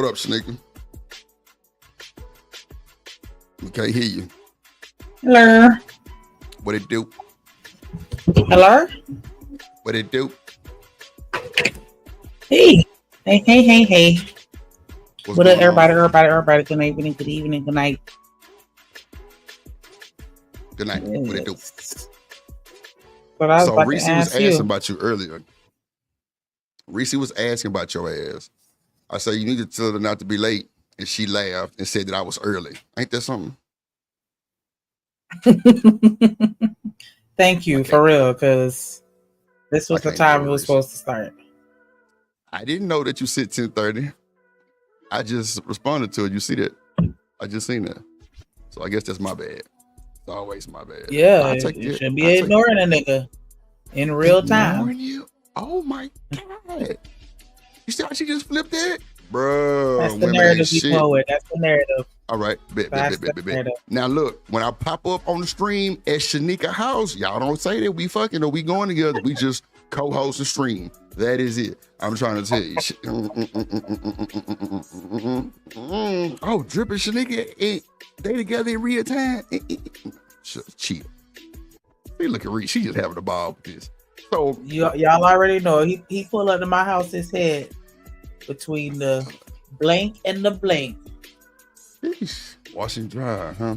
What up, Shanika? We can't hear you. Hello. What it do? Hello. What it do? Hey. Hey. What up, everybody? Good evening, good night. Good night. Yes. What it do? But I was so Reese was asking about you earlier. Reese was asking about your ass. I said, you need to tell her not to be late. And she laughed and said that I was early. Ain't that something? Thank you, for real, because this was the time it was supposed to start. I didn't know that you said 10:30. I just responded to it. You see that? I just seen that. So I guess that's my bad. It's always my bad. Yeah, you should be ignoring a nigga in real time. Ignoring you? Oh my God. You see how she just flipped that? Bro, that's the narrative we go with. That's the narrative. All right. Bet. Now look, when I pop up on the stream at Shanika house, y'all don't say that we fucking or we going together. We just co-host the stream. That is it. I'm trying to tell you. Oh, Drip and Shanika, they together in real time. Chill. Hey, look at Reese. She just having a ball with this. So y'all already know he pulled up to my house his head between the blank and the blank. Wash and dry, huh?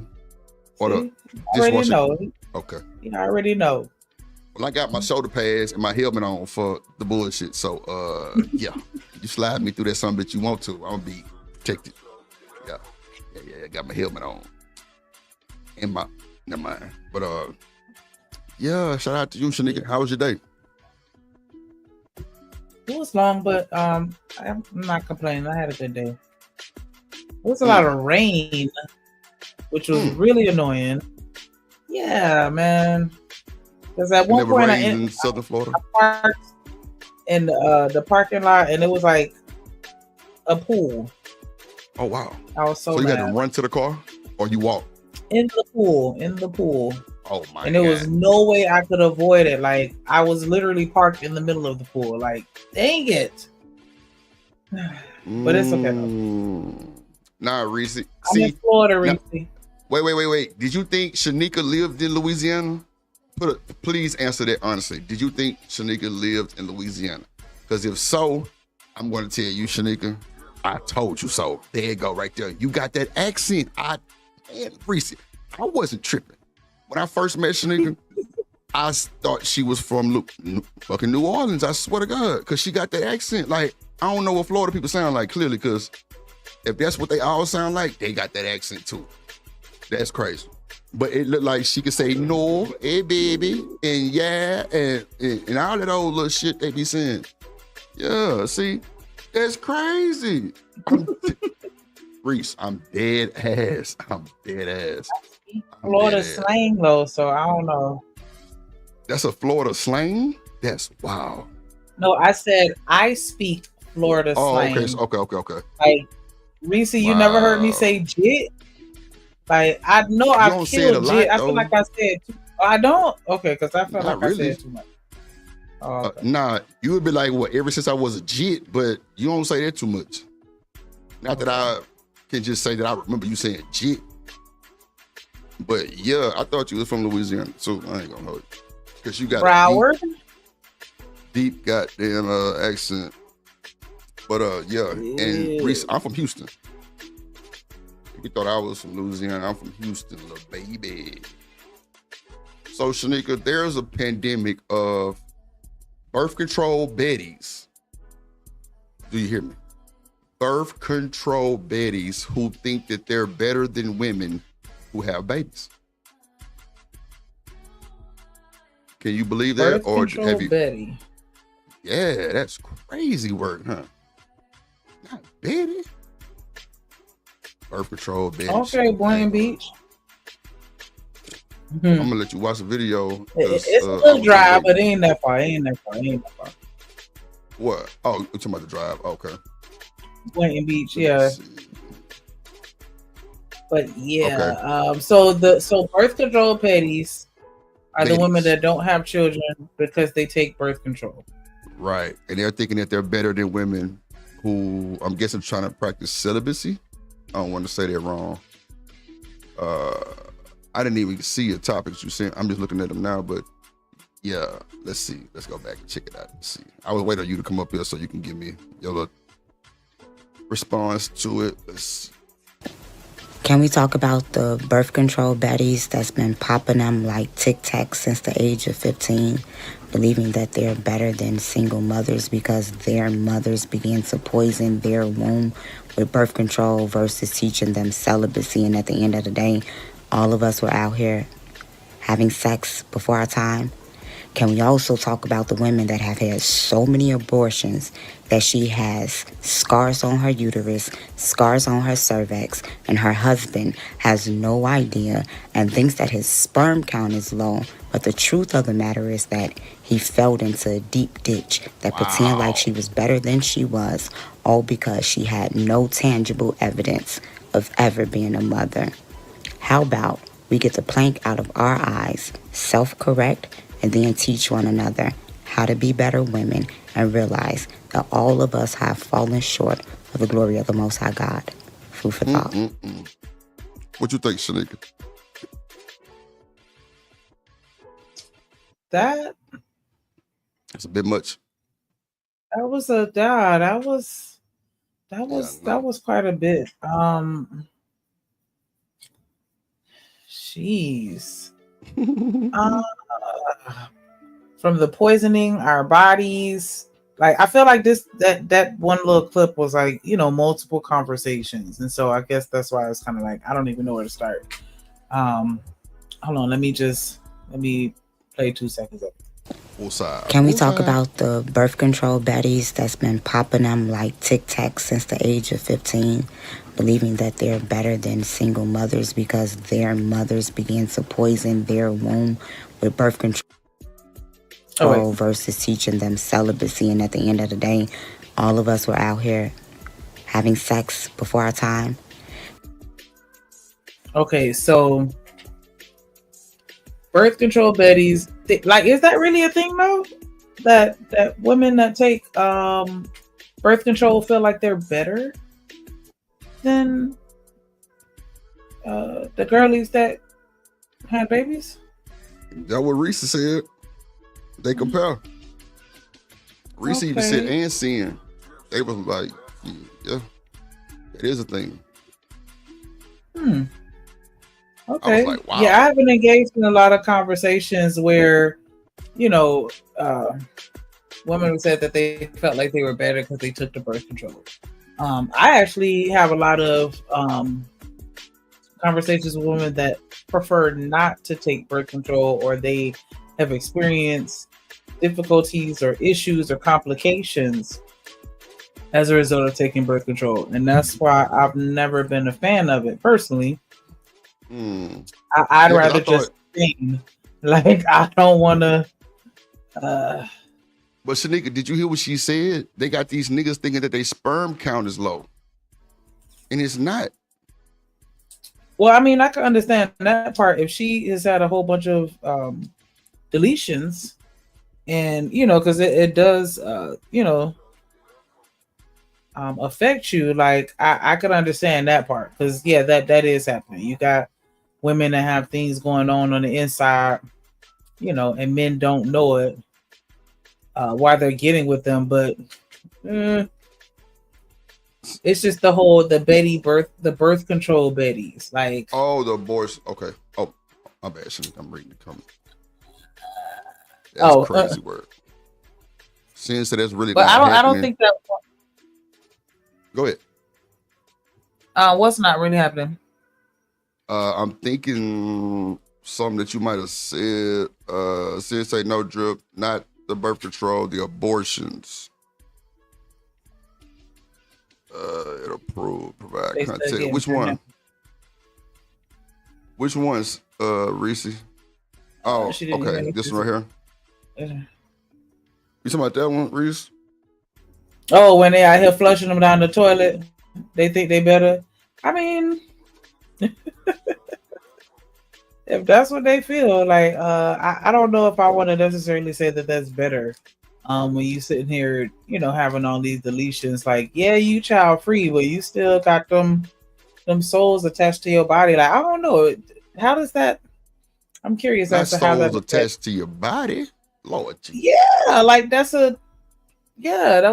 Or the already know. Okay. You already know. Well, I got my shoulder pads and my helmet on for the bullshit. So yeah. You slide me through that something that you want to. I'm gonna be protected. Yeah. I got my helmet on. And my never mind. But yeah, shout out to you, Shanika. How was your day? It was long, but I'm not complaining. I had a good day. It was a lot of rain, which was really annoying. Yeah, man. Because at one point in Southern Florida, I parked in the parking lot, and it was like a pool. Oh wow! I was so you mad. had to run to the car, or you walked in the pool. Oh my! And there was no way I could avoid it. Like I was literally parked in the middle of the pool. Like, dang it! But it's okay. Nah, Reese. I'm in Florida, Reese. Wait. Did you think Shanika lived in Louisiana? Please answer that honestly. Did you think Shanika lived in Louisiana? Because if so, I'm going to tell you, Shanika, I told you so. There you go, right there. You got that accent. Reese, I wasn't tripping. When I first met Shanika, I thought she was from fucking New Orleans. I swear to God, because she got that accent. Like, I don't know what Florida people sound like, clearly, because if that's what they all sound like, they got that accent too. That's crazy. But it looked like she could say no, hey baby, and yeah, and all that old little shit they be saying. Yeah, see, that's crazy. Reese, I'm dead ass. Florida slang though, so I don't know. That's a Florida slang? That's wow. No, I said I speak Florida slang. Okay. Like, Reese, you never heard me say jit? Like, I know I've killed jit. I feel like I said I don't? Okay, because I feel like I said too much. Okay. Nah, you would be like, what, ever since I was a jit, but you don't say that too much. Not that I can just say that I remember you saying jit. But yeah, I thought you was from Louisiana, so I ain't gonna hold it. Because you got Broward. Deep goddamn accent. But yeah, and Reese, I'm from Houston. You thought I was from Louisiana. I'm from Houston, little baby. So Shanika, there's a pandemic of birth control betties. Do you hear me? Birth control betties who think that they're better than women who have babies. Can you believe that? Birth control Betty. Yeah, that's crazy work, huh? Not Betty. Birth control Betty. Okay, Boynton Beach. I'm gonna let you watch the video. It's a little dry, but it ain't that far. What? Oh, you're talking about the drive? Okay. Boynton Beach, yeah. But yeah, okay. So birth control petties are the women that don't have children because they take birth control. Right, and they're thinking that they're better than women who I'm guessing trying to practice celibacy. I don't want to say that wrong. I didn't even see the topics you sent. I'm just looking at them now, but yeah, let's see. Let's go back and check it out. Let's see. I was waiting on you to come up here so you can give me your little response to it. Let's see. Can we talk about the birth control baddies that's been popping them like Tic Tac since the age of 15, believing that they're better than single mothers because their mothers began to poison their womb with birth control versus teaching them celibacy? And at the end of the day, all of us were out here having sex before our time. Can we also talk about the women that have had so many abortions that she has scars on her uterus, scars on her cervix, and her husband has no idea and thinks that his sperm count is low? But the truth of the matter is that he fell into a deep ditch that pretended like she was better than she was, all because she had no tangible evidence of ever being a mother. How about we get the plank out of our eyes, self-correct, and then teach one another how to be better women and realize that all of us have fallen short of the glory of the Most High God. Food for thought. What you think, Shanika? That's a bit much. That was quite a bit. Jeez. From the poisoning our bodies, like I feel like that one little clip was like, multiple conversations, and so I guess that's why I was kind of like, I don't even know where to start. Hold on, let me play 2 seconds of it. Can we talk about the birth control baddies that's been popping them like Tic Tac since the age of 15, believing that they're better than single mothers because their mothers began to poison their womb with birth control versus teaching them celibacy? And at the end of the day, all of us were out here having sex before our time. Okay, so birth control baddies, is that really a thing though? That women that take birth control feel like they're better than the girlies that had babies? That's what Reese said. They compare. Reese even said and seeing. They was like, yeah, it is a thing. Okay. I was like, wow. Yeah, I haven't engaged in a lot of conversations where, women said that they felt like they were better because they took the birth control. I actually have a lot of conversations with women that prefer not to take birth control, or they have experienced difficulties or issues or complications as a result of taking birth control. And that's why I've never been a fan of it personally. I'd rather just sing. Like, I don't want to. But Shanika, did you hear what she said? They got these niggas thinking that their sperm count is low, and it's not. Well, I mean, I can understand that part if she has had a whole bunch of deletions, and because it does, affect you. Like, I could understand that part because that is happening. You got women that have things going on the inside, and men don't know it while they're getting with them. But it's just the birth control Betties. Like, the boys. Okay. Oh, my bad. I'm reading the comment. That's a crazy word. Since that's really. But I don't think that. Go ahead. What's not really happening? I'm thinking something that you might have said. Say no drip, not the birth control, the abortions. It'll provide content. Which one? Which ones, Reese? Oh, okay. This one right here. You talking about that one, Reese? Oh, when they out here flushing them down the toilet, they think they better. I mean, if that's what they feel, like, I don't know if I want to necessarily say that that's better. When you sitting here, having all these deletions, like, yeah, you child free, but you still got them souls attached to your body. Like, I don't know. How does that? I'm curious Not as to how that souls affects. attached to your body. Lord Jesus. Yeah, like that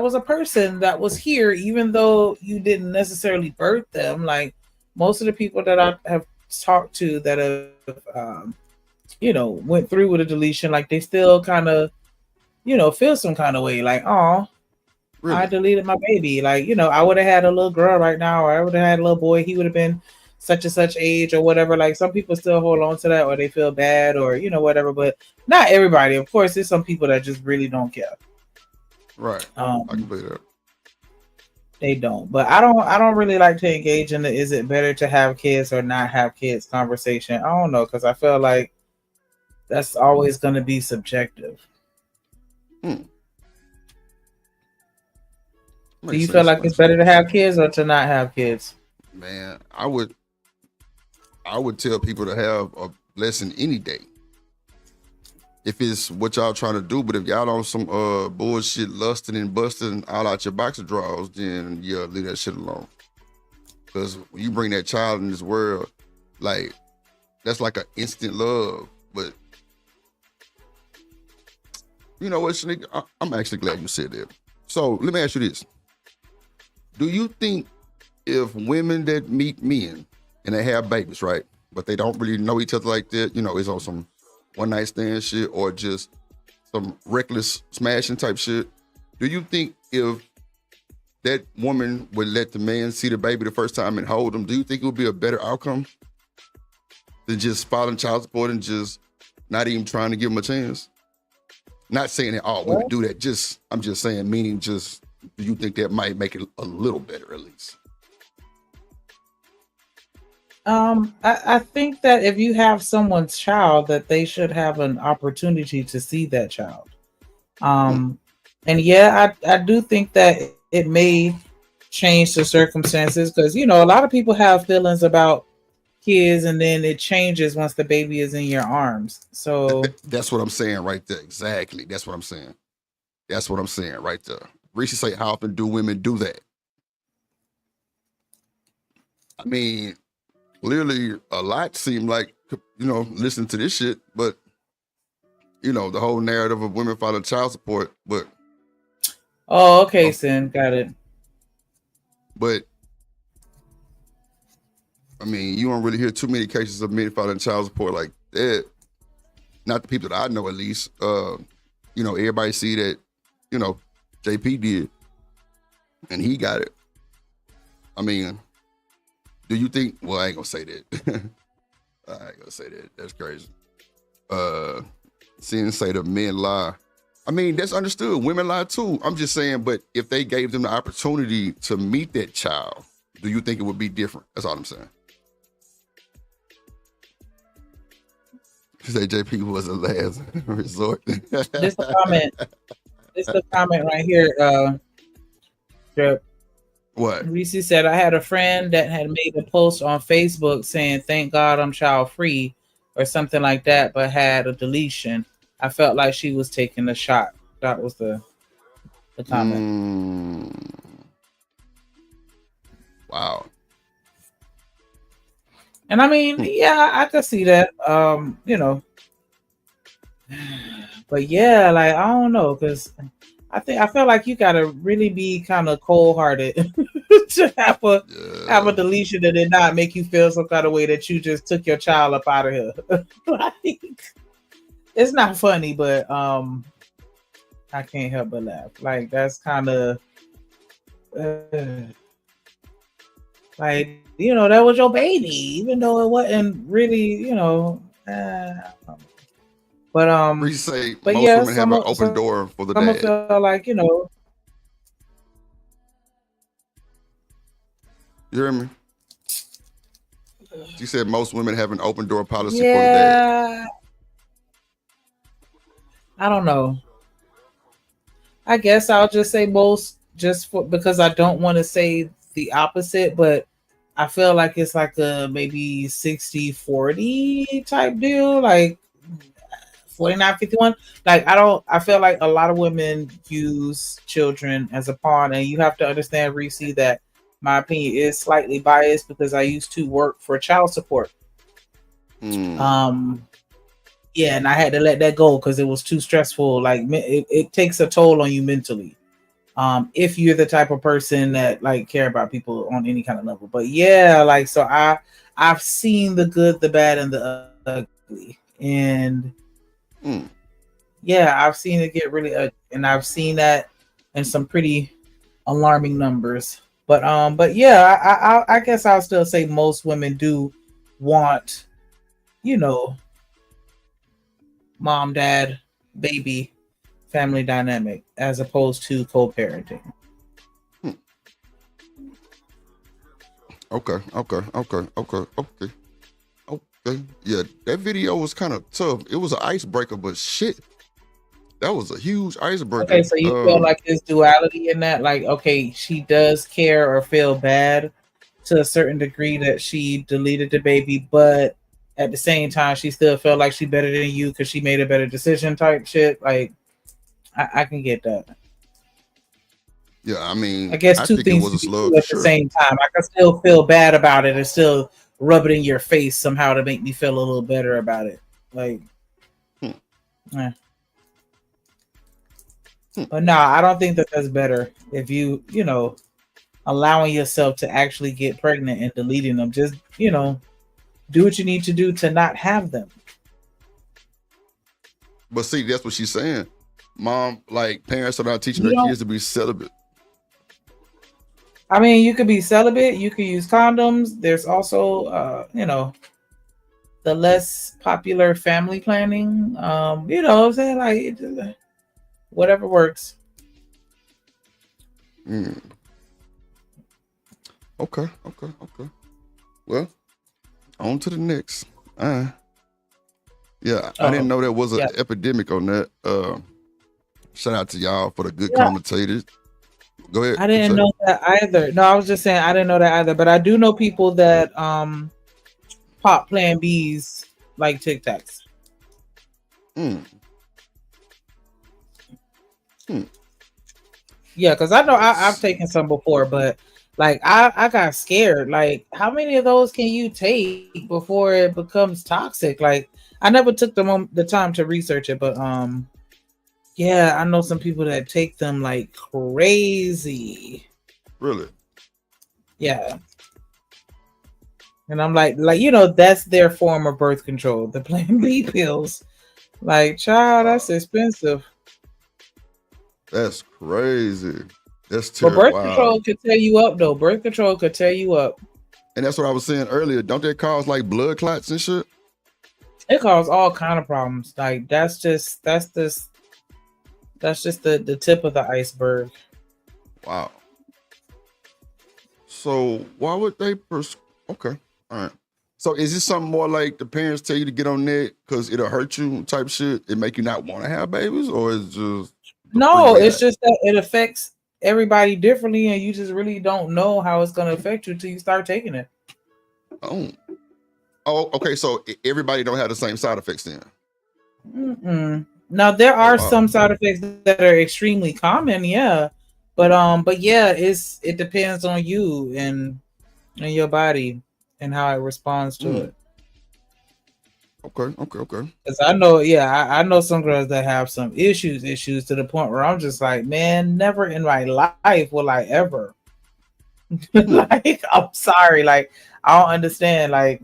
was a person that was here, even though you didn't necessarily birth them. Like most of the people that I have talked to that have, went through with a deletion, like they still kind of, feel some kind of way. Like, oh, I Really? deleted my baby. Like, I would have had a little girl right now, or I would have had a little boy. He would have been such and such age or whatever. Like some people still hold on to that, or they feel bad, or whatever. But not everybody. Of course, there's some people that just really don't care. Right. I can believe that. They don't. But I don't really like to engage in the is it better to have kids or not have kids conversation. I don't know, because I feel like that's always going to be subjective. Hmm. Do you feel like it's better to have kids or to not have kids? Man, I would tell people to have a blessing any day. If it's what y'all trying to do, but if y'all on some bullshit lusting and busting all out your boxer drawers, then yeah, leave that shit alone. Because when you bring that child in this world, like that's like an instant love. But you know what, Shanika? I'm actually glad you said that. So let me ask you this. Do you think if women that meet men and they have babies, right, but they don't really know each other like that, it's on some one night stand shit or just some reckless smashing type shit, do you think if that woman would let the man see the baby the first time and hold him, do you think it would be a better outcome than just filing child support and just not even trying to give him a chance? Not saying that all women do that, I'm just saying, meaning just, do you think that might make it a little better at least? I think that if you have someone's child, that they should have an opportunity to see that child. And yeah, I do think that it may change the circumstances because, a lot of people have feelings about kids and then it changes once the baby is in your arms. So that's what I'm saying right there. Exactly. That's what I'm saying. That's what I'm saying right there. Reese say, how often do women do that? I mean, clearly a lot seem like, listen to this shit, but, the whole narrative of women filing child support, but. Oh, okay, Sin, got it. But, I mean, you don't really hear too many cases of men filing child support like that. Not the people that I know, at least. Everybody see that, JP did, and he got it. I mean, do you think? Well, I ain't gonna say that. I ain't gonna say that. That's crazy. Sin say the men lie. I mean, that's understood. Women lie too. I'm just saying, but if they gave them the opportunity to meet that child, do you think it would be different? That's all I'm saying. She said JP was a last resort. This a comment. This a comment right here. Trip. What? Reese said, I had a friend that had made a post on Facebook saying, thank God I'm child free or something like that, but had a deletion. I felt like she was taking a shot. That was the comment. Wow. And I mean, yeah, I could see that. But yeah, like I don't know, because I feel like you gotta really be kind of cold hearted to have a deletion that did not make you feel some kind of way that you just took your child up out of here. Like, it's not funny, but I can't help but laugh. Like that's kind of like, that was your baby, even though it wasn't really, but We say but most yeah, women have an open door for the some dad. feel like, You hear me? She said most women have an open door policy for the dad. I don't know. I guess I'll just say most, because I don't want to say the opposite, but I feel like it's like a maybe 60-40 type deal. Like 49-51. Like I feel like a lot of women use children as a pawn, and you have to understand, Reese, that my opinion is slightly biased because I used to work for child support. Yeah, and I had to let that go because it was too stressful. Like it takes a toll on you mentally. If you're the type of person that like care about people on any kind of level. But yeah, like so I've seen the good, the bad, and the ugly, and yeah, I've seen it get really and I've seen that in some pretty alarming numbers. But yeah, I guess I'll still say most women do want, you know, mom, dad, baby, family dynamic as opposed to co-parenting. Okay. Yeah, that video was kind of tough. It was an icebreaker, but shit, that was a huge icebreaker. Okay, so you feel like there's duality in that? Like, okay, she does care or feel bad to a certain degree that she deleted the baby, but at the same time, she still felt like she's better than you because she made a better decision type shit. Like, I can get that. Yeah, I mean, I guess two things at the same time. I can still feel bad about it and still rub it in your face somehow to make me feel a little better about it. Like, But no, I don't think that that's better if you know, allowing yourself to actually get pregnant and deleting them. Just, you know, do what you need to do to not have them. But see, that's what she's saying. Mom, like, parents are not teaching their kids to be celibate. I mean, you could be celibate. You could use condoms. There's also, you know, the less popular family planning. You know what I'm saying? Like, whatever works. Okay. Well, on to the next. Yeah, I didn't know there was an epidemic on that. Shout out to y'all for the good commentators. Go ahead. I didn't know that either. No, I was just saying I didn't know that either. But I do know people that pop Plan Bs like Tic Tacs. Yeah, because I know I've taken some before, but like I got scared. Like, how many of those can you take before it becomes toxic? Like, I never took the time to research it, but yeah, I know some people that take them like crazy. Really? Yeah. And I'm like, you know, that's their form of birth control, the Plan B pills. Like, child, that's expensive. That's crazy. That's terrible. But birth control could tear you up, though. Birth control could tear you up. And that's what I was saying earlier. Don't they cause like blood clots and shit? It causes all kind of problems. Like, that's just the tip of the iceberg. Wow. So why would they okay. All right. So is this something more like the parents tell you to get on that because it'll hurt you type shit? It make you not want to have babies, or is just no? It's just that it affects everybody differently, and you just really don't know how it's gonna affect you until you start taking it. Oh, okay. So everybody don't have the same side effects then. Now there are some side effects that are extremely common, yeah. But yeah, it depends on you and your body and how it responds to it. Okay. Because I know some girls that have some issues to the point where I'm just like, man, never in my life will I ever. Like, I'm sorry, like I don't understand. Like,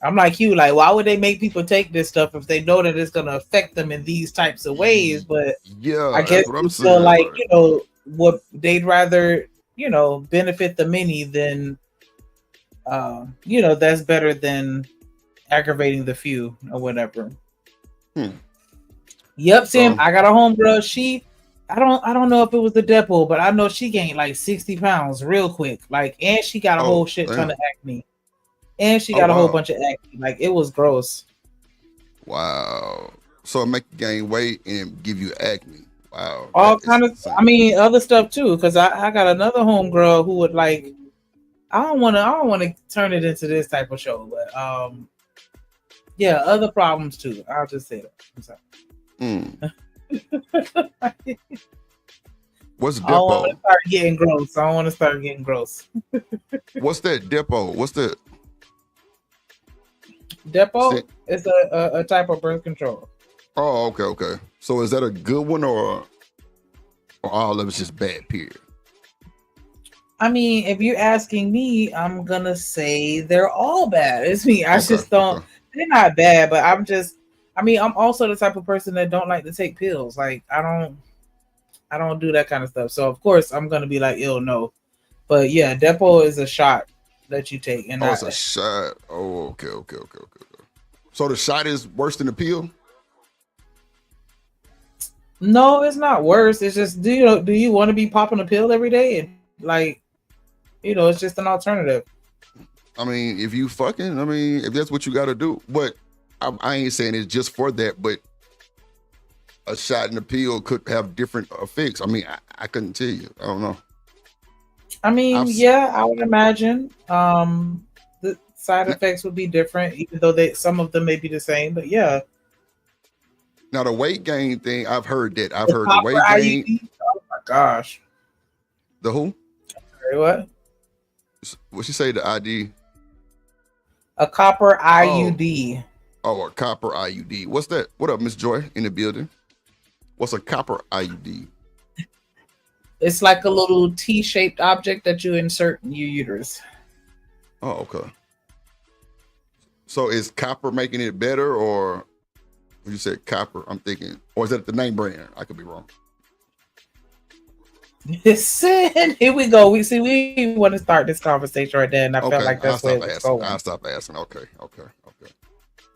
I'm like you, like, why would they make people take this stuff if they know that it's gonna affect them in these types of ways? But yeah, I guess what I'm still saying, like, you know, what they'd rather, you know, benefit the many than you know, that's better than aggravating the few or whatever. Yep, Sam. I got a homegirl. I don't know if it was the depot, but I know she gained like 60 pounds real quick. Like, and she got a whole shit ton of acne. And she got a whole bunch of acne. Like, it was gross. Wow. So it make you gain weight and give you acne. Wow. All kind of, I mean, other stuff too. Because I got another homegirl who would like, I don't want to turn it into this type of show, but Yeah, other problems too. I'll just say that. I'm sorry. What's I don't want to Depo? start getting gross. What's that Depo? What's that? Depo is a type of birth control. Oh, okay. So is that a good one or all of it's just bad, period? I mean, if you're asking me, I'm gonna say they're all bad. It's me. I just don't. Okay. They're not bad, but I'm also the type of person that don't like to take pills. Like I don't do that kind of stuff. So of course I'm gonna be like, ew, no. But yeah, Depo is a shot that you take, and it's a shot. Oh, okay. So the shot is worse than the pill? No, it's not worse. It's just do you want to be popping a pill every day? And like, it's just an alternative. I mean, if that's what you got to do, but I ain't saying it's just for that, but a shot in the pill could have different effects. I mean, I couldn't tell you. I don't know. I mean, I would imagine the side effects would be different, even though some of them may be the same. But yeah. Now the weight gain thing, I've heard that. I've heard the weight gain. IUD? Oh my gosh. The who? Sorry, what? What she say? The ID? A copper IUD. Oh, a copper IUD. What's that? What up, Miss Joy in the building? What's a copper IUD? It's like a little T-shaped object that you insert in your uterus. Oh, okay. So is copper making it better, or when you said copper, I'm thinking, or is that the name brand? I could be wrong. Here we go. We want to start this conversation right there, and I felt like that's where it's going. I'll stop asking. Okay.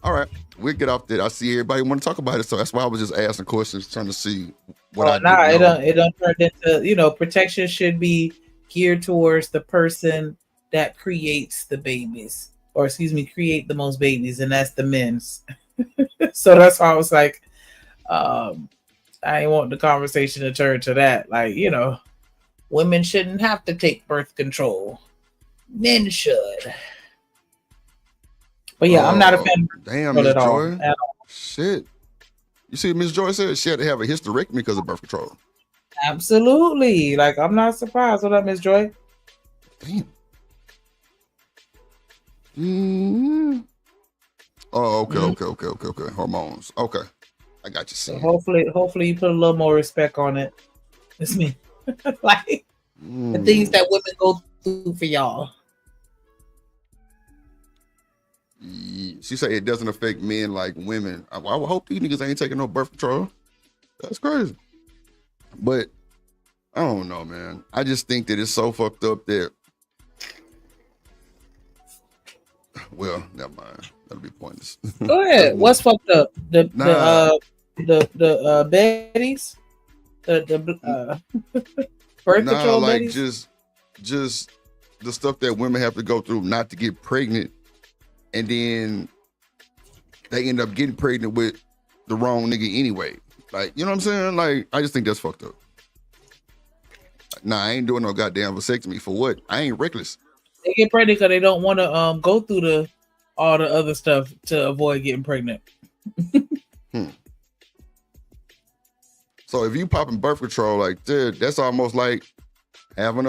All right, we'll get off that. I see everybody want to talk about it, so that's why I was just asking questions, trying to see what it don't turn into, protection should be geared towards the person that creates the babies, or create the most babies, and that's the men's. So that's why I was like, I ain't want the conversation to turn to that. Like, women shouldn't have to take birth control. Men should. But yeah, I'm not a fan of damn, Miss Joy. Shit. You see, Miss Joy said she had to have a hysterectomy because of birth control. Absolutely. Like, I'm not surprised. What up, Miss Joy? Damn. Mm-hmm. Oh, okay. Hormones. Okay. I got you. So hopefully you put a little more respect on it. It's me. Like the things that women go through for y'all. She said it doesn't affect men like women. I would hope these niggas ain't taking no birth control. That's crazy. But I don't know, man. I just think that it's so fucked up that. Well, never mind. That'll be pointless. Go ahead. What's fucked up? The Betties? The birth control like Betties? just the stuff that women have to go through not to get pregnant, and then they end up getting pregnant with the wrong nigga anyway. Like, you know what I'm saying? Like, I just think that's fucked up. Nah, I ain't doing no goddamn vasectomy for what? I ain't reckless. They get pregnant because they don't want to go through all the other stuff to avoid getting pregnant. So if you popping birth control like that, that's almost like having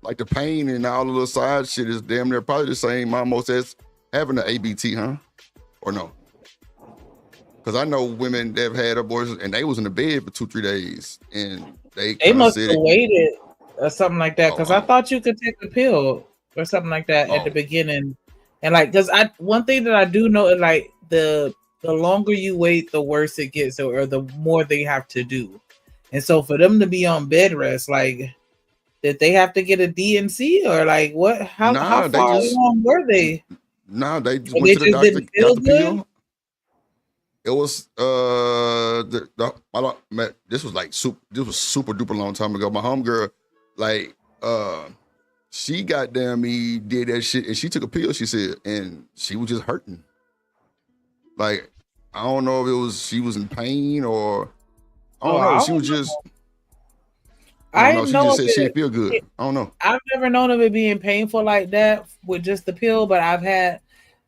like the pain and all the little side shit is damn near probably the same almost as having an ABT, huh? Or no? Because I know women that have had abortions and they was in the bed for 2-3 days and they must have waited or something like that. Because I thought you could take a pill or something like that at the beginning. And like, because one thing that I do know is like the longer you wait, the worse it gets, or the more they have to do. And so for them to be on bed rest, like, did they have to get a DNC or like what? How far along were they? Nah, they just went to the doctor, got the pill. It was this was super duper long time ago. My homegirl, like, she goddamn me did that shit and she took a pill, she said, and she was just hurting. Like, I don't know if it was she was in pain or I don't know. She was just I don't know. She just said she didn't feel good. I don't know. I've never known of it being painful like that with just the pill, but I've had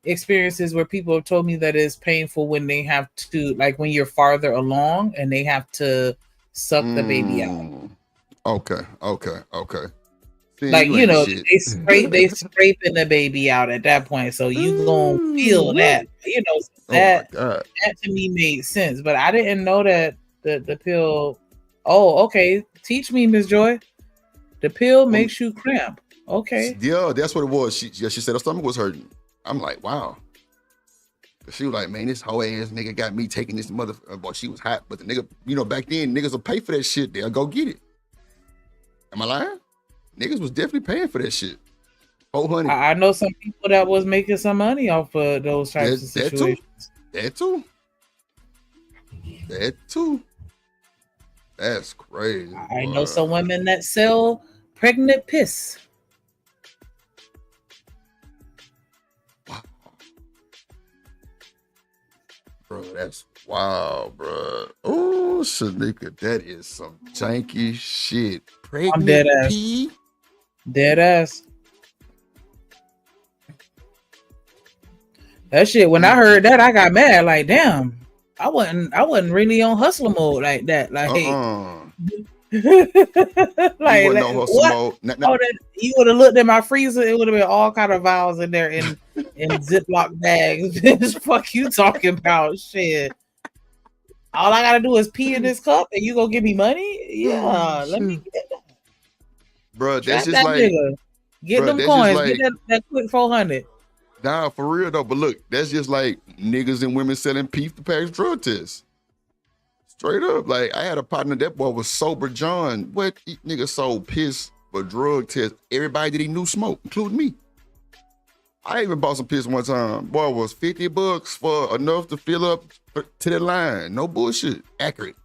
experiences where people have told me that it's painful when they have to, like when you're farther along and they have to suck the baby out. Okay. See, Like, you ain't shit. they scraping the baby out at that point, so you gonna feel that. That to me made sense, but I didn't know that the pill. Oh, okay. Teach me, Miss Joy. The pill makes you cramp. Okay. Yeah, that's what it was. She said her stomach was hurting. I'm like, wow. She was like, man, this whole ass nigga got me taking this mother. Boy, she was hot, but the nigga, back then niggas will pay for that shit. They'll go get it. Am I lying? Niggas was definitely paying for that shit. 400. I know some people that was making some money off of those types of situations. That too. That's crazy. I know some women that sell pregnant piss. Wow. Bro, that's wild, bro. Oh, Shanika, that is some janky shit. Pregnant I'm dead ass. pee? Dead ass. That shit, when I heard that, I got mad. Like, damn, I wasn't really on hustler mode like that. Like, like, no hustle mode. You would have looked at my freezer. It would have been all kind of vials in there in Ziploc bags. Bitch, fuck you talking about shit. All I gotta do is pee in this cup, and you gonna give me money? Yeah, let me get that. Bro, that's just like nigga. Get them coins. Like, get that quick 400. Nah, for real though. But look, that's just like niggas and women selling pee to pass drug tests. Straight up. Like, I had a partner, that boy was sober John. What? Nigga sold piss for drug tests. Everybody that he knew smoked, including me. I even bought some piss one time. Boy, it was $50 for enough to fill up to the line. No bullshit. Accurate.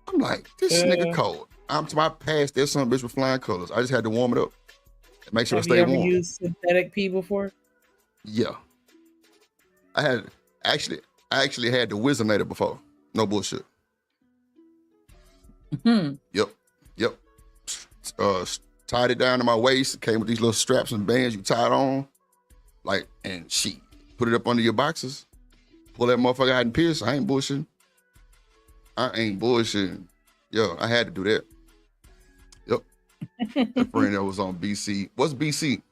I'm like, this nigga cold. I passed that son bitch with flying colors. I just had to warm it up and make sure it stayed warm. Have you ever used synthetic pee before? Yeah. I actually had the Wisdonator before. No bullshit. Yep. Tied it down to my waist. It came with these little straps and bands you tied on. Like, and she put it up under your boxes. Pull that motherfucker out and piss. I ain't bullshitting. Yo, I had to do that. Yep. The friend that was on BC. What's BC?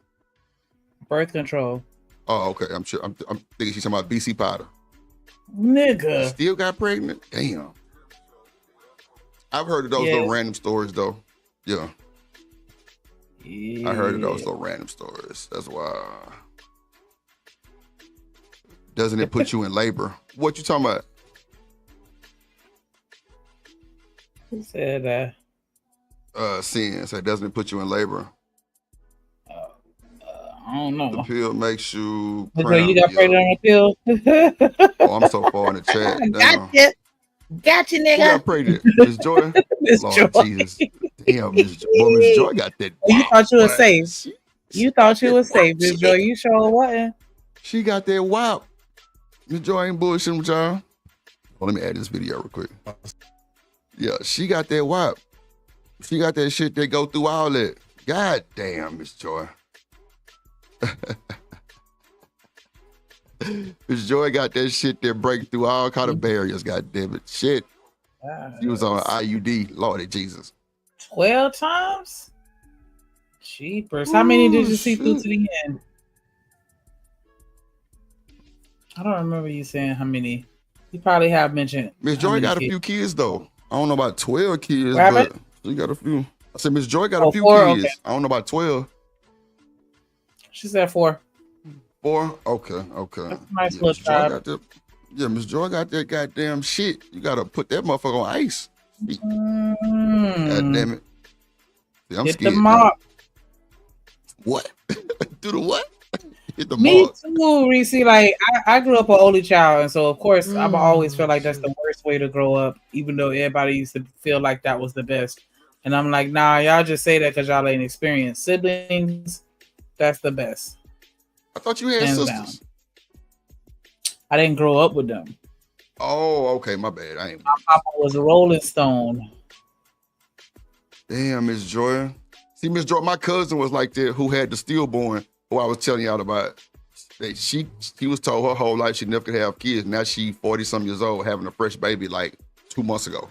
Birth control. Oh, okay. I'm sure. I'm thinking she's talking about BC powder. Nigga. Still got pregnant? Damn. I've heard of those little random stories though. Yeah. I heard of those little random stories. That's why. Doesn't it put you in labor? What you talking about? Who said that? Sin said, doesn't it put you in labor? I don't know. The pill makes you. You got pregnant on a pill? Oh, I'm so far in the chat. Gotcha, nigga. Who got pregnant? Miss Joy? Miss Lord Joy. Jesus. Damn, Miss Joy got that. You thought you were safe. You thought you were safe, Miss Joy. You sure wasn't. She got that wow. Miss Joy ain't bullshitting with y'all. Well, let me add this video real quick. Yeah, she got that WAP. She got that shit that go through all that. God damn, Miss Joy. Miss Joy got that shit that break through all kind of barriers, god damn it. Shit. She was on IUD, Lordy Jesus. 12 times? Jeepers. How many did you see through to the end? I don't remember you saying how many. You probably have mentioned. Miss Joy got a few kids though. I don't know about 12 kids, but she got a few. I said Miss Joy got a few kids. Okay. I don't know about 12. She said 4. 4? Okay. That's a nice little child. Miss Joy got that goddamn shit. You gotta put that motherfucker on ice. God damn it. See, I'm scared. The mop. What? Do the what? Hit the Me mop. too, Reese. Like I grew up an only child, and so of course I've always felt like that's the worst way to grow up, even though everybody used to feel like that was the best. And I'm like, nah, y'all just say that because y'all ain't experienced. Siblings, that's the best. I thought you had Hands sisters. down. I didn't grow up with them. Oh, okay, my bad. My papa was a Rolling Stone. Damn, Miss Joy. See, Miss Joy, my cousin was like that, who had the stillborn, who I was telling y'all about. she was told her whole life she never could have kids. Now she 40-some years old having a fresh baby like 2 months ago.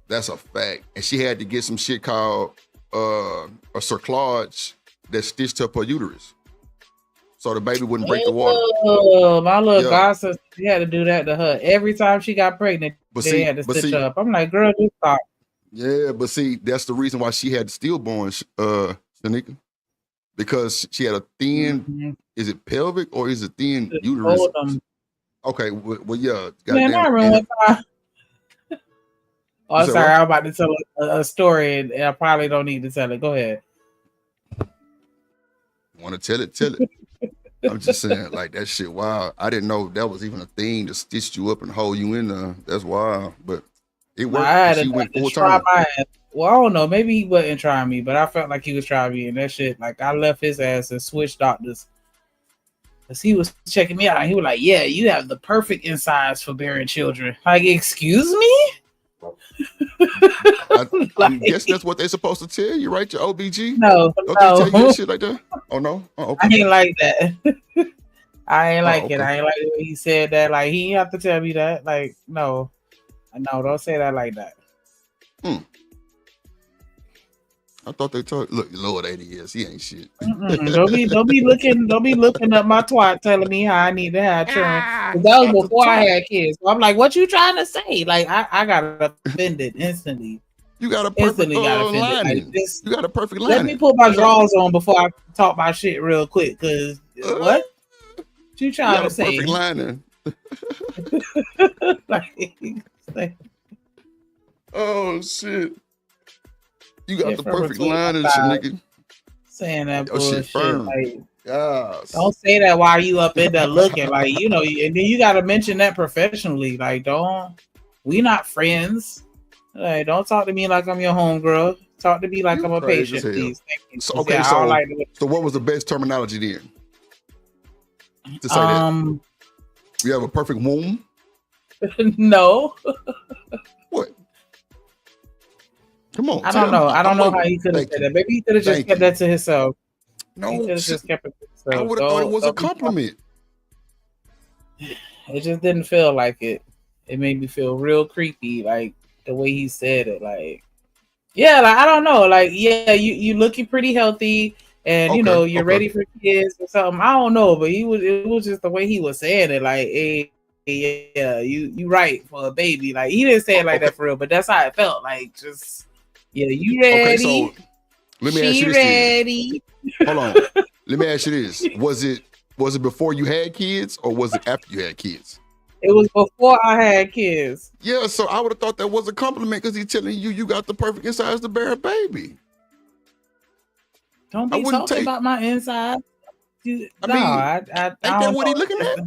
That's a fact. And she had to get some shit called a cerclage that stitched up her uterus, so the baby wouldn't break the water. My little godson, she had to do that to her every time she got pregnant. They had to stitch her up. I'm like, girl, just stop. Yeah, but see, that's the reason why she had stillborn, Shanika, because she had a thin. Is it pelvic or is it thin uterus? Okay, well, yeah. Man, I remember one time. Oh, sorry, I'm about to tell a story, and I probably don't need to tell it. Go ahead. Want to tell it? Tell it. I'm just saying, like, that shit wild. I didn't know that was even a thing to stitch you up and hold you in there. That's wild, but it worked. She went full time. Well, I don't know. Maybe he wasn't trying me, but I felt like he was trying me, and that shit. Like, I left his ass and switched doctors. Cause he was checking me out. And he was like, "Yeah, you have the perfect insides for bearing children." Like, excuse me. I guess that's what they're supposed to tell you, right? Your OBG? No, Don't they tell you that shit like that? Oh no? Oh, okay. I ain't like that. I ain't like it. I ain't like the way he said that. Like, he didn't have to tell me that. Like, no, don't say that like that. I thought they told. Look, Lord, 80 years, he ain't shit. Don't be looking up my twat telling me how I need to have children. That was before I had kids. So I'm like, what you trying to say? Like, I got offended instantly. You got a perfect lining. Like, you got a perfect line. Let me put my drawers on before I talk my shit real quick. Cause what you trying to say? Perfect lining. Oh shit. You got the perfect line and shit, nigga. Saying that bullshit. Like, yes. Don't say that while you up in there looking. Like, you know, and then you got to mention that professionally. Like, we not friends. Like, don't talk to me like I'm your homegirl. Talk to me like I'm a patient, please. Thank you. So, okay, so what was the best terminology then? To say that? You have a perfect womb? No. What? Come on. I don't know. I don't know how he could have said that. Maybe he could have just kept that to himself. No, he could have just kept it to himself. I would have thought it was a compliment. It just didn't feel like it. It made me feel real creepy, like the way he said it. Like, yeah, like I don't know. Like, yeah, you looking pretty healthy, and you know you're ready for kids or something. I don't know, but it was just the way he was saying it. Like, hey, yeah, you right for a baby. Like, he didn't say it like that for real, but that's how it felt. Like, just. Yeah, you ready? Okay, so let me ask you this. Ready? Hold on. Let me ask you this. Was it before you had kids or was it after you had kids? It was before I had kids. Yeah, so I would have thought that was a compliment because he's telling you got the perfect insides to bear a baby. Don't be talking about my insides. Ain't that what he looking at?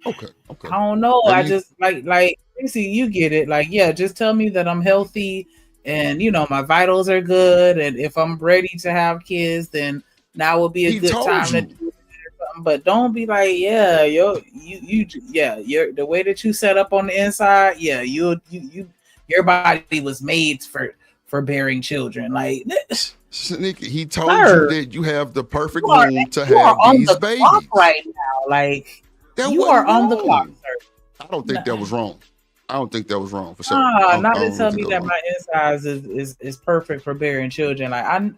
Okay. I don't know. I just like see, you get it. Like, yeah, just tell me that I'm healthy. And, you know, my vitals are good. And if I'm ready to have kids, then now will be a good time to do something. But don't be like, yeah, you're the way that you set up on the inside. Yeah, your body was made for bearing children. Like, he told you that you have the perfect womb to have these babies right now. Like, you are on the clock, sir. I don't think that was wrong. I don't think that was wrong for sure. Not to tell me that my insides is perfect for bearing children. Like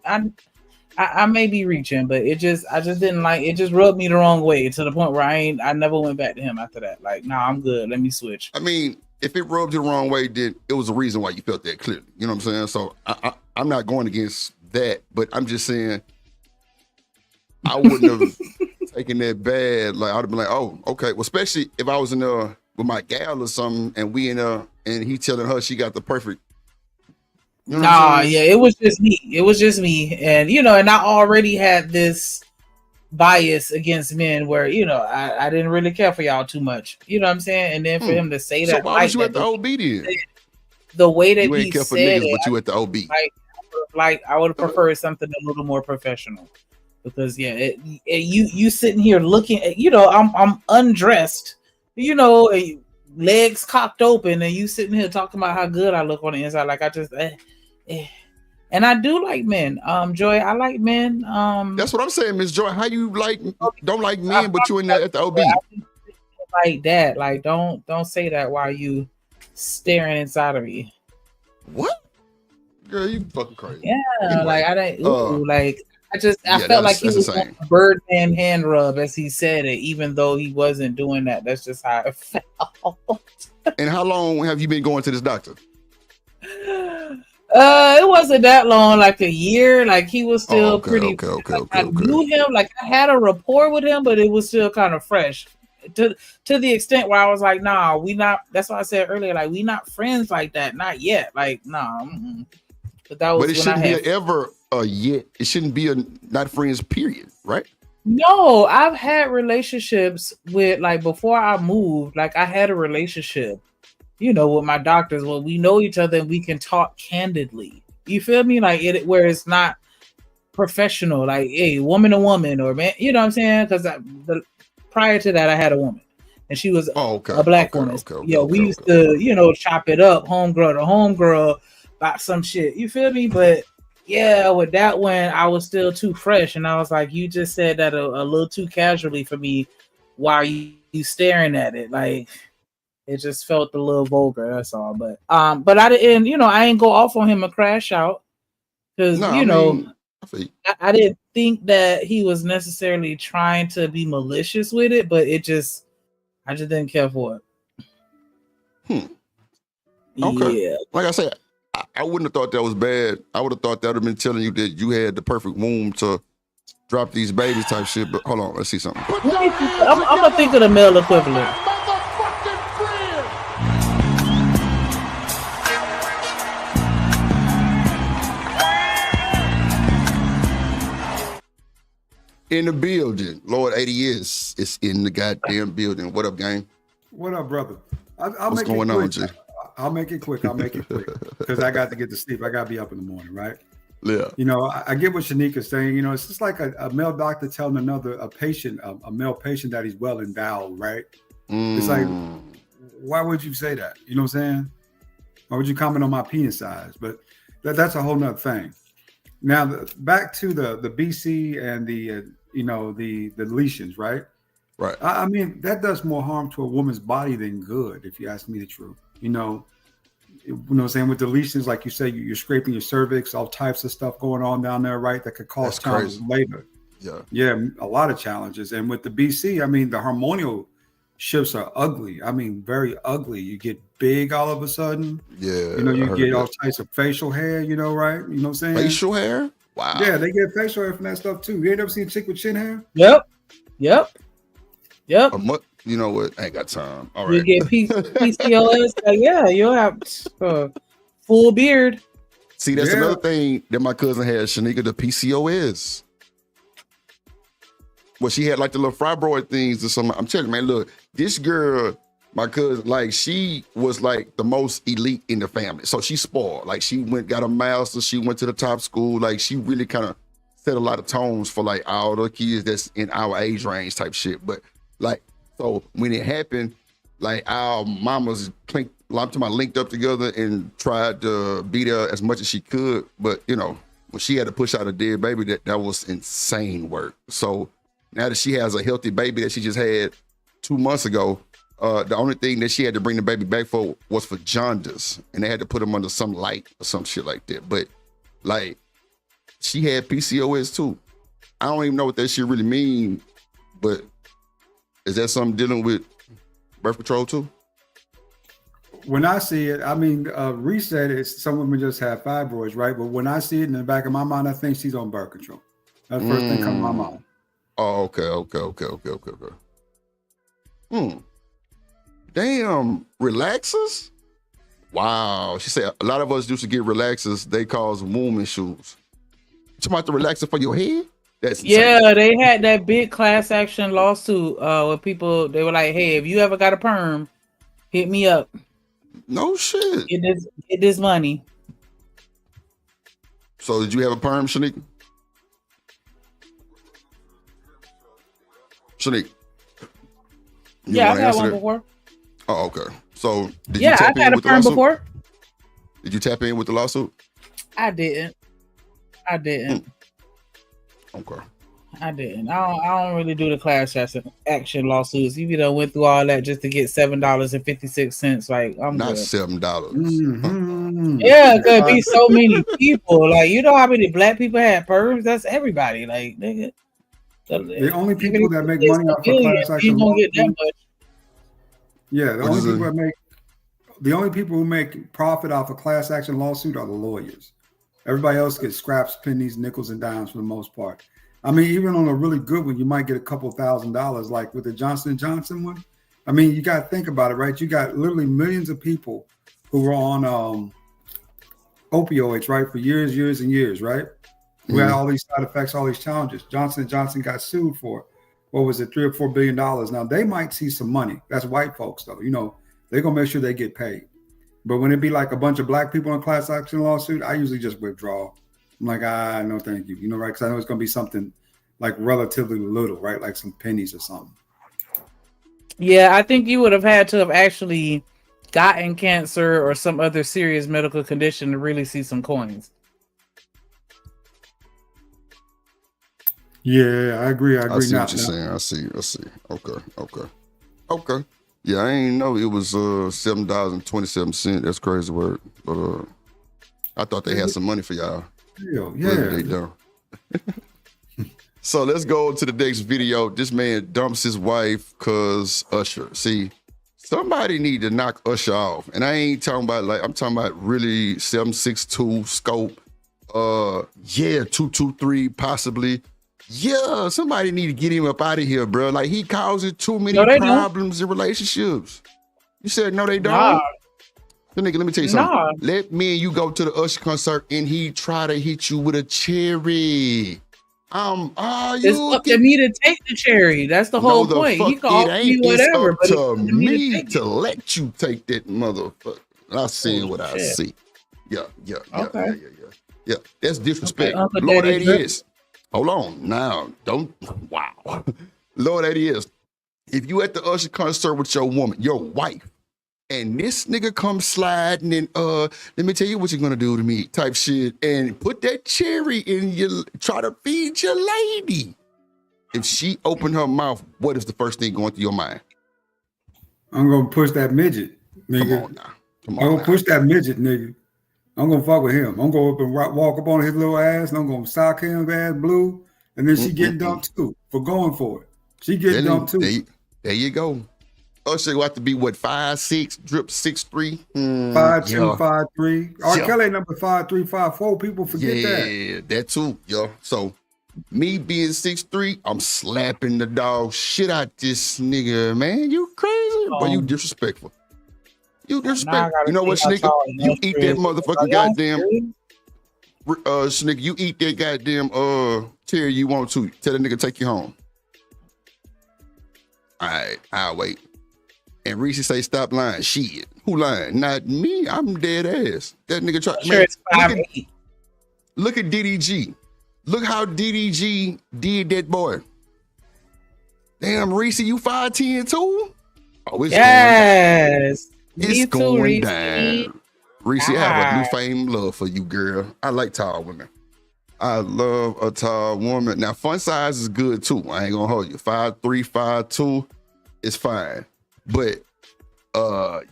I may be reaching, but I just didn't like it. Just rubbed me the wrong way to the point where I never went back to him after that. Like, nah, I'm good. Let me switch. I mean, if it rubbed you the wrong way, then it was a reason why you felt that clearly. You know what I'm saying? So I'm not going against that, but I'm just saying I wouldn't have taken that bad. Like, I'd have been like, oh, okay. Well, especially if I was in there with my gal or something, and we in there, and he telling her she got the perfect. You know yeah, it was just me. It was just me, and you know, and I already had this bias against men, where you know, I didn't really care for y'all too much. You know what I'm saying? And then for him to say that, so why was you at the OB then? The way that you ain't care for niggas, but you at the OB. Like I would have preferred something a little more professional, because you sitting here looking at, you know, I'm undressed. You know, legs cocked open, and you sitting here talking about how good I look on the inside. Like, I just, And I do like men. Joy, I like men. That's what I'm saying, Miss Joy. How you don't like I men, but you in there at the OB? like that. Like, don't say that while you staring inside of me. What? Girl, you fucking crazy. Yeah, Anyway, like I didn't. Like I felt like he was doing a Birdman hand rub as he said it, even though he wasn't doing that. That's just how it felt. And how long have you been going to this doctor? It wasn't that long, like a year. Like he was still pretty. I knew him, like I had a rapport with him, but it was still kind of fresh. To the extent where I was like, nah, we not. That's why I said earlier, like we not friends like that, not yet. Like nah. But that was. But it shouldn't be ever yet. It shouldn't be a not friends. Period. Right? No, I've had relationships with like before I moved. Like I had a relationship, you know, with my doctors where we know each other and we can talk candidly. You feel me? Like it where it's not professional. Like hey, woman to woman or man. You know what I'm saying? Because prior to that, I had a woman, and she was a black woman. We used to, you know, chop it up, homegirl to homegirl, about some shit. You feel me? But yeah, with that one, I was still too fresh, and I was like, you just said that a little too casually for me. While you staring at it, like it just felt a little vulgar. That's all. But I didn't, you know, I ain't go off on him and crash out because I didn't think that he was necessarily trying to be malicious with it, but I just didn't care for it. Okay. Yeah. Like I said, I wouldn't have thought that was bad. I would have thought that would have been telling you that you had the perfect womb to drop these babies type shit. But hold on, let's see something. I'm gonna think of the male equivalent. In the building. Lord 80 years. It's in the goddamn building. What up, gang? What up, brother? What's going on, G? I'll make it quick. Because I got to get to sleep. I got to be up in the morning, right? Yeah. You know, I get what Shanika's saying. You know, it's just like a male doctor telling a male patient that he's well endowed, right? It's like, why would you say that? You know what I'm saying? Why would you comment on my penis size? But that's a whole nother thing. Now, back to the BC and the deletions, right? Right. I mean, that does more harm to a woman's body than good, if you ask me the truth. You know what I'm saying? With deletions, like you say, you're scraping your cervix, all types of stuff going on down there, right? That could cause challenges later. Yeah, a lot of challenges. And with the BC, I mean, the hormonal shifts are ugly. I mean, very ugly. You get big all of a sudden. Yeah. You know, you get all types of facial hair, you know, right? You know what I'm saying? Facial hair? Wow. Yeah, they get facial hair from that stuff too. You ain't ever seen a chick with chin hair? Yep. You know what? I ain't got time. All right. You get PCOS. Yeah, you'll have full beard. See, that's another thing that my cousin had, Shanika, the PCOS. Well, she had like the little fibroid things or something. I'm telling you, man, look, this girl, my cousin, like she was like the most elite in the family. So she spoiled. Like she got a master's, she went to the top school. Like she really kind of set a lot of tones for like all the kids that's in our age range type shit. But like, so when it happened, like our mamas linked up together and tried to beat her as much as she could. But you know, when she had to push out a dead baby, that was insane work. So now that she has a healthy baby that she just had 2 months ago, the only thing that she had to bring the baby back for was for jaundice, and they had to put him under some light or some shit like that. But like, she had PCOS too. I don't even know what that shit really mean, but is that something dealing with birth control too? When I see it, I mean, reset is some women just have fibroids, right? But when I see it in the back of my mind, I think she's on birth control. That's the first thing comes to my mind. Oh, okay. Damn, relaxers? Wow. She said a lot of us used to get relaxers. They cause womb issues. You talking about the relaxer for your head? That's insane. Yeah, they had that big class action lawsuit where people, they were like, hey, if you ever got a perm, hit me up. No shit. Get this money. So did you have a perm, Shanique? Shanique. Yeah, I've had one before. Oh, okay. So did I've had a perm before. Did you tap in with the lawsuit? I didn't. I didn't. Okay. I didn't. I don't really do the class action lawsuits. You know, went through all that just to get $7.56. Like, I'm Not good. $7. Mm-hmm. Yeah, it could be so many people. Like, you know how many black people had perms? That's everybody. Like, nigga. The only people that make money off of class action ain't gonna get that lawsuits. much. Yeah, the only people who make profit off a class action lawsuit are the lawyers. Everybody else gets scraps, pennies, nickels, and dimes for the most part. I mean, even on a really good one, you might get a couple $1,000s, like with the Johnson & Johnson one. I mean, you got to think about it, right? You got literally millions of people who were on opioids, right, for years, and years, right? Who had all these side effects, all these challenges. Johnson & Johnson got sued for, what was it, $3 or $4 billion. Now, they might see some money. That's white folks, though. You know, they're going to make sure they get paid. But when it be like a bunch of black people in a class action lawsuit, I usually just withdraw. I'm like, no, thank you. You know, right? Because I know it's going to be something like relatively little, right? Like some pennies or something. Yeah, I think you would have had to have actually gotten cancer or some other serious medical condition to really see some coins. Yeah, I agree. I see what you're saying. I see. Okay. Yeah, I ain't know it was $7.27. That's crazy word. But I thought they had some money for y'all. Yeah. They don't. So let's go to the next video. This man dumps his wife cause Usher. See, somebody need to knock Usher off. And I ain't talking about I'm talking about really 762 scope. 223 possibly. Yeah, somebody need to get him up out of here, bro. Like, he causing too many problems in relationships. You said no, they don't? Nah. So, nigga, let me tell you something. Let me and you go to the Usher concert and he try to hit you with a cherry. It's up to me to take the cherry. That's the whole point. He can offer me whatever, but it's up to me to let you take that motherfucker. I see what I see. Yeah. That's disrespect. Okay, Lord, that is. Hold on now. Wow. Lord, that is. If you at the Usher concert with your woman, your wife, and this nigga come sliding and let me tell you what you're gonna do to me type shit, and put that cherry in your, try to feed your lady. If she open her mouth, what is the first thing going through your mind? I'm gonna push that midget, nigga. I'm gonna push that midget, nigga. I'm gonna fuck with him. I'm gonna go up and walk up on his little ass, and I'm gonna sock his ass blue, and then she getting dumped too for going for it. She getting dumped too. There you go. Usher will have to be what, 5'6", drip 6'3", 5'2", 5'3". R. Kelly number 5'3", 5'4". People forget that. Yeah, that too, yo. So me being 6'3", I'm slapping the dog shit out this nigga, man. You crazy? But you disrespectful. You disrespectful. You know what, Sneaker? You eat that motherfucking goddamn Sneaker, you eat that goddamn cherry you want to. Tell the nigga take you home. All right, I'll wait. And Reese say, stop lying. Shit. Who lying? Not me. I'm dead ass. That nigga try. Sure, it's 5'8". Look at DDG. Look how DDG did that boy. Damn, Reese, you 5'10" too? Oh, it's yes. It's going down. Reese, I have a new fame love for you, girl. I like tall women. I love a tall woman. Now, fun size is good too. I ain't gonna hold you. 5'3", 5'2", it's fine. But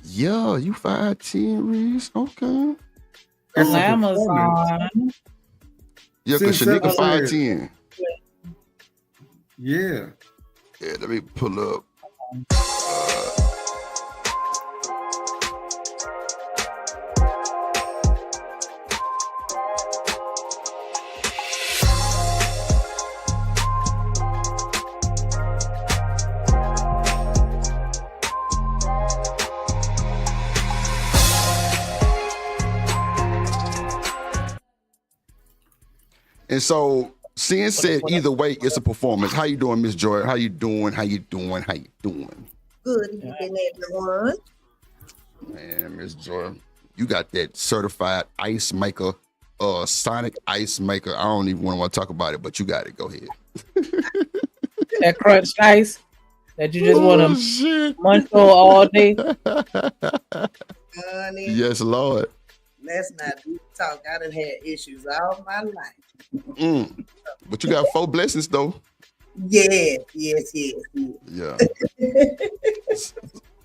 yeah, you 5'10", Reese. Okay. That's Amazon. Yeah, because Shanika 5'10". Yeah. Yeah, let me pull up. And so, Sin said, either way, it's a performance. How you doing, Miss Joy? How you doing? Good evening, everyone. Man, Miss Joy, you got that certified ice maker, sonic ice maker. I don't even want to talk about it, but you got it. Go ahead. That crunched ice that you just want to munch on all day. Yes, Lord. Let's not do talk. I done had issues all my life. But you got 4 blessings though. Yes. Yeah.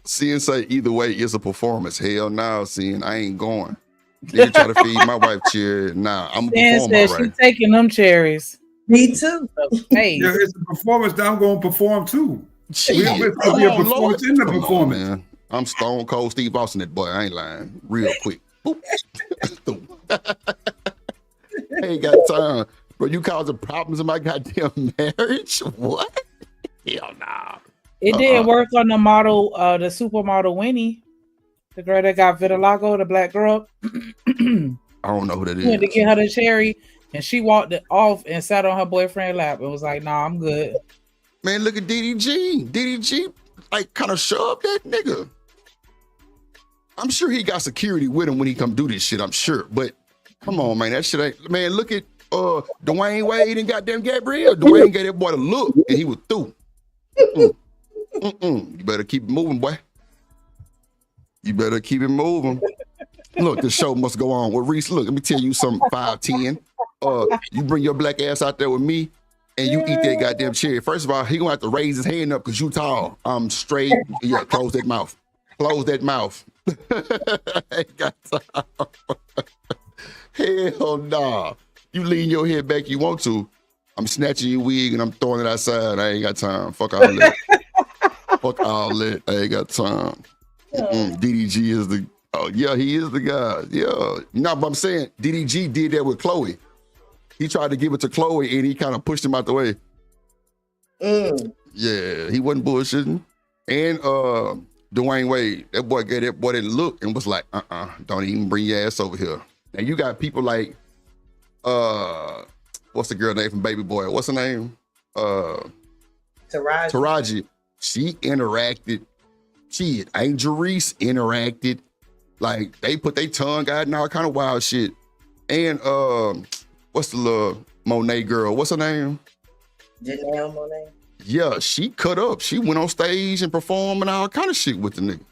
Seeing say either way is a performance. Hell no, seeing I ain't going. Then try to feed my wife cherry. Nah, I'm a performer, said right? She taking them cherries. Me too. Hey, Yeah, it's a performance that I'm going to perform too. Shit. It's going to be a performance in the performance. Man. I'm Stone Cold Steve Austin, that boy. I ain't lying. Real quick. Boop. I ain't got time. Bro, you causing problems in my goddamn marriage? What? Hell nah. it didn't work on the model, the supermodel Winnie, the girl that got vitiligo, the black girl. I don't know who that is. He went to get her the cherry, and she walked it off and sat on her boyfriend's lap and was like, "Nah, I'm good." Man, look at DDG. DDG, like, kind of shoved that nigga. I'm sure he got security with him when he come do this shit, I'm sure. But come on, man, that shit ain't... Man, look at Dwayne Wade and goddamn Gabrielle. Dwayne gave that boy a look, and he was through. You better keep it moving, boy. You better keep it moving. Look, the show must go on. Well, Reese, look, let me tell you something, 5'10". You bring your black ass out there with me, and you eat that goddamn cherry. First of all, he gonna have to raise his hand up because you tall. I'm straight. Yeah, close that mouth. Close that mouth. I ain't got time. Hell nah. You lean your head back, you want to. I'm snatching your wig and I'm throwing it outside. I ain't got time. Fuck all that. Fuck all that. I ain't got time. DDG is the... Oh, yeah, he is the guy. Yeah. No, but I'm saying DDG did that with Chloe. He tried to give it to Chloe and he kind of pushed him out the way. Yeah, he wasn't bullshitting. And Dwayne Wade, that boy gave that boy that look and was like, don't even bring your ass over here. Now you got people like, what's the girl name from Baby Boy? What's her name? Taraji. She interacted. Shit, Angel Reese interacted. Like, they put their tongue out and all kind of wild shit. And what's the little Monet girl? What's her name? Janelle Monet. Yeah, she cut up. She went on stage and performed and all kind of shit with the nigga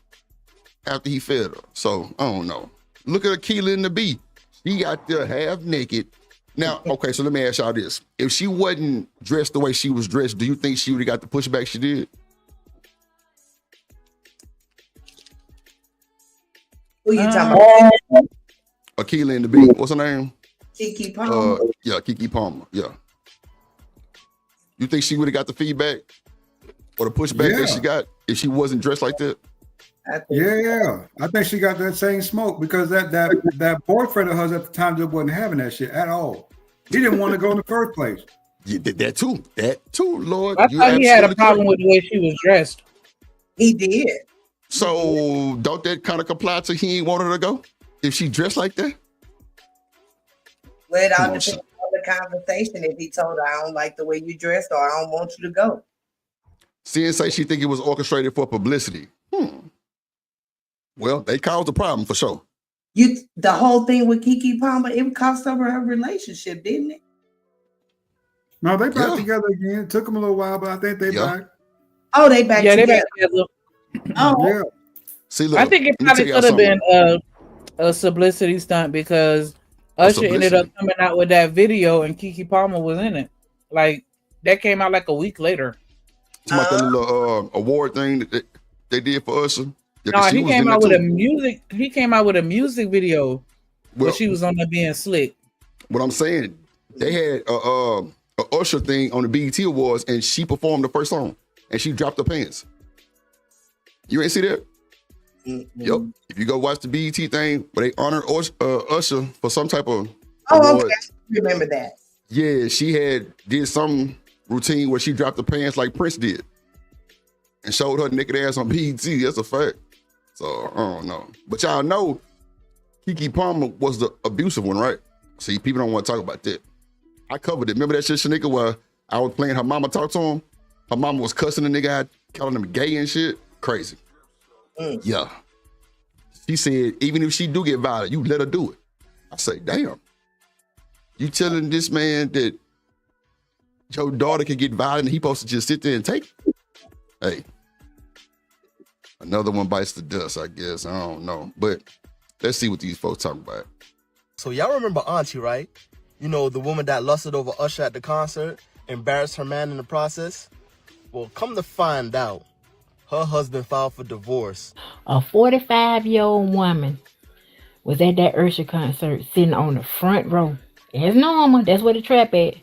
after he fed her. So, I don't know. Look at Akilah and the Bee. She got there half naked. Now, okay, so let me ask y'all this. If she wasn't dressed the way she was dressed, do you think she would have got the pushback she did? Who you talking about? Akilah and the Bee. What's her name? Keke Palmer. Yeah, Keke Palmer. Yeah. You think she would have got the feedback or the pushback that she got if she wasn't dressed like that? Yeah. I think she got that same smoke because that boyfriend of hers at the time just wasn't having that shit at all. He didn't want to go in the first place. Yeah, that too, Lord. I thought he had a problem with the way she was dressed. He did. So don't that kind of comply to he ain't want her to go if she dressed like that? Well, it all depends on the conversation. If he told her, I don't like the way you dressed, or I don't want you to go. Seeing say she think it was orchestrated for publicity. Well, they caused the problem for sure. The whole thing with Keke Palmer, it cost over her relationship, didn't it? No, they back together again. It took them a little while, but I think they back. Oh, they back together. They back together. Oh, yeah. See, look, I think it probably could have been a publicity stunt because Usher ended up coming out with that video and Keke Palmer was in it. Like, that came out like a week later. About that little award thing that they did for Usher. Yeah, no, he came out with a music. He came out with a music video where she was on there being slick. What I'm saying, they had a Usher thing on the BET Awards, and she performed the first song, and she dropped her pants. You ain't see that? Yep. If you go watch the BET thing, where they honor Usher for some type of award. Okay. Remember that? Yeah, she did some routine where she dropped the pants like Prince did, and showed her naked ass on BET. That's a fact. So I don't know, but y'all know Keke Palmer was the abusive one, right? See, people don't want to talk about that. I covered it. Remember that shit, Shanika, where I was playing her mama talk to him? Her mama was cussing the nigga out, calling him gay and shit. Crazy. Yeah. She said, even if she do get violent, you let her do it. I say, damn. You telling this man that your daughter can get violent and he supposed to just sit there and take it? Hey. Another one bites the dust, I guess. I don't know. But Let's see what these folks talking about. So y'all remember Auntie, right? You know, the woman that lusted over Usher at the concert, embarrassed her man in the process? Well, come to find out, her husband filed for divorce. A 45-year-old woman was at that Usher concert sitting on the front row. As normal, that's where the trap at.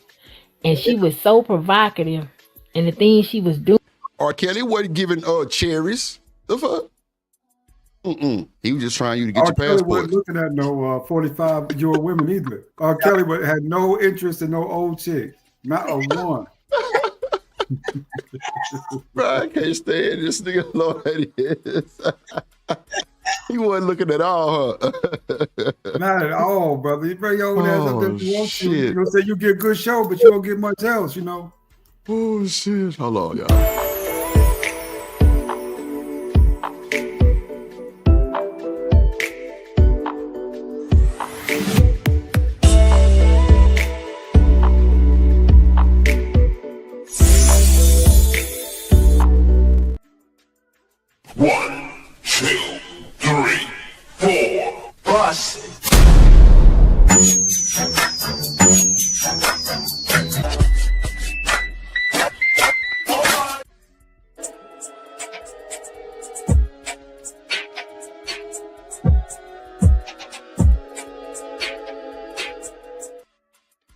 And she was so provocative. And the things she was doing. R. Kelly wasn't giving cherries. The fuck? He was just trying you to get your Kelly passport. wasn't looking at no 45-year-old women either. R. Kelly had no interest in no old chick. Not a one. Bro, I can't stand this nigga, Lord. He wasn't looking at all, huh? Not at all, brother. You bring your old ass up there if you want to. Shit. You're gonna say you get a good show, but you don't get much else, you know. Oh shit. Hold on, y'all.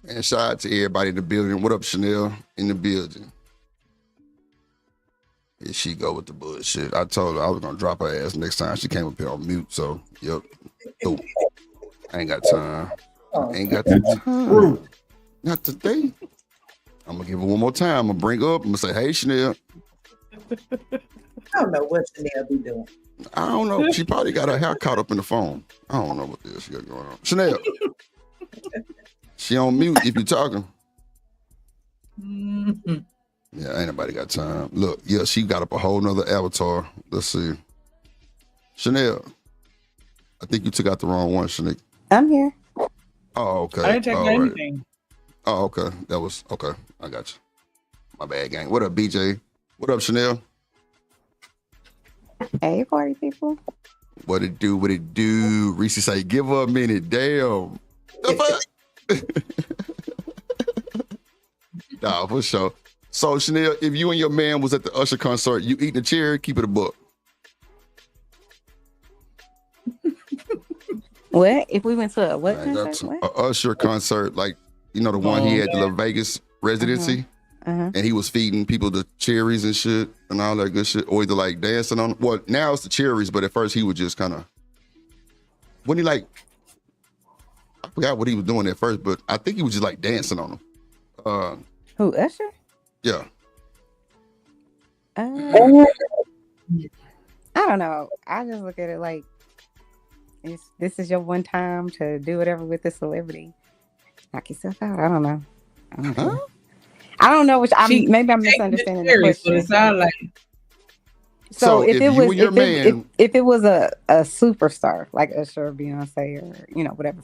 And shout out to everybody in the building. What up, Chanel? In the building. Here she go with the bullshit. I told her I was gonna drop her ass next time she came up here on mute. So, yep. Oh, I ain't got time. Ain't got the time. Not today. I'm gonna give her one more time. I'm gonna bring her up. I'm gonna say, hey, Chanel. I don't know what Chanel be doing. I don't know. She probably got her hair caught up in the phone. I don't know what this she got going on. Chanel. She on mute if you talking. Yeah, ain't nobody got time. Look, yeah, she got up a whole nother avatar. Let's see. Chanel, I think you took out the wrong one, Shanique. I'm here. Oh, okay. I didn't check anything. Oh, okay. That was, okay. I got you. My bad, gang. What up, BJ? What up, Chanel? Hey, party people. What it do? What it do? Reese say, give her a minute. Damn. The fuck? Nah, for sure. So, Chanel, if you and your man was at the Usher concert, you eating a cherry, keep it a buck. What? If we went to a what concert? A Usher concert, like, you know, the one he had the Las Vegas residency, and he was feeding people the cherries and shit and all that good shit, or either like dancing on. Well, now it's the cherries, but at first he was just kind of. When he like, I forgot what he was doing at first, but I think he was just like dancing on them. Who, Usher? Yeah. I don't know. I just look at it like this is your one time to do whatever with the celebrity. Knock yourself out. I don't know. I don't know which. Maybe I'm misunderstanding the question. It sounds like. So if it was a superstar like Usher or Beyonce or whatever.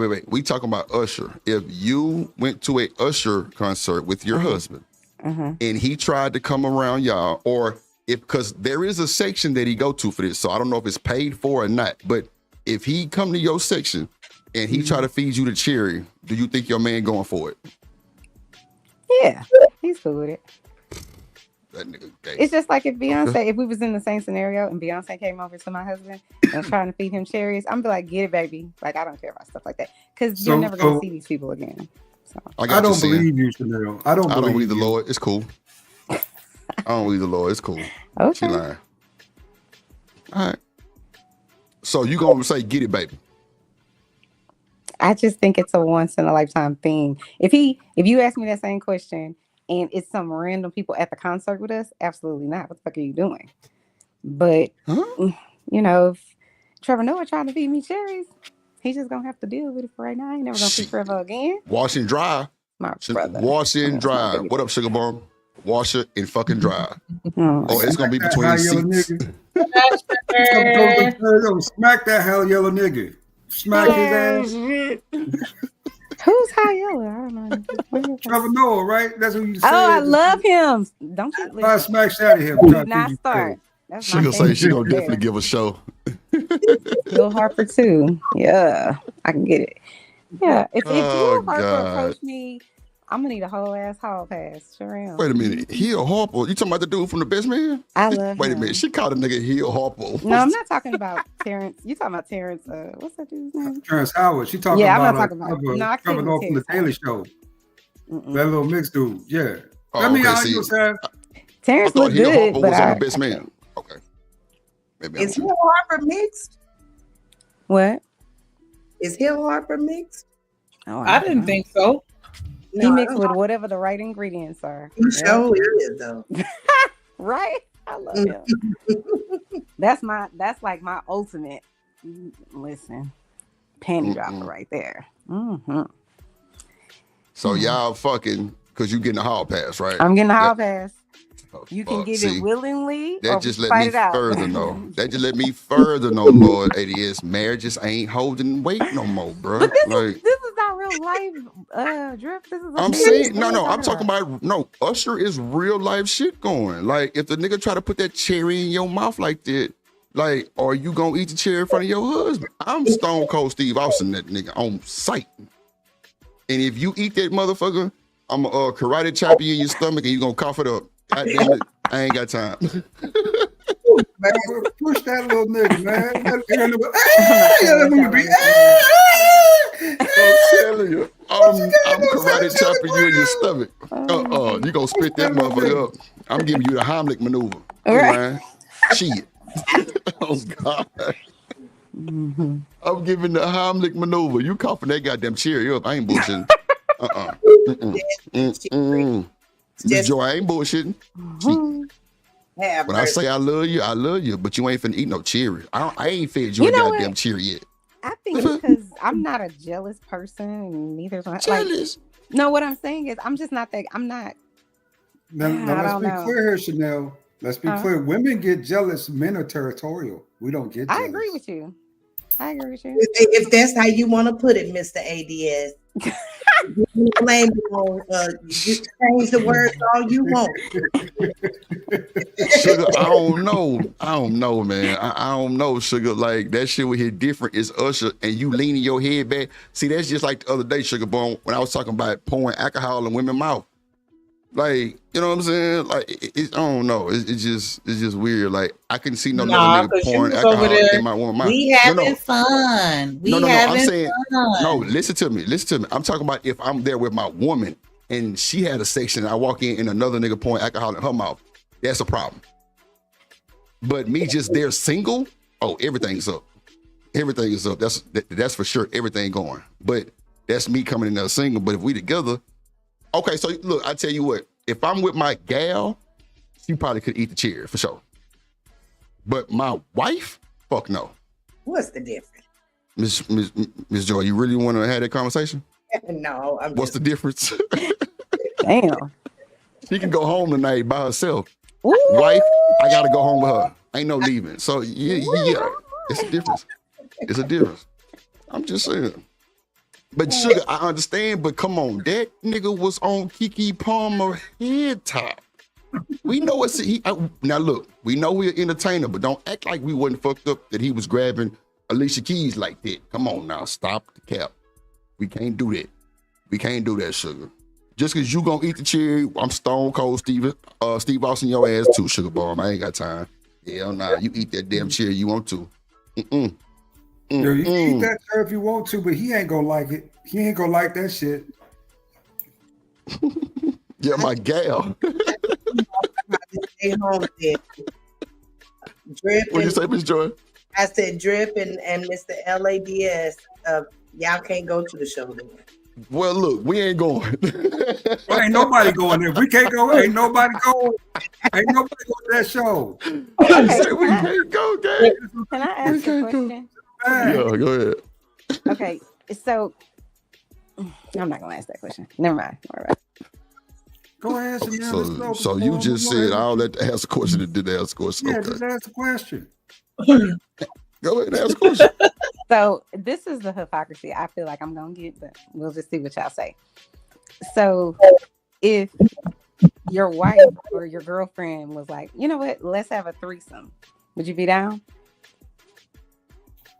Wait. We talking about Usher. If you went to a Usher concert with your husband and he tried to come around y'all, or because there is a section that he go to for this, so I don't know if it's paid for or not. But if he come to your section and he try to feed you the cherry, do you think your man going for it? Yeah, he's cool with it. That nigga gay. It's just like if we was in the same scenario and Beyonce came over to my husband and was trying to feed him cherries, I'm be like, get it, baby. Like, I don't care about stuff like that because you're never going to see these people again. So. I don't believe you, Chanel. I don't believe the Lord. It's cool. I don't believe the Lord. It's cool. Okay. She lying. All right. So you gonna say, get it, baby? I just think it's a once in a lifetime thing. If you ask me that same question and it's some random people at the concert with us, absolutely not. What the fuck are you doing? But if Trevor Noah trying to feed me cherries, he's just gonna have to deal with it for right now. I ain't never gonna see Trevor again. Wash and dry. My brother. Wash and dry. What up, Sugar Bomb? Wash it and fucking dry. It's gonna be between seats. Smack that hell yellow nigga. Smack his ass. Who's high yellow? I don't know. Trevor Noah, right? That's who you said. Oh, I love him. Don't you? I smack shot at him. Do not start. That's my She gonna say she favorite gonna there. definitely give a show. Hill Harper too. Yeah, I can get it. Yeah, if Oh Hill Harper God. approached me, I'm gonna need a whole ass hall pass. Sure am. Wait a minute. Hill Harper. You talking about the dude from The Best Man? I love Wait a him. minute. She called a nigga Hill Harper. No, I'm not talking about Terrence. You talking about Terrence? What's that dude's name? Terrence Howard. She talking Yeah, I'm about not talking about. No, I Trevor can't Noah from the Daily Show. That little mixed dude. Yeah. Oh, Let me okay, out see. you said. I Terrence thought looked Hill good, Harper but was on The Best Man. Okay. Maybe I'm Is tripping. Hill Harper mixed? what? Is Hill Harper mixed? Oh, I didn't know. think so. He No, I mixed don't with know. whatever the right ingredients are. He sure is though. Right? I love him. That's like my ultimate. Listen, panty dropper right there. Mm-hmm. So y'all fucking because you getting a hall pass, right? I'm getting a hall Yeah. pass. Oh, You can fuck. get See, it willingly, or that just let fight me it out. further know. That just let me further know, Lord, ADS marriages ain't holding weight no more, bro. But this Like is not real life, Drift. This is a I'm series. saying, What no, are you I'm talking about no. Usher is real life shit going. Like if the nigga try to put that cherry in your mouth like that, like, are you gonna eat the cherry in front of your husband? I'm Stone Cold Steve Austin, that nigga on sight. And if you eat that motherfucker, I'm gonna karate chop you in your stomach and you gonna cough it up. God damn it, I ain't got time. Push that little nigga, man. I'm telling you, I'm karate chopping you in your stomach. You gonna spit that motherfucker up. I'm giving you the Heimlich maneuver. Right. Shit. Oh God. I'm giving the Heimlich maneuver. You coughing that goddamn cherry up. I ain't bullshitting. Miss Joy, I ain't bullshitting. Shit. When I say I love you, but you ain't finna eat no cherry. I ain't fed you a goddamn cherry yet. I think because I'm not a jealous person, and neither is my jealous. No, what I'm saying is I'm just not that. I'm not. Now let's be clear here, Chanel. Let's be clear. Women get jealous. Men are territorial. We don't get jealous. I agree with you. If that's how you want to put it, Mr. ADS. You blame it on, you change the words all you want. Sugar, I don't know, man. I don't know, Sugar. Like that shit would hit different. It's Usher, and you leaning your head back. See, that's just like the other day, Sugar Bone, when I was talking about pouring alcohol in women's mouth. Like, you know what I'm saying? Like, I don't know. It's just weird. Like, I couldn't see no nigga pouring alcohol in my woman's mouth. We having fun. I'm saying, no, listen to me. I'm talking about if I'm there with my woman and she had a section and I walk in and another nigga pouring alcohol in her mouth, that's a problem. But me just there single, everything's up. Everything is up. That's for sure. Everything going. But that's me coming in there single. But if we together, okay, so look, I tell you what, if I'm with my gal, she probably could eat the cherry for sure. But my wife, fuck no. What's the difference? Miss Joy, you really want to have that conversation? No. What's the difference? Damn. She can go home tonight by herself. Ooh. Wife, I gotta go home with her. Ain't no leaving. So yeah, it's a difference. It's a difference. I'm just saying. But Sugar, I understand, but come on, that nigga was on Keke Palmer head top. We know now look, we know we're an entertainer, but don't act like we wasn't fucked up that he was grabbing Alicia Keys like that. Come on now, stop the cap. We can't do that. We can't do that, Sugar. Just cause you gonna eat the cherry, I'm Stone Cold Steve Austin your ass too, Sugar Bomb. I ain't got time. Hell nah, you eat that damn cherry you want to. Yo, you can eat that cherry if you want to, but he ain't gonna like it. He ain't gonna like that shit. Yeah, my gal. Stay home then. Drip. What'd you say, Miss Joy? I said Drip and Mr. LADS. Y'all can't go to the show then. Well, look, we ain't going. Well, ain't nobody going there. We can't go. Ain't nobody going. Ain't nobody going to that show. Okay, we can't go, gang. Can I ask a question? Yeah, go ahead. Okay, so I'm not gonna ask that question. Never mind. All right. Go ahead, Chanel. So you just said I'll let ask a question and did ask a question. Yeah, okay. just ask a question. Go ahead and ask a question. So this is the hypocrisy I feel like I'm gonna get, but we'll just see what y'all say. So if your wife or your girlfriend was like, you know what, let's have a threesome. Would you be down?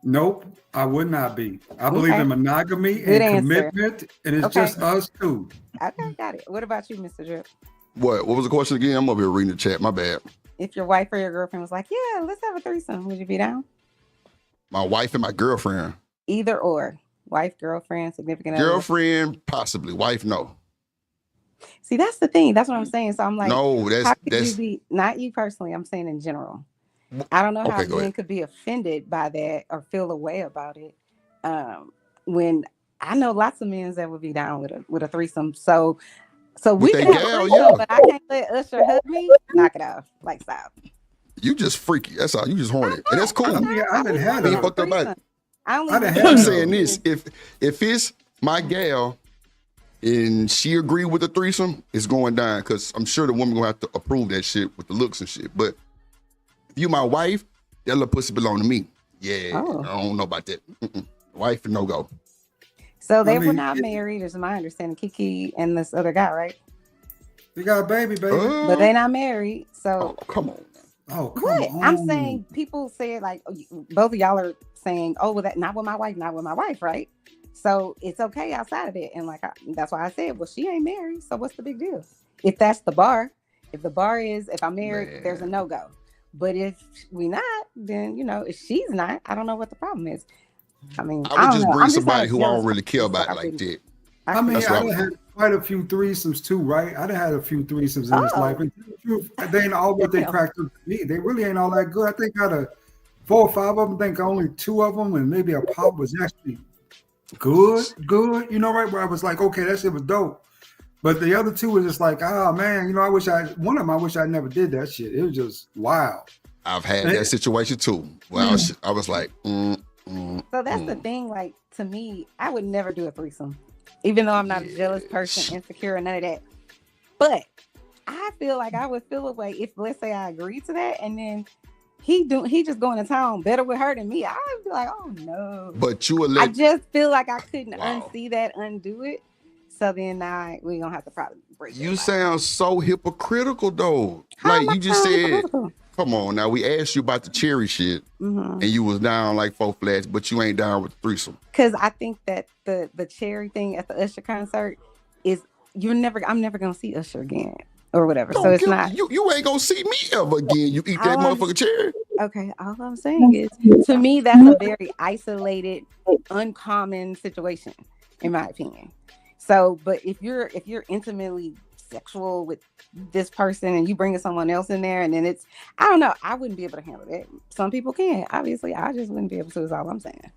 Nope, I would not be. I believe in monogamy Good and answer. commitment, and it's just us two. Okay, got it. What about you, Mr. Drip? What was the question again? I'm over here reading the chat. My bad. If your wife or your girlfriend was like, yeah, let's have a threesome, would you be down? My wife and my girlfriend. Either or. Wife, girlfriend, significant other. Girlfriend, possibly. Wife, no. See, that's the thing. That's what I'm saying. So I'm like, no, that's you be, not you personally, I'm saying in general. I don't know how men could be offended by that or feel a way about it. When I know lots of men that would be down with a threesome. So we can have a threesome, but I can't let Usher hug me. Knock it off. Like, stop. You just freaky. That's all. You just horny, and that's cool. I didn't have it. Fucked up about it. I'm saying this: if it's my gal and she agree with the threesome, it's going down because I'm sure the woman gonna have to approve that shit with the looks and shit. But if you my wife, that little pussy belong to me. Yeah, I don't know about that. Wife, no go. So they were not married, is my understanding. Kiki and this other guy, right? They got a baby, but they not married. So come on. Oh, come what? on. I'm saying people say it like both of y'all are saying, oh, well, that not with my wife, right? So it's okay outside of it. And like that's why I said, well, she ain't married, so what's the big deal? If that's the bar, if the bar is if I'm married, there's a no-go. But if we not, then if she's not, I don't know what the problem is. I mean, I would just bring somebody who I don't really care about like that. I mean, I had quite a few threesomes too, right? I done had a few threesomes in this life, and they ain't all what they cracked up to me. They really ain't all that good. I think out of 4 or 5 of them, I think only 2 of them, and maybe a pop was actually good. Right? Where I was like, okay, that shit was dope. But the other 2 was just like, oh man, I wish I never did that shit. It was just wild. I've had that situation too. Well, I was like, So that's the thing. Like to me, I would never do a threesome, even though I'm not a jealous person, insecure, and none of that. But I feel like I would feel a way if, let's say, I agree to that, and then he just going to town better with her than me. I would be like, oh no. But I just feel like I couldn't unsee that, undo it. So then we gonna have to probably break. You sound so hypocritical though. Like you just said. Come on now, we asked you about the cherry shit, and you was down like 4 flats, but you ain't down with the threesome. Because I think that the cherry thing at the Usher concert is I'm never gonna see Usher again or whatever. So it's not you ain't gonna see me ever again. You eat that motherfucking cherry. Okay, all I'm saying is to me that's a very isolated, uncommon situation, in my opinion. So, but if you're intimately sexual with this person and you bring someone else in there and then it's I don't know, I wouldn't be able to handle that. Some people can, obviously. I just wouldn't be able to, is all I'm saying.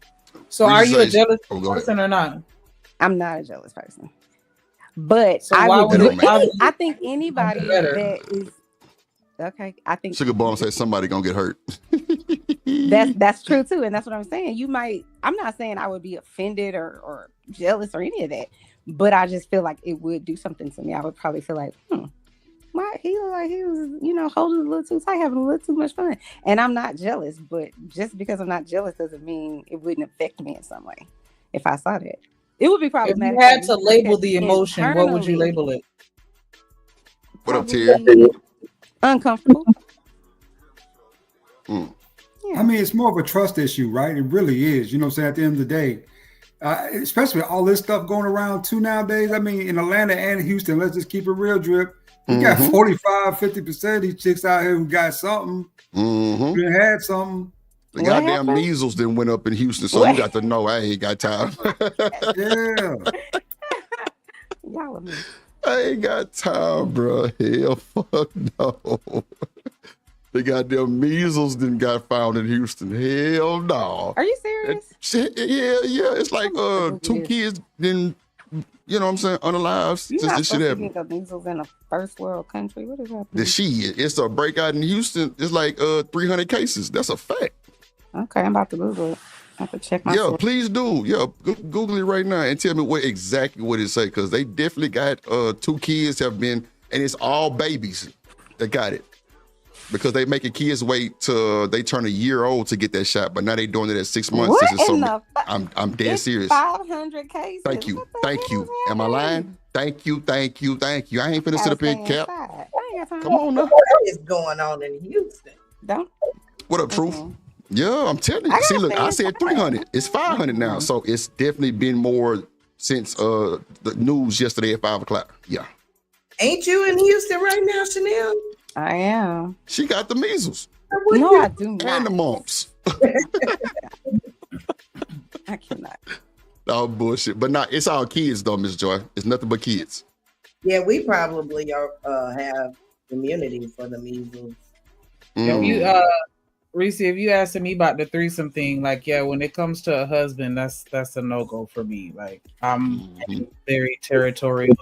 So are you a jealous person or not? I'm not a jealous person, but so I think anybody that is okay, I think Sugar Bomb says somebody gonna get hurt. that's true too, and that's what I'm saying. I'm not saying I would be offended or jealous or any of that. But I just feel like it would do something to me. I would probably feel like, why he looked like he was, holding a little too tight, having a little too much fun. And I'm not jealous, but just because I'm not jealous doesn't mean it wouldn't affect me in some way. If I saw that, it would be problematic. If you had to label the emotion, what would you label it? What up, Terry? Uncomfortable. Yeah. I mean, it's more of a trust issue, right? It really is. You know what I'm saying? At the end of the day. Especially all this stuff going around too nowadays. I mean, in Atlanta and Houston, let's just keep it real, Drip. You got 45-50% of these chicks out here who got something, who had something. The goddamn measles then went up in Houston, so you got to know I ain't got time. I ain't got time, bro. Hell, fuck no. The goddamn measles then got found in Houston. Hell no. Are you serious? Yeah. It's like 2 kids then, you know what I'm saying, unalive. You're not supposed to get the measles in a first world country. What is happening? It's a breakout in Houston. It's like 300 cases. That's a fact. Okay, I'm about to Google it. I have to check my source. Please do. Google it right now and tell me exactly what it say, because they definitely got 2 kids have been, and it's all babies that got it. Because they making kids wait till they turn a year old to get that shot, but now they doing it at 6 months. What I'm dead serious. 500 cases. Thank you. Am I lying? Thank you. I ain't finna sit up here and cap. got time. Come on now. What is going on in Houston? Don't. What up, Truth? Yeah, I'm telling you. I See, gotta look, say I it's said 300. It's 500 now. So it's definitely been more since the news yesterday at 5 o'clock. Yeah. Ain't you in Houston right now, Chanel? I am. She got the measles No, I do not. and the mumps. I cannot. Oh, bullshit. But not, it's all kids, though, Miss Joy. It's nothing but kids. Yeah, we probably are have immunity for the measles. If you Reese, if you asking me about the threesome thing, like, yeah, when it comes to a husband, that's a no-go for me. Like, I'm very territorial.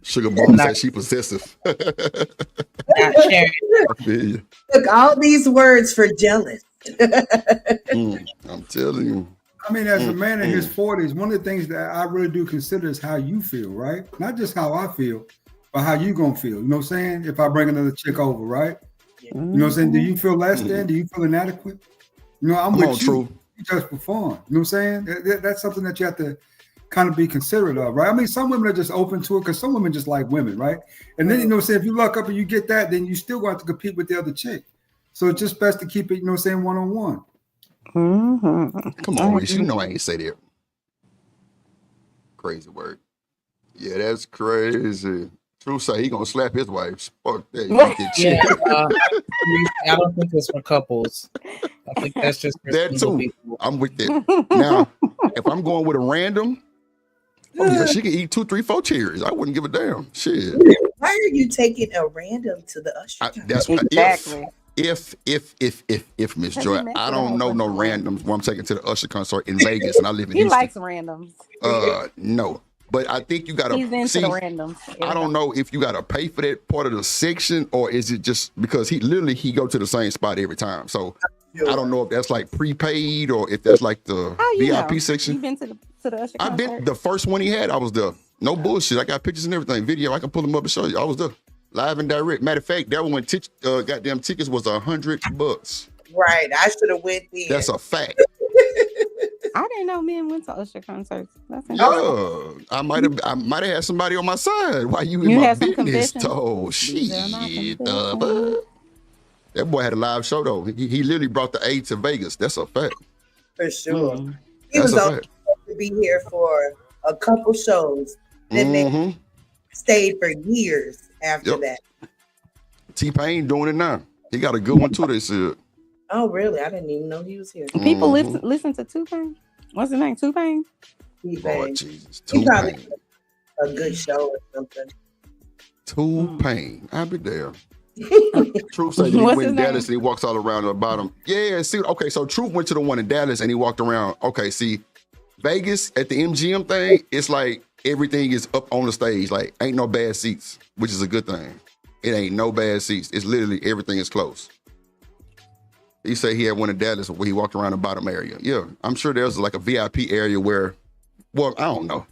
Sugar Bomb said she possessive. Not sharing. Look, all these words for jealous. I'm telling you. I mean, as a man in his 40s, one of the things that I really do consider is how you feel, right? Not just how I feel, but how you gonna feel. You know what I'm saying? If I bring another chick over, right? You know what I'm saying? Do you feel less than? Do you feel inadequate? You know, I'm with you. True. You just for fun. You know what I'm saying? That's something that you have to kind of be considerate of, right? I mean, some women are just open to it because some women just like women, right? And then, you know what I'm saying, if you luck up and you get that, then you still going to compete with the other chick. So it's just best to keep it, you know what I'm saying, one-on-one. Come on, Reese. You know I ain't say that. Crazy word. Yeah, that's crazy. True say he gonna slap his wife. Fuck that. I don't think it's for couples. I think that's just for that single too. people. I'm with that. Now, if I'm going with a random, she can eat 2, 3, 4 cherries. I wouldn't give a damn. Shit. Why are you taking a random to the usher? That's what Exactly. If Miss Joy, I don't know no randoms when I'm taking to the Usher concert in Vegas and I live in Houston. He likes randoms. No. But I think you gotta He's into the randoms. I don't know if you gotta pay for that part of the section or is it just because he go to the same spot every time. So I don't know if that's like prepaid or if that's like the VIP section. You've been to the Usher I've been concert? the first one he had, I was there. No bullshit. I got pictures and everything, video. I can pull them up and show you. I was there. Live and direct. Matter of fact, that one when goddamn tickets was $100. Right. I should have went there. That's a fact. I didn't know men went to Usher concerts. That's I might have had somebody on my side while you in my business. Oh shit. That boy had a live show though. He literally brought the A to Vegas. That's a fact. For sure. He was only supposed to be here for a couple shows. Then they stayed for years after that. T-Pain doing it now. He got a good one too, they said. Oh, really? I didn't even know he was here. People listen to T-Pain. What's his name? T-Pain? Oh, Jesus. He probably a good show or something. T-Pain. I'll be there. Truth said he went in Dallas and he walks all around the bottom. Yeah, see, okay, so Truth went to the one in Dallas and he walked around. Okay, see, Vegas at the MGM thing, it's like everything is up on the stage. Like, ain't no bad seats, which is a good thing. It ain't no bad seats. It's literally everything is close. He said he had one in Dallas where he walked around the bottom area. Yeah, I'm sure there's like a VIP area where, well, I don't know.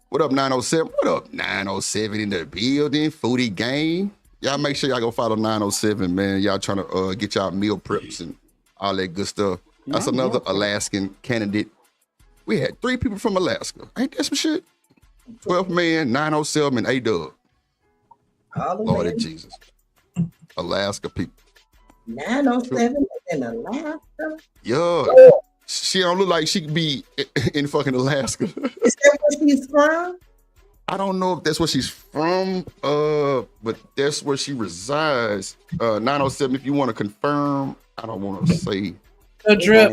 What up, 907? What up, 907 in the building? Foodie game. Y'all make sure y'all go follow 907, man. Y'all trying to get y'all meal preps and all that good stuff. That's another Alaskan candidate. We had 3 people from Alaska. Ain't that some shit? 12 man, 907, and A-Dub. Lord Jesus. Alaska people. 907 in Alaska? Yeah. She don't look like she could be in fucking Alaska. Is that where she's from? I don't know if that's where she's from, but that's where she resides. 907, if you want to confirm, I don't want to say. So Drip,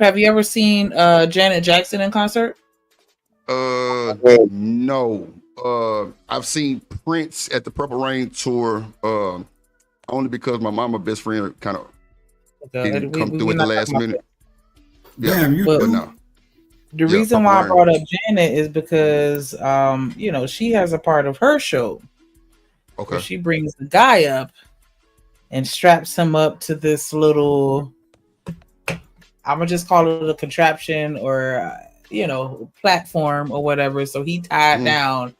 have you ever seen Janet Jackson in concert? No. I've seen Prince at the Purple Rain tour, only because my mama best friend kind of didn't come through at the last minute. Damn, no. The reason why I brought up Janet is because, she has a part of her show. Okay. Where she brings the guy up and straps him up to this little, I'm going to just call it a contraption or, platform or whatever. So he tied down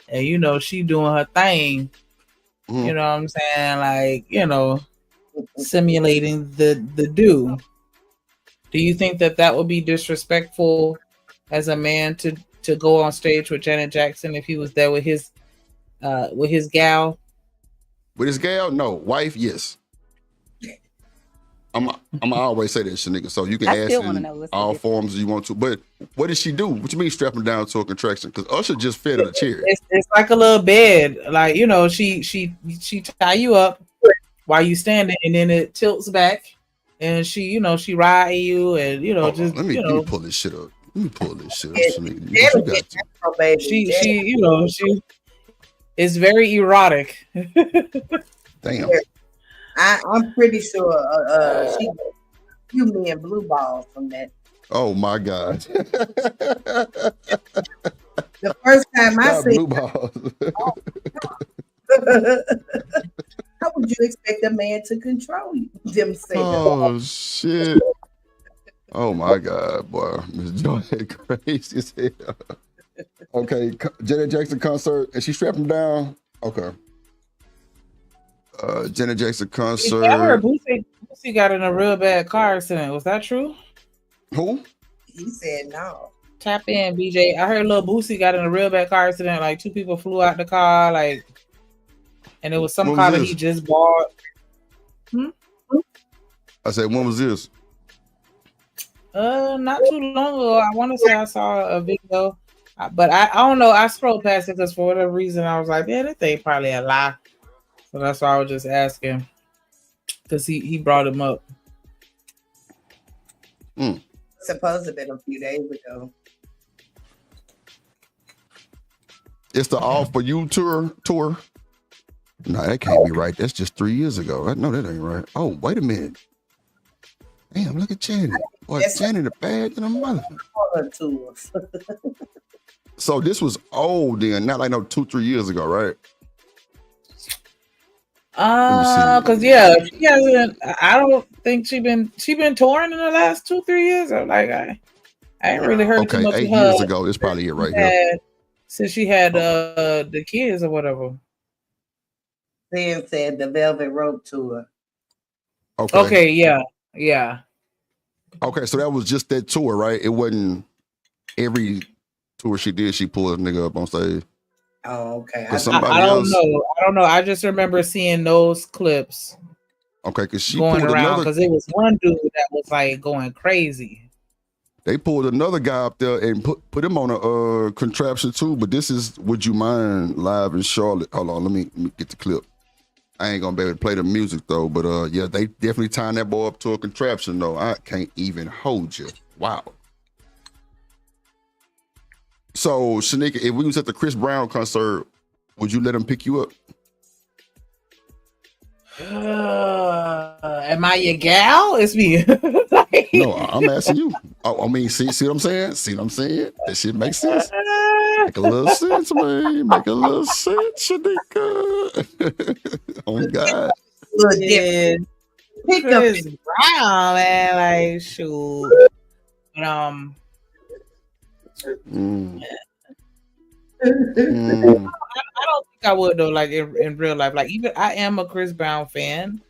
and, she doing her thing. You know what I'm saying? Like, simulating the do. Do you think that would be disrespectful as a man to to go on stage with Janet Jackson if he was there with his gal? With his gal? No. Wife? Yes. I'm always say that shit, nigga. So you can I ask still in wanna know what's the all difference. forms you want to. But what did she do? What you mean strapping down to a contraction? Because Usher just fed her a chair. It's like a little bed, like she tie you up while you standing, and then it tilts back, and she ride you, and Hold just on, let me pull this shit up. Let me pull this shit up, nigga. Because you got to. She it's very erotic. Damn. I'm pretty sure she you me and blue balls from that. Oh my God. The first time I Got seen blue balls. how would you expect a man to control themselves? Oh shit. Oh my God, boy. Miss Joy crazy as hell. Okay, Janet Jackson concert, and she strapped him down. Okay. Janet Jackson concert. I heard Boosie got in a real bad car accident. Was that true? Who? He said no. Tap in, BJ. I heard Lil Boosie got in a real bad car accident. Like 2 people flew out the car, and it was some car that he just bought. I said, when was this? Not too long ago. I want to say I saw a video, but I don't know. I scrolled past it because for whatever reason I was like, yeah, that thing probably a lie. So that's why I was just asking, because he brought him up. Supposed to have been a few days ago. It's the All For You tour. No, that can't be right. That's just 3 years ago. I know that ain't right. Oh, wait a minute. Damn, look at Janet. Boy, Janet the bad than a motherfucker. So this was old then, not like no 2-3 years ago, right? Cause yeah, she hasn't. I don't think she been touring in the last 2-3 years. I ain't really heard too much 8 of her. years ago. It's probably it right here. Since she had the kids or whatever. Then said the Velvet Rope tour. Okay, yeah. Okay, so that was just that tour, right? It wasn't every tour she did. She pulled a nigga up on stage. Oh, okay. I don't know. I just remember seeing those clips. Okay, because she going pulled around because it was one dude that was like going crazy. They pulled another guy up there and put him on a contraption too. But this is Would You Mind live in Charlotte. Hold on, let me get the clip. I ain't gonna be able to play the music though. But yeah, they definitely tying that boy up to a contraption though. I can't even hold you. Wow. So, Shanika, if we was at the Chris Brown concert, would you let him pick you up? Am I your gal? It's me. No, I'm asking you. I mean, see what I'm saying? See what I'm saying? That shit makes sense. Make a little sense, man. Make a little sense, Shanika. Oh, God. Yeah. Chris Brown, man. Like, shoot. But, I don't think I would though, like in real life. Like even I am a Chris Brown fan,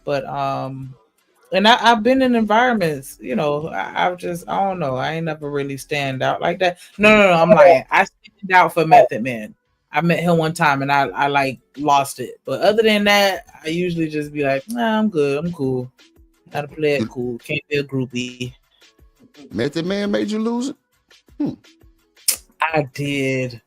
but and I've been in environments, you know, I don't know. I ain't never really stand out like that. No, I'm lying. I stand out for Method Man. I met him one time and I like lost it. But other than that, I usually just be like, nah, I'm good, I'm cool. Gotta play it cool. Can't be a groupie. Method Man made you lose it? I did.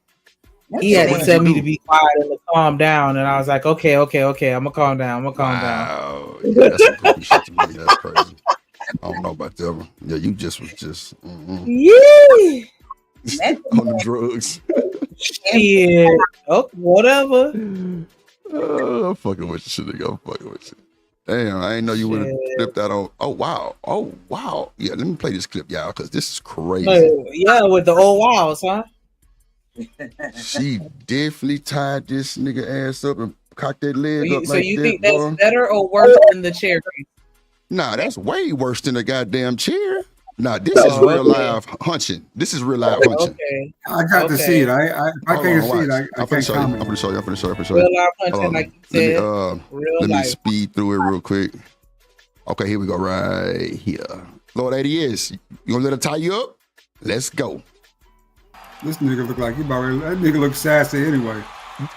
He had to tell me to be quiet and to calm down, and I was like, okay, I'm gonna calm down. Wow. Yeah, that's some goofy shit to me. That's crazy. I don't know about that one. Yeah, you just was just yeah on the drugs. Yeah. Oh, whatever. I'm fucking with you, nigga. I'm fucking with you. Damn, I ain't know you would have flipped out on. Oh wow. Yeah, let me play this clip, y'all, because this is crazy. Yeah, with the old wows, huh? She definitely tied this nigga ass up and cocked that leg up. So like you that, think that's bro. better or worse than the chair? Nah, that's way worse than the goddamn chair. Nah, this is real live hunching. This is real live hunching. Okay. I got to see it. I can't see it. I can't comment. I'm gonna show you. Real live hunching, like you said. Let me speed through it real quick. Okay, here we go. Right here. Lord, 80 is. You gonna let her tie you up? Let's go. This nigga look like he about ready. That nigga look sassy anyway.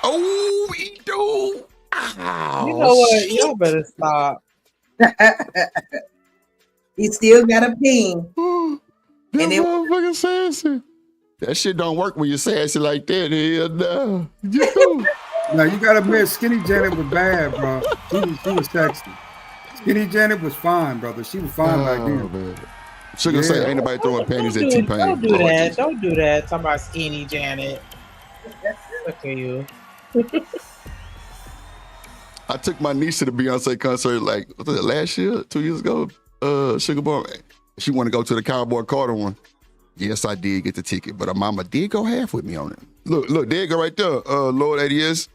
Oh, he do. Ow, You know what? shit. Y'all better stop. He still got a ping. That And it- motherfucking sassy. That shit don't work when you sassy like that. Hell no. You do. Now you gotta admit, Skinny Janet was bad, bro. She was sexy. Skinny Janet was fine, brother. She was fine back then. Man. Sugar say ain't nobody throwing panties at T-Pain. Don't do that. Don't do that. Talking about Skinny Janet. Look at you. I took my niece to the Beyonce concert like what was it, last year, 2 years ago. Sugar Bomb. She wanted to go to the Cowboy Carter one. Yes, I did get the ticket, but her mama did go half with me on it. Look, there you go right there. Lord ADS.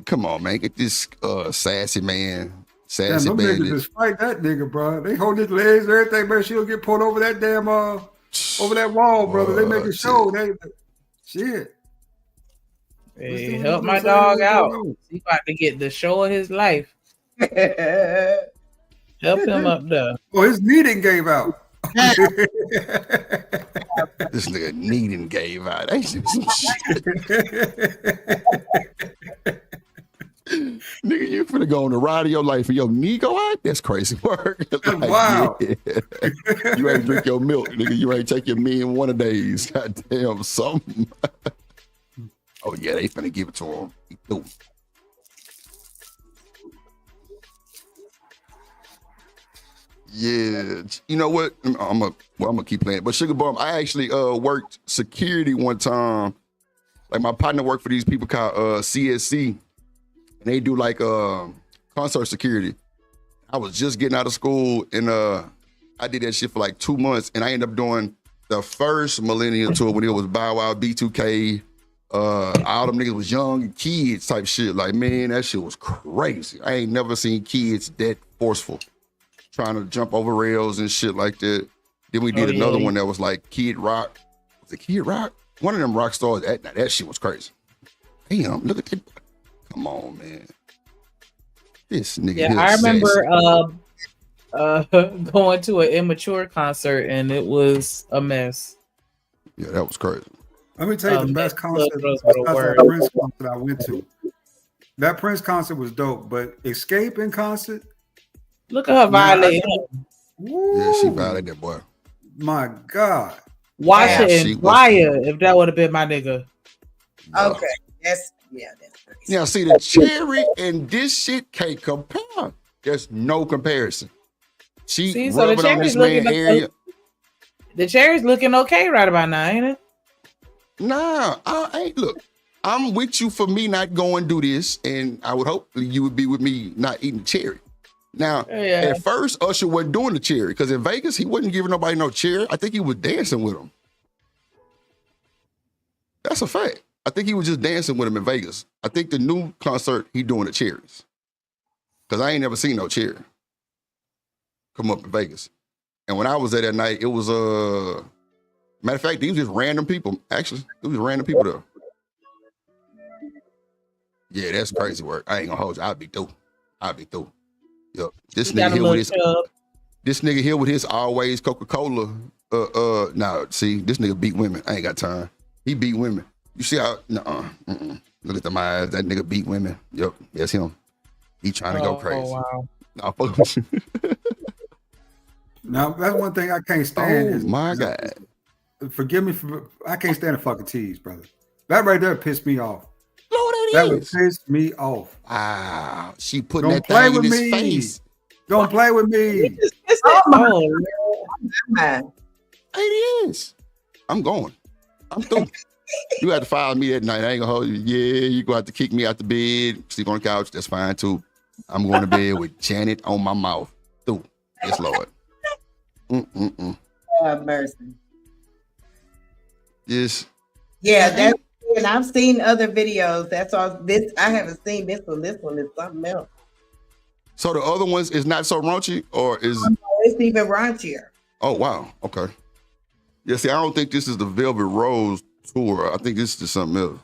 Come on, man. Get this sassy man. Sassy Damn, them bandit. niggas just fight that nigga, bro. They hold his legs and everything, man. She'll get pulled over that damn over that wall, brother. They make a show. Shit. Hey, help my dog out. He about to get the show of his life. Help him up there. Oh, his knee didn't gave out. This nigga needing gave out. Ain't some shit. Nigga, you finna go on the ride of your life and your knee go out? That's crazy work. Like, Wow. yeah. You ain't drink your milk, nigga. You ain't take your me in one of days. Goddamn something. Oh yeah, they finna give it to him. He threw. Yeah, you know what? I'm gonna keep playing. But Sugar Bomb, I actually worked security one time. Like my partner worked for these people called CSC, and they do like concert security. I was just getting out of school, and I did that shit for like 2 months, and I ended up doing the first Millennium Tour when it was Bow Wow, B2K. All them niggas was young kids type shit. Like, man, that shit was crazy. I ain't never seen kids that forceful, trying to jump over rails and shit like that. Then we did another one that was like Kid Rock. Was it Kid Rock? One of them rock stars. That shit was crazy. Damn, look at that. Come on, man. This nigga. Yeah, I remember going to an immature concert and it was a mess. Yeah, that was crazy. Let me tell you the best concert Prince concert I went to. That Prince concert was dope, but Escape in concert. Look at her violate him. Yeah, she violated that boy. My God. Washer and Dryer, if that would have been my nigga. Okay. That's crazy. Now, see, the cherry and this shit can't compare. There's no comparison. She rubbing on this man area. The cherry's looking okay right about now, ain't it? Nah, I ain't. Look, I'm with you for me not going do this, and I would hope you would be with me not eating cherry. Now, at first, Usher wasn't doing the cherry because in Vegas, he wasn't giving nobody no cherry. I think he was dancing with him. That's a fact. I think he was just dancing with him in Vegas. I think the new concert, he doing the cherries. Because I ain't never seen no cherry come up in Vegas. And when I was there that night, it was, matter of fact, these was just random people. Actually, it was random people there. Yeah, that's crazy work. I ain't gonna hold you. I'll be through. Yep. This nigga here with his always Coca-Cola. Nah, see, this nigga beat women. I ain't got time. He beat women. You see how? Look at them eyes. That nigga beat women. Yep, that's him. He trying to go crazy. Oh wow. Nah, fuck with you. Now that's one thing I can't stand. Oh my God. Forgive me for I can't stand a fucking tease, brother. That right there pissed me off. That would piss me off. Wow. She putting Don't that play thing in with his me. face. Don't play with me. It is. I'm going. I'm through. You had to fire me that night. I ain't gonna hold you. Yeah, you gonna have to kick me out the bed, sleep on the couch. That's fine too. I'm going to bed with Janet on my mouth. Through. Yes, Lord. Mercy. Yes. Yeah, that's and I've seen other videos. That's all. This I haven't seen this one. This one is something else. So the other ones is not so raunchy, or is it's even raunchier? Oh wow. Okay. Yeah. See, I don't think this is the Velvet Rose tour. I think this is just something else.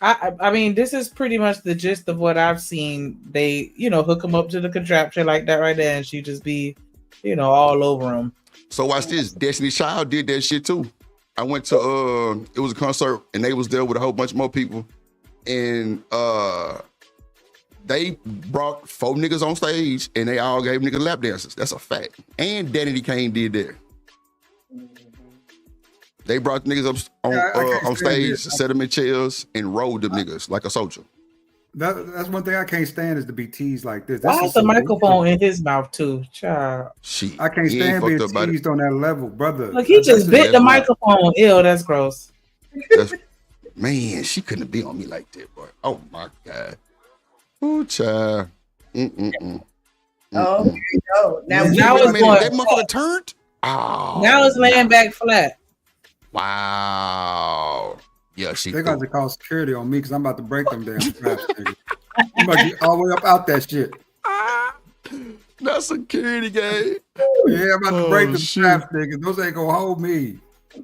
I mean, this is pretty much the gist of what I've seen. They, hook them up to the contraption like that right there, and she just be, all over them. So watch this. Destiny Child did that shit too. I went to it was a concert and they was there with a whole bunch more people, and they brought 4 niggas on stage and they all gave niggas lap dances. That's a fact. And Danny Kane did that. They brought the niggas up on stage, set them in chairs, and rolled them niggas like a soldier. That's one thing I can't stand is to be teased like this. Why is the microphone in his mouth too, child? I can't stand being teased on that level, brother. Look, he just bit the microphone. Ew, that's gross. Man, she couldn't be on me like that, boy. Oh my God. Ooh, child. Oh, here you go. Now it's going. That motherfucker turned. Oh, now it's laying back flat. Wow. Yeah, they're going to call security on me because I'm about to break them damn straps, nigga. I'm about to get all the way up out that shit. That's security game. Yeah, I'm about to break them straps, nigga. Those ain't going to hold me.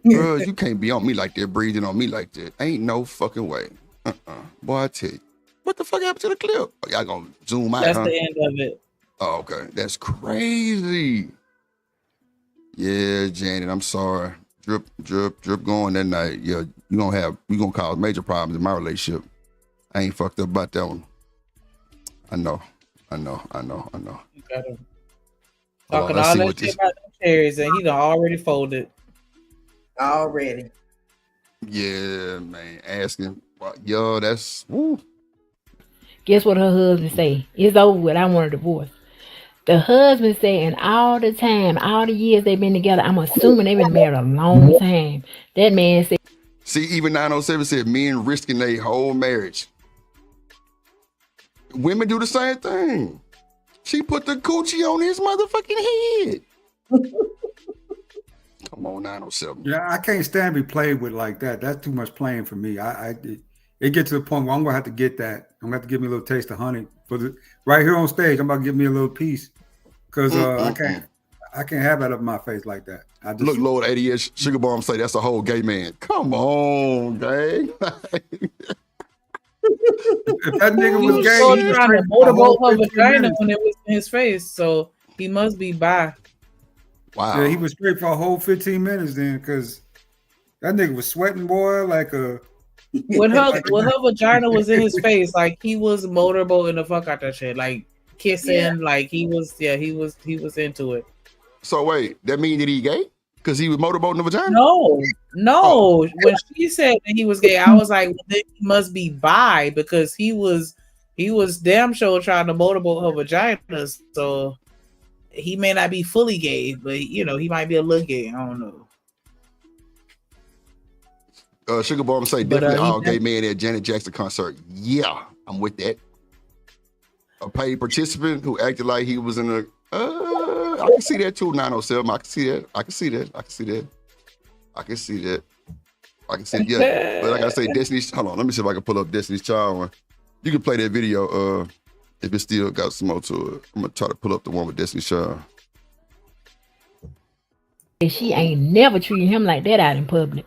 Bro, you can't be on me like that, breathing on me like that. Ain't no fucking way. Boy, I tell you. What the fuck happened to the clip? Oh, y'all gonna zoom out, That's the end of it. Oh, okay. That's crazy. Yeah, Janet, I'm sorry. Drip going that night. Yeah, we gonna cause major problems in my relationship. I ain't fucked up about that one. I know. You got him. Talking all that shit about them cherries, and he done already folded. Already. Yeah, man. Asking. Yo, that's woo. Guess what her husband say? It's over with. I want a divorce. The husband saying all the time, all the years they've been together, I'm assuming they've been married a long time. That man said. See, even 907 said men risking their whole marriage. Women do the same thing. She put the coochie on his motherfucking head. Come on, 907. Yeah, I can't stand to be played with like that. That's too much playing for me. It gets to the point where I'm gonna have to get that. I'm gonna have to give me a little taste of honey for the right here on stage. I'm about to give me a little piece because I can't have that up in my face like that. Look, Lord 80 years Sugar Bomb say that's a whole gay man. Come on, gang. If that nigga was gay, he was trying to motorboat her vagina when it was in his face, so he must be bi. Wow. Yeah, he was straight for a whole 15 minutes then, because that nigga was sweating, boy, like a. When her vagina was in his face, like he was motorboating the fuck out that shit, like kissing, like he was into it. So wait, that mean that he gay? Because he was motorboating the vagina? No. Oh. When she said that he was gay, I was like, well, then he must be bi because he was damn sure trying to motorboat her vagina. So he may not be fully gay, but he might be a little gay. I don't know. Sugar Bomb say definitely all gay men at Janet Jackson concert. Yeah, I'm with that. A paid participant who acted like he was in a. I can see that too. 907. I can see that. Yeah, but like I say, Destiny's. Hold on, let me see if I can pull up Destiny's Child one. You can play that video. If it still got some more to it, I'm gonna try to pull up the one with Destiny's Child. She ain't never treated him like that out in public.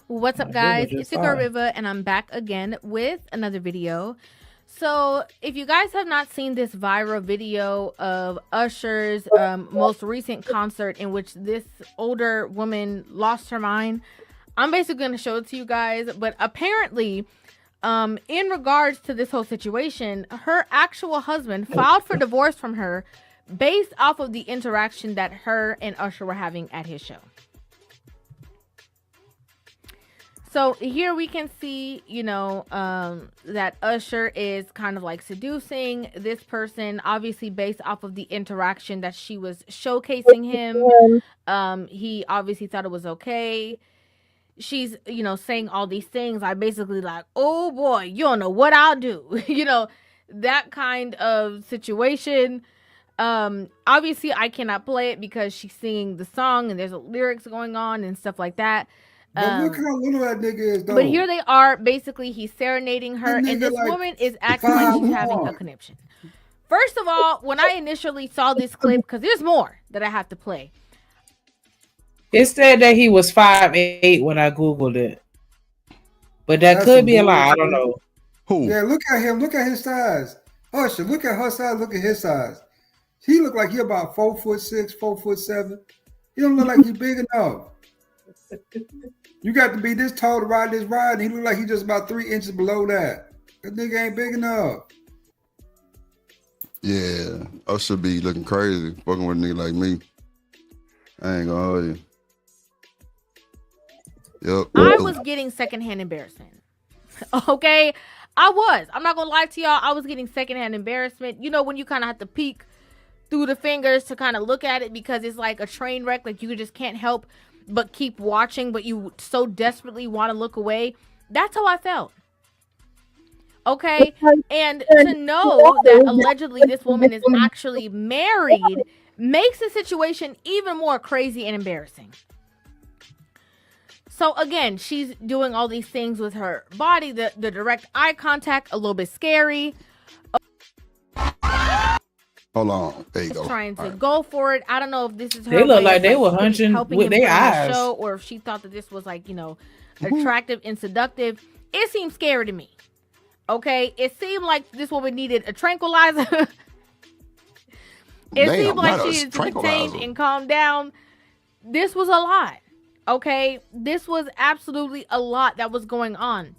What's up, guys? It's your girl Riva, and I'm back again with another video. So if you guys have not seen this viral video of Usher's most recent concert in which this older woman lost her mind, I'm basically going to show it to you guys. But apparently, in regards to this whole situation, her actual husband filed for divorce from her based off of the interaction that her and Usher were having at his show. So here we can see, that Usher is kind of like seducing this person, obviously based off of the interaction that she was showcasing him. He obviously thought it was okay. She's, saying all these things. I basically like, oh boy, you don't know what I'll do. That kind of situation. Obviously I cannot play it because she's singing the song and there's lyrics going on and stuff like that. But look how little that nigga is, though. But here they are. Basically, he's serenading her, and this woman is acting like she's having a conniption. First of all, when I initially saw this clip, because there's more that I have to play. It said that he was 5'8" when I Googled it. But that could be a lie. I don't know. Who? Yeah, look at him. Look at his size. Usher, look at her size. Look at his size. He looked like he about 4'6", 4'7". He don't look like he's big enough. You got to be this tall to ride this ride, and he look like he's just about 3 inches below that. That nigga ain't big enough. Yeah, I should be looking crazy fucking with a nigga like me. I ain't gonna hold you. Yep. I was getting secondhand embarrassment. Okay, I was. I'm not gonna lie to y'all. I was getting secondhand embarrassment. You know when you kind of have to peek through the fingers to kind of look at it because it's like a train wreck. Like you just can't help but keep watching, but you so desperately want to look away. That's how I felt. Okay, and to know that allegedly this woman is actually married makes the situation even more crazy and embarrassing. So again, she's doing all these things with her body, the direct eye contact, a little bit scary. Hold on, there you go. Trying to go for it. I don't know if this is her. They look way like of, they were really hunching helping with him their put on the eyes. show, or if she thought that this was like, attractive and seductive. It seemed scary to me. Okay, it seemed like this woman needed a tranquilizer. Seemed like she needed to be tamed and calm down. This was a lot. Okay, this was absolutely a lot that was going on.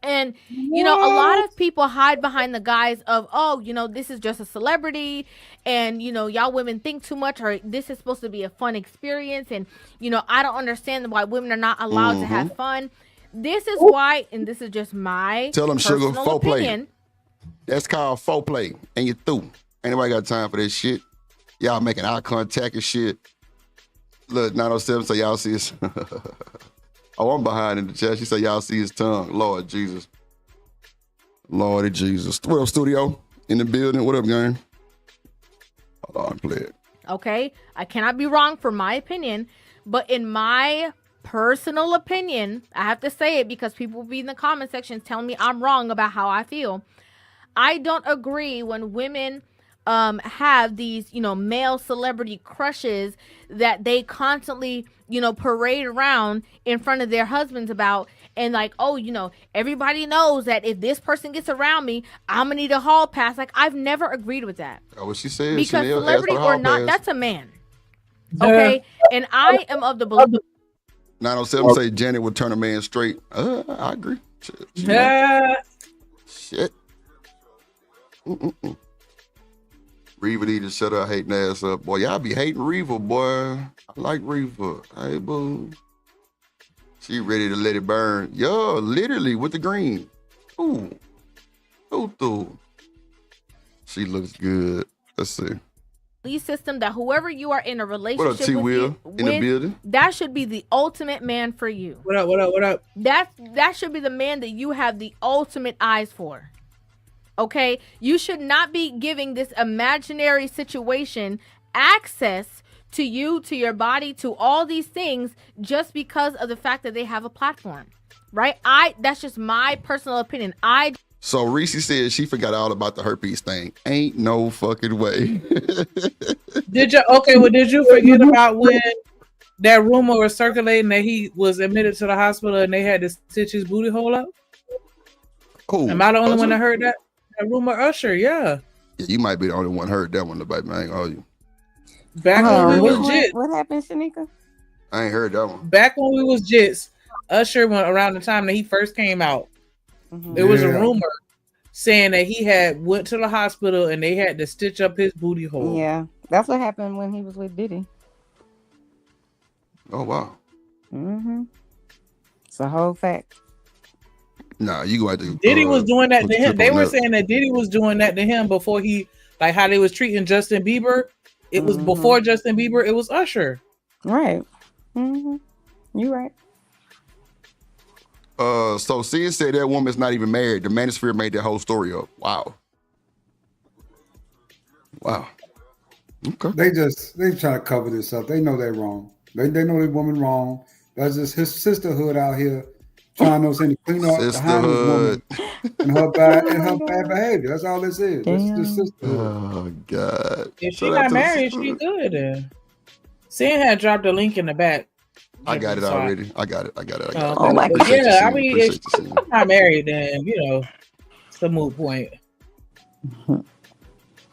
And, a lot of people hide behind the guise of, this is just a celebrity and, y'all women think too much, or this is supposed to be a fun experience. And, I don't understand why women are not allowed to have fun. This is why, and this is just my Tell them, Sugar, personal opinion. That's called foreplay, and you're through. Anybody got time for this shit? Y'all making eye contact and shit. Look, 907 say y'all see his... Oh, I'm behind in the chat. She said y'all see his tongue. Lord Jesus. Lordy Jesus. What up, studio? In the building? What up, gang? Hold on, play it. Okay, I cannot be wrong for my opinion, but in my personal opinion, I have to say it because people will be in the comment section telling me I'm wrong about how I feel. I don't agree when women have these, male celebrity crushes that they constantly, parade around in front of their husbands about, and like, everybody knows that if this person gets around me, I'm gonna need a hall pass. Like, I've never agreed with that. What she said? Because Chanel celebrity asked for or not, pass. that's a man. Okay, and I am of the belief. 907 say Janet would turn a man straight. I agree. Shit. Reva need to shut her hating ass up. Boy, y'all be hating Reva, boy. I like Reva. Hey, boo. She ready to let it burn. Yo, literally with the green. Ooh. Ooh. She looks good. Let's see. System that whoever you are in a relationship what up, T-Will? In the building? That should be the ultimate man for you. What up? That should be the man that you have the ultimate eyes for. Okay? You should not be giving this imaginary situation access to you, to your body, to all these things just because of the fact that they have a platform. Right? That's just my personal opinion. So Reese said she forgot all about the herpes thing. Ain't no fucking way. Did you forget about when that rumor was circulating that he was admitted to the hospital and they had to stitch his booty hole up? Cool. Am I the only one that heard that rumor? Usher, yeah. You might be the only one heard that one, baby. I ain't gonna you. Back when we was jits. What happened, Shanika? I ain't heard that one. Back when we was jits, Usher went around the time that he first came out. Mm-hmm. It was a rumor saying that he had went to the hospital and they had to stitch up his booty hole. Yeah, that's what happened when he was with Diddy. Oh, wow. Mm-hmm. It's a whole fact. Nah, you go out to Diddy was doing that to him. They were saying that Diddy was doing that to him before he, like how they was treating Justin Bieber. It was before Justin Bieber. It was Usher. Right. Mm-hmm. You right. So Sid said that woman's not even married. The manosphere made that whole story up. Wow. Okay. They try to cover this up. They know they're wrong. They know the woman wrong. That's just his sisterhood out here trying to clean up behind this woman and her bad behavior. That's all this is. This is sisterhood. Oh God. If she not married, she good. Sin had dropped a link in the back. I got it already. I got it. Oh my God. Yeah, I mean, if she's not married, then it's a moot point.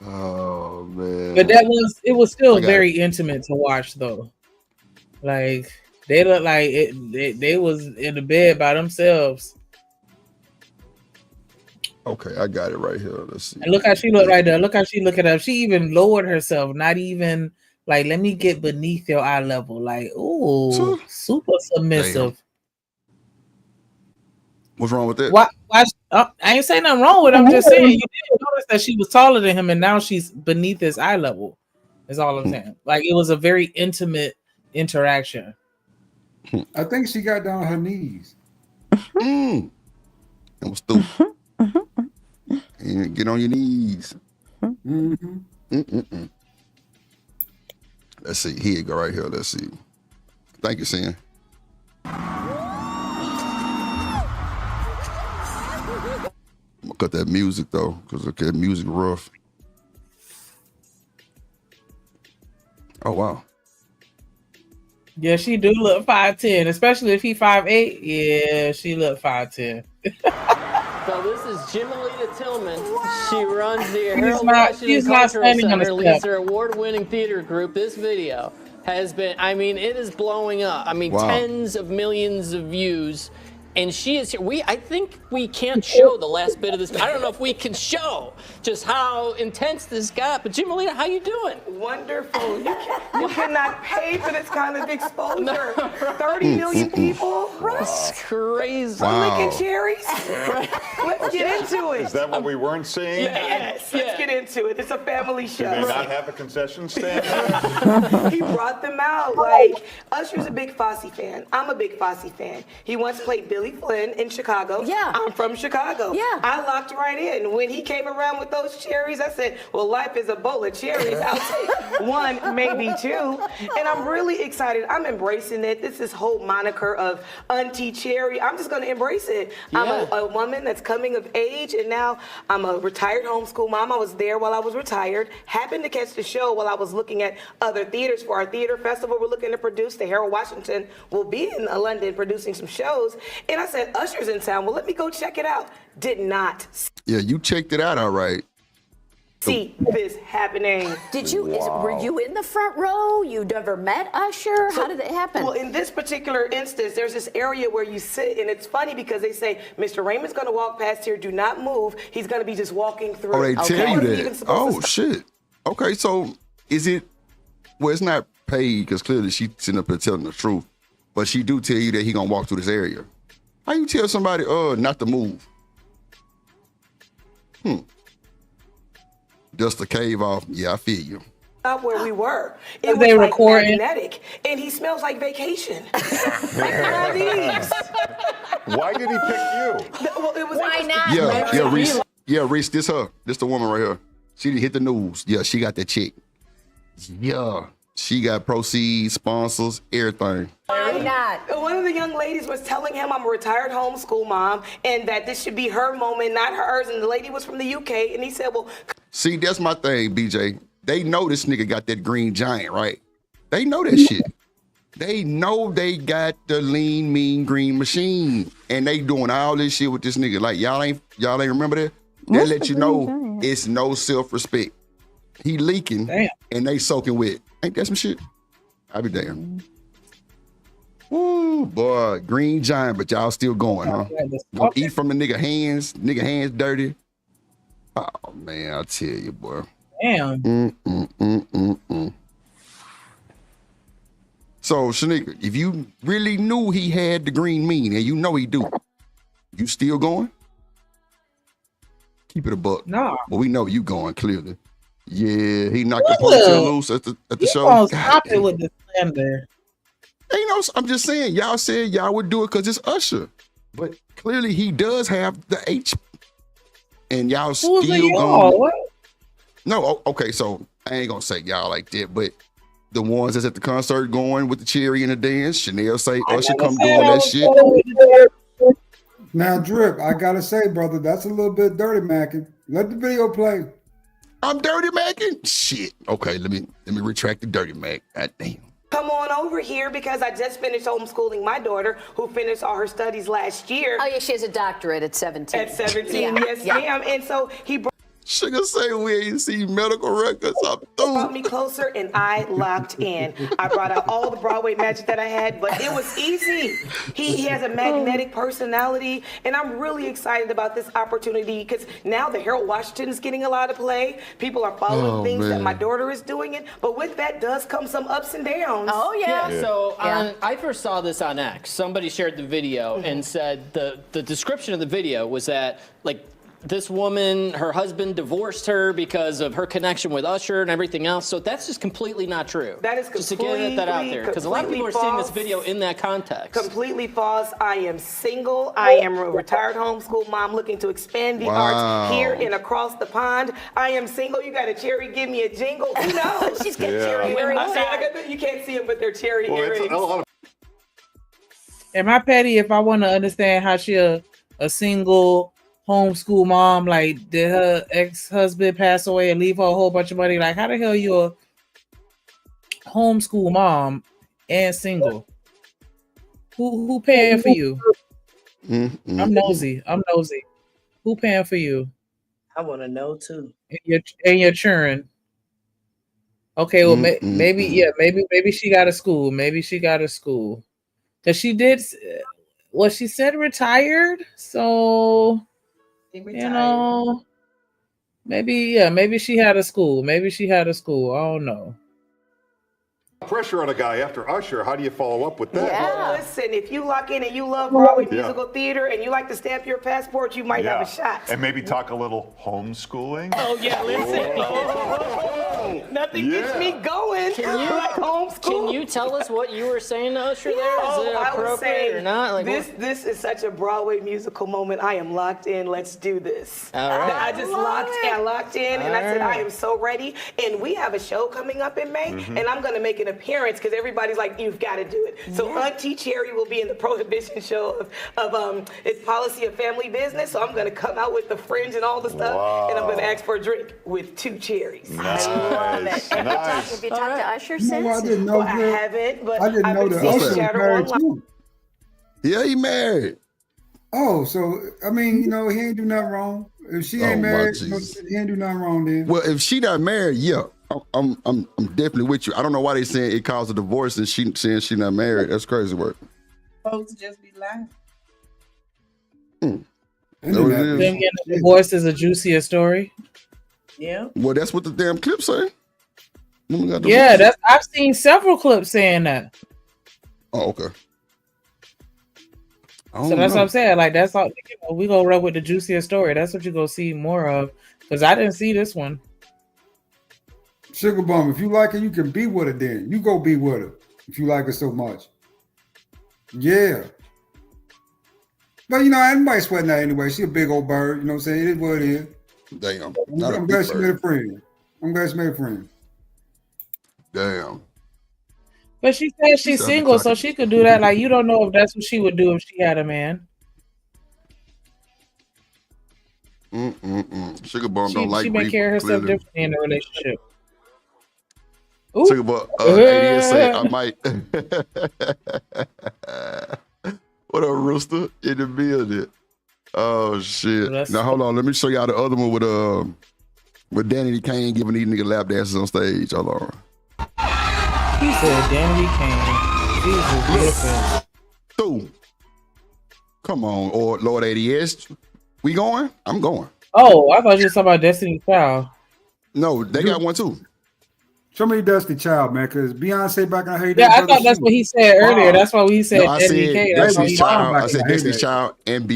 Oh man. But it was still very intimate to watch, though. Like they look like they was in the bed by themselves. Okay, I got it right here. Let's see. And look how she looked right there. Look how she looking up. She even lowered herself. Not even like, let me get beneath your eye level. Like, ooh, super submissive. Damn. What's wrong with that? Why I ain't saying nothing wrong with it. I'm just saying you didn't notice that she was taller than him and now she's beneath his eye level. Is all I'm saying. Like it was a very intimate interaction. I think she got down on her knees. It was stupid. Get on your knees. Let's see. Here you go right here. Let's see. Thank you, Sam. I'm gonna cut that music though, because that music rough. Oh wow. Yeah, she do look 5'10", especially if he 5'8". Yeah, she look 5'10". So this is Jimelita Tillman. She runs the She's Harold not- Washington she's not Cultural standing on a Center, leads step. their award-winning theater group. This video has been, I mean, it is blowing up. I mean, Wow. tens of millions of views. And she is here. I think we can't show the last bit of this. I don't know if we can show just how intense this got. But Jimelita, how you doing? Wonderful. You cannot pay for this kind of exposure. 30 million people. That's crazy. Wow. Licking cherries. Let's get into it. Is that what we weren't seeing? Yes, let's get into it. It's a family show. Do they not have a concession stand? He brought them out. Like, Usher's a big Fosse fan. I'm a big Fosse fan. He once played Billy Flynn in Chicago. Yeah. I'm from Chicago. Yeah. I locked right in. When he came around with those cherries, I said, well, life is a bowl of cherries. I'll take one, maybe two. And I'm really excited. I'm embracing it. This whole moniker of Auntie Cherry. I'm just going to embrace it. I'm a woman that's coming of age, and now I'm a retired homeschool mom. I was there while I was retired. Happened to catch the show while I was looking at other theaters for our theater festival we're looking to produce. The Harold Washington will be in London producing some shows. And I said, Usher's in town. Well, let me go check it out. Did not Yeah, you checked it out all right. see this happening. Did you? Were you in the front row? You never met Usher? How did it happen? Well, in this particular instance, there's this area where you sit, and it's funny because they say, Mr. Raymond's going to walk past here. Do not move. He's going to be just walking through. Oh, they tell you Wasn't even that. supposed Oh, to shit. Okay, so is it, well, it's not paid because clearly she's sitting up here telling the truth, but she do tell you that he going to walk through this area. How you tell somebody, not to move? Dust the cave off. Yeah, I feel you. stop where we were. It Are was they like recording? magnetic, and he smells like vacation. Why did he pick you? Well, it was Why not? Yeah, Reese. Yeah, Reese, this her. This the woman right here. She done hit the news. Yeah, she got that chick. Yeah. She got proceeds, sponsors, everything. Why not? One of the young ladies was telling him I'm a retired homeschool mom and that this should be her moment, not hers. And the lady was from the UK, and he said, well... See, that's my thing, BJ. They know this nigga got that green giant, right? They know that shit. They know they got the lean, mean green machine. And they doing all this shit with this nigga. Like, y'all ain't remember that? They let you know it's no self-respect. He leaking, and they soaking wet. Ain't that some shit? I be damn. Ooh, boy, green giant, but y'all still going, huh? Gonna eat from the nigga hands dirty. Oh, man, I tell you, boy. Damn. So, Shanika, if you really knew he had the green mean, and you know he do, you still going? Keep it a buck. No. But we know you going, clearly. Yeah, he knocked the ponytail loose at the show. Gonna stop it with the slander. Ain't no, I'm just saying, y'all said y'all would do it because it's Usher. But clearly he does have the H. And y'all still going. No, okay, so I ain't gonna say y'all like that, but the ones that's at the concert going with the cherry and the dance, Chanel say Usher come doing that shit. Now, Drip, I gotta say, brother, that's a little bit dirty macking. Let the video play. I'm dirty macking? Shit. Okay, let me retract the dirty mac. God damn. Come on over here because I just finished homeschooling my daughter who finished all her studies last year. Oh, yeah, she has a doctorate at 17. At 17, yes, ma'am. And so he brought... Sugar say we ain't seen medical records. I'm Brought through. me closer and I locked in. I brought out all the Broadway magic that I had, but it was easy. He has a magnetic personality, and I'm really excited about this opportunity because now the Harold Washington is getting a lot of play. People are following things that my daughter is doing, but with that does come some ups and downs. Oh, yeah. So I first saw this on X. Somebody shared the video and said the description of the video was that, like, this woman, her husband divorced her because of her connection with Usher and everything else. So that's just completely not true. That is just to get that out there, because a lot of people are seeing this video in that context. Completely false. I am single. I am a retired homeschool mom looking to expand the arts here and across the pond. I am single. You got a cherry? Give me a jingle. Who knows? She's got cherry earrings. You can't see them, but they're cherry earrings. Am I petty if I want to understand how she a single homeschool mom? Like, did her ex-husband pass away and leave her a whole bunch of money? Like, how the hell you a homeschool mom and single? Who paying for you? I'm nosy. Who paying for you? I want to know too. And your children. Okay, well, maybe she got a school. Maybe she got a school. Cause she did. Well, she said retired. So, you know, maybe she had a school. Maybe she had a school. I don't know. Pressure on a guy after Usher. How do you follow up with that? Well, listen, if you lock in and you love Broadway musical theater and you like to stamp your passport, you might have a shot. And maybe talk a little homeschooling. Oh, yeah, listen. Nothing gets me going. Can you tell us what you were saying to Usher there? Is it appropriate or not? Like, this is such a Broadway musical moment. I am locked in. Let's do this. All right. I just locked in, and I said, I am so ready. And we have a show coming up in May, and I'm going to make an appearance because everybody's like, you've got to do it. So Auntie Cherry will be in the Prohibition show of its policy of family business. So I'm going to come out with the fringe and all the stuff, and I'm going to ask for a drink with 2 cherries. Nice. Have you talked to Usher since? I didn't know. I haven't, but I didn't know that Usher was married too. Yeah, he married. Oh, so I mean, he ain't do nothing wrong. If she ain't married, he ain't do nothing wrong then. Well, if she not married, I'm definitely with you. I don't know why they saying it caused a divorce and she saying she not married. That's crazy work. Folks just be lying. Them getting a divorce is a juicier story. Yeah. Well, that's what the damn clip say. Yeah, I've seen several clips saying that. Oh, okay. So that's what I'm saying. Like, that's all. We gonna run with the juicier story. That's what you gonna see more of. Because I didn't see this one. Sugar Bum, if you like her, you can be with her then. You go be with her if you like her so much. Yeah. But everybody sweating that anyway. She a big old bird. You know what I'm saying? It is what it is. Damn. I'm glad she made a friend. Damn. But she said she's single, so she could do that. Like, you don't know if that's what she would do if she had a man. Sugar Bum don't like. She may carry herself differently in a relationship. Sugar Bum, ADS say I might. What a rooster in the building. Oh shit! Now hold on, let me show y'all the other one with Danny Kane giving these niggas lap dances on stage. Hold on. He said Danny Kane. Jesus, Dude, come on, or Lord ADS, we going? I'm going. Oh, I thought you were talking about Destiny's Child. No, they got one too. Show me Destiny Child, man, because Beyonce back on Hey. Yeah, I thought that's what he said earlier. That's why we said Danny Kane. Destiny's Child. I said Destiny's Child and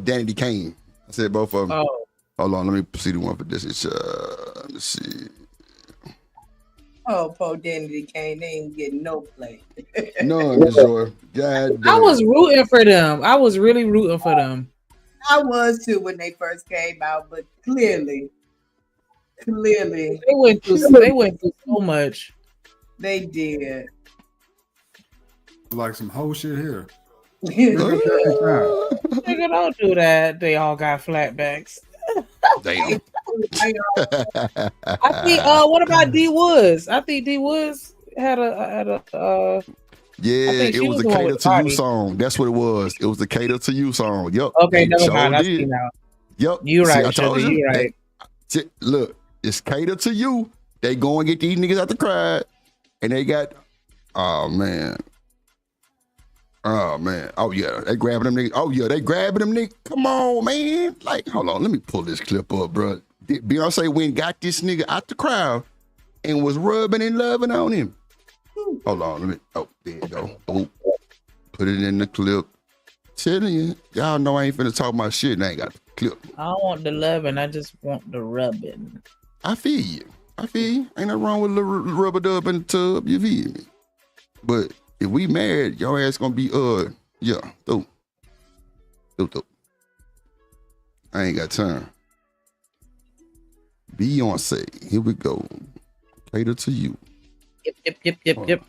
Danny Kane. I said both of them. Oh. Hold on, let me see the one for Destiny's Child. Let me see. Oh, poor Danny Kane, they ain't getting no play. No, Miss Joy. God damn. I was rooting for them. I was really rooting for them. I was too when they first came out, but clearly they went through so much. They did. Like some whole shit here. Nigga, don't do that. They all got flatbacks. Damn. I think. What about D Woods? I think D Woods had a. Yeah, it was a Cater to You song. That's what it was. It was the Cater to You song. Yep. Okay, never mind. I see now. Yep. You're right. See, I told you. You're right. Look, it's catered to you. They go and get these niggas out the crowd, and they got, oh man. Oh yeah, they grabbing them niggas. Oh yeah, they grabbing them niggas. Come on, man. Like, hold on, let me pull this clip up, bro. Beyonce went and got this nigga out the crowd and was rubbing and loving on him. Hold on, let me. Oh, there you go. Oh, put it in the clip. Telling you, y'all know I ain't finna talk my shit and I ain't got the clip. I don't want the loving, I just want the rubbing. I feel you. Ain't nothing wrong with a little rubber dub in the tub. You feel me? But if we married, your ass gonna be through. I ain't got time. Beyonce, here we go. Cater to you. Yep.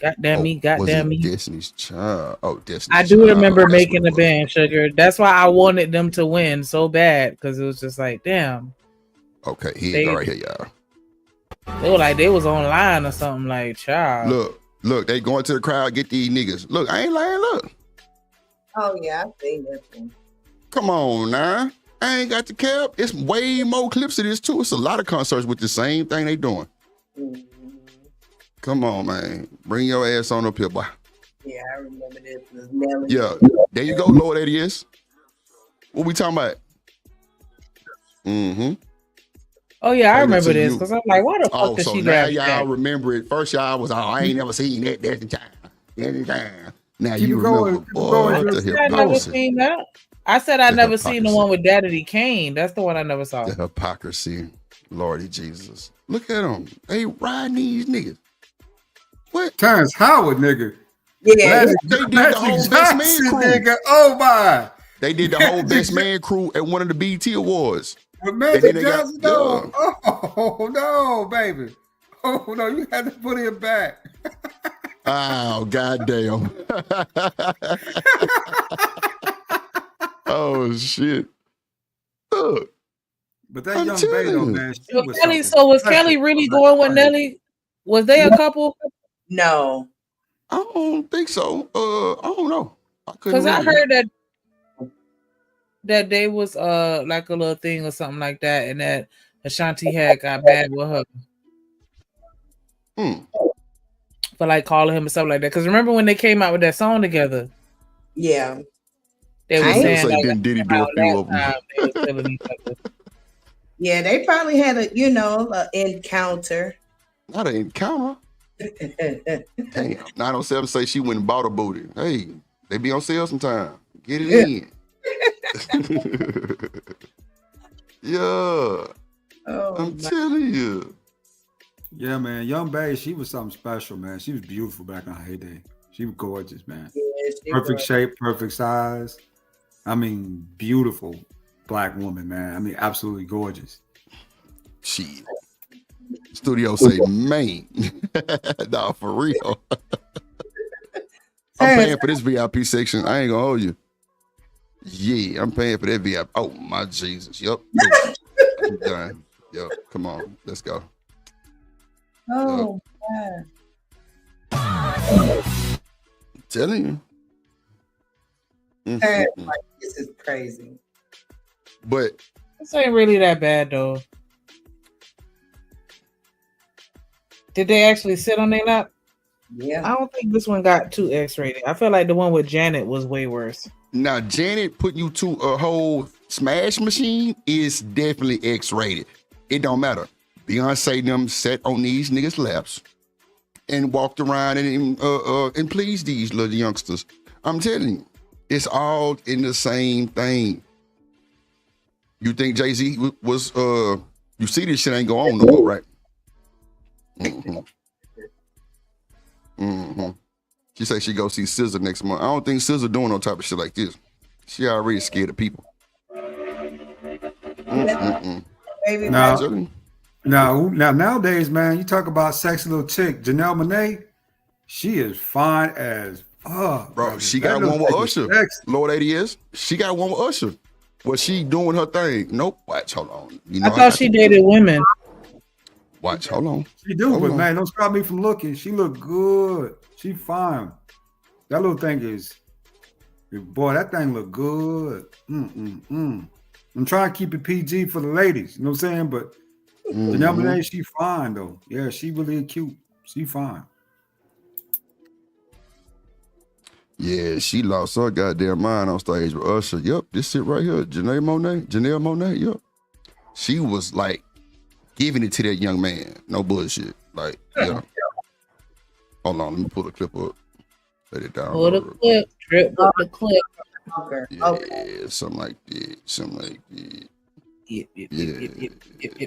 Goddamn me. Destiny's Child. Oh, Destiny's I do Child. remember making the band, Sugar. That's why I wanted them to win so bad, because it was just like, damn. Okay, here you go right here, y'all. They were like, they was online or something, like, child. Look, they going to the crowd, get these niggas. Look, I ain't lying, look. Oh, yeah, I've seen this one. Come on, now. I ain't got the cap. It's way more clips of this, too. It's a lot of concerts with the same thing they doing. Mm-hmm. Come on, man. Bring your ass on up here, boy. Yeah, I remember this. Nelly. Yeah, there you go, Lord ADS. What we talking about? Mm-hmm. Oh, yeah, I remember this, because I'm like, why the fuck did so she now grab y'all that? remember it. First y'all was, I ain't never seen that. That's the time. Now Keep you going, remember. keep Boy, going, what the I never hypocrisy. seen that. I said I The never seen the hypocrisy. one with Daddy Kane. That's the one I never saw. The hypocrisy. Lordy Jesus. Look at them. They riding these niggas. What? Terrence Howard, nigga. Yeah, They did the Magic whole Best Man Johnson, crew. nigga. Oh my. They did the whole Best Man crew at one of the BET Awards. With And then Magic they got, Johnson, no. Oh no, baby. Oh no, you had to put him back. Oh, goddamn. Oh, shit. Look. But that I'm young telling Beto, you. man, she So was Kelly, something so was special. Kelly really going with Nelly? Was they a couple? no. I don't think so. I don't know. Because I heard that they was like a little thing or something like that, and that Ashanti had got bad with her for like calling him and stuff like that. Because remember when they came out with that song together? Yeah. They were I ain't saying say like didn't Diddy do a few of them. they was killing each other. Yeah, they probably had a encounter. Not an encounter. Damn. 907 say she went and bought a booty. Hey, they be on sale sometime. Get it in. Yeah. I'm telling you. Yeah, man. Young Bae, she was something special, man. She was beautiful back in her heyday. She was gorgeous, man. Yeah, Perfect shape, perfect size. I mean, beautiful black woman, man. I mean, absolutely gorgeous. Shit. Studio say, man. Nah, for real. I'm paying for this VIP section. I ain't gonna hold you. Yeah, I'm paying for that VIP. Oh, my Jesus. Yep. I'm done. Yep. Come on. Let's go. Oh, I'm telling you. God. Like, this is crazy. But This ain't really that bad though. Did they actually sit on their lap? Yeah. I don't think this one got too X-rated. I feel like the one with Janet was way worse. now Janet putting you to a whole smash machine is definitely X-rated. It don't matter. Beyonce and them sat on these niggas' laps and walked around and pleased these little youngsters. I'm telling you, it's all in the same thing. You think Jay-Z was you see this shit ain't go on no more, right? She say she go see SZA next month. I don't think SZA doing no type of shit like this. She already scared of people. Now nowadays, man, you talk about sexy little chick, Janelle Monáe. She is fine as fuck. Bro, she got one with Usher. Lord ADS. She got one with Usher. Was she doing her thing? Nope. Watch, hold on. You know, I thought she dated women. Watch, hold on. She do, Hold but on. man, don't stop me from looking. She look good. She fine. That little thing is, boy, that thing look good. I'm trying to keep it PG for the ladies. You know what I'm saying? But Janelle Monáe, she fine though. Yeah, she really cute. She fine. Yeah, she lost her goddamn mind on stage with Usher. Yep, this shit right here, Janelle Monáe. Yep, she was like giving it to that young man. No bullshit. Like, yeah. Hold on, let me pull the clip up. Let it down. Pull the clip. Drip with the clip. Yeah, something like that.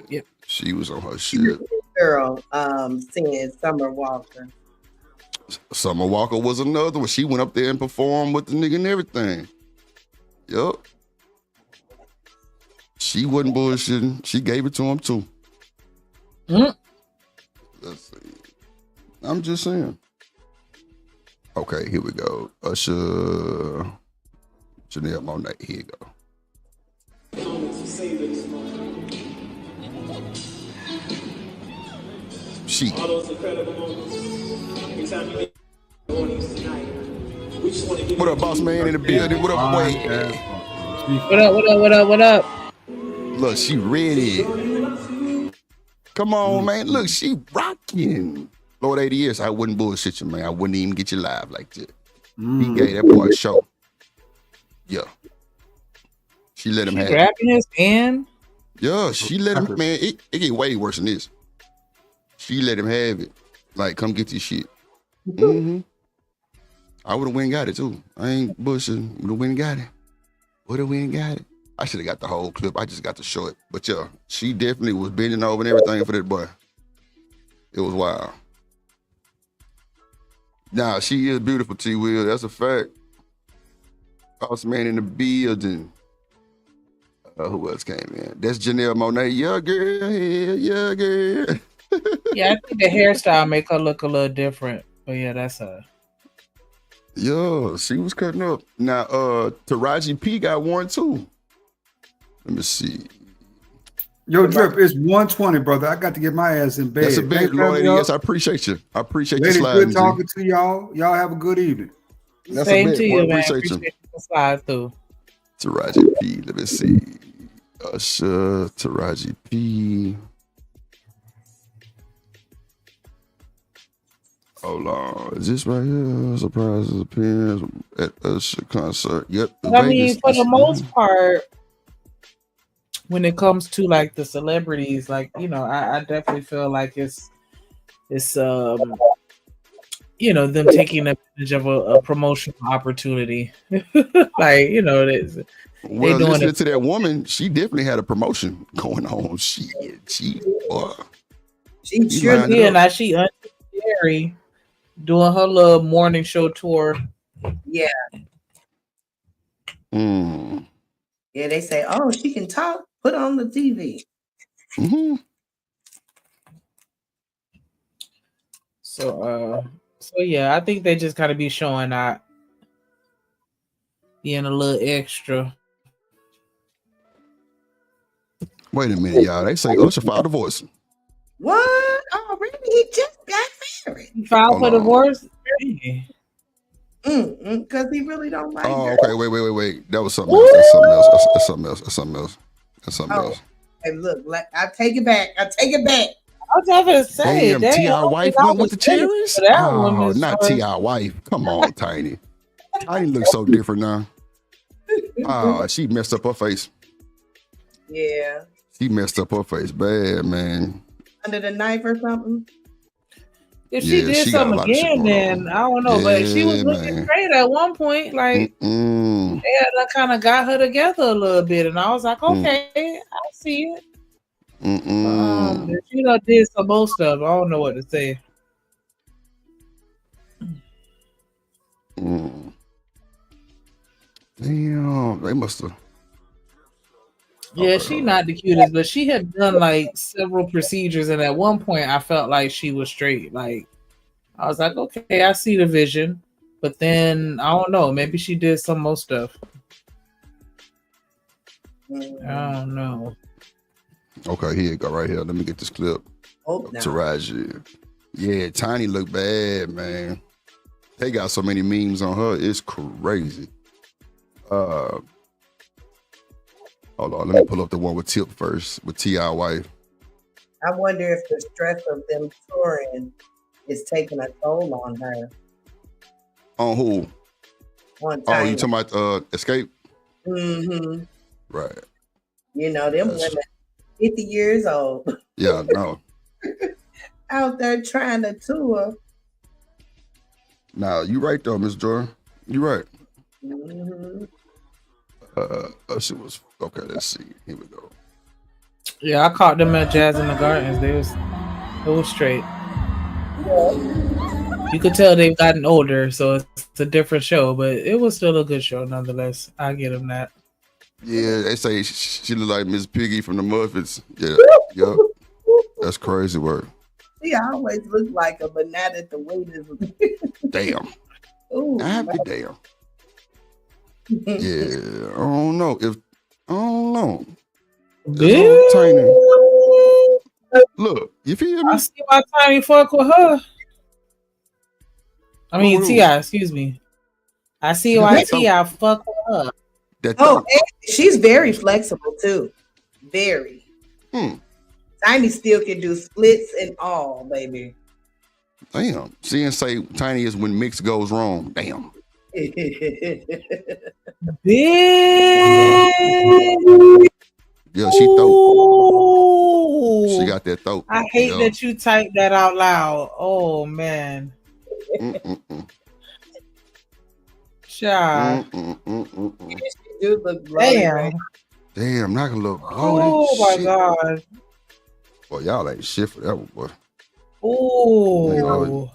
Yep. She was on her shit. Girl, singing Summer Walker. Summer Walker was another one. She went up there and performed with the nigga and everything. Yup. She wasn't bullshitting. She gave it to him too. Let's see. I'm just saying. Okay, here we go. Usher, Janelle Monáe. Here you go. She. All those incredible moments. Every time you make audience tonight, we just want to give What up, boss man in the building? What up, boy? What up? Look, she ready. Come on, man. Look, she rocking. Lord 80 years, I wouldn't bullshit you, man. I wouldn't even get you live like that. He gave that boy a show. Yeah. She let him have it. Grabbing his hand? Yeah, she let him, man. It get way worse than this. She let him have it. Like, come get this shit. I would have went and got it too. I ain't bullshitting. Would have went and got it. I should have got the whole clip. I just got to show it. But yeah, she definitely was bending over and everything for that boy. It was wild. Nah, she is beautiful, T. Will. That's a fact. Boss man in the building. Who else came in? That's Janelle Monáe. Yeah, girl. Yeah, girl. Yeah, I think the hairstyle make her look a little different. But yeah, that's her. Yeah, she was cutting up. Now, Taraji P got one too. Let me see. Yo, Drip, it's 1:20, brother. I got to get my ass in bed. That's a big lady. Yes, I appreciate you. I appreciate you Ladies, sliding. good talking to y'all. Y'all have a good evening. That's Same a bit. to Boy, you, man. appreciate you. Appreciate you slide through. Taraji P. Let me see. Usher, Taraji P. Hold on. Is this right here? Surprises appearance at Usher concert. Yep. I mean, for the most part, when it comes to like the celebrities, like, you know, I definitely feel like it's you know, them taking advantage of a promotional opportunity. Like, you know, they Well, doing listening it. to that woman, she definitely had a promotion going on. She Sure lined it did. up. Now she Jerry doing her little morning show tour. Yeah. Yeah, they say, oh, she can talk. Put on the TV. So yeah, I think they just gotta be showing out, being a little extra. Wait a minute, y'all. They say Usher filed divorce. What? Oh, really? He just got married. He filed Hold for on. divorce? Because he really don't like Oh, her. okay. Wait. That was something else. That's something else. That's something else. That's something else. That's something else. Hey, look, I take it back. I was gonna say, Damn, T.I. wife went with the cherries? Oh, not T.I. wife. Come on, Tiny. Tiny looks so different now. Oh, she messed up her face. Yeah. She messed up her face bad, man. Under the knife or something. If she did she got a something lot of shit again, going then I don't know. But she was looking man. great at one point. Like, they had kind of got her together a little bit. And I was like, okay, I see it. She done did some more stuff. I don't know what to say. Damn, they must have. Yeah, she not the cutest, but she had done like several procedures, and at one point I felt like she was straight. Like, I was like, okay, I see the vision, but then I don't know, maybe she did some more stuff. I don't know. Okay, here you go, right here. Let me get this clip. Taraji. Yeah, Tiny look bad, man. They got so many memes on her, it's crazy. Hold on, let me pull up the one with Tip first, with T.I. wife. I wonder if the stress of them touring is taking a toll on her. On who? On Oh, you Tiny. talking about Escape? Mm-hmm. Right. You know, them That's- women 50 years old Yeah, no. out there trying to tour. Nah, you right though, Miss Jordan. You right. Mm-hmm. She was okay. Let's see. Here we go. Yeah, I caught them at Jazz in the Gardens. It was straight. You could tell they've gotten older, so it's a different show, but it was still a good show nonetheless. I give them that. Yeah, they say she look like Miss Piggy from the Muffets. Yeah, yep. That's crazy work. She always looked like her, but now that the weight is Damn. Ooh, I'd be damn. Yeah, I don't know. I don't know. It's Tiny. Look, you feel me? I see my Tiny fuck with her. I mean, T.I., excuse me. I see why T.I. fuck with her. Oh, and she's very flexible too. Very. Tiny still can do splits and all, baby. Damn. Seeing say Tiny is when mix goes wrong. Damn. Yeah, she throat. She got that throat. I hate that you typed that out loud. Oh man. Child. do look Damn. Damn, not gonna look bloated. Oh my Shit. god. Boy, y'all ain't shit for that one, boy. Oh.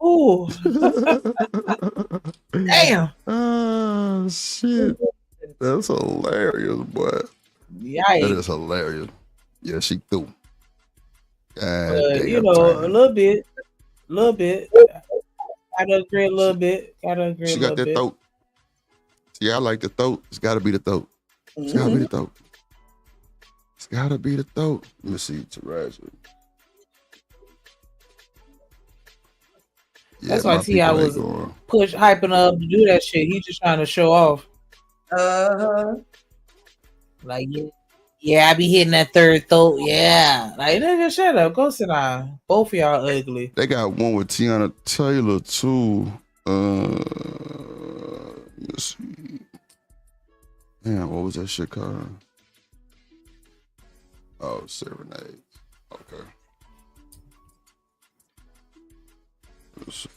Oh. Damn. Oh shit. That's hilarious, boy. Yikes. That is hilarious. Yeah, she threw. God damn, You know, Tiny. a little bit. Gotta agree a little bit. She got that throat. Yeah, I like the throat. It's gotta be the throat. It's gotta be the throat. It's gotta be the throat. Let me see, Taraji. That's why T.I. was hyping up to do that shit. He just trying to show off. Like, yeah, I be hitting that third throat. Yeah. Like, nigga, shut up. Go sit down. Both of y'all ugly. They got one with Tiana Taylor too. Let's see. Damn, what was that shit called? Oh, Serenade. Okay. Let's see.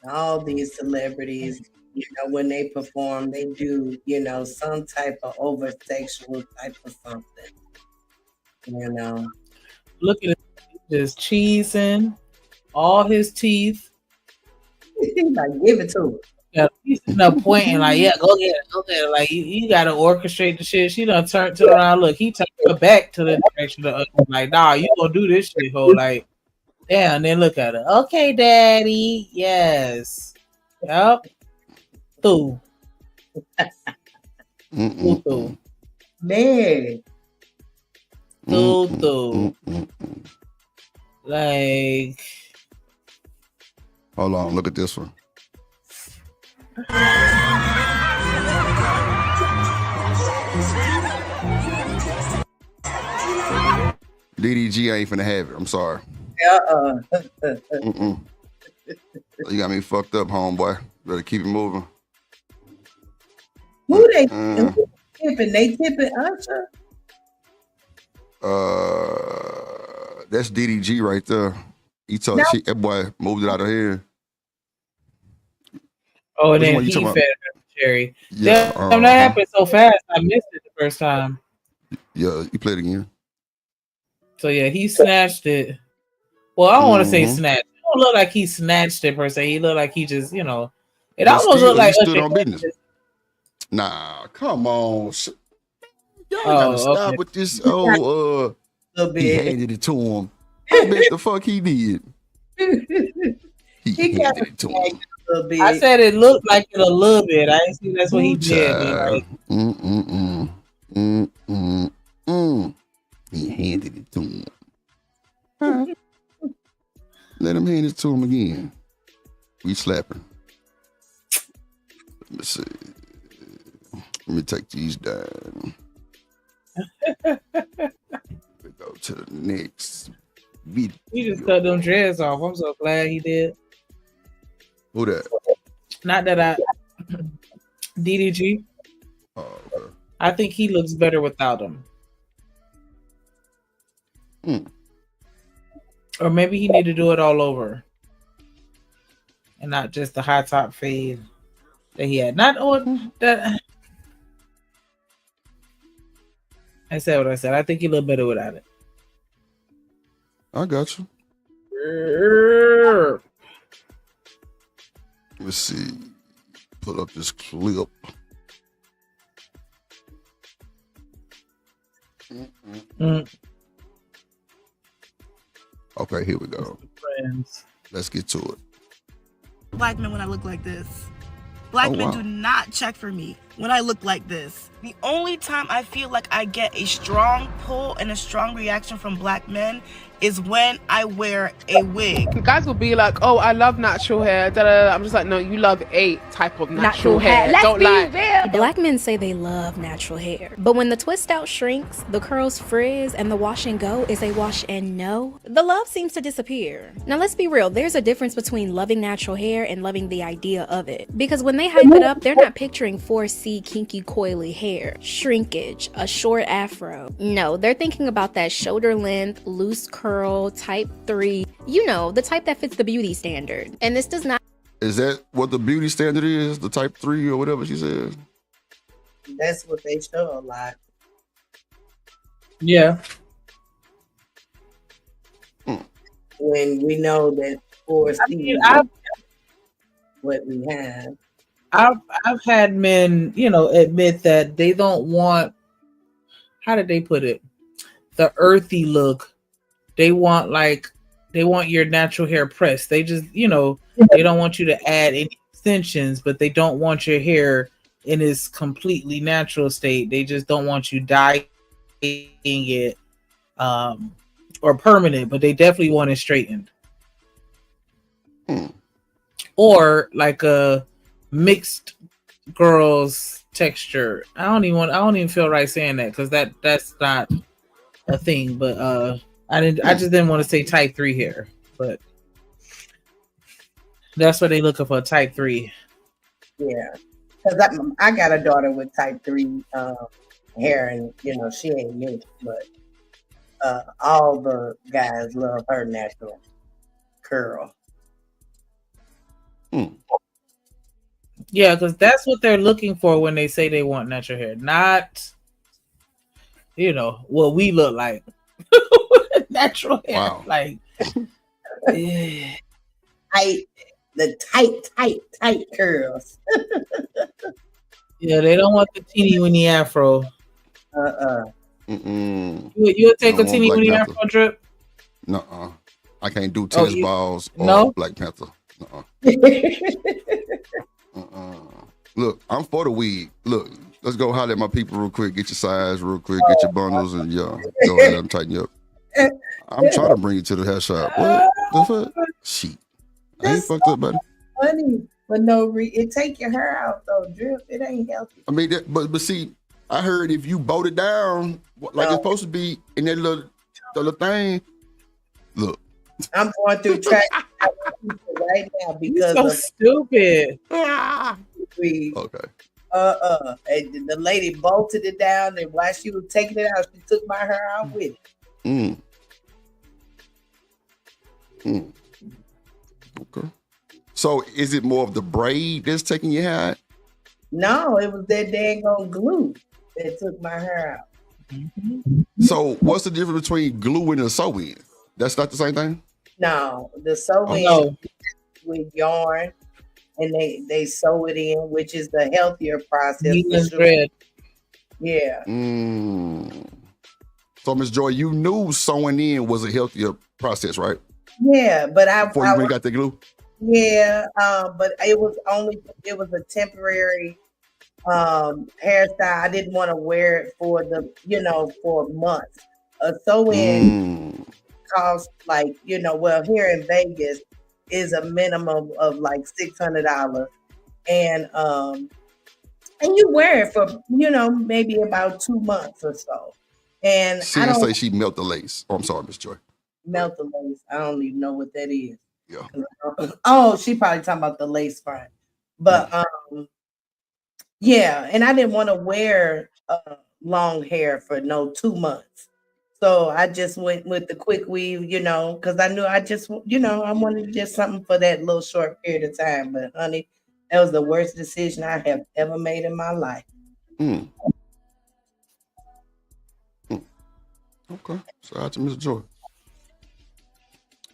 All these celebrities, you know, when they perform, they do, you know, some type of over sexual type of something. You know. Look at it. Just cheesing. All his teeth. Like, give it to him. Yeah, he's sitting up pointing like, yeah, go get it. Like, you gotta orchestrate the shit. She done turned around. Look, he turned her back to the direction of like, nah, you gonna do this shit, ho. Like, damn, then look at her. Okay, daddy. Yes. Yep. Through. Through. Man. Through. Like. Hold on, look at this one. DDG ain't finna have it. I'm sorry. You got me fucked up, homeboy. Better keep it moving. Who they tipping? They tipping Usher? That's DDG right there. He told that boy moved it out of here. Oh, and Which then one you he talking fed about? Cherry. Yeah, Damn, that happened so fast. I missed it the first time. Yeah, you played again. So yeah, he snatched it. Well, I don't want to say snatched. It don't look like he snatched it per se. He looked like he just, you know, it But almost still, looked like he stood Usher on business. Nah, come on. Y'all gotta stop with this. He handed it to him. I bet the fuck he did. He handed it to him. I said it looked like it a little bit. I didn't see that's what he did. He handed it to him. Let him hand it to him again. We slapping. Let me see. Let me take these down. We go to the next video. He just cut them dreads off. I'm so glad he did. Who that? Not that I DDG. Oh, okay. I think he looks better without them. Or maybe he need to do it all over. And not just the high top fade that he had. Not on that. I said what I said. I think he looked better without it. I got you. Let's see. Pull up this clip. Okay, here we go. Friends. Let's get to it. Black men when I look like this. Black men do not check for me when I look like this. The only time I feel like I get a strong pull and a strong reaction from black men is when I wear a wig. Guys will be like, oh, I love natural hair. Da, da, da. I'm just like, no, you love a type of natural hair. Let's Don't be lie. real. Black men say they love natural hair. But when the twist out shrinks, the curls frizz, and the wash and go is a wash and no, the love seems to disappear. Now let's be real, there's a difference between loving natural hair and loving the idea of it. Because when they hype it up, they're not picturing 4C kinky coily hair, shrinkage, a short afro. No, they're thinking about that shoulder length, loose curl, type 3, you know, the type that fits the beauty standard. And this does not. Is that what the beauty standard is? The type 3 or whatever she said? That's what they show a lot. Yeah. When we know that 4C what we have. I've had men, you know, admit that they don't want, how did they put it? The earthy look. They want your natural hair pressed. They just, you know, they don't want you to add any extensions, but they don't want your hair in its completely natural state. They just don't want you dyeing it or permanent, but they definitely want it straightened. Or like a mixed girls texture. I don't even feel right saying that because that's not a thing, but I just didn't want to say type 3 hair, but that's what they looking for, type 3. Yeah, because I got a daughter with type 3 hair, and you know she ain't mixed, but all the guys love her natural curl. Yeah, because that's what they're looking for when they say they want natural hair, not, you know, what we look like. Natural hair, wow. Like the tight curls. Yeah, they don't want the teeny weeny afro. You'll take a teeny weeny afro drip? Nuh-uh. I can't do tennis balls or no? Black Panther. Look, I'm for the weed. Look, let's go holler at my people real quick. Get your size real quick. Get your bundles and go ahead and tighten you up. I'm trying to bring you to the hair shop. What the fuck? Shit. I ain't fucked up, buddy. Funny, but no, it take your hair out though, drip. It ain't healthy. I mean, but see, I heard if you boat it down like it's supposed to be in that little thing. Look, I'm going through track right now because so stupid. Okay. And the lady bolted it down, and while she was taking it out, she took my hair out with it. Okay. So is it more of the braid that's taking your hair out? No, it was that daggone glue that took my hair out. So what's the difference between gluing and sewing? That's not the same thing? No, the sewing with yarn, and they sew it in, which is the healthier process. Yeah. So Ms. Joy, you knew sewing in was a healthier process, right? Yeah, but before you got the glue. Yeah, but it was a temporary hairstyle. I didn't want to wear it for months. A sew-in costs like, well, here in Vegas is a minimum of like $600, and And you wear it for, maybe about 2 months or so. And She I didn't don't say she melt the lace. Oh, I'm sorry, Miss Joy. melt the lace. I don't even know what that is. Yeah. Oh, she probably talking about the lace front. But yeah, and I didn't want to wear long hair for 2 months. So I just went with the quick weave, because I knew I just, I wanted just something for that little short period of time. But honey, that was the worst decision I have ever made in my life. Okay. Shout out to Miss Joy.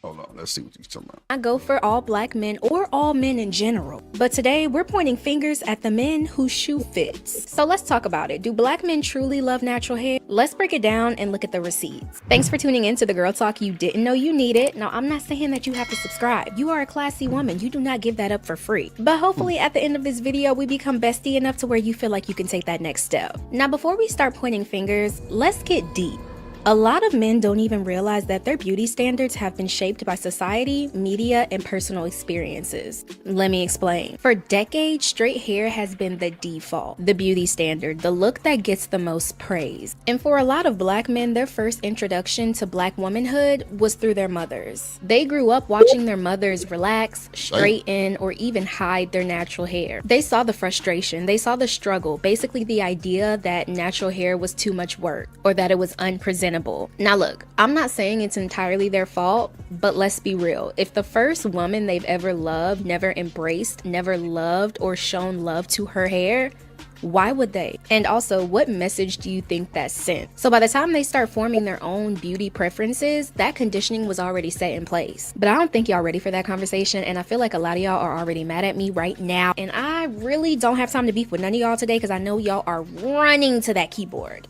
Hold on, let's see what he's talking about. I go for all black men or all men in general. But today we're pointing fingers at the men whose shoe fits. So let's talk about it. Do black men truly love natural hair? Let's break it down and look at the receipts. Thanks for tuning in to the Girl Talk you didn't know you needed. Now, I'm not saying that you have to subscribe. You are a classy woman. You do not give that up for free. But hopefully at the end of this video, we become bestie enough to where you feel like you can take that next step. Now, before we start pointing fingers, let's get deep. A lot of men don't even realize that their beauty standards have been shaped by society, media, and personal experiences. Let me explain. For decades, straight hair has been the default, the beauty standard, the look that gets the most praise. And for a lot of black men, their first introduction to black womanhood was through their mothers. They grew up watching their mothers relax, straighten, or even hide their natural hair. They saw the frustration, they saw the struggle, basically the idea that natural hair was too much work, or that it was unpresentable. Now look, I'm not saying it's entirely their fault, but let's be real. If the first woman they've ever loved never embraced, never loved, or shown love to her hair, why would they? And also, what message do you think that sent? So by the time they start forming their own beauty preferences, that conditioning was already set in place. But I don't think y'all ready for that conversation, and I feel like a lot of y'all are already mad at me right now, and I really don't have time to beef with none of y'all today because I know y'all are running to that keyboard.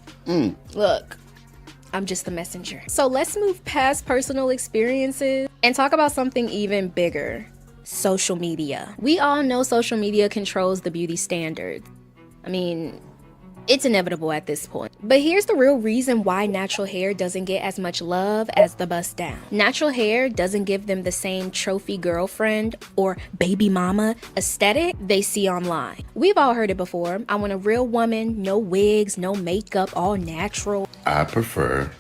Look, I'm just the messenger. So let's move past personal experiences and talk about something even bigger. Social media. We all know social media controls the beauty standard. I mean, it's inevitable at this point. But here's the real reason why natural hair doesn't get as much love as the bust down. Natural hair doesn't give them the same trophy girlfriend or baby mama aesthetic they see online. We've all heard it before. I want a real woman, no wigs, no makeup, all natural. I prefer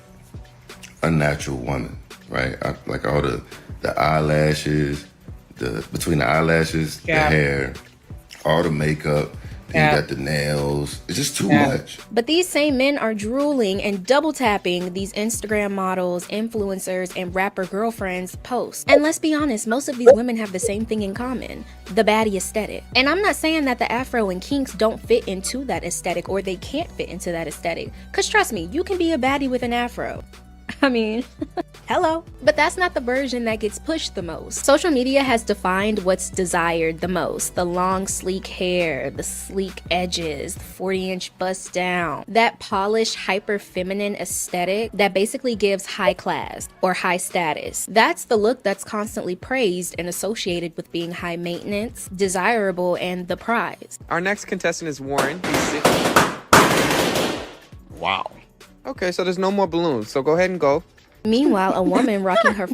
a natural woman, right? Like all the eyelashes, between the eyelashes, the hair, all the makeup. You got the nails. It's just too much. But these same men are drooling and double tapping these Instagram models, influencers, and rapper girlfriends' posts. And let's be honest, most of these women have the same thing in common, the baddie aesthetic. And I'm not saying that the afro and kinks don't fit into that aesthetic or they can't fit into that aesthetic. Cause trust me, you can be a baddie with an afro. I mean, hello. But that's not the version that gets pushed the most. Social media has defined what's desired the most. The long, sleek hair, the sleek edges, the 40-inch bust down. That polished, hyper-feminine aesthetic that basically gives high class or high status. That's the look that's constantly praised and associated with being high maintenance, desirable, and the prize. Our next contestant is Warren. Wow. Okay, so there's no more balloons, so go ahead and go. Meanwhile, a woman rocking her...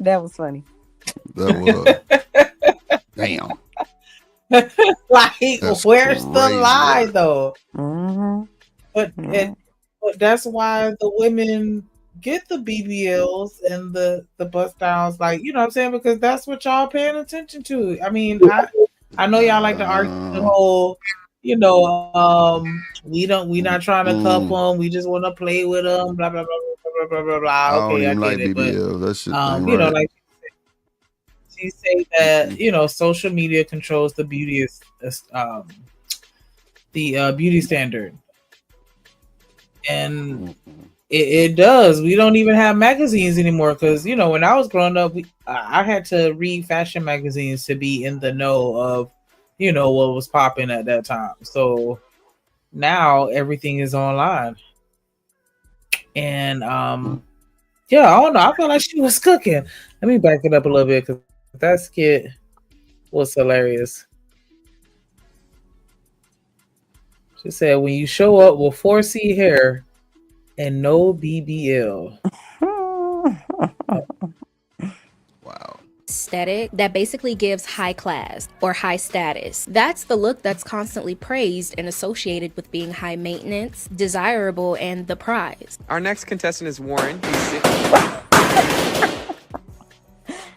That was funny. That was... Damn. Like, That's where's the crazy, lie, right? though? But that's why the women get the BBLs and the bust downs, like, you know what I'm saying? Because that's what y'all paying attention to. I mean, I know y'all like to argue the whole... we not trying to cuff them. We just want to play with them. Blah blah blah blah blah blah blah. I don't Okay, I even like get it. BBL. That shit ain't But right. like she say that social media controls the beauty beauty standard, and it does. We don't even have magazines anymore because when I was growing up, I had to read fashion magazines to be in the know of what was popping at that time. So now everything is online. And I don't know. I feel like she was cooking. Let me back it up a little bit because that skit was hilarious. She said, when you show up with 4C hair and no BBL. aesthetic that basically gives high class or high status. That's the look that's constantly praised and associated with being high maintenance, desirable, and the prize. Our next contestant is Warren.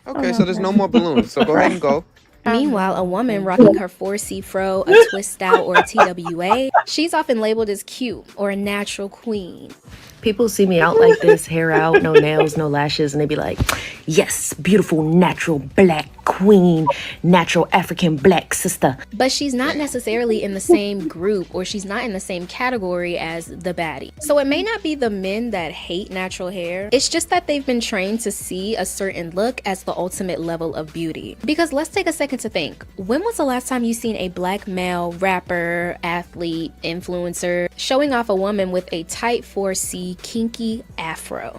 Okay, so there's no more balloons, so go ahead and go. Meanwhile, a woman rocking her 4C fro, a twist out, or a TWA, she's often labeled as cute or a natural queen. People see me out like this, hair out, no nails, no lashes, and they be like, yes, beautiful, natural black queen, natural African black sister. But she's not necessarily in the same group, or she's not in the same category as the baddie. So it may not be the men that hate natural hair, it's just that they've been trained to see a certain look as the ultimate level of beauty. Because let's take a second to think, when was the last time you seen a black male rapper, athlete, influencer showing off a woman with a tight 4C kinky afro?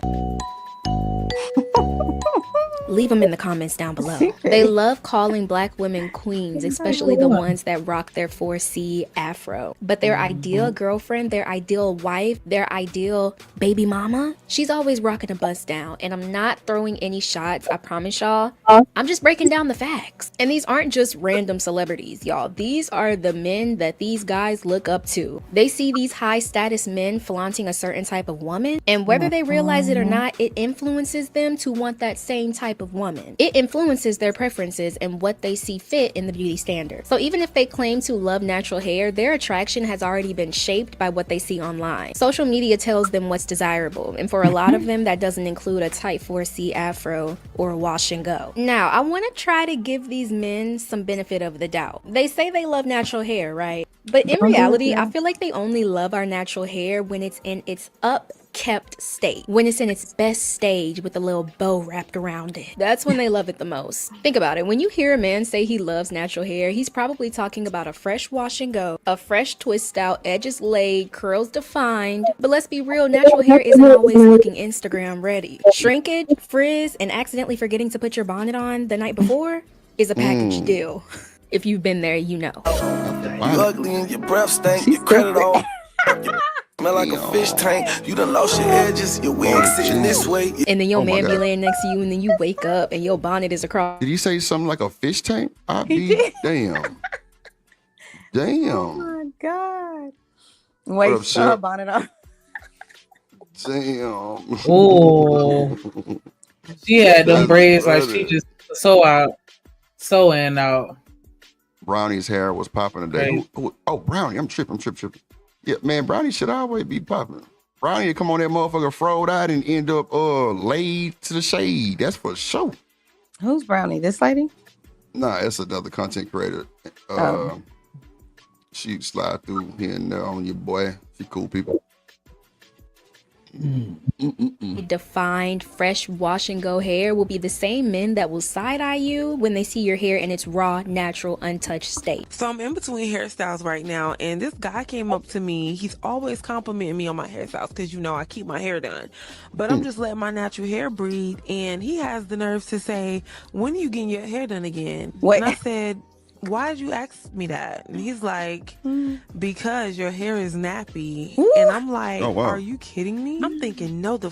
Leave them in the comments down below. They love calling black women queens, especially the ones that rock their 4C afro. But their ideal girlfriend, their ideal wife, their ideal baby mama, she's always rocking a bust down. And I'm not throwing any shots, I promise y'all. I'm just breaking down the facts. And these aren't just random celebrities, y'all. These are the men that these guys look up to. They see these high status men flaunting a certain type of woman, and whether they realize it or not, it influences them to want that same type of woman. It influences their preferences and what they see fit in the beauty standard. So even if they claim to love natural hair, their attraction has already been shaped by what they see online. Social media tells them what's desirable, and for a lot of them, that doesn't include a tight 4C afro or a wash and go. Now, I want to try to give these men some benefit of the doubt. They say they love natural hair, right? But in reality, I feel like they only love our natural hair when it's in its kept state, when it's in its best stage with a little bow wrapped around it. That's when they love it the most. Think about it. When you hear a man say he loves natural hair, he's probably talking about a fresh wash and go, a fresh twist out, edges laid, curls defined. But let's be real, natural hair isn't always looking Instagram ready. Shrinkage, frizz, and accidentally forgetting to put your bonnet on the night before is a package deal. If you've been there, you know. You ugly and your breath stink, your credit all. Smell like a fish tank. You done lost your edges. Your wig sitting this way. And then your man be laying next to you, and then you wake up and your bonnet is across. Did he say something like a fish tank? I be damn. Damn. Oh my God. Wait, up, put her bonnet on. Damn. Oh. She had them braids like she just so out. Brownie's hair was popping today. Right. Oh, Brownie. I'm tripping. Yeah, man, Brownie should always be popping. Brownie come on that motherfucker froed out and end up laid to the shade. That's for sure. Who's Brownie? This lady? Nah, that's another content creator. She slide through here and there on your boy. She cool people. Defined, fresh wash and go hair will be the same men that will side eye you when they see your hair in its raw, natural, untouched state. So I'm in between hairstyles right now, and this guy came up to me. He's always complimenting me on my hairstyles because, you know, I keep my hair done. But I'm just letting my natural hair breathe, and he has the nerve to say, when are you getting your hair done again? Wait. And I said, why did you ask me that? And he's like, because your hair is nappy. Ooh. And I'm like, oh, wow. Are you kidding me? I'm thinking, no, the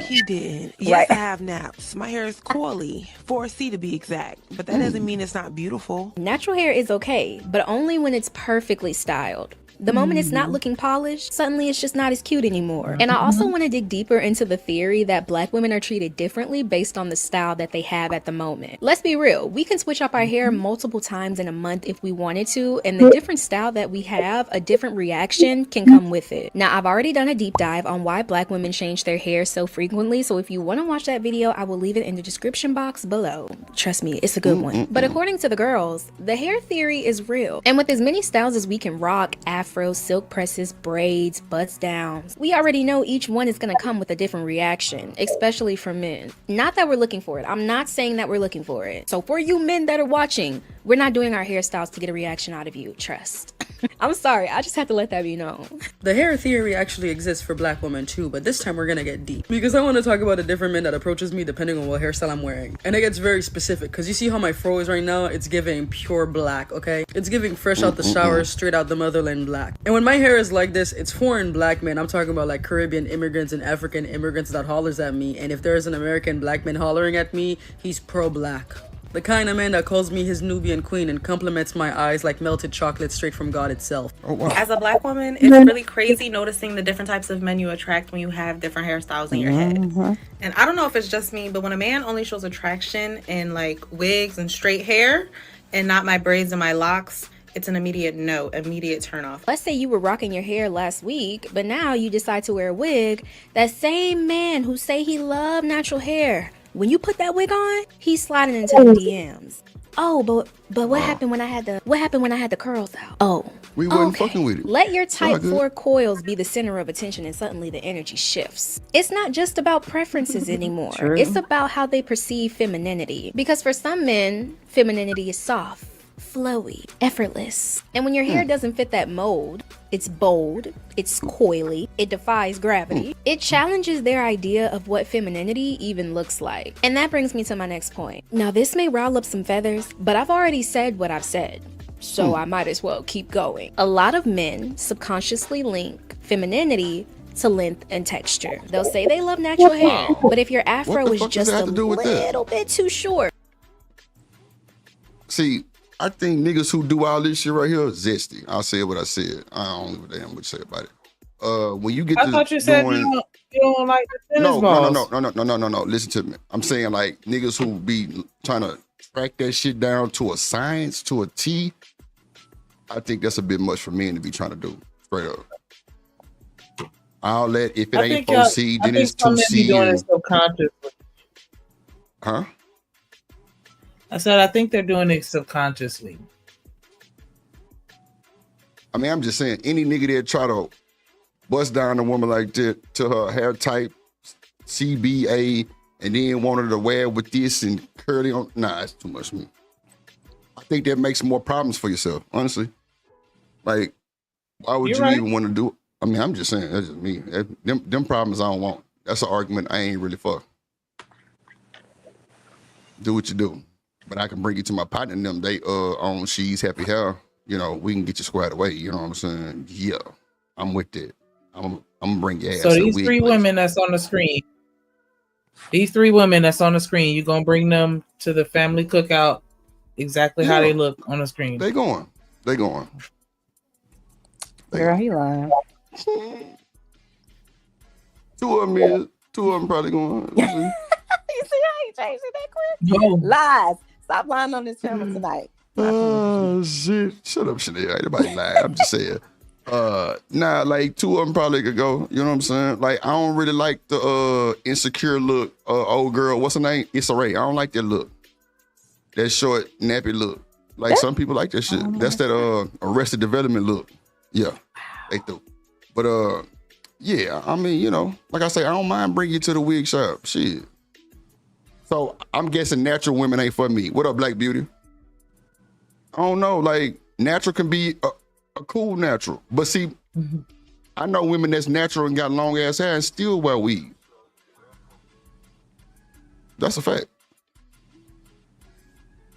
he didn't. Yes, I have naps. My hair is coily, 4C to be exact. But that doesn't mean it's not beautiful. Natural hair is okay, but only when it's perfectly styled. The moment it's not looking polished, suddenly it's just not as cute anymore. And I also want to dig deeper into the theory that black women are treated differently based on the style that they have at the moment. Let's be real, we can switch up our hair multiple times in a month if we wanted to, and the different style that we have, a different reaction can come with it. Now, I've already done a deep dive on why black women change their hair so frequently, so if you want to watch that video, I will leave it in the description box below. Trust me, it's a good one. But according to the girls, the hair theory is real. And with as many styles as we can rock, afros, silk presses, braids, bust downs, we already know each one is going to come with a different reaction, especially for men. Not that we're looking for it. I'm not saying that we're looking for it. So for you men that are watching, we're not doing our hairstyles to get a reaction out of you. Trust. I'm sorry, I just had to let that be known. The hair theory actually exists for black women too, but this time we're gonna get deep. Because I want to talk about the different men that approaches me depending on what hairstyle I'm wearing. And it gets very specific, because you see how my fro is right now? It's giving pure black, okay? It's giving fresh out the shower, straight out the motherland black. And when my hair is like this, it's foreign black men. I'm talking about like Caribbean immigrants and African immigrants that hollers at me. And if there's an American black man hollering at me, he's pro-black. The kind of man that calls me his Nubian queen and compliments my eyes like melted chocolate straight from God itself. Oh, wow. As a black woman, it's really crazy noticing the different types of men you attract when you have different hairstyles in your head. And I don't know if it's just me, but when a man only shows attraction in like wigs and straight hair and not my braids and my locks, it's an immediate no, immediate turn off. Let's say you were rocking your hair last week, but now you decide to wear a wig. That same man who say he loved natural hair, when you put that wig on, he's sliding into the DMs. Oh, but what happened when I had the curls out? Oh, we weren't fucking with it. Let your type 4 coils be the center of attention and suddenly the energy shifts. It's not just about preferences anymore. True. It's about how they perceive femininity. Because for some men, femininity is soft, flowy, effortless. And when your hair doesn't fit that mold, it's bold, it's coily, it defies gravity. It challenges their idea of what femininity even looks like. And that brings me to my next point. Now, this may rile up some feathers, but I've already said what I've said, so I might as well keep going. A lot of men subconsciously link femininity to length and texture. They'll say they love natural hair, but if your afro is just a little bit too short. See, I think niggas who do all this shit right here is zesty. I'll say what I said. I don't give a damn what you say about it. When you get I thought you said you don't like the tennis balls. No. Listen to me. I'm saying like niggas who be trying to track that shit down to a science, to a T. I think that's a bit much for men to be trying to do. Straight up. I'll let, if it ain't 4C, then it's 2C. Doing it subconsciously. Huh? I said I think they're doing it subconsciously. I mean, I'm just saying, any nigga that try to bust down a woman like that to her hair type, CBA, and then want her to wear with this and curly on, nah, it's too much for me. I think that makes more problems for yourself, honestly. Like, why would you even want to do it? I mean, I'm just saying, that's just me. Them problems I don't want. That's an argument I ain't really for. Do what you do. But I can bring you to my partner and them, they on She's Happy Hair. You know, we can get you squared away. You know what I'm saying? Yeah, I'm with that. I'm gonna bring your ass. So these three women that's on the screen, you gonna bring them to the family cookout exactly how they look on the screen? They going. Girl, he lying. Two of them probably going. You see how he changed it that quick? No. Lies. Stop lying on this channel tonight. Oh shit! Shut up, Chanel. Ain't nobody lying. I'm just saying. Nah, like two of them probably could go. You know what I'm saying? Like I don't really like the insecure look. Old girl, what's her name? Issa Rae. I don't like that look. That short nappy look. Like some people like that shit. That's that Arrested Development look. Yeah, they do. But yeah. I mean, you know, like I say, I don't mind bringing you to the wig shop. Shit. So I'm guessing natural women ain't for me. What up, Black Beauty? I don't know. Like natural can be a cool natural, but see, I know women that's natural and got long ass hair and still wear weave. That's a fact.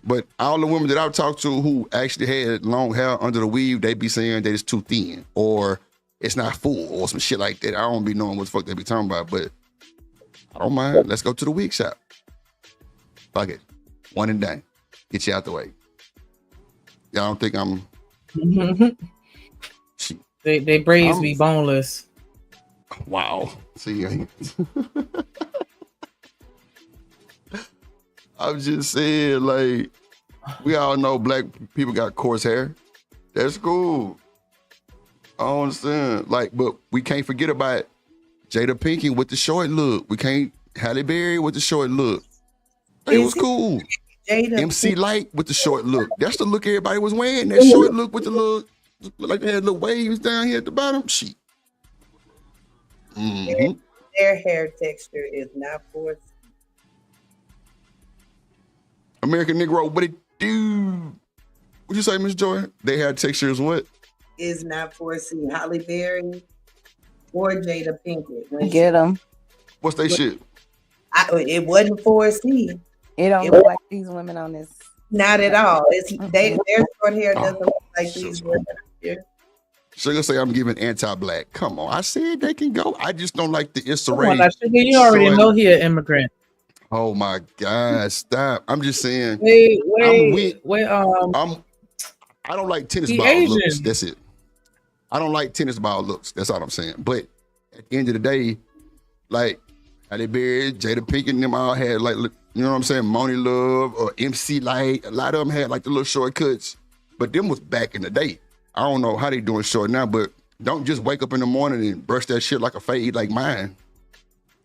But all the women that I've talked to who actually had long hair under the weave, they be saying that it's too thin or it's not full or some shit like that. I don't be knowing what the fuck they be talking about, but I don't mind. Let's go to the wig shop. Fuck it. One and done. Get you out the way. Y'all don't think I'm... They braids be boneless. Wow. See, I'm just saying, like, we all know black people got coarse hair. That's cool. I don't understand. Like, but we can't forget about Jada Pinkett with the short look. We can't Halle Berry with the short look. It was cool. MC Light with the short look. That's the look everybody was wearing. That short look with the little, like they had little waves down here at the bottom. Shit. Mm-hmm. Their hair texture is not for American Negro, what it do? What'd you say, Miss Joy? They had texture is what? Is not for Halle Berry or Jada Pinkett. Get them. What's they shit? It wasn't 4C. It don't look like these women on this. Not at all. Their short hair doesn't look like these women here. Sugar say I'm giving anti-black. Come on, I said they can go. I just don't like the Issa Rae. You already know he an immigrant. Oh my God, stop. I'm just saying. Wait. I don't like tennis He ball Asian. looks. That's it. I don't like tennis ball looks. That's all I'm saying. But at the end of the day, like Halle Berry, Jada Pinkett, and them all had like, you know what I'm saying, Money Love or MC Light. A lot of them had like the little shortcuts. But them was back in the day. I don't know how they doing short now, but don't just wake up in the morning and brush that shit like a fade like mine.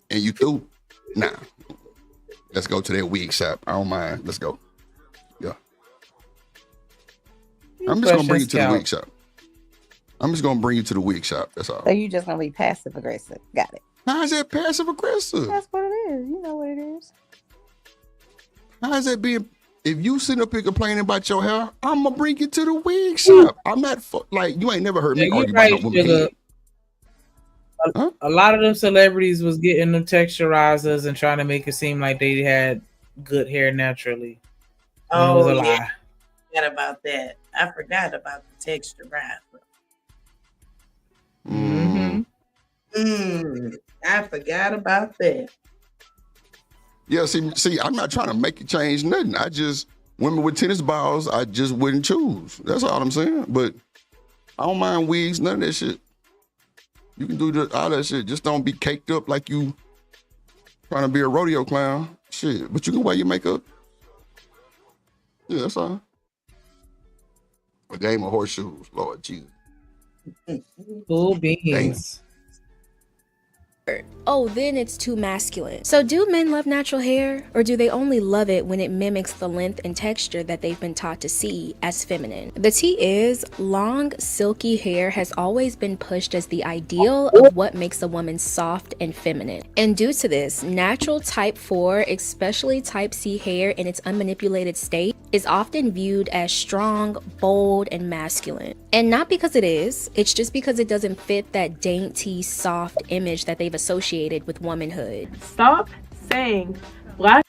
And you through. Nah. Let's go to that wig shop. I don't mind. Let's go. Yeah. I'm just gonna bring you to the wig shop. I'm just gonna bring you to the wig shop. That's all. So you just gonna be passive aggressive. Got it. How is that passive aggressive? That's what it is. You know what it is. How is that being? If you sitting up here complaining about your hair, I'm gonna bring you to the wig shop. I'm not like you ain't never heard me argue about no woman head. A lot of them celebrities was getting them texturizers and trying to make it seem like they had good hair naturally. Oh, it was a lie. Forgot about that. I forgot about the texturizer. I forgot about that. Yeah, see, I'm not trying to make you change nothing. I just women with tennis balls, I just wouldn't choose. That's all I'm saying. But I don't mind wigs, none of that shit. You can do all that shit. Just don't be caked up like you trying to be a rodeo clown. Shit. But you can wear your makeup. Yeah, that's all. A game of horseshoes, Lord Jesus. Cool beans. Oh, then it's too masculine. So do men love natural hair, or do they only love it when it mimics the length and texture that they've been taught to see as feminine? The tea is, long, silky hair has always been pushed as the ideal of what makes a woman soft and feminine. And due to this, natural type 4, especially type C hair in its unmanipulated state, is often viewed as strong, bold, and masculine. And not because it is, it's just because it doesn't fit that dainty, soft image that they've associated with womanhood. Stop saying black.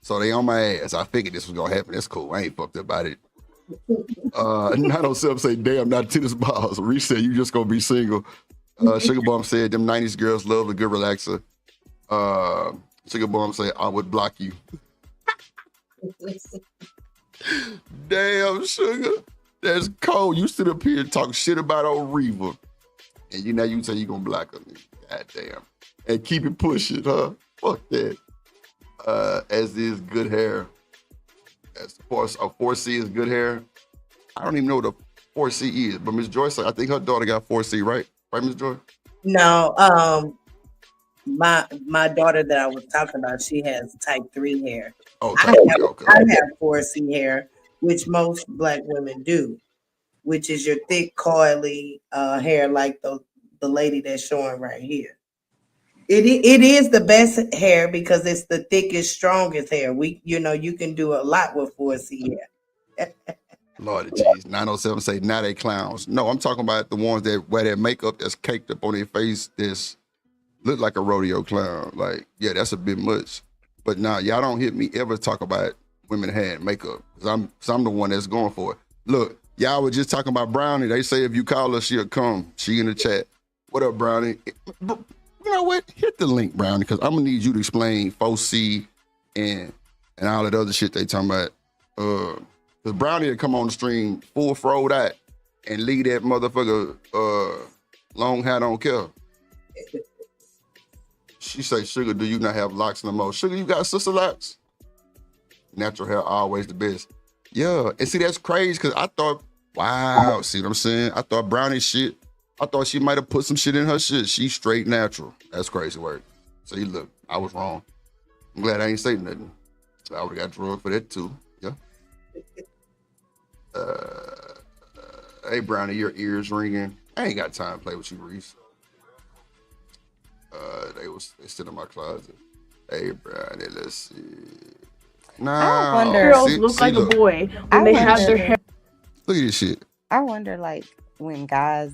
So they on my ass. I figured this was gonna happen. That's cool. I ain't fucked up about it. 907 say, damn, not tennis balls. Reese said, you just gonna be single. Sugar Bum said, them 90s girls love a good relaxer. Sugar Bum said, I would block you. Damn, Sugar. That's cold. You sit up here and talk shit about old Reva. And you say you gonna block her. God damn. And keep it pushing, huh? Fuck that. As is good hair. As far as a 4C is good hair. I don't even know what a 4C is, but Miss Joyce, I think her daughter got 4C, right? Right, Miss Joyce? No, my daughter that I was talking about, she has type 3 hair. Oh, I have 4C hair, which most black women do, which is your thick, coily hair like the lady that's showing right here. It is the best hair because it's the thickest, strongest hair. You can do a lot with 4C hair. Lord jeez. 907 say, now they clowns. No, I'm talking about the ones that wear that makeup that's caked up on their face that's look like a rodeo clown. Like, yeah, that's a bit much. But nah, y'all don't hear me ever talk about women having makeup. Cause I'm the one that's going for it. Look, y'all were just talking about Brownie. They say if you call her, she'll come. She in the chat. What up, Brownie? You know what? Hit the link, Brownie, because I'm gonna need you to explain 4C and all that other shit they talking about. Because Brownie will come on the stream full froed out and leave that motherfucker long hair don't care. She say, Sugar, do you not have locks no more? Sugar, you got sister locks? Natural hair always the best. Yeah, and see, that's crazy because I thought, wow, see what I'm saying? I thought Brownie shit, I thought she might have put some shit in her shit. She's straight natural. That's crazy work. See, look, I was wrong. I'm glad I ain't say nothing. I would've got drugged for that too, yeah. Hey, Brownie, your ears ringing. I ain't got time to play with you, Reese. They sit in my closet. Hey, Brownie, let's see. Nah, I wonder, girls look like a boy when they have their hair. Look at this shit. I wonder, like, when guys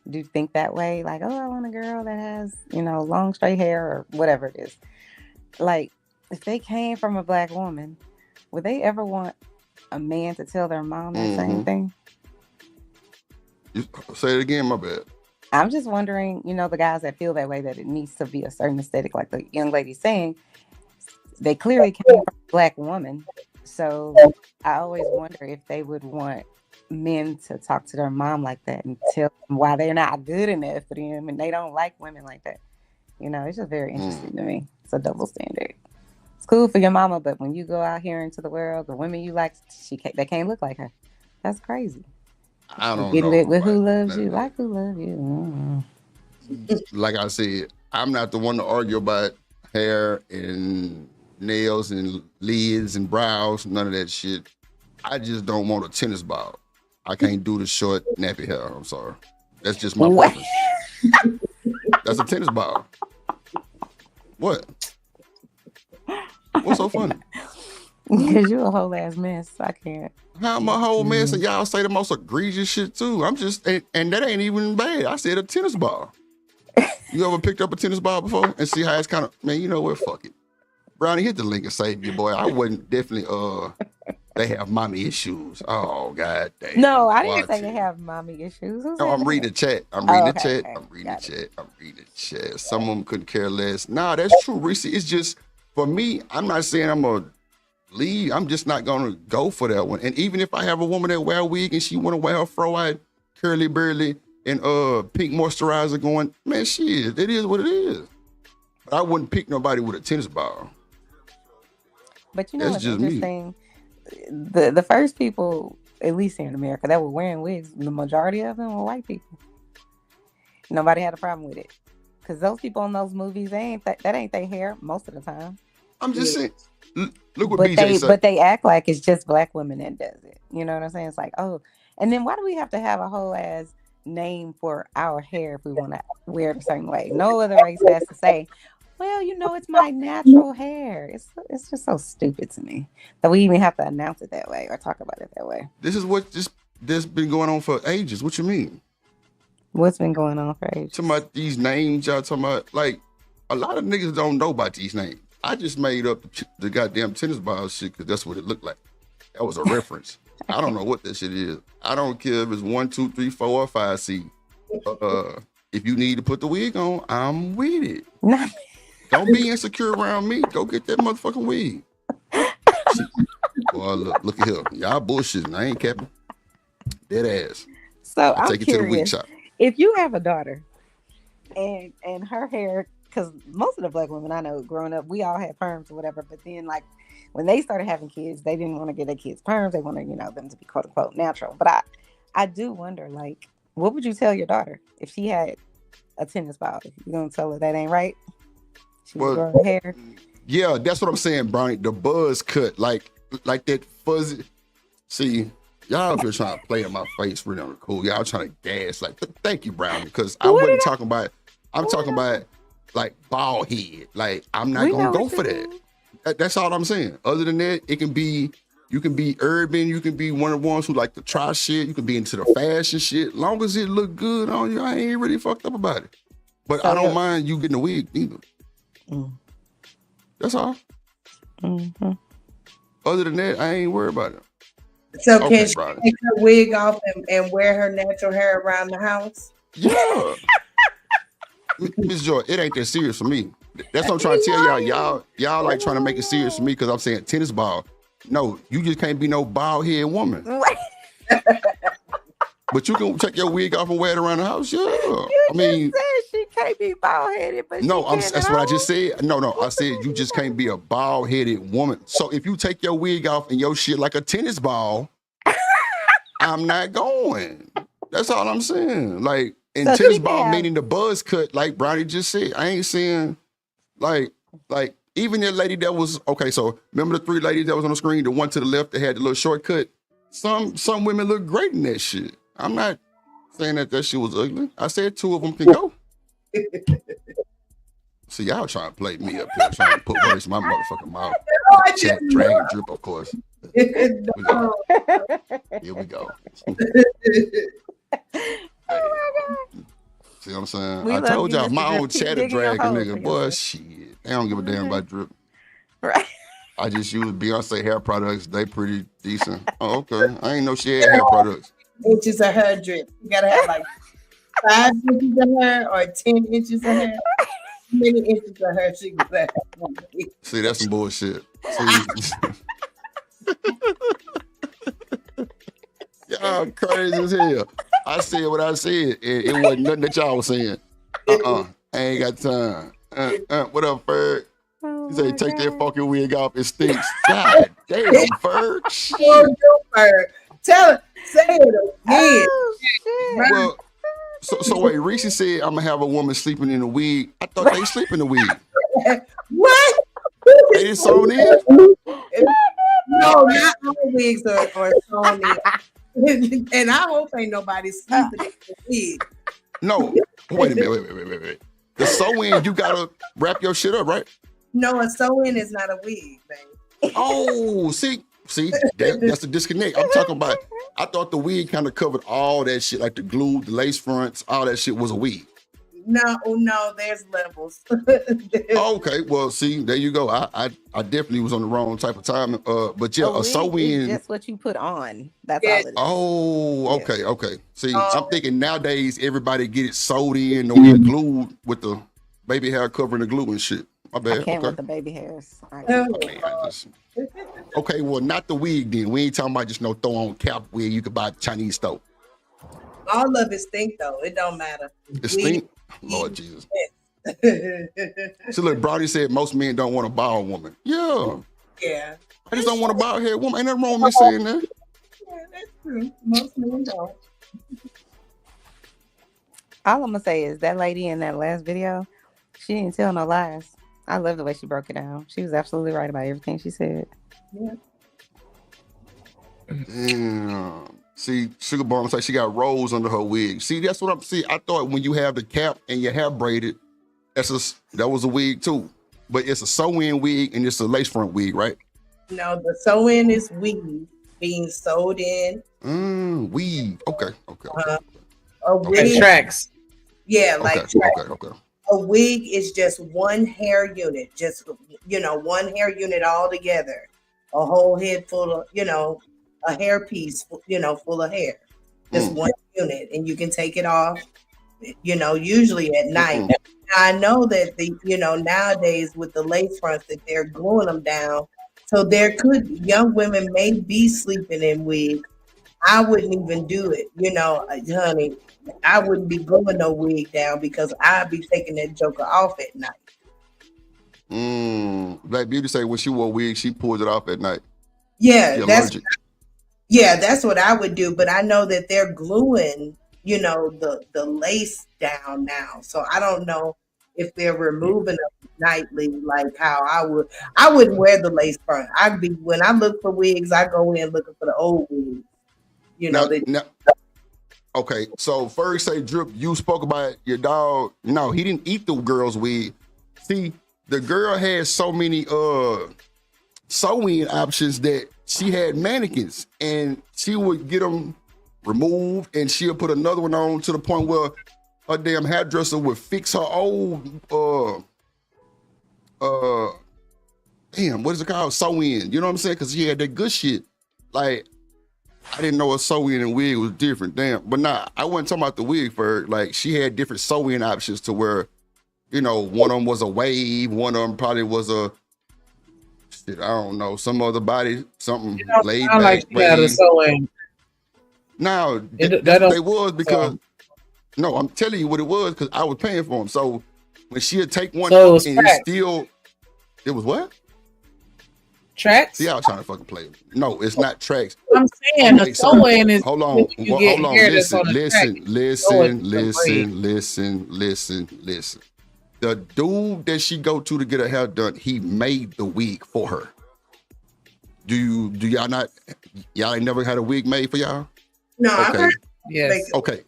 do think that way, like, oh, I want a girl that has, long straight hair or whatever it is. Like, if they came from a black woman, would they ever want a man to tell their mom that same thing? You say it again, my bad. I'm just wondering, the guys that feel that way, that it needs to be a certain aesthetic, like the young lady's saying, they clearly came from a black woman. So I always wonder if they would want men to talk to their mom like that and tell them why they're not good enough for them and they don't like women like that. You know, it's just very interesting to me. It's a double standard. It's cool for your mama, but when you go out here into the world, the women you like, they can't look like her. That's crazy. I don't Get know. lit with who loves you, like who love you. Like I said, I'm not the one to argue about hair and nails and lids and brows, none of that shit. I just don't want a tennis ball. I can't do the short, nappy hair. I'm sorry. That's just my preference. That's a tennis ball. What? What's so funny? Because you a whole ass mess. I can't. How am I a whole mess and y'all say the most egregious shit too? I'm just, and that ain't even bad. I said a tennis ball. You ever picked up a tennis ball before and see how it's kind of, man, you know what, fuck it. Brownie, hit the link and save you, boy. I wouldn't definitely, they have mommy issues. Oh, God damn. No, I didn't say they have mommy issues. No, I'm reading the chat. I'm reading the chat. Some of them couldn't care less. Nah, that's true, Reese. It's just, for me, I'm not saying I'm going to leave. I'm just not going to go for that one. And even if I have a woman that wear a wig and she want to wear her fro-eyed, curly burly, and pink moisturizer going, man, shit, it is what it is. But I wouldn't pick nobody with a tennis ball. But you know what's interesting? The first people, at least here in America, that were wearing wigs, the majority of them were white people. Nobody had a problem with it. Because those people in those movies, that ain't their hair most of the time. I'm just saying, look what BJ said. But they act like it's just black women that does it. You know what I'm saying? It's like, oh, and then why do we have to have a whole ass name for our hair if we want to wear it a certain way? No other race has to say, well, you know, it's my natural hair. It's just so stupid to me that we even have to announce it that way or talk about it that way. This is what this been going on for ages. What you mean? What's been going on for ages? Talking about these names, y'all talking about, like, a lot of niggas don't know about these names. I just made up the goddamn tennis ball shit because that's what it looked like. That was a reference. I don't know what that shit is. I don't care if it's 1, 2, 3, 4, or 5 C. If you need to put the wig on, I'm with it. Don't be insecure around me. Go get that motherfucking wig. Boy, look at here. Y'all bullshitting. I ain't capping. Dead ass. So I'll take it to the wig shop. If you have a daughter and her hair, because most of the black women I know growing up, we all had perms or whatever, but then like when they started having kids, they didn't want to get their kids perms. They wanted, them to be quote unquote natural. But I do wonder, like, what would you tell your daughter if she had a tennis ball? You gonna tell her that ain't right? She's growing hair. Yeah, that's what I'm saying, Brownie. The buzz cut, like that fuzzy. See, y'all up here trying to play in my face, really cool. Y'all trying to gas. Like, thank you, Brownie, because I wasn't talking about. I'm talking about like bald head. Like, I'm not gonna go for that. That's all I'm saying. Other than that, you can be urban. You can be one of the ones who like to try shit. You can be into the fashion shit. Long as it look good on you, I ain't really fucked up about it. But I don't mind you getting a wig either. That's all. Mm-hmm. Other than that, I ain't worried about it. So can she take her wig off and wear her natural hair around the house? Yeah. Miss Joy, it ain't that serious for me. That's what I'm trying to tell y'all. Y'all like trying to make it serious for me because I'm saying tennis ball. No, you just can't be no bald head woman. But you can take your wig off and wear it around the house. Yeah. I mean, said she can't be bald headed, but no, that's what I just said. No, I said you just can't be a bald headed woman. So if you take your wig off and your shit like a tennis ball, I'm not going. That's all I'm saying. Like, and so tennis ball meaning the buzz cut, like Brownie just said. I ain't saying like even that lady that was okay. So remember the 3 ladies that was on the screen, the one to the left that had the little shortcut. Some women look great in that shit. I'm not saying that shit was ugly. I said 2 of them can go. See, y'all trying to play me up here, trying to put words in my motherfucking mouth. Chat, drag, and drip, of course. Here we go. Oh my God. See what I'm saying? I told y'all my own chatter drag a nigga. Boy, shit. They don't give a damn about drip. Right. I just use Beyonce hair products. They pretty decent. Oh, okay. I ain't know she had hair products. Inches of hair drip. You gotta have like 5 inches of hair or 10 inches of hair. many inches of her she was at. See, that's some bullshit. See, y'all crazy as hell. I said what I said, and it wasn't nothing that y'all was saying. I ain't got time. What up, Ferg? He said, take that fucking wig off, it stinks. God damn, Ferg. Shit. Tell it, say it again. Well, so wait, Reese said I'm gonna have a woman sleeping in a wig. I thought they sleep in a wig. What? They just sewn in? No, not all wigs are sewn in. And I hope ain't nobody sleeping in the wig. No, wait a minute, wait. The sew-in, you gotta wrap your shit up, right? No, a sew-in is not a wig, baby. Oh, see, that's the disconnect. I'm talking about, I thought the wig kind of covered all that shit, like the glue, the lace fronts, all that shit was a wig. No, there's levels. Okay, well, see, there you go. I definitely was on the wrong type of time. But yeah, a sew-in. Just what you put on. That's all it is. Oh, okay. See, I'm thinking nowadays everybody get it sewed in or glued with the baby hair covering the glue and shit. My bad. I can't with the baby hairs. Okay, well, not the wig then. We ain't talking about just no throw on cap wig you could buy at the Chinese store. All of it stink though. It don't matter. It stink? Lord Jesus. So look, Brownie said most men don't want a bald woman. Yeah. I just don't want a bald head woman. Ain't nothing wrong with me saying that. Yeah, that's true. Most men don't. All I'm gonna say is that lady in that last video, she didn't tell no lies. I love the way she broke it down. She was absolutely right about everything she said. Yeah. Damn. See, Sugar Bomb said she got rolls under her wig. See, that's what I'm see. I thought when you have the cap and your hair braided, that was a wig too. But it's a sew-in wig and it's a lace front wig, right? No, the sew-in is weave being sewed in. Weave. Okay. A wig. Like tracks. Yeah, like tracks. Okay. A wig is just one hair unit, just one hair unit all together. A whole head full of, a hair piece, full of hair. Just one unit, and you can take it off, usually at night. I know that nowadays with the lace fronts that they're gluing them down, so young women may be sleeping in wigs. I wouldn't even do it, honey. I wouldn't be gluing no wig down because I'd be taking that joker off at night. Black Beauty say when she wore a wig, she pulls it off at night. Yeah, that's what I would do. But I know that they're gluing, the lace down now. So I don't know if they're removing them nightly, like how I would. I wouldn't wear the lace front. When I look for wigs, I go in looking for the old wigs. Okay, so first say Drip, you spoke about your dog. No, he didn't eat the girl's wig. See, the girl had so many sewing options that she had mannequins and she would get them removed and she'll put another one on to the point where her damn hairdresser would fix her old what is it called? Sew-in. You know what I'm saying? Because she had that good shit. Like, I didn't know a sew-in and wig was different. Damn. But nah, I wasn't talking about the wig for her. Like, she had different sew-in options to where, one of them was a wave, one of them probably was a shit, I don't know, some other body, something laid back. Like she had a sew-in. No, that's what they was because no, I'm telling you what it was because I was paying for them. So when she'd take one out and it was what? Tracks? See, I was trying to fucking play. No, it's not tracks. I'm saying a sew-in is hold on. Listen. The dude that she go to get her hair done, he made the wig for her. Do y'all not? Y'all ain't never had a wig made for y'all? No, okay. Yes. Okay.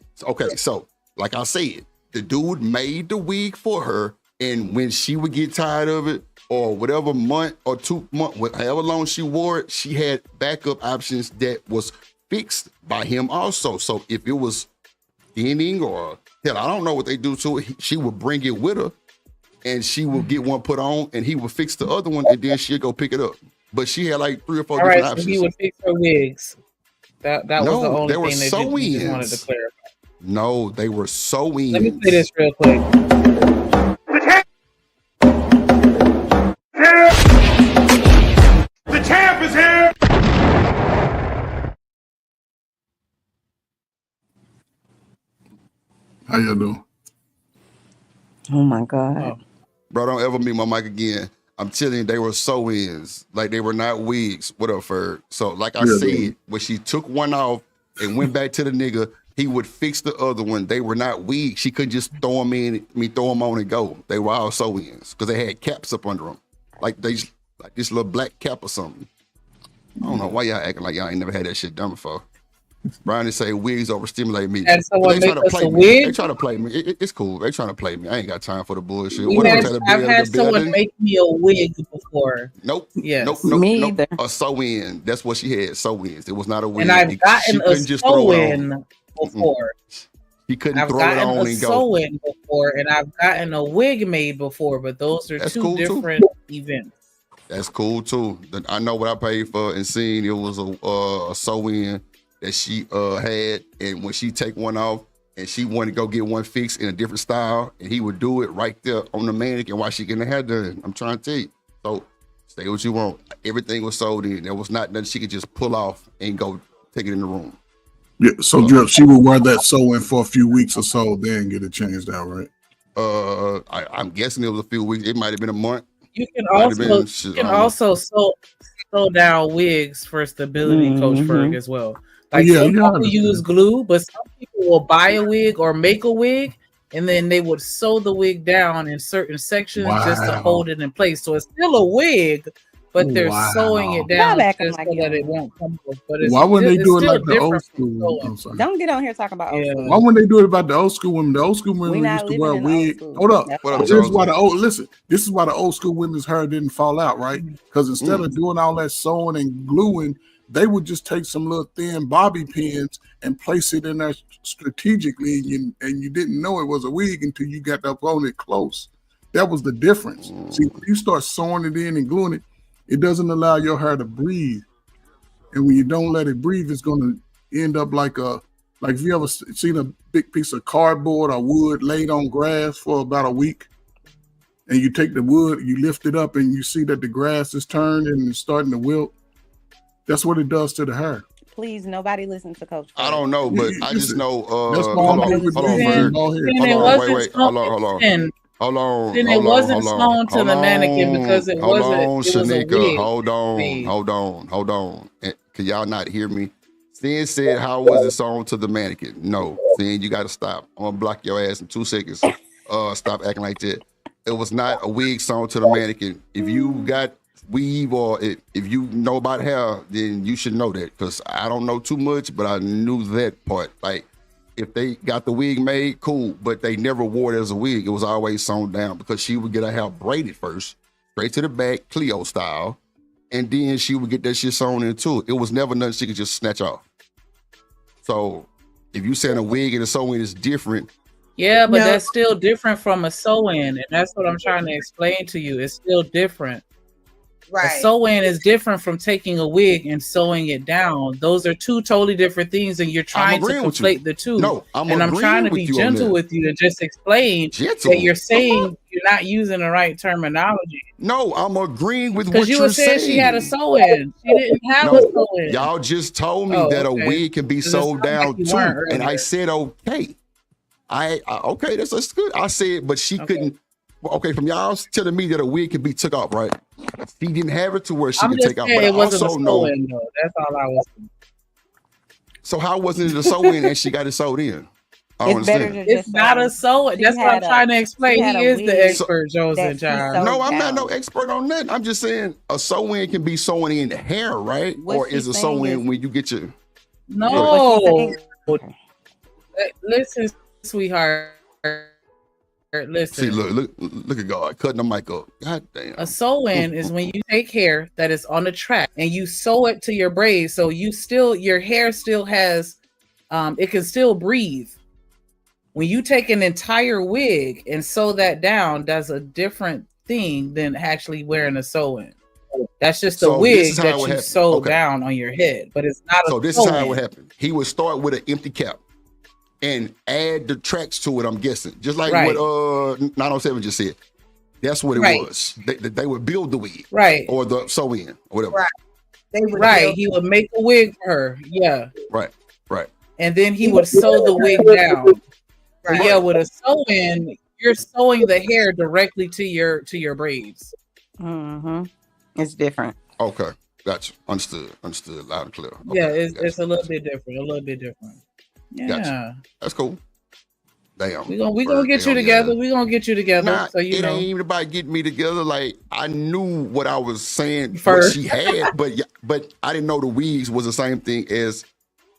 So, like I said, the dude made the wig for her, and when she would get tired of it, or whatever month or 2 months, however long she wore it, she had backup options that was fixed by him also. So if it was thinning or hell, I don't know what they do to it, she would bring it with her, and she would get one put on, and he would fix the other one, and then she'd go pick it up. But she had like 3 or 4 different options. So he would fix her wigs. That was the only thing that you just wanted to clarify. No, they were sewing. Let me say this real quick. How you doing? Oh my God. Bro, don't ever mute my mic again. I'm telling you, they were sew-ins. Like, they were not wigs. What up, Ferg? So, like I said, when she took one off and went back to the nigga, he would fix the other one. They were not wigs. She couldn't just throw them on and go. They were all sew-ins because they had caps up under them. Like this little black cap or something. I don't know why y'all acting like y'all ain't never had that shit done before. Brian say wigs overstimulate me. And someone They make try to us play a me. wig? They try to play me. It's cool. They trying to play me. I ain't got time for the bullshit. I've had someone make me a wig before. Nope. Yes. Nope. Me either. A sew-in. That's what she had. Sew-ins. It was not a wig. And I've gotten a sew-in on. before. She couldn't I've throw it gotten on a and go. sew-in before, and I've gotten a wig made before, but those are That's two cool, too. different events. That's cool too. I know what I paid for and seen. It was a sew-in that she had, and when she take one off and she wanted to go get one fixed in a different style, and he would do it right there on the mannequin while she getting her hair done. I'm trying to tell you. So say what you want. Everything was sold in. There was not nothing she could just pull off and go take it in the room. Yeah, so Drip, she would wear that sew-in for a few weeks or so, then get it changed out, right? I'm guessing it was a few weeks. It might have been a month. You can also sew down wigs for stability, Coach Ferg, as well. Like some people use glue, but some people will buy a wig or make a wig, and then they would sew the wig down in certain sections just to hold it in place. So it's still a wig, but they're sewing it down just so that it won't come off. But it's why wouldn't they do it like the old different school? I'm sorry. Don't get on here talking about old school. Why wouldn't they do it about the old school women? The old school women used to wear a wig. Hold up. This is why the old school women's hair didn't fall out, right? Because instead of doing all that sewing and gluing, they would just take some little thin bobby pins and place it in there strategically, and you didn't know it was a wig until you got up on it close. That was the difference. See, when you start sewing it in and gluing it, it doesn't allow your hair to breathe. And when you don't let it breathe, it's going to end up like if you ever seen a big piece of cardboard or wood laid on grass for about a week, and you take the wood, you lift it up, and you see that the grass is turned and it's starting to wilt. That's what it does to the hair. Please, nobody listen to Coach. I don't know, but I just know. That's why Hold on. Wait. Hold on. Then it wasn't sewn to the mannequin because it wasn't. It was a wig. Hold on. Can y'all not hear me? Sin said, "How was it sewn to the mannequin?" No, Sin, you got to stop. I'm gonna block your ass in 2 seconds. Stop acting like that. It was not a wig sewn to the mannequin. If you got weave or if you know about hair, then you should know that, because I don't know too much, but I knew that part. Like, if they got the wig made, cool, but they never wore it as a wig. It was always sewn down because she would get her hair braided first, straight to the back, Cleo style, and then she would get that shit sewn into it. It was never nothing she could just snatch off. So if you saying a wig and a sew-in is different. Yeah, but that's still different from a sew-in, and that's what I'm trying to explain to you. It's still different. Right. A sew-in is different from taking a wig and sewing it down. Those are two totally different things, and you're trying to conflate the two. No, I'm trying to be gentle with you and just explain that you're saying you're not using the right terminology. No, I'm agreeing with what you you're were saying. She had a sew-in. She didn't have a sew-in. Y'all just told me that a wig can be sewed down too, and I said okay. Okay, that's good. I said, but she couldn't. Okay, from y'all telling me that a wig can be took off, right? She didn't have it to where she could take off. But it I wasn't also a know. sew-in, though. That's all I was saying. So how wasn't it a sew-in and she got it sewed in? I don't understand. It's not a sew-in. That's what I'm trying to explain. He is the expert, Joseph John. No, I'm not no expert on that. I'm just saying a sew-in can be sewn in the hair, right? Or is a sew-in when you get your... No. Listen, sweetheart. Listen. See, look at God cutting the mic up. God damn. A sew-in is when you take hair that is on the track and you sew it to your braids, so your hair still has, it can still breathe. When you take an entire wig and sew that down, that's a different thing than actually wearing a sew-in. That's just a wig that you sew down on your head, but it's not. So this is how it would happen. He would start with an empty cap and add the tracks to it, I'm guessing. Just like what 907 just said. That's what it was. They would build the wig. Right. Or the sew-in, or whatever. Right. He would make a wig for her. Yeah. Right. And then he would sew the wig down. But yeah, with a sew-in, you're sewing the hair directly to your braids. It's different. Okay, gotcha. Understood. Loud and clear. Okay, Yeah, it's a little bit different. Yeah, gotcha. That's cool. Damn. We gonna get you together. We gonna get you together. Nah, so you it know. ain't even about getting me together. Like I knew what I was saying, First. what she had, but I didn't know the weaves was the same thing as,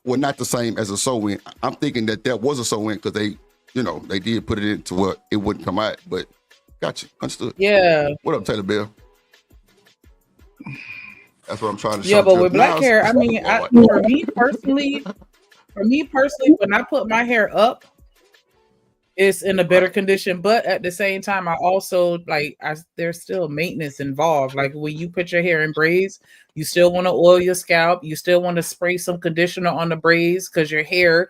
well, not the same as a sew-in. I'm thinking that was a sew-in because they did put it into what it wouldn't come out. But gotcha, understood. Yeah. What up, Taylor Bell? That's what I'm trying to show. Yeah, but with black hair, I mean, for me personally, when I put my hair up, it's in a better condition. But at the same time, I also there's still maintenance involved. Like when you put your hair in braids, you still want to oil your scalp. You still want to spray some conditioner on the braids because your hair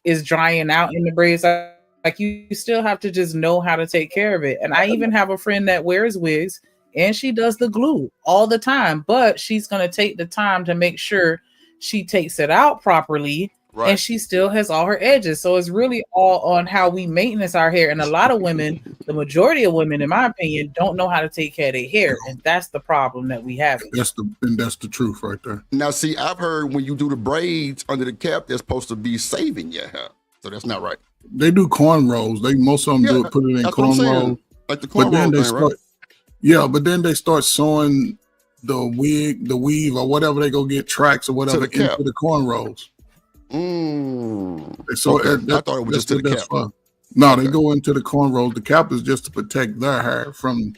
is drying out in the braids. Like you still have to just know how to take care of it. And I even have a friend that wears wigs and she does the glue all the time, but she's going to take the time to make sure she takes it out properly. And she still has all her edges. So it's really all on how we maintenance our hair. And a lot of women, the majority of women, in my opinion, don't know how to take care of their hair. And that's the problem that we have. That's the truth right there. Now, see, I've heard when you do the braids under the cap, they're supposed to be saving your hair. So that's not right. They do cornrows. Most of them do it, put it in cornrows. Like the cornrow thing, right? Yeah, but then they start sewing the wig, the weave, or whatever they go get tracks or whatever into the cornrows. So I thought it was just to the cap. No, they go into the cornrows. The cap is just to protect their hair from.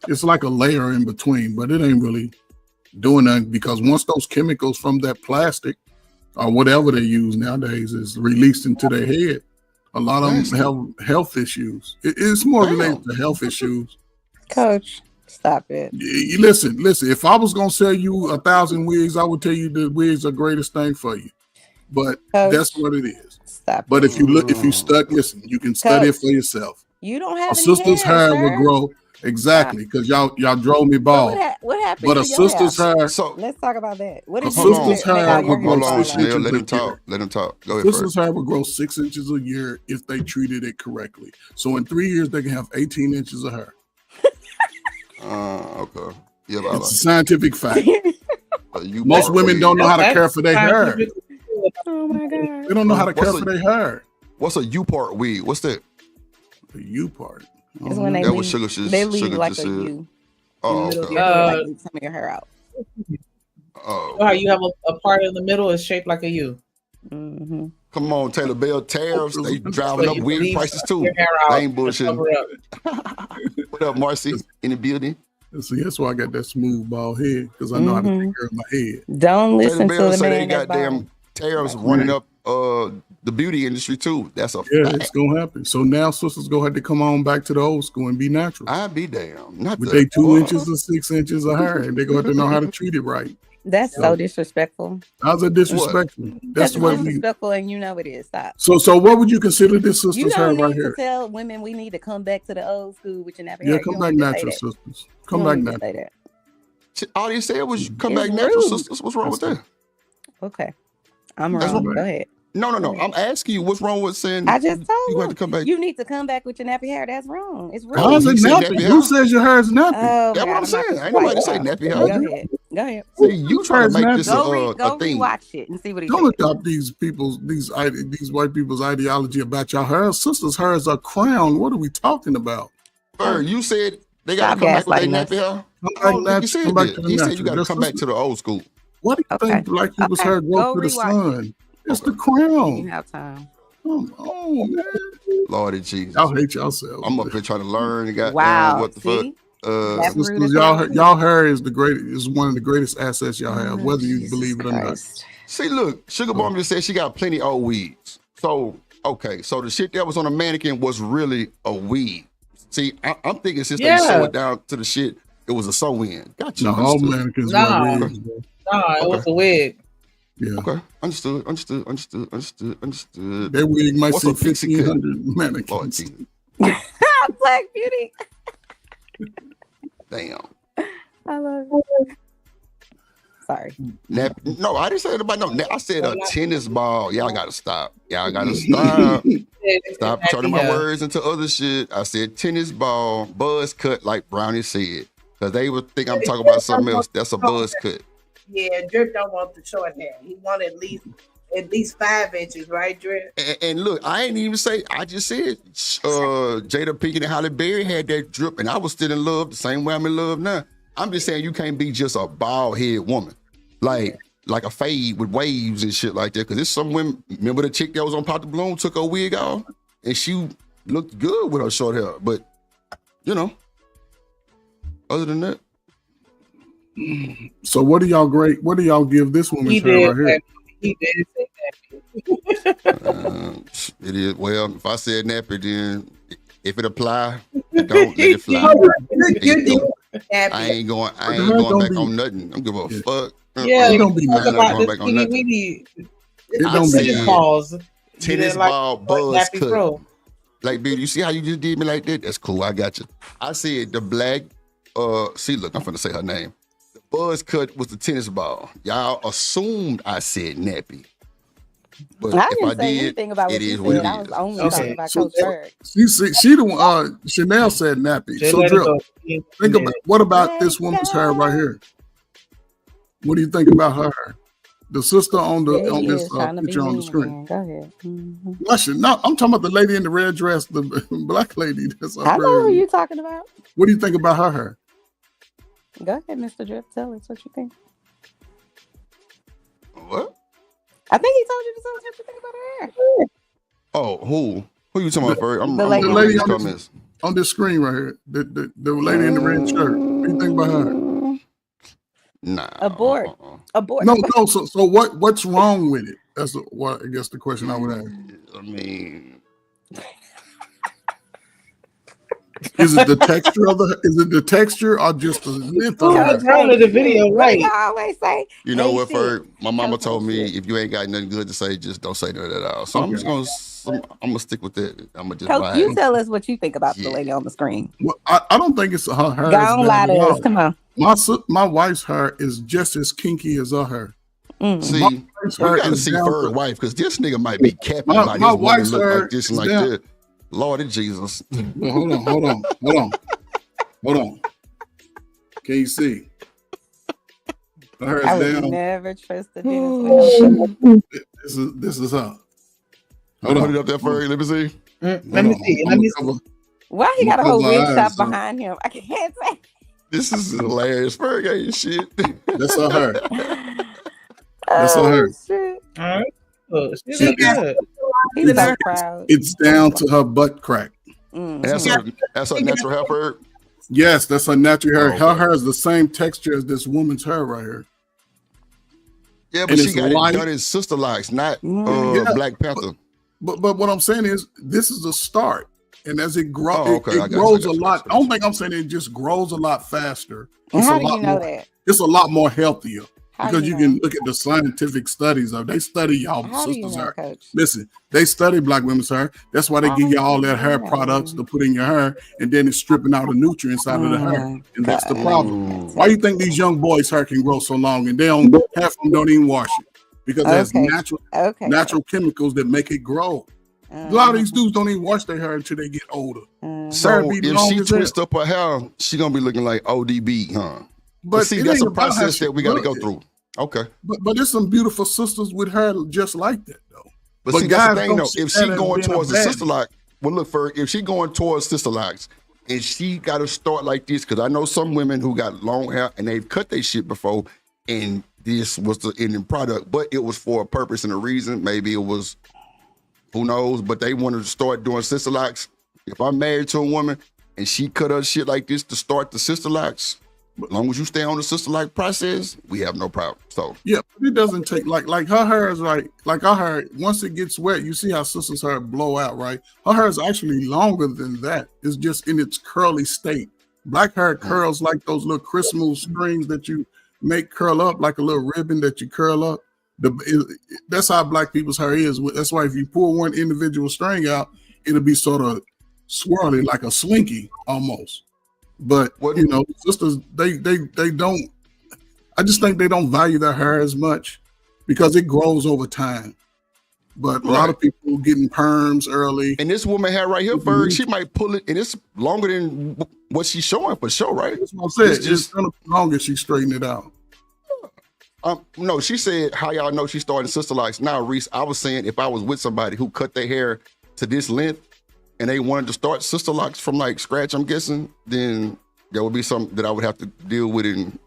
It's like a layer in between, but it ain't really doing nothing because once those chemicals from that plastic or whatever they use nowadays is released into their head, a lot of them have health issues. It's more related to health issues. Coach, stop it. Listen. If I was gonna sell you 1,000 wigs, I would tell you the wigs are the greatest thing for you. But Coach, that's what it is. Stop. But if you listen, you can study it for yourself. You don't have a sister's hair will grow exactly because y'all drove me bald. What happened? But a sister's hair. So let's talk about that. What a is sister's hair will grow Hold on, 6 inches. let him talk. Let him talk. Go ahead. Sister's hair will grow 6 inches a year if they treated it correctly. So in 3 years they can have 18 inches of hair. Okay. Yeah, it's a scientific fact. Most women don't know how to care for their hair. Oh my God. They don't know how to care for their hair. What's a U-part wig? What's that? A U-part. It's when they leave like a U. Oh, okay. Like some of your hair out. Oh. How you have a part in the middle is shaped like a U. Mm-hmm. Come on, Taylor Bell. Tariffs, they driving up wig prices too. They ain't bullshitting. What up, Marcy? In the building? See, that's why I got that smooth bald head because I know how to take care of my head. Don't listen Taylor Bell to the say man they goddamn tariffs running up the beauty industry too. That's a fact. It's gonna happen. So now sisters gonna have to come on back to the old school and be natural. I'd be damn. Not with they 2 inches or 6 inches of hair, and they're gonna have to know how to treat it right. That's so disrespectful. How's it disrespectful? That's what disrespectful, and you know it is. Stop. So what would you consider this sister's hair right here? You tell women we need to come back to the old school with your nappy hair. Yeah, come back natural, sisters. Come back natural. All you said was come back natural, sisters. What's wrong with that? Okay, I'm wrong. Go ahead. No. I'm asking you, what's wrong with saying? I just told you have to come back. You need to come back with your nappy hair. That's wrong. It's wrong. How's it nappy? Who says your hair is nappy? That's what I'm saying. Ain't nobody say nappy hair. Go ahead. See, you trying to make this go a thing. Watch it and see what he Don't adopt these white people's ideology about your hair. Sisters' hair is a crown. What are we talking about? You said they got to come back with their nappy hair. You said you got to come back to the old school. What do you think black people's hair grow through the sun? It's the crown. You have time. Come on, man. Lordy Jesus. Y'all hate yourselves. I'm up here trying to learn. Wow. What the fuck? Sisters, y'all hair is one of the greatest assets y'all have, whether you believe it or not. See, look, Sugar Bomb just said she got plenty of old weeds. So, okay, so the shit that was on a mannequin was really a weed. See, I'm thinking since they sew it down to the shit, it was a sew-in. Gotcha. No, all mannequins were wigs. It was a wig. Yeah. Okay. Understood. That wig might see 1,500 mannequins. Black Beauty. Damn. I love it. Sorry. No, I didn't say about no. I said a tennis ball. Y'all gotta stop. Y'all gotta stop. Stop turning my words into other shit. I said tennis ball, buzz cut, like Brownie said, because they would think I'm talking about something else. That's a buzz cut. Yeah, Drip don't want the short hair. He want at least 5 inches, right, Drip? And look, I ain't even say. I just said Jada Pinkett and Halle Berry had that drip, and I was still in love the same way I'm in love now. I'm just saying you can't be just a bald head woman, like a fade with waves and shit like that. Because there's some women. Remember the chick that was on Pop the Balloon took her wig off, and she looked good with her short hair. But other than that. So what do y'all give this woman's hair right here? He did say that. It is. Well, if I said nappy, then if it apply, don't let it fly. I ain't going back on nothing. I'm giving a fuck. Yeah, I'm don't be not going back on nothing. Tennis ball buzz cut. Pro. Like, baby, you see how you just did me like that? That's cool. I got you. I said the black. See, look, I'm finna say her name. The buzz cut was the tennis ball. Y'all assumed I said nappy. But I if didn't I say did, anything about what it you is what said. it I was is. only talking about Coach Bird. She the one. Chanel said nappy. So Drip, think about what about this woman's hair right here? What do you think about her hair? The sister on this picture on the screen. Go ahead. No, I'm talking about the lady in the red dress, the black lady. I know who you're talking about. What do you think about her hair? Go ahead, Mr. Drip. Tell us what you think. What? I think he told you to tell us what you think about her hair. Oh, who you talking about, Ferg? The lady on this screen right here. The lady in the red shirt. What do you think about her? Nah. Abort. No. So what's wrong with it? That's what I guess the question I would ask. I mean, is it the texture of is it the texture or just the length of What's wrong with the video? Right. I always say. You know what, Ferg? My mama told me if you ain't got nothing good to say, just don't say nothing at all. So I'm gonna stick with that. I'm gonna just Coach, you tell us what you think about the lady on the screen. Well, I don't think it's her hair. Don't lie to us. Come on. My wife's hair is just as kinky as her hair. See, we gotta see Ferg's wife because this nigga might be capping about his woman look like this and like that. Lord Jesus. Well, hold on. Can you see? I would never trust the Dennis. This is her. Hold on. Put it up there, Ferg. Let me see. Let me see. Why he got a whole wig shop behind him? I can't say. This is hilarious. Ferg ain't shit. That's on her. That's on her. Shit. All right. He's so proud. It's down to her butt crack. That's her natural hair, Ferg? Yes, that's her natural hair. Her hair is the same texture as this woman's hair right here. Yeah, but she got it done in sister locks, not Black Panther. But what I'm saying is this is a start. And as it grows, it grows a lot. I don't think I'm saying it just grows a lot faster. How do you know that? It's a lot more healthier. Because you can look at the scientific studies of they study y'all sisters' hair. Listen, they study black women's hair. That's why they give you all that hair products to put in your hair, and then it's stripping out the nutrients out of the hair. And that's the problem. Why do you think these young boys' hair can grow so long and half of them don't even wash it? Because there's natural chemicals that make it grow. A lot of these dudes don't even wash their hair until they get older. So if she twists up her hair, she gonna be looking like ODB, huh? But see, that's a process that we got to go through. Okay. But there's some beautiful sisters with hair just like that, though. But see, that's the thing, though. If she going towards the sister lock, well, look, if she going towards sister locks, and she got to start like this, because I know some women who got long hair, and they've cut their shit before, and this was the ending product, but it was for a purpose and a reason. Maybe it was, who knows, but they wanted to start doing sister locks. If I'm married to a woman, and she cut her shit like this to start the sister locks, as long as you stay on the sister like process, we have no problem. So yeah, but it doesn't take like her hair is like our hair. Once it gets wet, you see how sisters' hair blow out, right? Her hair is actually longer than that. It's just in its curly state. Black hair curls like those little Christmas strings that you make curl up, like a little ribbon that you curl up. That's how black people's hair is. That's why if you pull one individual string out, it'll be sort of swirly, like a slinky almost. But you know, sisters, they don't. I just think they don't value their hair as much because it grows over time. But a lot of people getting perms early. And this woman had right here, Ferg, she might pull it, and it's longer than what she's showing for sure, right? That's what I said. It's just gonna be longer. She straighten it out. No, she said, how y'all know she's starting sister locks. Now, Reese, I was saying if I was with somebody who cut their hair to this length and they wanted to start sister locks from like scratch, I'm guessing, then there would be something that I would have to deal with and,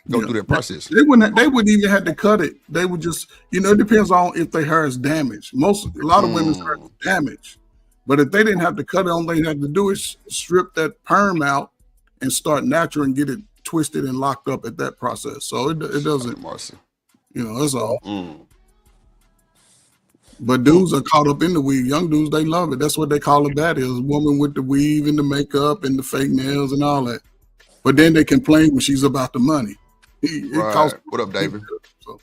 go through that process. They wouldn't even have to cut it. They would just, it depends on if their hair is damaged. A lot of women's hair is damaged. But if they didn't have to cut it, all they had to do is strip that perm out and start natural and get it twisted and locked up at that process. So it doesn't, that's all. But dudes are caught up in the weave. Young dudes, they love it. That's what they call it. That is a woman with the weave and the makeup and the fake nails and all that. But then they complain when she's about the money. What up, David? So.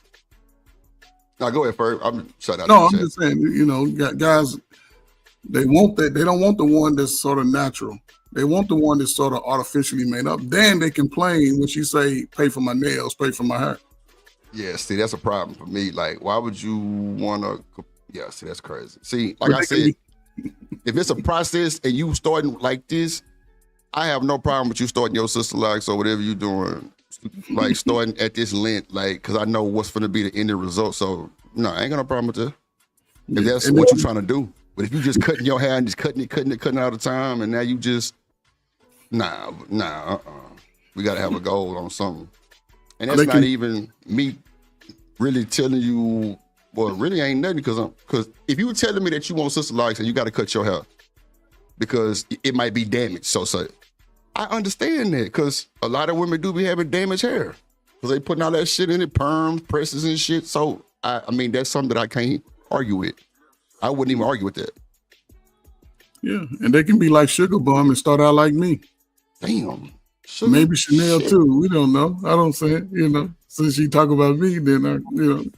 Now go ahead, Ferg. I'm shut out. No, I'm just saying, guys, they want that. They don't want the one that's sort of natural. They want the one that's sort of artificially made up. Then they complain when she say, pay for my nails, pay for my hair. Yeah, see, that's a problem for me. Like, why would you want to? Yeah, see, that's crazy. See, like I said, if it's a process and you starting like this, I have no problem with you starting your sister locks or whatever you're doing, like starting at this length, like, because I know what's going to be the end result. So, no, I ain't got no problem with that. If that's what you're trying to do. But if you just cutting your hair and just cutting it all the time, and now you just, we got to have a goal on something. And that's not even me really telling you, well, it really ain't nothing, because if you were telling me that you want sister locks and you got to cut your hair because it might be damaged, so I understand that, because a lot of women do be having damaged hair because they putting all that shit in it, perms, presses and shit. So, I mean, that's something that I can't argue with. I wouldn't even argue with that. Yeah, and they can be like Sugar Bum and start out like me. Damn. Maybe Chanel too. We don't know. I don't say it, Since she talk about me, then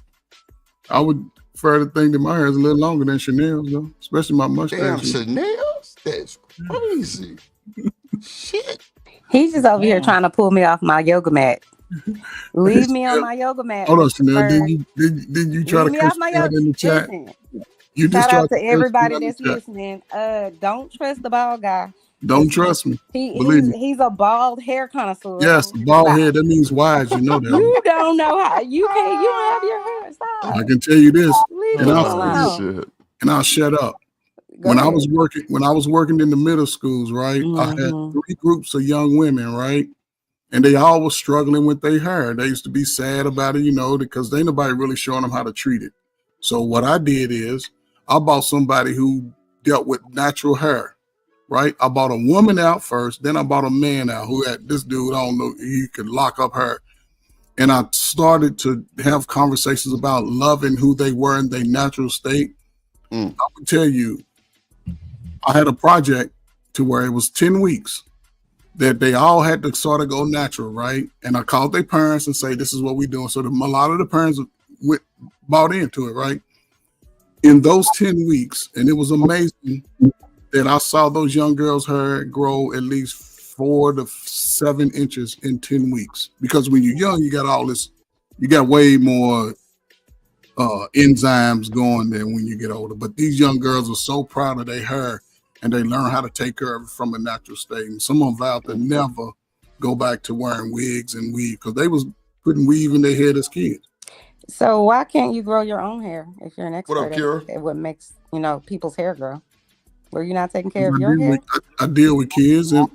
I would prefer to think that my hair is a little longer than Chanel's, though, especially my mustache. Damn, Chanel's? That's crazy. Shit. He's just over here trying to pull me off my yoga mat. Leave me on my yoga mat. Hold on, Chanel. Did you try to cuss me out in the chat? You just shout out to everybody that's listening. Don't trust the bald guy. Don't trust me. He's a bald hair connoisseur. Yes, bald head. That means wise. You know that. You don't know how. You don't have your hair. Stop. I can tell you this, and I'll shut up. When I was working in the middle schools, right? I had 3 groups of young women, right? And they all were struggling with their hair. They used to be sad about it, because ain't nobody really showing them how to treat it. So what I did is I bought somebody who dealt with natural hair, right? I bought a woman out first, then I bought a man out who had this dude, I don't know, he could lock up hair. And I started to have conversations about loving who they were in their natural state. I would tell you, I had a project to where it was 10 weeks that they all had to sort of go natural, right? And I called their parents and say, this is what we're doing. So a lot of the parents bought into it, right? In those 10 weeks, and it was amazing that I saw those young girls' hair grow at least 4 to 7 inches in 10 weeks. Because when you're young, you got all this, you got way more enzymes going than when you get older. But these young girls are so proud of their hair, and they learn how to take care of it from a natural state. And some of them vowed to never go back to wearing wigs and weave, because they was putting weave in their head as kids. So why can't you grow your own hair if you're an expert? What up, Kira? At what makes people's hair grow? Were you not taking care of your hair? I deal with kids, and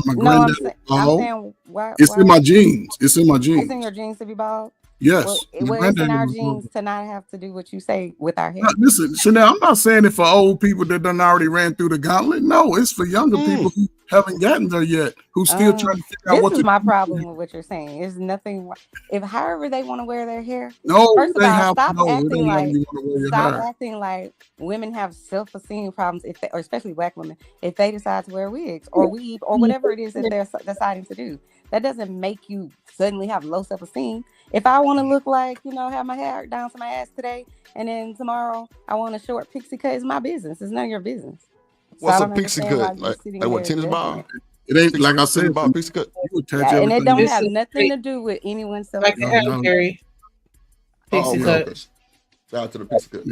my granddad. I'm saying, why, it's in my genes. It's in my genes. It's in your genes to be bald. Yes. Well, it's in our genes to not have to do what you say with our hair. Listen, Chanel, I'm not saying it for old people that done already ran through the gauntlet. No, it's for younger people who haven't gotten there yet, who still trying to figure out what to do. This is my problem with what you're saying. It's nothing. If however they want to wear their hair. No, first of all, stop acting like women have self-esteem problems, or especially Black women, if they decide to wear wigs or weave or whatever it is that they're deciding to do. That doesn't make you suddenly have low self-esteem. If I want to look like, have my hair down to my ass today, and then tomorrow I want a short pixie cut, it's my business. It's none of your business. What's a pixie cut? Like what, tennis ball? It ain't like I said about pixie cut. You attach and it everything. don't have nothing to do with anyone's self. Like Gary. Pixie cut. Shout out to the pixie cut.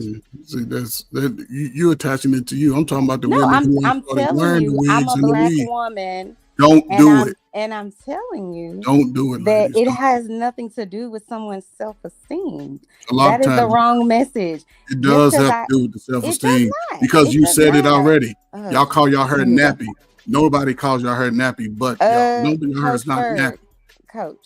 See, that's that you attaching it to you. I'm talking about the No, women who I'm started telling wearing you, the I'm wigs a and the black wig. woman. Don't do it. And I'm telling you, Don't do it. That ladies. it has nothing to do with someone's self-esteem. A lot That of is the times wrong message. It does Just 'cause have to do with the self-esteem it does not. because It you does said it not. already. Y'all call y'all hair Here we go. nappy. Nobody calls y'all hair nappy, but y'all. Nobody hair is Coach not Bird, nappy. Coach.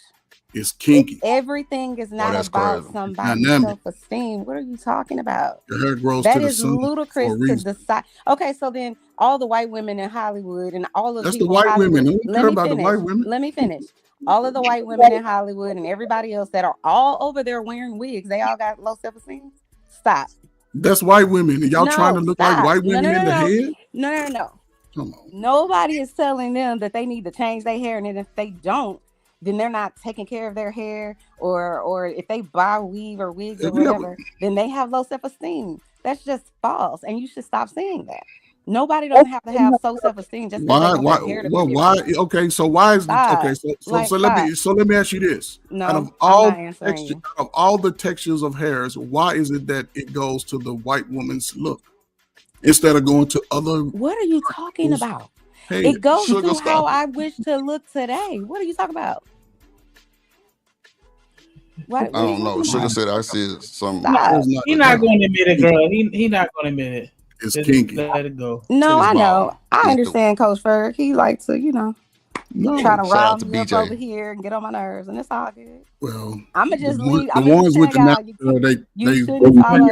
It's kinky. Everything is not that's about crazy. somebody's Dynamic. self-esteem. What are you talking about? Your hair grows That to the is sun ludicrous for a to reason. decide. Okay, so then all the white women in Hollywood and all of That's the people white in Hollywood. women. Don't care about the white women. Let me finish. All of the white women in Hollywood and everybody else that are all over there wearing wigs, they all got low self-esteem. Stop. That's white women. And y'all trying to look like white women in the head? No. Come on. Nobody is telling them that they need to change their hair, and then if they don't, then they're not taking care of their hair, or if they buy weave or wigs or whatever, then they have low self-esteem. That's just false, and you should stop saying that. Nobody doesn't have to have low self-esteem just because they don't have hair to Well, be why? different. Okay, so why is Stop. okay? So let me ask you this: No, out of I'm all not answering you. out of all the textures of hairs, why is it that it goes to the white woman's look instead of going to other? What are you talking about? Hey, It goes sugar to how stop. I wish to look today. What are you talking about? I don't know. Sugar said I said something. He's not going to admit it, girl. He not going to admit it. It's Just kinky. let it go. No, I Tennis know. ball. I understand, Coach Ferg. He likes to, try to Shout rile out to me up BJ. over here and get on my nerves, and it's all good. Well, I'ma just the leave. the ones with the You shouldn't follow.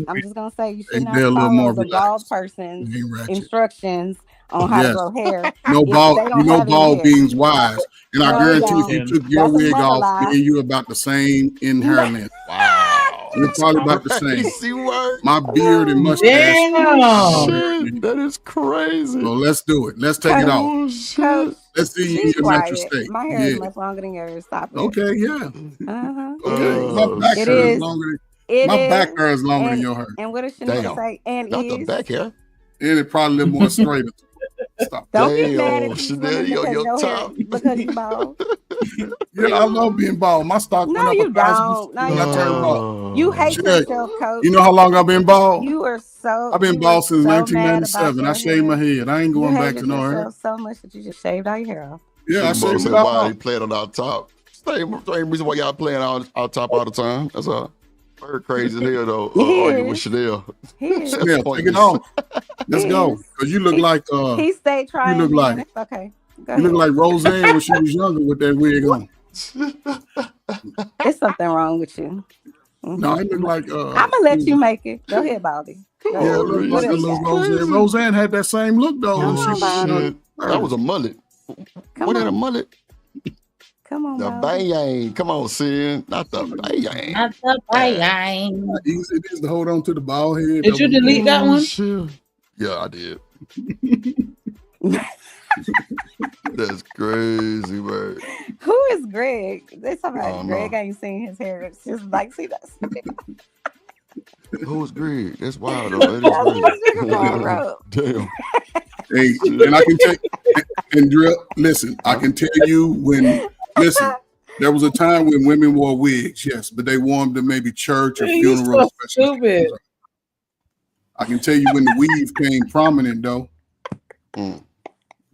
I'm just gonna say you should not they're a little more follow the bald person's instructions on how to grow hair. No if ball, they don't have any bald hair. beings wise. And I No, guarantee they if you don't. took your That's wig another off, lie. me and you about the same in hair length. Wow. We're probably about the same. Crazy work. My beard and mustache. Shit, that is crazy. So let's do it. Let's take it off. Coach, Let's see you be in your natural quiet. state. My hair is much longer than yours. Stop it. Okay, yeah. Uh-huh. Okay. My back It hair is is. longer It my is. back hair is longer than And- your hair. And what does Shanika Damn. say? And Not the is. back hair. And it probably a little more straighter. Stop. Don't get mad Damn, at these Chanel, women you on because your your hair, top. because you bald. Yeah, I love being bald. My stock No, went up you 1,000% don't. No, when you I turned don't. bald. You hate Chanel, yourself, Coach. you know how long I've been bald? You are so. I've been you bald are since so mad about 1997. your I shaved my hair. head. I ain't You going back hated to no hair. yourself so much that you just shaved all your hair off. Yeah, I Sugar shaved said, it all why off. they playing on our top? Same reason why y'all playing on top all the time. That's all. Very crazy as hell though. Arguing with Chanel. He is. Chanel, take it off. Let's He go. is. Cause you look like He stayed trying. you look like It's okay. Go you look ahead. like Roseanne when she was younger with that wig on. There's something wrong with you. No, it looked like I'm gonna let you make it. Go ahead, Baldy. Go yeah, ahead. it looked What like a else you little got? Roseanne. Roseanne had that same look though. when Come she on, was Baldy. young. That was a mullet. Come What ain't a on. mullet? Come on, The Baldy. bang. Come on, Sin. Not the bang. Not the bang. How easy it is to hold on to the bald head. Did you delete that one? Shit. Yeah, I did. That's crazy, man. Who is Greg? They talking I about don't Greg know. ain't seen his hair. It's just like, see that? Who's Greg? That's wild though. That That's what is Sugar Paul wrote. Damn. Hey, and I can tell and Drill, listen, I can tell you when listen, there was a time when women wore wigs, yes, but they wore them to maybe church or You funeral. so stupid. I can tell you when the weave came prominent though.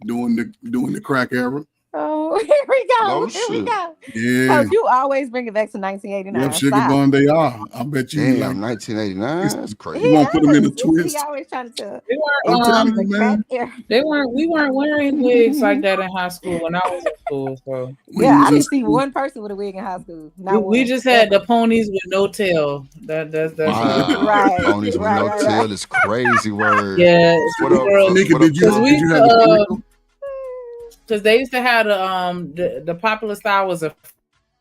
During the crack era. Oh, here we go. No Here we shit. go. Yeah. Coach, you always bring it back to 1989. Yep, sugar Stop. bun they are. I bet you Damn, like 1989. That's crazy. you won't put them in a He twist. always trying to They I'm weren't, telling you, the crack man. era. we weren't wearing wigs like that in high school when I was in school. So When Yeah, you I was in didn't see school. one person with a wig in high school. Not we one. just had the ponies with no tail. That's Wow. Right, Ponies with no right, tail right. is crazy word. Yeah. What up? Nika, What up? did you Because we have the pinnacle? because they used to have the popular style was a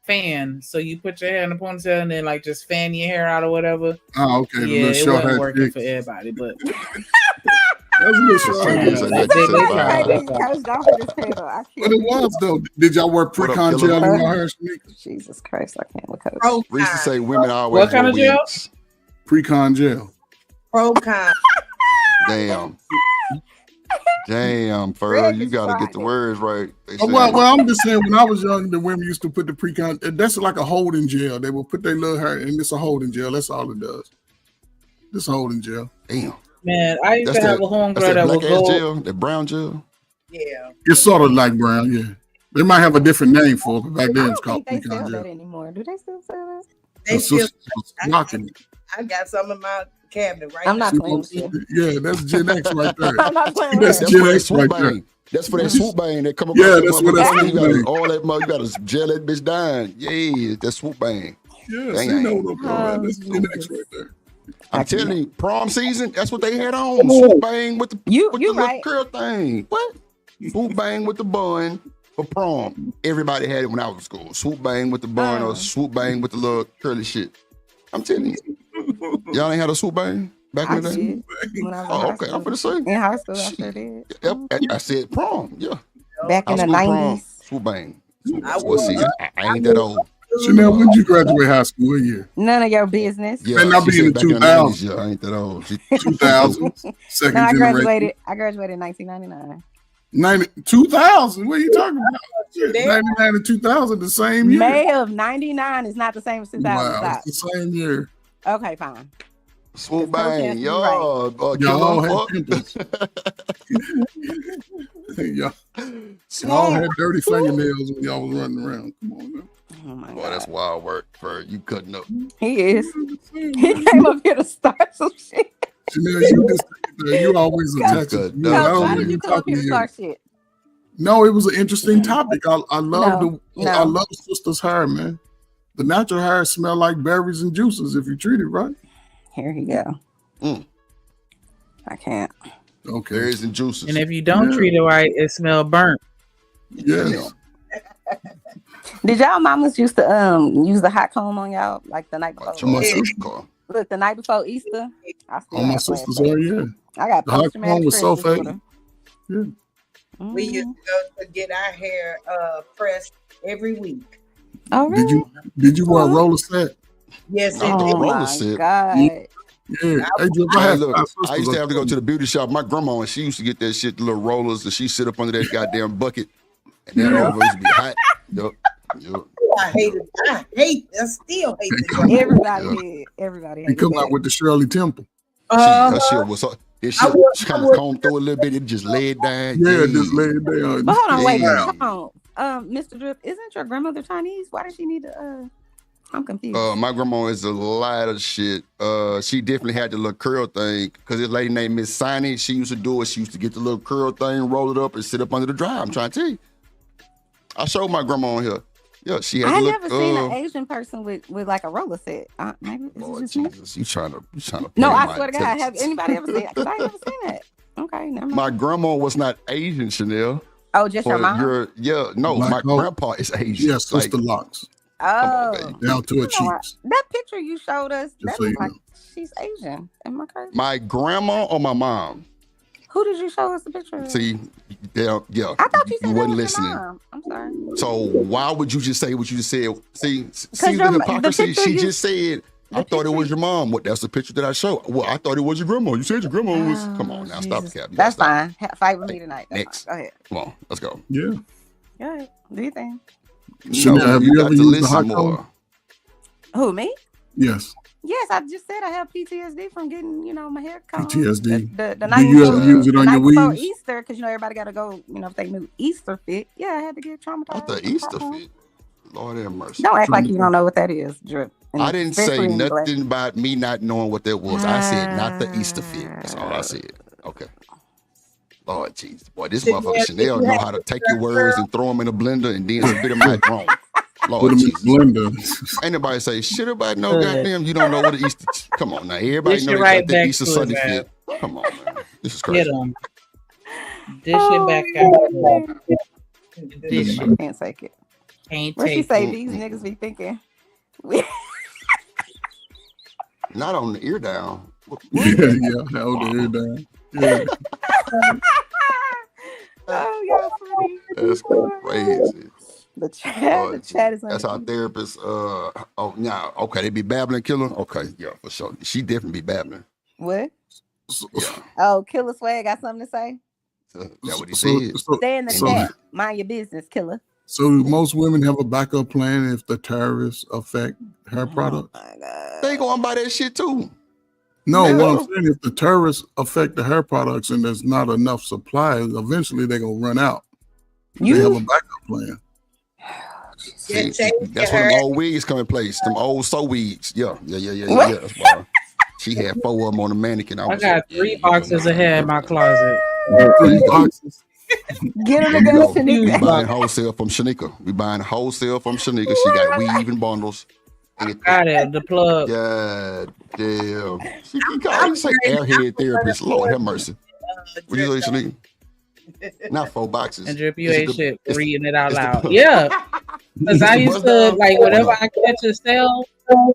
fan. So you put your hair in a ponytail and then like just fan your hair out or whatever. Oh, okay. The Yeah, little it short wasn't hair working chick. for everybody, but That was a little short Say hair. this, Yeah, like they you said, tried. five. Coach, don't hurt his tail. I But can't. it was though. Did y'all wear What up, pre-con killer? gel in your hair, Shanika? Jesus Christ, I can't with Coach. We used to say women always What kind wear of gel? wigs. Pre-con gel. Pro con. Damn. Damn, Fur, you got to get the words right. Well, I'm just saying, when I was young, the women used to put the pre-con. That's like a holding gel. They will put their little hair, and it's a holding gel. That's all it does. This holding gel. Damn. Man, I used to have a homegirl that would go. Gel, that brown gel. Yeah. It's sort of like brown, yeah. They might have a different name for it, but back then it's called They pre-con sell gel. that anymore. Do they still sell that? They still. Knocking it. I got some in my cabinet right I'm now. not playing with you. Yeah, that's Gen X right there. I'm not playing with That's you. Gen X right there. That's for that swoop bang that come up. Yeah, that's what that's you got all that mother. You got to gel that bitch down. Yeah, that swoop bang. Yes, you know what I'm talking about. That's Gen X right there. I'm telling you, prom season, that's what they had on. Swoop bang with the little curl thing. What? Swoop bang with the bun for prom. Everybody had it when I was in school. Swoop bang with the bun or swoop bang with the little curly shit. I'm telling you. Y'all ain't had a swoop bang back in the day? Oh, okay. I'm gonna say. In high school, I sure did. Yep, I said prom. Yeah. Back in the 90s. Swoop bang. I ain't that old. Chanel, when did you graduate high school? What year? None of your business. Yeah, Man, I'll be in the 2000s. Yeah, I ain't that old. 2000, second I generation. graduated in 1999. 2000? What are you talking about? 99 and 2000, the same year. May of 99 is not the same as 2000. Wow, it's the same year. Okay, fine. Swoop bang, Y'all had pimples. Y'all had dirty fingernails when y'all was running around. Come on now. Oh my Boy, that's wild work for you cutting up. He is. He came up here to start some shit. Chanel, you always attach it. Why did you come up here to start shit? No, it was an interesting topic. I love I love sisters' hair, man. The natural hair smell like berries and juices if you treat it right. Here you go. I can't. Okay. Berries and juices. And if you don't treat it right, it smells burnt. Yes. Did y'all mamas used to use the hot comb on y'all like the night before? Look, the night before Easter. On my sister's hair, yeah. I got the hot comb with sulfate. Yeah. We used to go to get our hair pressed every week. Oh, really? Did you wear a roller set? Yes, it Oh did. my God. Yeah. I used to have to go to the beauty shop. My grandma, and she used to get that shit, the little rollers, and she sit up under that goddamn bucket. And that over used to be hot. Yup. I hate it. I still hate it. Everybody did. Everybody He come out with the Shirley Temple. That shit was so. It shit kind of combed through a little bit. It just laid down. Yeah, just laid down. But hold on, wait, hold on. Mr. Drip, isn't your grandmother Chinese? Why does she need to? I'm confused. My grandma is a lot of shit. She definitely had the little curl thing because this lady named Miss Siney, she used to do it. She used to get the little curl thing, roll it up, and sit up under the dryer. I'm trying to tell you. I showed my grandma on here. Yeah, she had. I never seen an Asian person with like a roller set. Maybe Lord Jesus, you trying to. No, I swear to God, have anybody ever seen it? Because I never seen that. Okay, never mind. My grandma was not Asian, Chanel. Oh, just your mom? My grandpa is Asian. Yes, sister locks. Oh, down to her cheeks. That picture you showed us, that looks like she's Asian. Am I crazy? My grandma or my mom? Who did you show us the picture of? See, yeah. I thought you said you wasn't that was listening. your mom. I'm sorry. So why would you just say what you just said? See the hypocrisy. She just said, I thought it was your mom. What? That's the picture that I showed. Well, I thought it was your grandma. You said your grandma was. Come on now, stop the cap. That's fine. Fight with me tonight. Next. Go ahead. Come on, let's go. Yeah. Go ahead. Do your thing. Chanel, have you ever used the hot comb? Who, me? Yes. Yes, I just said I have PTSD from getting, my hair combed. PTSD. The night Do you ever use it on your before weaves? Easter, because everybody got to go. If they knew Easter fit, I had to get traumatized. The Easter fit. Lord have mercy. Don't act like you don't know what that is, Drip. I didn't say nothing about me not knowing what that was. I said not the Easter fit. That's all I said. Okay. Lord Jesus, boy, this motherfucker Chanel know how to take your words and throw them in a blender and then spit them out wrong. Lord Jesus. Blender. Ain't nobody say shit about no goddamn. You don't know what the Easter. Come on now, everybody know right the Easter to Sunday it, fit. Come on, man. This is crazy. Get them. Dish it back out. Dish it. Can't take it. Can't what take she say? it. These niggas be thinking. Not on the ear down. Yeah, hold the ear down. Yeah. Oh, y'all funny. That's crazy. The chat is. That's our therapist. Okay, they be babbling, killer. Okay, yeah, for sure. She definitely be babbling. What? Yeah. Oh, Killer Swag got something to say. That's what he said. Stay in the chat. Mind your business, killer. So most women have a backup plan if the tariffs affect hair products? They going by that shit too. No, what I'm saying, if the tariffs affect the hair products and there's not enough supply, eventually they're going to run out. They have a backup plan. See, that's when them old wigs come in place. Them old sew wigs. Yeah. That's why she had 4 of them on the mannequin. I got 3 boxes of hair in my closet. 3 boxes. Get them to go to Shanika. We buying wholesale from Shanika. We buying wholesale from Shanika. She got weave and bundles. Got it. The plug. God damn. She can say airhead therapist. Lord have mercy. What you say, Shanika? Not 4 boxes. And Drip, you ain't shit for reading it out loud. Yeah. Because I used to, like, whenever I catch a sale, on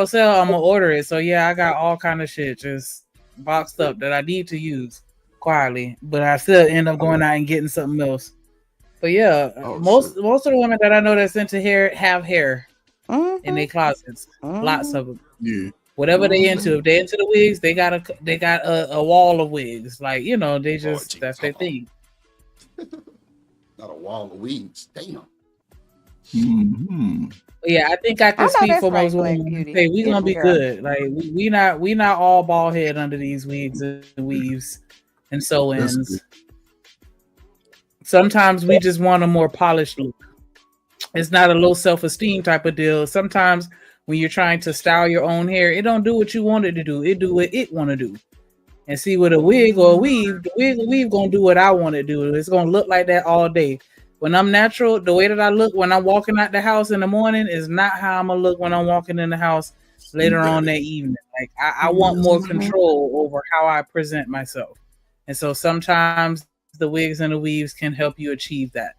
sale, I'm going to order it. So, yeah, I got all kind of shit just boxed up that I need to use quietly. But I still end up going out and getting something else. But, yeah, most of the women that I know that's into hair have hair in their closets. Lots of them. Yeah. Whatever they into, if they into the wigs, they got a wall of wigs. Like, you know, they just that's their thing. Not a wall of wigs. Damn. Mm-hmm. Yeah, I think I can speak for most women. Hey, we gonna be good. Like we not all bald head under these wigs and weaves and sew-ins. Sometimes we just want a more polished look. It's not a low self-esteem type of deal. Sometimes when you're trying to style your own hair, it don't do what you want it to do. It do what it want to do. And see, with a wig or a weave, the weave gonna do what I want it to do. It's gonna look like that all day. When I'm natural, the way that I look when I'm walking out the house in the morning is not how I'm gonna look when I'm walking in the house later on that evening. Like I want more control over how I present myself. And so sometimes the wigs and the weaves can help you achieve that.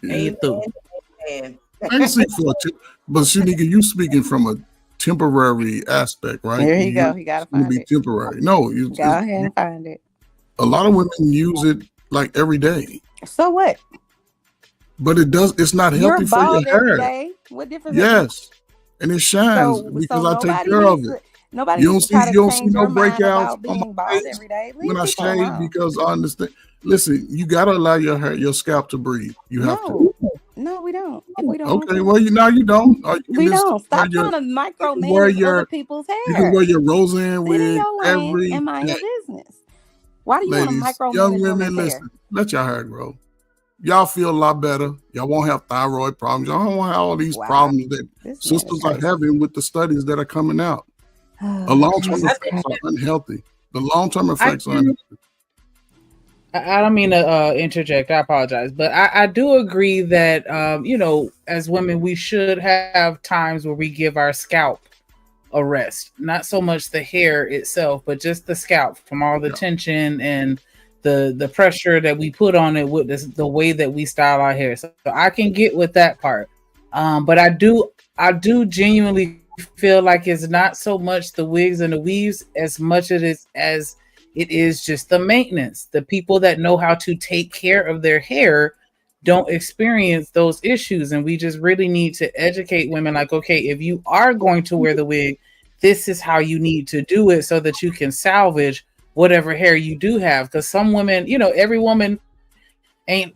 I can speak for it, but Shanika, you speaking from a temporary aspect, right? There you go. You gotta find it. Temporary. No, you go ahead and find it. A lot of women use it like every day. So what? But it's not healthy for your hair. Day. What difference? Yes, and it shines because I take care of it. Nobody you don't see no breakouts being bald every day. When I shave because I understand. Listen, you gotta allow your scalp to breathe. You have to. No, we don't. If we don't. Okay, well, you don't. We don't. Stop trying to micromanage other people's hair. You can wear your Roseanne wig every and mind your business. Why do you want to micromanage young women? Listen, let your hair grow. Y'all feel a lot better. Y'all won't have thyroid problems. Y'all don't have all these problems that sisters are having with the studies that are coming out. The long-term effects are unhealthy. The long-term effects are unhealthy. I don't mean to interject. I apologize. But I do agree that, as women, we should have times where we give our scalp a rest. Not so much the hair itself, but just the scalp from all the tension and the pressure that we put on it with the way that we style our hair. So I can get with that part. But I do genuinely feel like it's not so much the wigs and the weaves as much as it is just the maintenance. The people that know how to take care of their hair don't experience those issues. And we just really need to educate women like, okay, if you are going to wear the wig, this is how you need to do it so that you can salvage whatever hair you do have. Because some women, every woman ain't,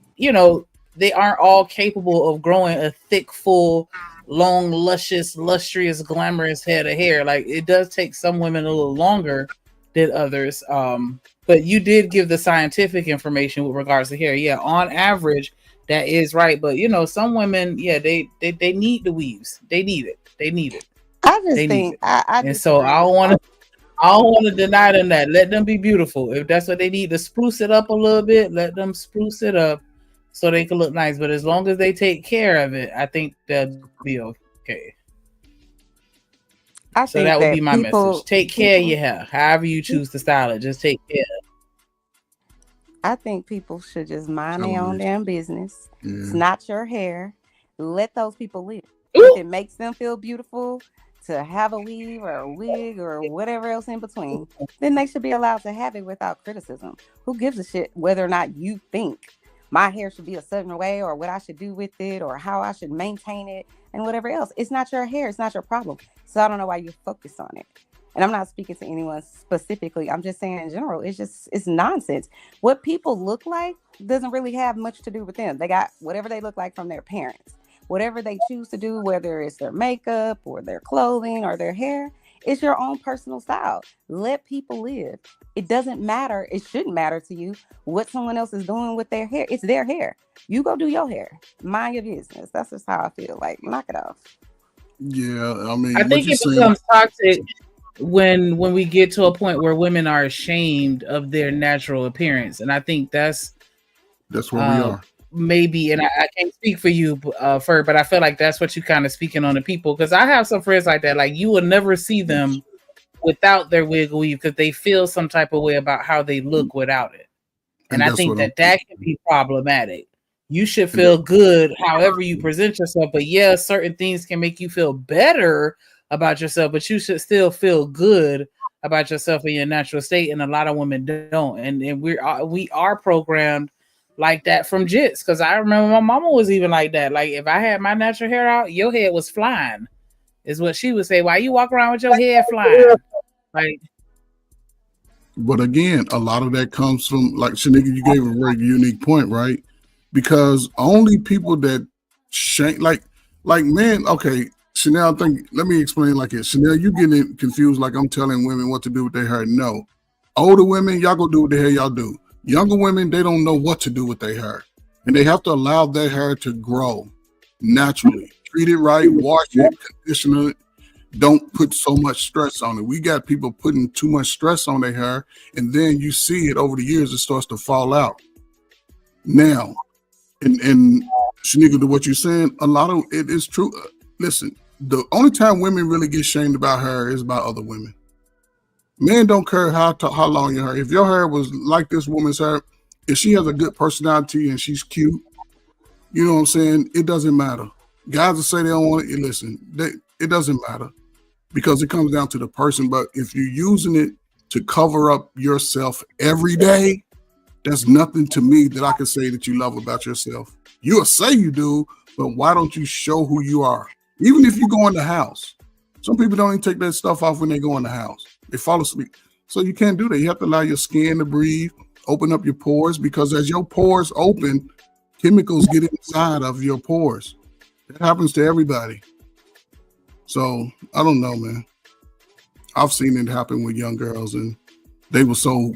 they aren't all capable of growing a thick, full, long, luscious, lustrous, glamorous head of hair. Like it does take some women a little longer than others. But you did give the scientific information with regards to hair. Yeah, on average, that is right. But some women, they need the weaves. They need it. I just think and so I don't want to deny them that. Let them be beautiful. If that's what they need to spruce it up a little bit, let them spruce it up so they can look nice. But as long as they take care of it, I think they'll be okay. So that would be my message. Take care of your hair. However you choose to style it, just take care. I think people should just mind their own damn business. Yeah. It's not your hair. Let those people live. If it makes them feel beautiful to have a weave or a wig or whatever else in between, then they should be allowed to have it without criticism. Who gives a shit whether or not you think my hair should be a certain way or what I should do with it or how I should maintain it and whatever else? It's not your hair. It's not your problem. So I don't know why you focus on it. And I'm not speaking to anyone specifically. I'm just saying in general, it's nonsense. What people look like doesn't really have much to do with them. They got whatever they look like from their parents. Whatever they choose to do, whether it's their makeup or their clothing or their hair, it's your own personal style. Let people live. It doesn't matter. It shouldn't matter to you what someone else is doing with their hair. It's their hair. You go do your hair. Mind your business. That's just how I feel. Like, knock it off. Yeah, I mean, I think it becomes toxic when we get to a point where women are ashamed of their natural appearance, and I think that's where we are. Maybe, and I can't speak for you, Fer, but I feel like that's what you kind of speaking on the people, because I have some friends like that. Like, you will never see them without their wig or weave because they feel some type of way about how they look without it, and I think that can be problematic. You should feel good however you present yourself, but yeah, certain things can make you feel better about yourself, but you should still feel good about yourself in your natural state, and a lot of women don't, and we are programmed like that from jits, because I remember my mama was even like that. Like, if I had my natural hair out, your head was flying, is what she would say. Why you walk around with your hair flying? Like, but again, a lot of that comes from, like, Shanika, you gave a very unique point, right? Because only people that like men, okay, Chanel, let me explain like this. Chanel, you getting confused like I'm telling women what to do with their hair. No. Older women, y'all go do what the hell y'all do. Younger women, they don't know what to do with their hair. And they have to allow their hair to grow naturally. Treat it right, wash it, condition it. Don't put so much stress on it. We got people putting too much stress on their hair, and then you see it over the years, it starts to fall out. Now, and Shanika, to what you're saying, a lot of it is true. Listen, the only time women really get shamed about hair is about other women. Men don't care how long your hair. If your hair was like this woman's hair, if she has a good personality and she's cute, you know what I'm saying? It doesn't matter. Guys will say they don't want it. Listen, it doesn't matter because it comes down to the person. But if you're using it to cover up yourself every day, there's nothing to me that I can say that you love about yourself. You'll say you do, but why don't you show who you are? Even if you go in the house. Some people don't even take that stuff off when they go in the house. They fall asleep. So you can't do that. You have to allow your skin to breathe, open up your pores, because as your pores open, chemicals get inside of your pores. That happens to everybody. So I don't know, man. I've seen it happen with young girls, and they were so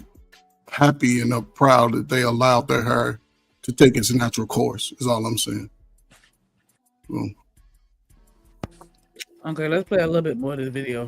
happy and proud that they allowed their hair to take its natural course, is all I'm saying. Okay, let's play a little bit more of this video.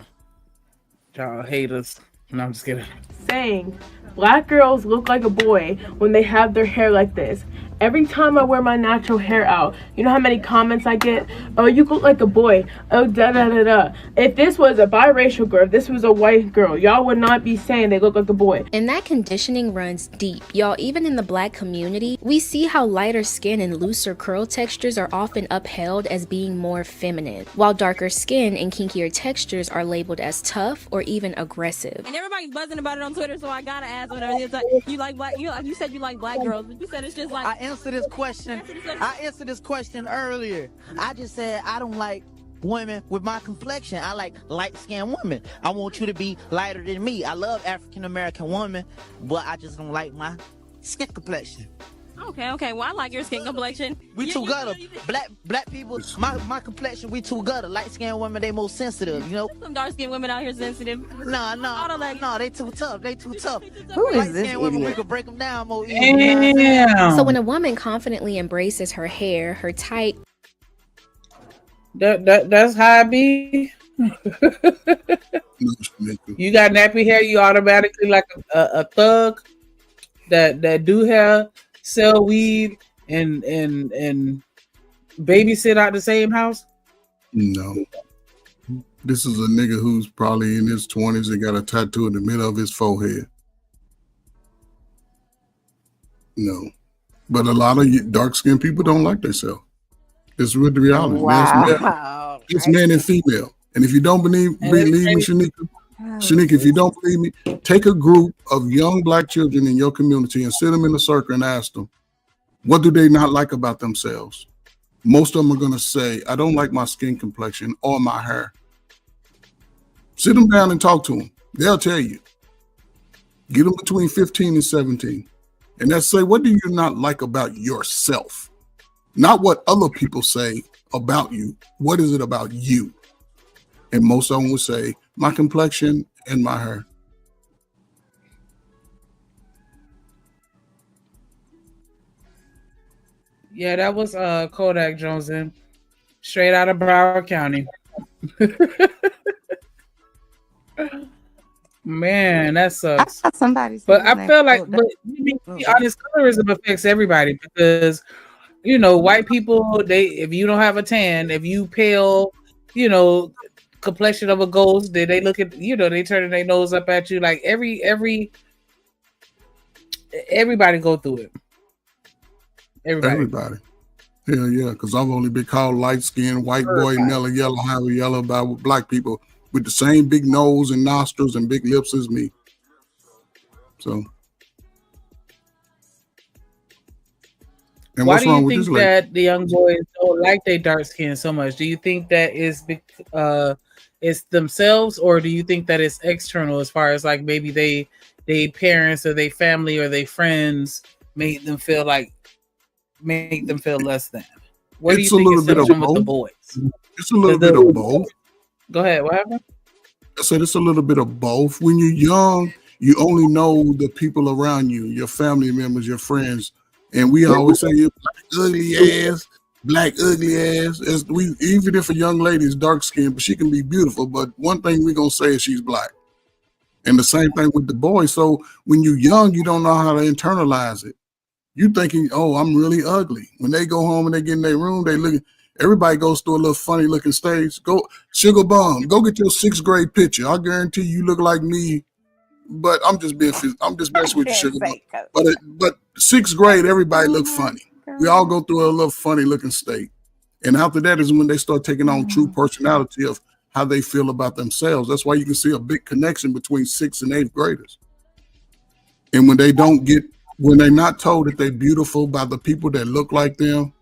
Y'all haters. No, I'm just kidding. Saying black girls look like a boy when they have their hair like this. Every time I wear my natural hair out, you know how many comments I get? Oh, you look like a boy. Oh, da da da da. If this was a biracial girl, if this was a white girl, y'all would not be saying they look like a boy. And that conditioning runs deep. Y'all, even in the black community, we see how lighter skin and looser curl textures are often upheld as being more feminine, while darker skin and kinkier textures are labeled as tough or even aggressive. And everybody's buzzing about it on Twitter, so I gotta ask whatever it is. Like, you like black? You said you like black girls, but you said it's just like. I answered this question earlier. I just said I don't like women with my complexion. I like light-skinned women. I want you to be lighter than me. I love African-American women, but I just don't like my skin complexion. Okay. Well, I like your skin complexion. We too gutter. Black people, my complexion, we too gutter. Light-skinned women, they more sensitive, you know? Some dark-skinned women out here sensitive. No, they too tough. Who is this light-skinned women, we idiot? could break them down more easily. So when a woman confidently embraces her hair, her tight... That's how it be. You got nappy hair, you automatically like a thug that do hair, sell weed, and babysit out the same house? No. This is a nigga who's probably in his 20s and got a tattoo in the middle of his forehead. No. But a lot of dark-skinned people don't like themselves. It's with the reality. Wow. It's man and female. And if you don't believe me, Shanika, if you don't believe me, take a group of young black children in your community and sit them in a circle and ask them, what do they not like about themselves? Most of them are going to say, I don't like my skin complexion or my hair. Sit them down and talk to them. They'll tell you. Get them between 15 and 17. And that's say, what do you not like about yourself? Not what other people say about you. What is it about you? And most of them would say, my complexion and my hair. Yeah, that was Kodak Johnson, straight out of Broward County. Man, that sucks. But I feel like, but to be honest, colorism affects everybody because, you know, white people, if you don't have a tan, if you pale, you know, complexion of a ghost, they look at, you know, they turn their nose up at you. Like everybody go through it. Everybody. Yeah, because I've only been called light-skinned, white boy, mellow yellow, highway yellow by black people with the same big nose and nostrils and big lips as me. So. And why do you think that the young boys don't like their dark skin so much? Do you think that it's themselves, or do you think that it's external as far as like maybe they parents or they family or they friends make them feel less than? What do you think is symptom with the boys? It's a little bit of both. Go ahead. What happened? I said it's a little bit of both. When you're young, you only know the people around you, your family members, your friends. And we always say you're black ugly ass. Even if a young lady is dark skinned, but she can be beautiful. But one thing we're gonna say is she's black. And the same thing with the boys. So when you're young, you don't know how to internalize it. You thinking, oh, I'm really ugly. When they go home and they get in their room, everybody goes through a little funny looking stage. Go, sugar bomb, go get your 6th grade picture. I guarantee you look like me. But I'm just messing with you, sugar bomb. But 6th grade, everybody look funny. We all go through a little funny looking state. And after that is when they start taking on true personality of how they feel about themselves. That's why you can see a big connection between 6th and 8th graders. And when they're not told that they're beautiful by the people that look like them,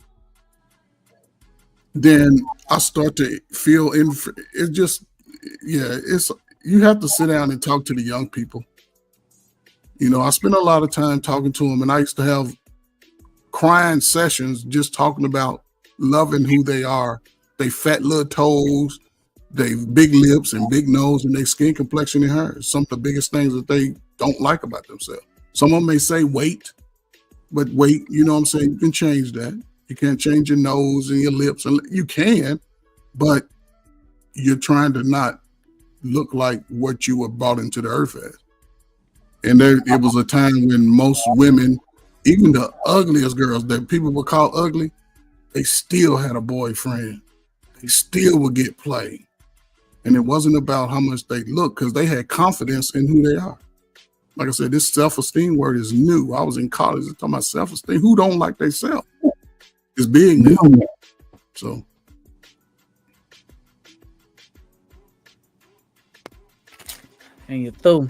then I start to feel you have to sit down and talk to the young people. You know, I spend a lot of time talking to them, and I used to have crying sessions just talking about loving who they are. They fat little toes, they big lips and big nose, and their skin complexion and hair. Some of the biggest things that they don't like about themselves. Some of them may say weight, but weight, you know what I'm saying? You can change that. You can't change your nose and your lips. And you can, but you're trying to not look like what you were brought into the earth as. And it was a time when most women, even the ugliest girls that people would call ugly, they still had a boyfriend. They still would get played. And it wasn't about how much they look, because they had confidence in who they are. Like I said, this self-esteem word is new. I was in college talking about self-esteem. Who don't like themselves? It's big new. So. And you're through.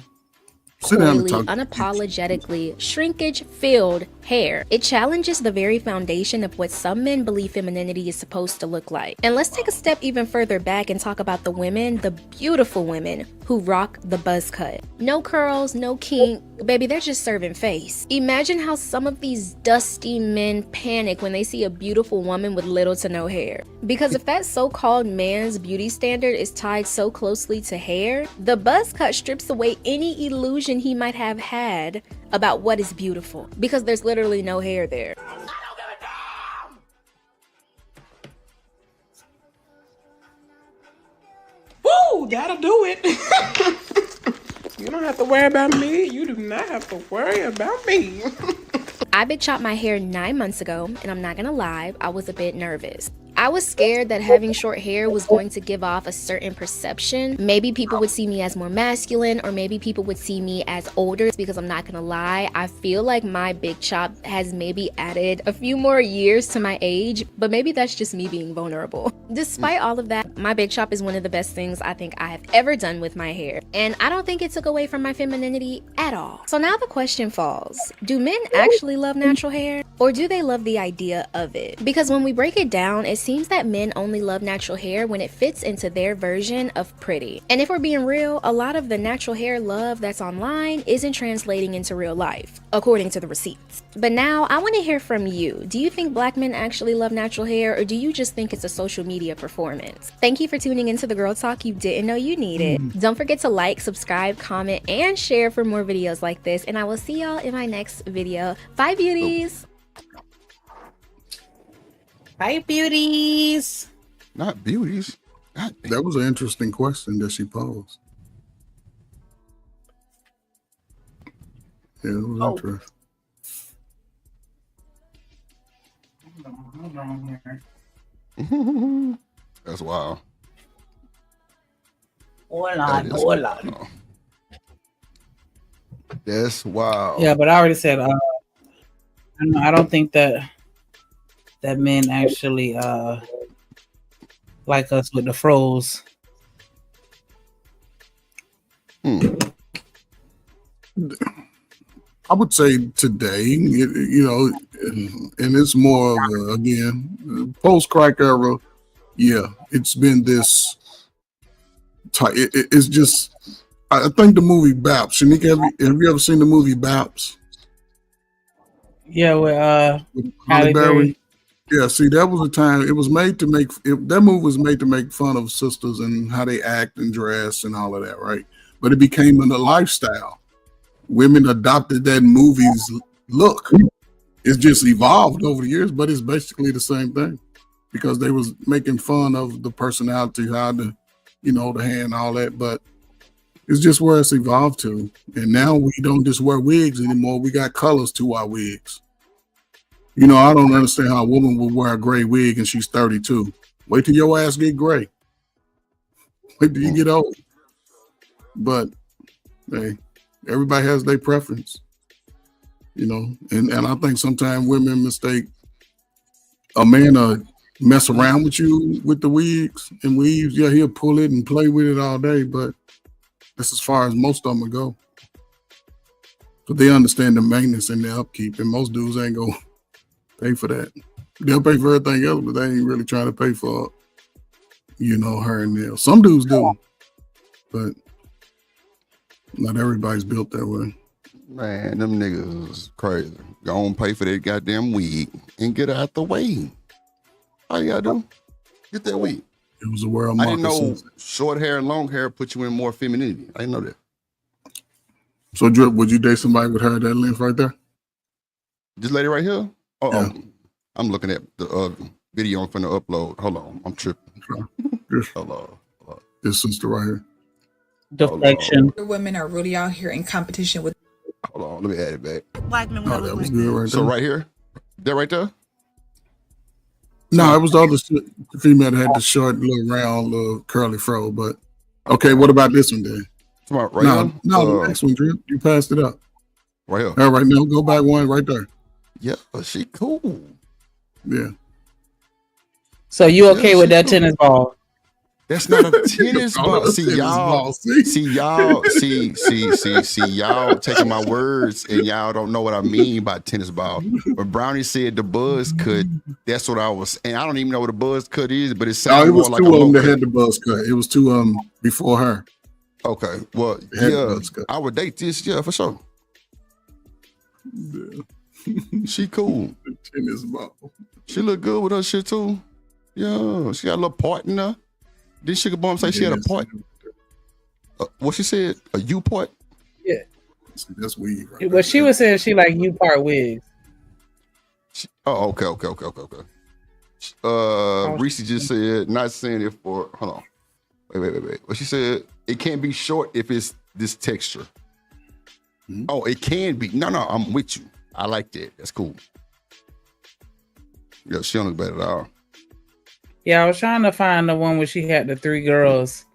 Coyly, unapologetically shrinkage-filled hair. It challenges the very foundation of what some men believe femininity is supposed to look like. And let's take a step even further back and talk about the women, the beautiful women, who rock the buzz cut. No curls, no kink, baby, they're just serving face. Imagine how some of these dusty men panic when they see a beautiful woman with little to no hair. Because if that so-called man's beauty standard is tied so closely to hair, the buzz cut strips away any illusion he might have had about what is beautiful, because there's literally no hair there. Woo, that'll do it. You don't have to worry about me. You do not have to worry about me. I big chopped my hair 9 months ago, and I'm not gonna lie, I was a bit nervous. I was scared that having short hair was going to give off a certain perception. Maybe people would see me as more masculine, or maybe people would see me as older, because I'm not gonna lie, I feel like my big chop has maybe added a few more years to my age, but maybe that's just me being vulnerable. Despite all of that, my big chop is one of the best things I think I have ever done with my hair, and I don't think it took away from my femininity at all. So now the question falls, do men actually love natural hair? Or do they love the idea of it? Because when we break it down, it seems that men only love natural hair when it fits into their version of pretty. And if we're being real, a lot of the natural hair love that's online isn't translating into real life, according to the receipts. But now, I want to hear from you. Do you think black men actually love natural hair, or do you just think it's a social media performance? Thank you for tuning into the Girl Talk you didn't know you needed. Don't forget to like, subscribe, comment, and share for more videos like this, and I will see y'all in my next video. Bye, beauties! Bye, beauties. Not beauties. That was an interesting question that she posed. Yeah, it was interesting. Hold on here. That's wild. Hold on. That's wild. Yeah, but I already said I don't think that men actually like us with the froze. I would say today, and it's more of a, again, post-crack era. Yeah, it's been this. It's just. I think the movie Baps. Shanika, have you ever seen the movie Baps? Yeah, with Halle Berry. Yeah, see, that was a time it was made to make that movie was made to make fun of sisters and how they act and dress and all of that, right? But it became a lifestyle. Women adopted that movie's look. It's just evolved over the years, but it's basically the same thing because they was making fun of the personality, how the hair and all that. But it's just where it's evolved to. And now we don't just wear wigs anymore. We got colors to our wigs. I don't understand how a woman would wear a gray wig and she's 32. Wait till your ass get gray. Wait till you get old. But hey, everybody has their preference, and I think sometimes women mistake a man mess around with you with the wigs and weaves. Yeah, he'll pull it and play with it all day, but that's as far as most of them will go. But they understand the maintenance and the upkeep, and most dudes ain't gonna pay for that. They'll pay for everything else, but they ain't really trying to pay for, hair and nails. Some dudes do, but not everybody's built that way. Man, them niggas is crazy. Go on, pay for that goddamn wig and get out the way. All you gotta do, get that wig. It was a world. I didn't know short hair and long hair put you in more femininity. I didn't know that. So, Drip, would you date somebody with hair that length right there? This lady right here? Oh, I'm looking at the video I'm finna upload. Hold on, I'm tripping. Hold on. This sister right here. Deflection. Women are really out here in competition with. Hold on, let me add it back. Black men. That was good right So there. right here, that right there. No, it was the other female that had the short, little round, little curly fro. But okay, what about this one then? Right here? No, the next one, Drip. You passed it up. Right here. All right, now go back one right there. Yeah, she cool. Yeah. So you okay with that tennis ball? That's not a tennis ball. See y'all taking my words and y'all don't know what I mean by tennis ball. But Brownie said the buzz cut. That's what I was, and I don't even know what a buzz cut is, but it sounds more like two of them that had the buzz cut. It was two before her. Okay, well, yeah, I would date this, yeah, for sure. Yeah. She cool. Tennis ball. She look good with her shit too. Yeah, she got a little part in there. Did Sugar Bomb say she had a part? What she said? A U part? Yeah. That's weird. Right But she was saying she like you part wigs. Okay. Reese just said, not saying it for, hold on. Wait. What she said, it can't be short if it's this texture. Mm-hmm. Oh, it can be. No, I'm with you. I like that. That's cool. Yeah, she don't look bad at all. Yeah, I was trying to find the one where she had the three girls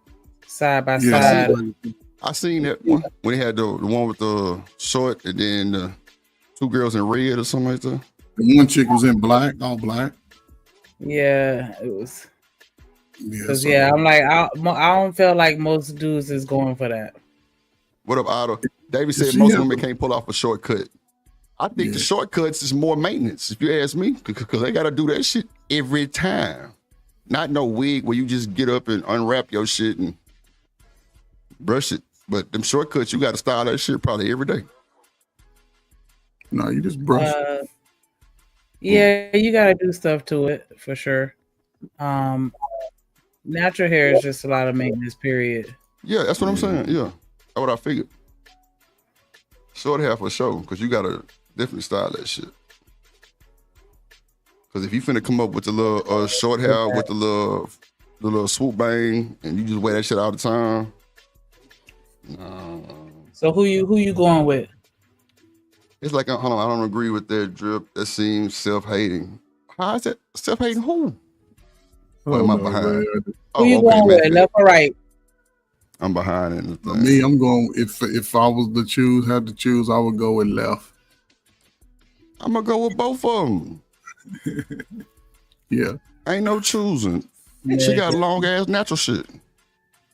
side by side. I seen that one when they had the one with the short and then the two girls in red or something like that. The one chick was in black, all black. Yeah, it was. Yeah, I'm like, I don't feel like most dudes is going for that. What up, Otto? David said most women can't pull off a shortcut. I think the shortcuts is more maintenance, if you ask me, because they got to do that shit every time. Not no wig where you just get up and unwrap your shit and brush it. But them shortcuts, you got to style that shit probably every day. No, you just brush it. Yeah, you got to do stuff to it for sure. Natural hair is just a lot of maintenance, period. Yeah, that's what I'm saying. Yeah, that's what I figured. Short hair for sure, because you got to definitely style that shit. Because if you finna come up with the little short hair with the little swoop bang, and you just wear that shit all the time. No. So who you going with? It's like, hold on, I don't agree with that drip. That seems self-hating. How is that self-hating? Who? What am I behind? Who you going with? Left or right? I'm behind in the thing. Me, I'm going. If I was to choose, had to choose, I would go with left. I'm gonna go with both of them. Yeah, ain't no choosing. Yeah. She got long ass natural shit.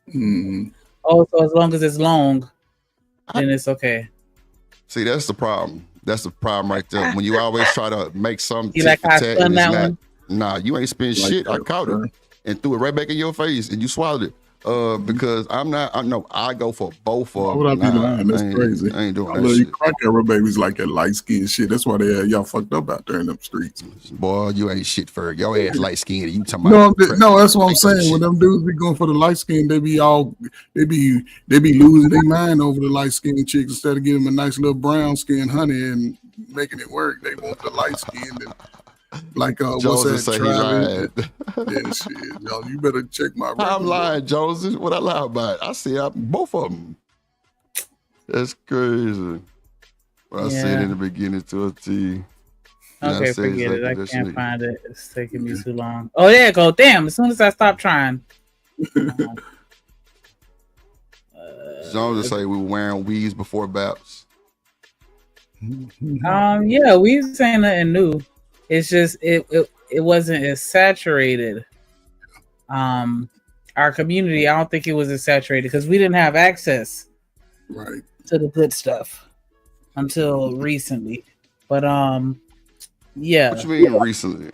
Mm-hmm. Oh, so as long as it's long, then it's okay. See, that's the problem. That's the problem right there. When you always try to make some you like I spun that one? Nah, you ain't spin shit. I caught it and threw it right back in your face, and you swallowed it. Because I go for both of them. Would I be lying? That's crazy. I ain't doing that shit. You crack arrow babies like that light skin shit. That's why they had y'all fucked up out there in them streets. Boy, you ain't shit for it. Your ass light skinned. You talking about no, that's what I'm saying. When them dudes be going for the light skin, they be losing their mind over the light skinned chicks instead of giving them a nice little brown skin honey and making it work. They want the light skin and like what's that? Yeah, shit, y'all. You better check my. I'm lying, Jones. What I lie about? I said both of them. That's crazy. What I said in the beginning to a T. Okay, forget it. I can't find it. It's taking me too long. Oh, there it go. Damn! As soon as I stop trying. Jones just say we were wearing weaves before Baps. Yeah, weaves ain't nothing new. It's just it wasn't as saturated. Our community, I don't think it was as saturated because we didn't have access to the good stuff until recently. But yeah. What you mean recently?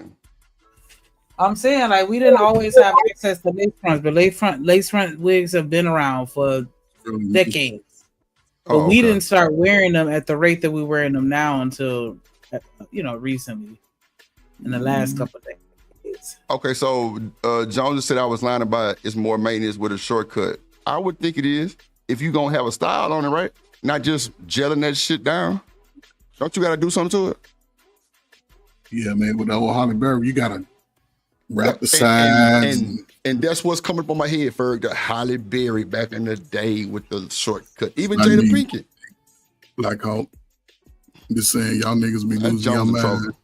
I'm saying like we didn't always have access to lace fronts, but lace front wigs have been around for decades. But we didn't start wearing them at the rate that we're wearing them now until recently. In the last couple of days. Okay, so Jones just said I was lying about it's more maintenance with a shortcut. I would think it is. If you gonna have a style on it, right? Not just gelling that shit down. Don't you gotta do something to it? Yeah, man. With the old Holly Berry, you gotta wrap the sides. And that's what's coming from my head, Ferg. The Holly Berry back in the day with the shortcut. Even Jada Pinkett. Black Hawk. I'm just saying, y'all niggas be losing your mind.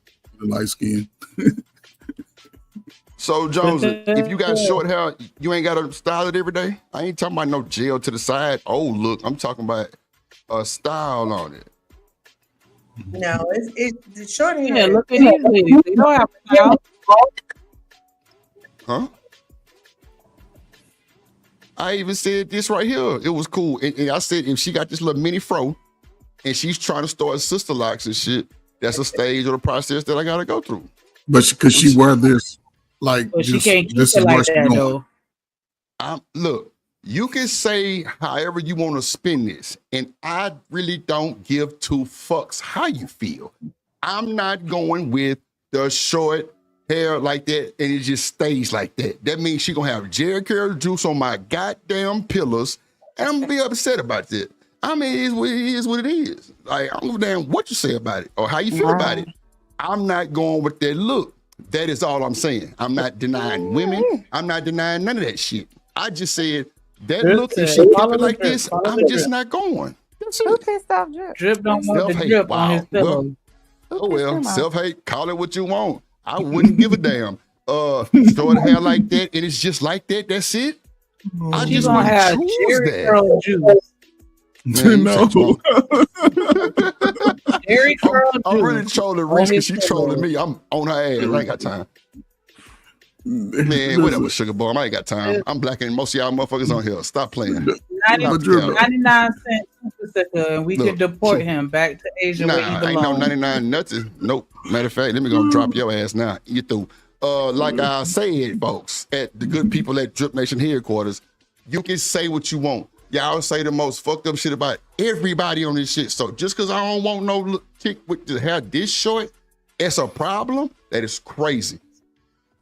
The light skin. So Jones, if you got short hair, you ain't gotta style it every day. I ain't talking about no gel to the side. Oh look, I'm talking about a style on it. No, it's the short hair. Yeah, look at these ladies. They don't have style. Huh? I even said this right here. It was cool. And I said if she got this little mini fro and she's trying to start sister locks and shit, that's a stage of the process that I gotta go through. But because she wear this, like, but she can't keep it like that though. Look, you can say however you want to spin this, and I really don't give two fucks how you feel. I'm not going with the short hair like that, and it just stays like that. That means she gonna have Jerry Curl juice on my goddamn pillars, and I'm gonna be upset about that. I mean, it is what it is. Like, I don't give a damn what you say about it or how you feel about it. I'm not going with that look. That is all I'm saying. I'm not denying women. I'm not denying none of that shit. I just said that look, if she keep it like this, I'm just not going. That's it. Okay, stop drip. Drip don't want the drip on his pillow. Well, self-hate, call it what you want. I wouldn't give a damn. Short hair like that, and it's just like that. That's it. I just want to choose that. Juice. Man, no. I'm really trolling Reese because she trolling me. I'm on her ass. I ain't got time. Man, whatever, sugar bomb. I ain't got time. I'm blacker than most of y'all motherfuckers on here. Stop playing. 99 cent super sticker, and we could deport him back to Asia where he belongs. Ain't no 99 nothing. Nope. Matter of fact, let me go drop your ass now. You through. Like I said, folks, at the good people at Drip Nation headquarters, you can say what you want. Y'all say the most fucked up shit about everybody on this shit. So just because I don't want no chick with the hair this short, it's a problem. That is crazy.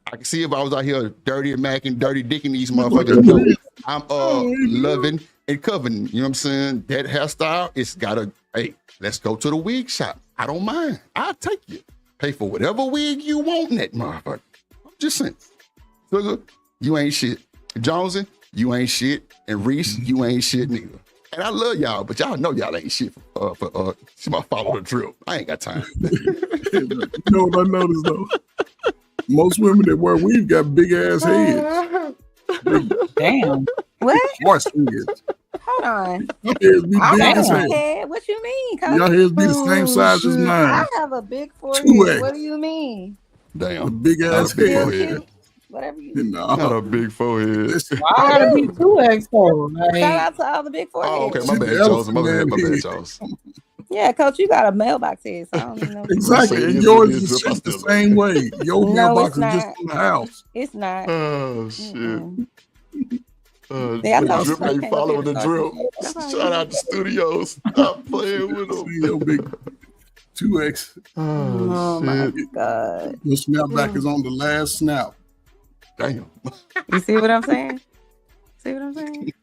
I can see if I was out here dirty and macking, dirty dicking these motherfuckers. No, I'm loving and covering. You know what I'm saying? That hairstyle, it's gotta, hey, let's go to the wig shop. I don't mind. I'll take you. Pay for whatever wig you want in that motherfucker. I'm just saying. Sugar, you ain't shit. Jonesy, you ain't shit. And Reese, you ain't shit neither. And I love y'all, but y'all know y'all ain't shit for somebody follow the drill. I ain't got time. You know what I noticed though? Most women that wear weave got big ass heads. Damn. What? Horse heads. Hold on. Your heads be I big have as a hell. head. What you mean? Coach? Your heads be the same size as mine. I have a big forehead. 2X. What do you mean? Damn. A big ass head. Whatever you Not a big forehead. I gotta be 2X though. Shout out to all the big foreheads. Oh, okay. My bad, Charles. My bad, Charles. Yeah, Coach, you got a mailbox head, so I don't even know. Exactly. And yours is shaped the same way. Your mailbox is just in the house. It's not. Oh, shit. Yeah, I know. Drip ain't following the drill. Shout out to studios. Stop playing with them. Your big 2X. Oh my God. Your snapback is on the last snap. Damn. You see what I'm saying? See what I'm saying?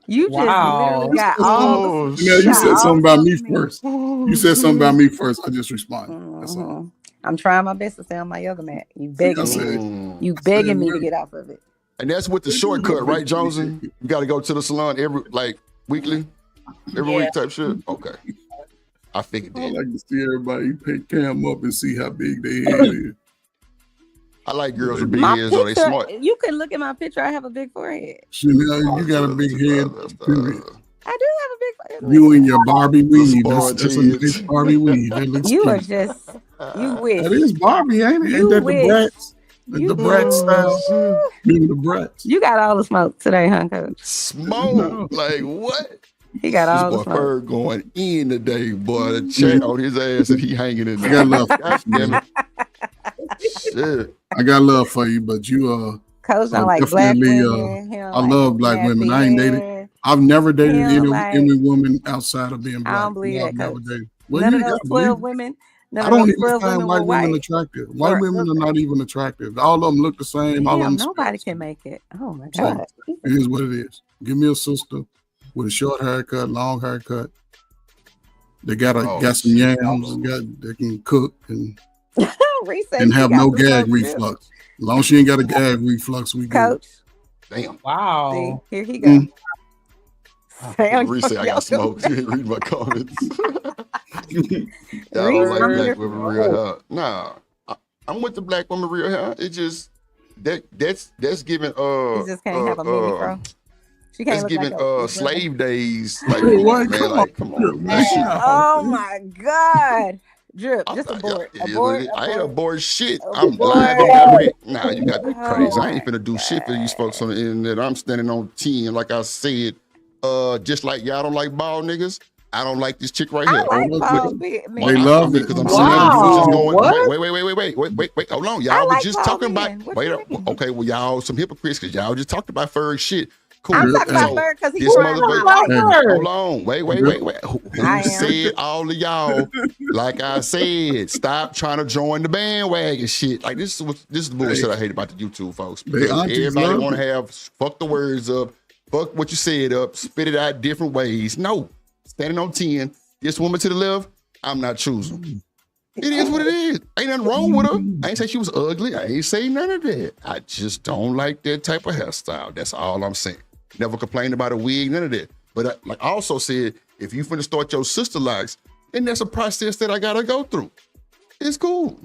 You just literally got all the you said something about me first. You said something about me first. I just responded. That's all. I'm trying my best to stay on my yoga mat. You begging me. You begging me to get off of it. And that's with the shortcut, right, Jonesy? You got to go to the salon weekly, every week type shit. Okay, I figured that. I like to see everybody pick Cam up and see how big their head is. I like girls with big heads, so they smart. You can look at my picture. I have a big forehead. You got a big head. I do have a big forehead. You and your Barbie weave. That's a big Barbie weave. That looks you cute. are just, you wish. That is Barbie, ain't it? Ain't that the Bratz? The Bratz style. The Bratz. You got all the smoke today, huh, Coach? Smoke? Like what? He got all the boy smoke. Ferg going in today, boy. The check on his ass and he hanging in there. I got love. Gosh damn it. Shit. I got love for you, but you Coach don't like black women. I love black women. I ain't dated. I've never dated any woman outside of being black. I don't believe that, Coach. Well, none of those 12 women. I don't even find white women attractive. White women are not even attractive. All of them look the same. All of them. Nobody can make it. Oh my God. It is what it is. Give me a sister with a short haircut, long haircut. They got some yams. They can cook and have no gag reflux. As long as she ain't got a gag reflux, we Coach. Good. Damn. Wow. See, here he goes. Reese said I got smoked. You didn't read my comments. Y'all don't like black women real hair. Nah, I'm with the black woman real hair. It just that's giving You just can't have a mini fro. She can't it's giving like slave days. Like, what? Man, like, come on, man. Oh my God. Drip, just abort. I ain't abort shit. I'm live and direct. Nah, you got to be crazy. I ain't finna do shit for these folks on the internet. I'm standing on 10, like I said. Just like y'all don't like bald niggas, I don't like this chick right here. They love it because I'm wait. Hold on, y'all was just talking about. Okay, well y'all some hypocrites because y'all just talked about Ferg shit. Cool. I'm talking about Ferg because he's trying Hold on, wait. Who said all of y'all? Like I said, stop trying to join the bandwagon shit. Like this is the bullshit I hate about the YouTube folks. Because everybody want to have fuck the words up. Fuck what you said up, spit it out different ways. No, standing on 10, this woman to the left, I'm not choosing. It is what it is. Ain't nothing wrong with her. I ain't say she was ugly. I ain't say none of that. I just don't like that type of hairstyle. That's all I'm saying. Never complained about a wig, none of that. But like I also said, if you finna start your sister likes, then that's a process that I gotta go through. It's cool.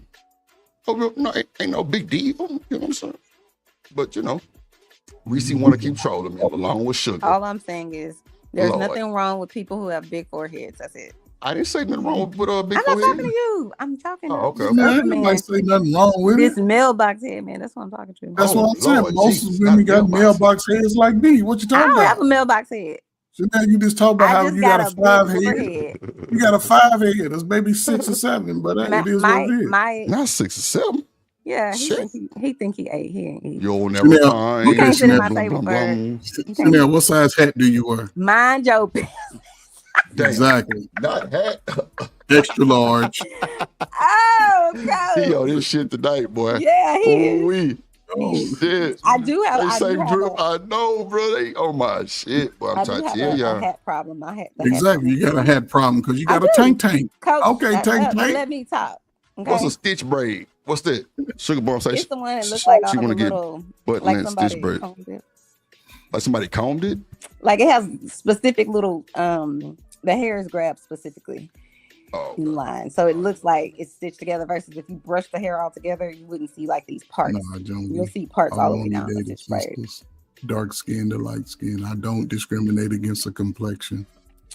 Oh, no, ain't no big deal. You know what I'm saying? But Reese want to keep trolling me along with Sugar. All I'm saying is there's nothing wrong with people who have big foreheads. That's it. I didn't say nothing wrong with a big forehead. I'm not talking to you. I'm talking to I say nothing wrong with this mailbox head, man. That's what I'm talking to. That's what I'm saying. Most women got mailbox heads like me. What you talking about? I don't have a mailbox head. So now you just talk about how you got a 5 head. You got a 5 head. That's maybe 6 or 7, but it is what it is. Not 6 or 7. Yeah, he think he 8. He ain't 8. You'll never find. You can't sit at my table first. Chanel, what size hat do you wear? Mind your business. Exactly. Not hat. Extra large. Oh, God. He on this shit tonight, boy. Yeah, he is. Oh, shit. I do have. I know, bro. They on my shit, but I'm trying to tell y'all. A hat problem. Exactly. You got a hat problem because you got a tank. Coach, okay, tank. Let me talk. Okay? What's a stitch braid? What's that? Sugar bomb say it's the one that looks like she all want to get little, button like and stitch braid. Like somebody combed it? Like it has specific little the hair is grabbed specifically in line. So it looks like it's stitched together versus if you brush the hair all together, you wouldn't see like these parts. You'll see parts all the way down the stitch braid. Dark skin to light skin. I don't discriminate against the complexion.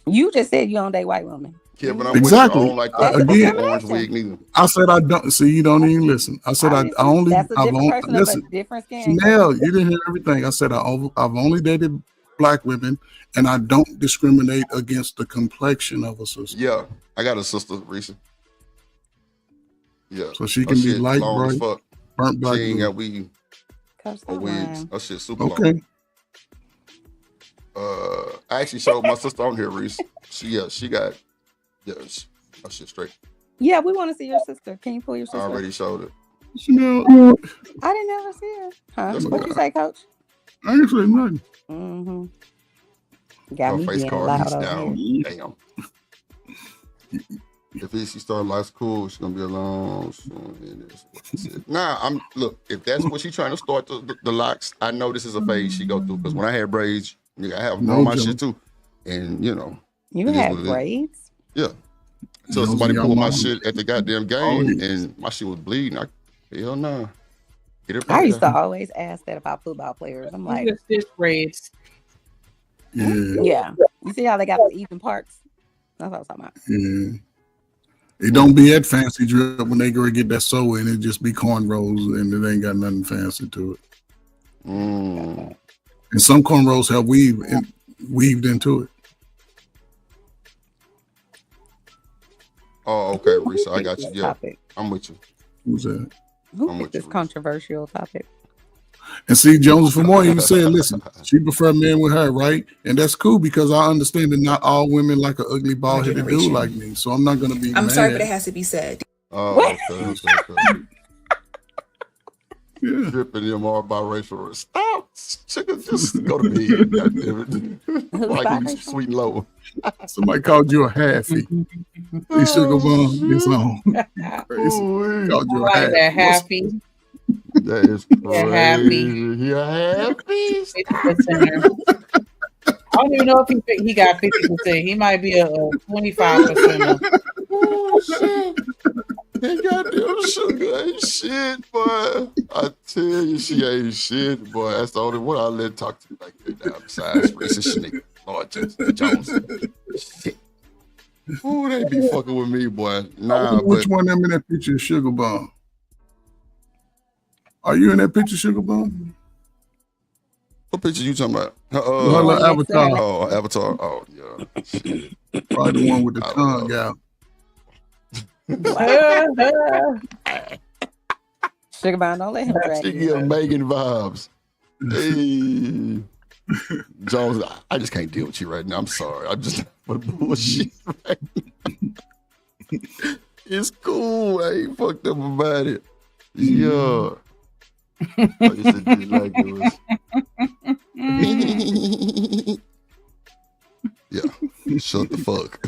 You just said you don't date white women. Yeah, but I'm exactly. With you. I don't like the orange wig neither. I said I don't. See, you don't even listen. I said I only. That's a different person listen. of a different skin. Chanel, you didn't hear everything. I said I've only dated black women, and I don't discriminate against the complexion of a sister. Yeah, I got a sister recent. Yeah, so she can be light, bright, burnt black. She ain't got weave or wigs. That shit super long. I actually showed my sister on here, Reese. She got. Yes, that shit straight. Yeah, we want to see your sister. Can you pull your sister? I already showed it. I didn't ever see her. Huh? What'd you say, Coach? I ain't say nothing. Got her me face being card loud down. over Damn. If she start life's cool, she's gonna be alone. Nah, look. If that's what she's trying to start the locks, I know this is a phase she go through. Because when I had braids, I have my shit too, and you had braids. Yeah. So somebody pulled my shit at the goddamn game and my shit was bleeding. Hell no. I used to always ask that about football players. I'm like, stitch braids. Yeah. You see how they got the even parts? That's what I was talking about. Yeah. It don't be that fancy drip when they go and get that sew in. It just be cornrows and it ain't got nothing fancy to it. And some cornrows have weaved into it. Oh, okay, Risa, I got you. Yeah, I'm with you. Who's that? Who picked this controversial topic? And see, Jones for more even said, listen, she prefer men with her, right? And that's cool because I understand that not all women like an ugly bald-headed dude like me. So I'm not gonna be I'm mad. sorry, but it has to be said. Oh, okay. Yeah. Dripping them all biracial. Stop, chicken, just go to bed. Goddamn it. Like you sweet and low. Somebody called you a halfie. He sugar bomb his own. Called you a halfie. That is crazy. You're happy. I don't even know if he got 50%. He might be a 25%. Oh shit. That goddamn sugar ain't shit, boy. I tell you, she ain't shit, boy. That's the only one I let talk to me like that now. Besides racist nigga, Lord Jones. Shit. Ooh, they be fucking with me, boy. Nah, which one of them in that picture is Sugar Bomb? Are you in that picture, Sugar Bomb? What picture you talking about? Avatar. Oh, Avatar. Oh, yeah. Shit. Probably the one with the tongue out. Sugar Bomb, don't let him drag you. She give Megan vibes. Hey. Jones, I just can't deal with you right now. I'm sorry. I'm just for the bullshit right now. It's cool. I ain't fucked up about it. Yeah. I used to do like it was. Yeah. Shut the fuck.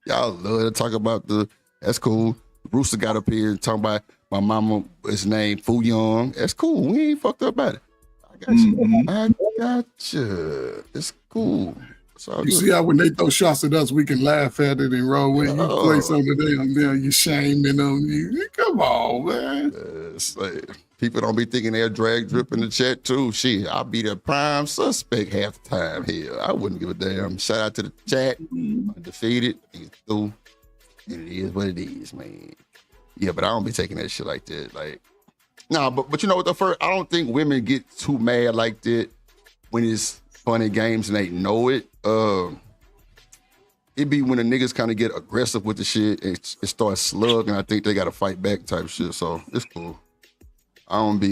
Y'all love to talk about that's cool. Rooster got up here talking about my mama, his name Fu Young. That's cool. We ain't fucked up about it. I got you. I got you. It's cool. You see how when they throw shots at us, we can laugh at it and roll with you. Play something there, you shaming them. Come on, man. Yes, people don't be thinking they're drag drip in the chat too. Shit, I'll be the prime suspect half the time here. I wouldn't give a damn. Shout out to the chat. Undefeated. He's through. And it is what it is, man. Yeah, but I don't be taking that shit like that. Like, nah, but you know what? I don't think women get too mad like that when it's fun and games and they know it. It be when the niggas kind of get aggressive with the shit and it starts slugging. I think they got to fight back type shit. So it's cool. I don't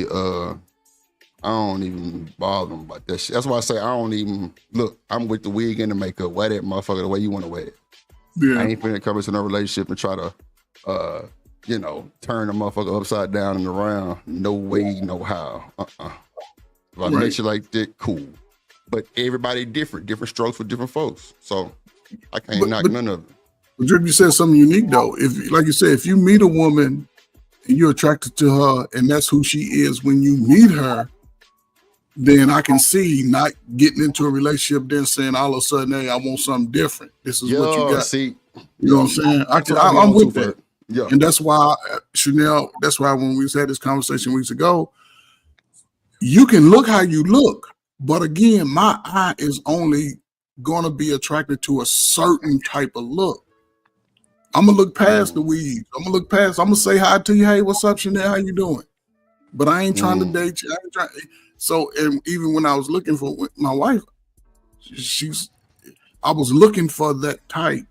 even bother them about that shit. That's why I say I don't even look. I'm with the wig and the makeup. Wear that motherfucker the way you want to wear it. Yeah. I ain't finna come into no relationship and try to, turn the motherfucker upside down and around. No way, no how. If I make shit like that, cool. But everybody different strokes for different folks. So I can't knock none of them. But Drip, you said something unique though. If, like you said, if you meet a woman and you're attracted to her and that's who she is when you meet her, then I can see not getting into a relationship then saying all of a sudden, hey, I want something different. This is what you got. See, you know what I'm saying? I'm with that. Yeah. And that's why, Chanel, that's why when we had this conversation weeks ago, you can look how you look. But again, my eye is only going to be attracted to a certain type of look. I'm going to look past the weeds. I'm going to say hi to you. Hey, what's up, Chanel? How you doing? But I ain't trying to date you. So, and even when I was looking for my wife, I was looking for that type.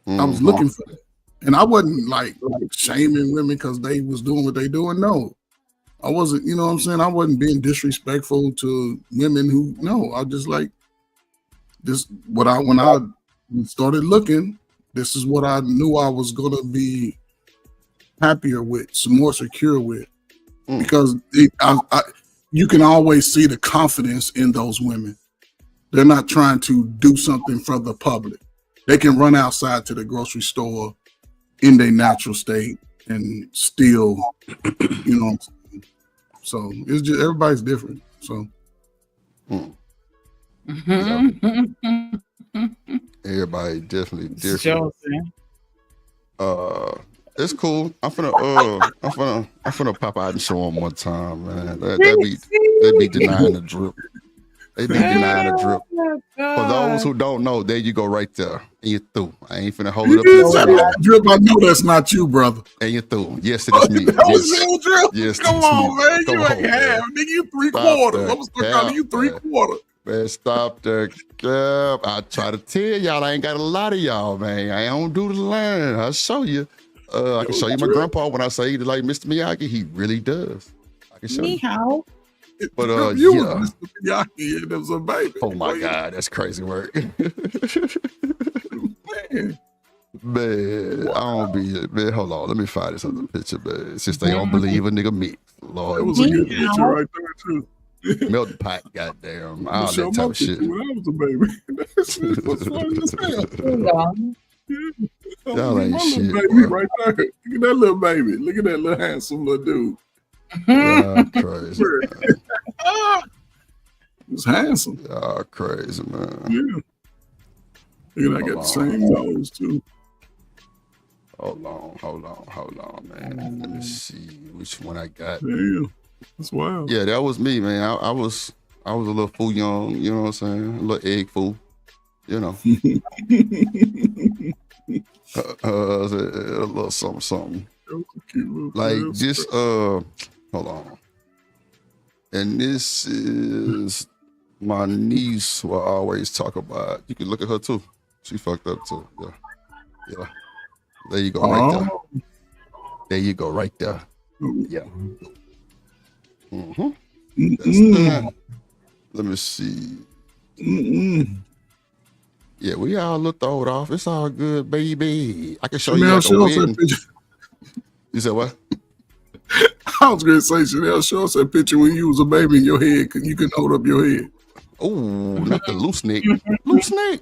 I was looking for that. And I wasn't like shaming women because they was doing what they doing. No, I wasn't, you know what I'm saying? I wasn't being disrespectful to women who, no, I just like this. When I started looking, this is what I knew I was going to be happier with, some more secure with, because you can always see the confidence in those women. They're not trying to do something for the public. They can run outside to the grocery store in their natural state and still, you know what I'm saying? So it's just, everybody's different. So everybody definitely different. It's cool. I'm finna pop out and show them one time, man. They be denying the drip. They be denying the drip. For those who don't know, there you go right there. And you're through. I ain't finna hold it up. Drip, I know that's not you, brother. And you're through. Yes, it is me. Yes, come on, man. You ain't half. Nigga, you 3/4. I'm still calling you 3/4. Man, stop the cap. I try to tell y'all I ain't got a lot of y'all, man. I don't do the line. I'll show you. I can show you my grandpa when I say he like Mr. Miyagi. He really does. I can show you. How? But you was Mr. Miyagi and there was a baby. Oh my God, that's crazy work. Man, I don't be man. Hold on, let me find this other picture, man. Since they don't believe a nigga mix, Lord, that was a good picture right there too. Melting pot, goddamn, all that type of shit. When I was a baby, that's what's funny as hell. Y'all ain't shit, baby right there. Look at that little baby. Look at that little handsome little dude. Crazy. It's handsome. Y'all crazy, man. Yeah. Look at I got the same nose too. Hold on, man. Let me see which one I got. Damn. That's wild. Yeah, that was me, man. I was a little fool young, you know what I'm saying? A little egg fool, you know. A little something. Like this, hold on. And this is my niece who I always talk about. You can look at her too. She fucked up too. Yeah. There you go, right there. There you go, right there. Yeah. That's that. Let me see. Yeah, we all looked old off. It's all good, baby. I can show you like a wedding. You said what? I was gonna say, Chanel, show us that picture when you was a baby in your head, cause you couldn't hold up your head. Oh, not the loose neck. Loose neck.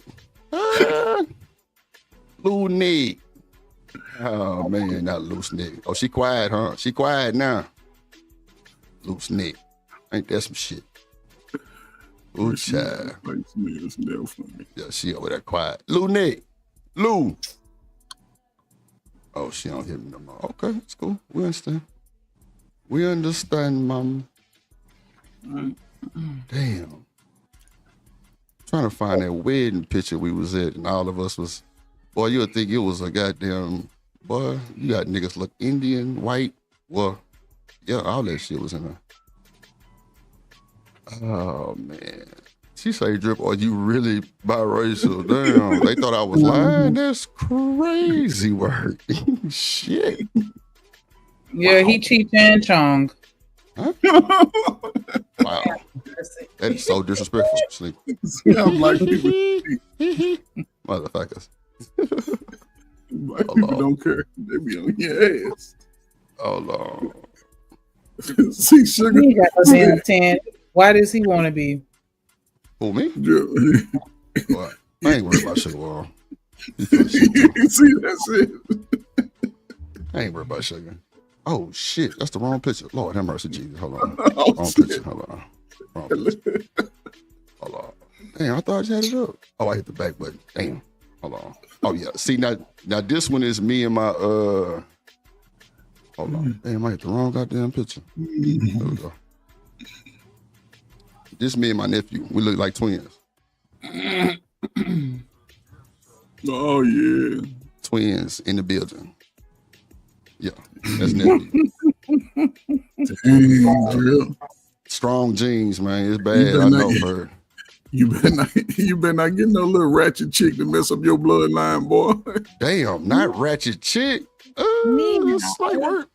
Loose neck. Oh man, not loose neck. Oh, she quiet, huh? She quiet now. Loose neck. Ain't that some shit? Ooh, child. Yeah, she over there quiet. Lou neck. Lou. Oh, she don't hear me no more. Okay, it's cool. We understand. We understand, mom. Damn. Trying to find that wedding picture we was at, and all of us was, boy, you would think it was a goddamn, boy, you got niggas look Indian, white, well, yeah, all that shit was in there. Oh, man. She say, Drip, are you really biracial? Damn, they thought I was lying. That's crazy work. Shit. Yeah, he Cheech and Chong. Huh? Wow. That is so disrespectful. Sleep. I'm like, motherfuckers. Black people don't care. They be on your ass. Oh, Lord. See, Sugar. He got no damn tan. Why does he want to be? Who, me? Well, I ain't worried about Sugar Wall. See, that's it. I ain't worried about Sugar. Oh, shit. That's the wrong picture. Lord have mercy, Jesus. Hold on. Wrong picture. Hold on. Wrong picture. Hold on. Damn, I thought I just had it up. Oh, I hit the back button. Damn. Hold on. Oh, yeah. See, now this one is me and my, hold on. Damn, I hit the wrong goddamn picture. There we go. This me and my nephew. We look like twins. Oh, yeah. Twins in the building. Yeah, that's nephew. Dang, strong genes, man. It's bad. I know, Bird. You better not get no little ratchet chick to mess up your bloodline, boy. Damn, not ratchet chick. That's slight work.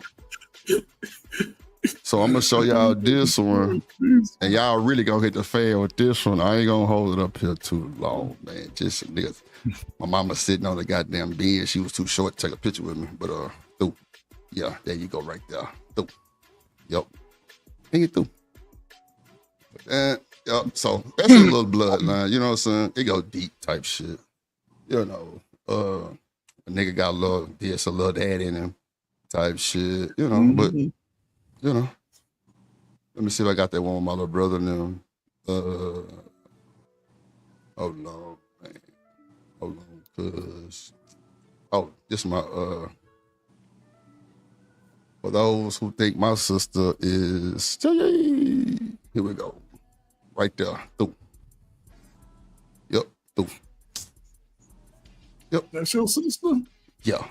So I'm gonna show y'all this one, and y'all really gonna hit the fan with this one. I ain't gonna hold it up here too long, man. Just this. My mama sitting on the goddamn bed. She was too short to take a picture with me, but through. Yeah, there you go, right there. Through. Yep. Hang it through. Yep. So that's a little bloodline. You know what I'm saying? It go deep type shit. You know, a nigga got a little this, a little that in him type shit. You know, but you know. Let me see if I got that one with my little brother and them. Oh no, man. Hold on, cause this is my for those who think my sister is here we go. Right there. Through. Yep. Through. Yep. That's your sister? Yeah.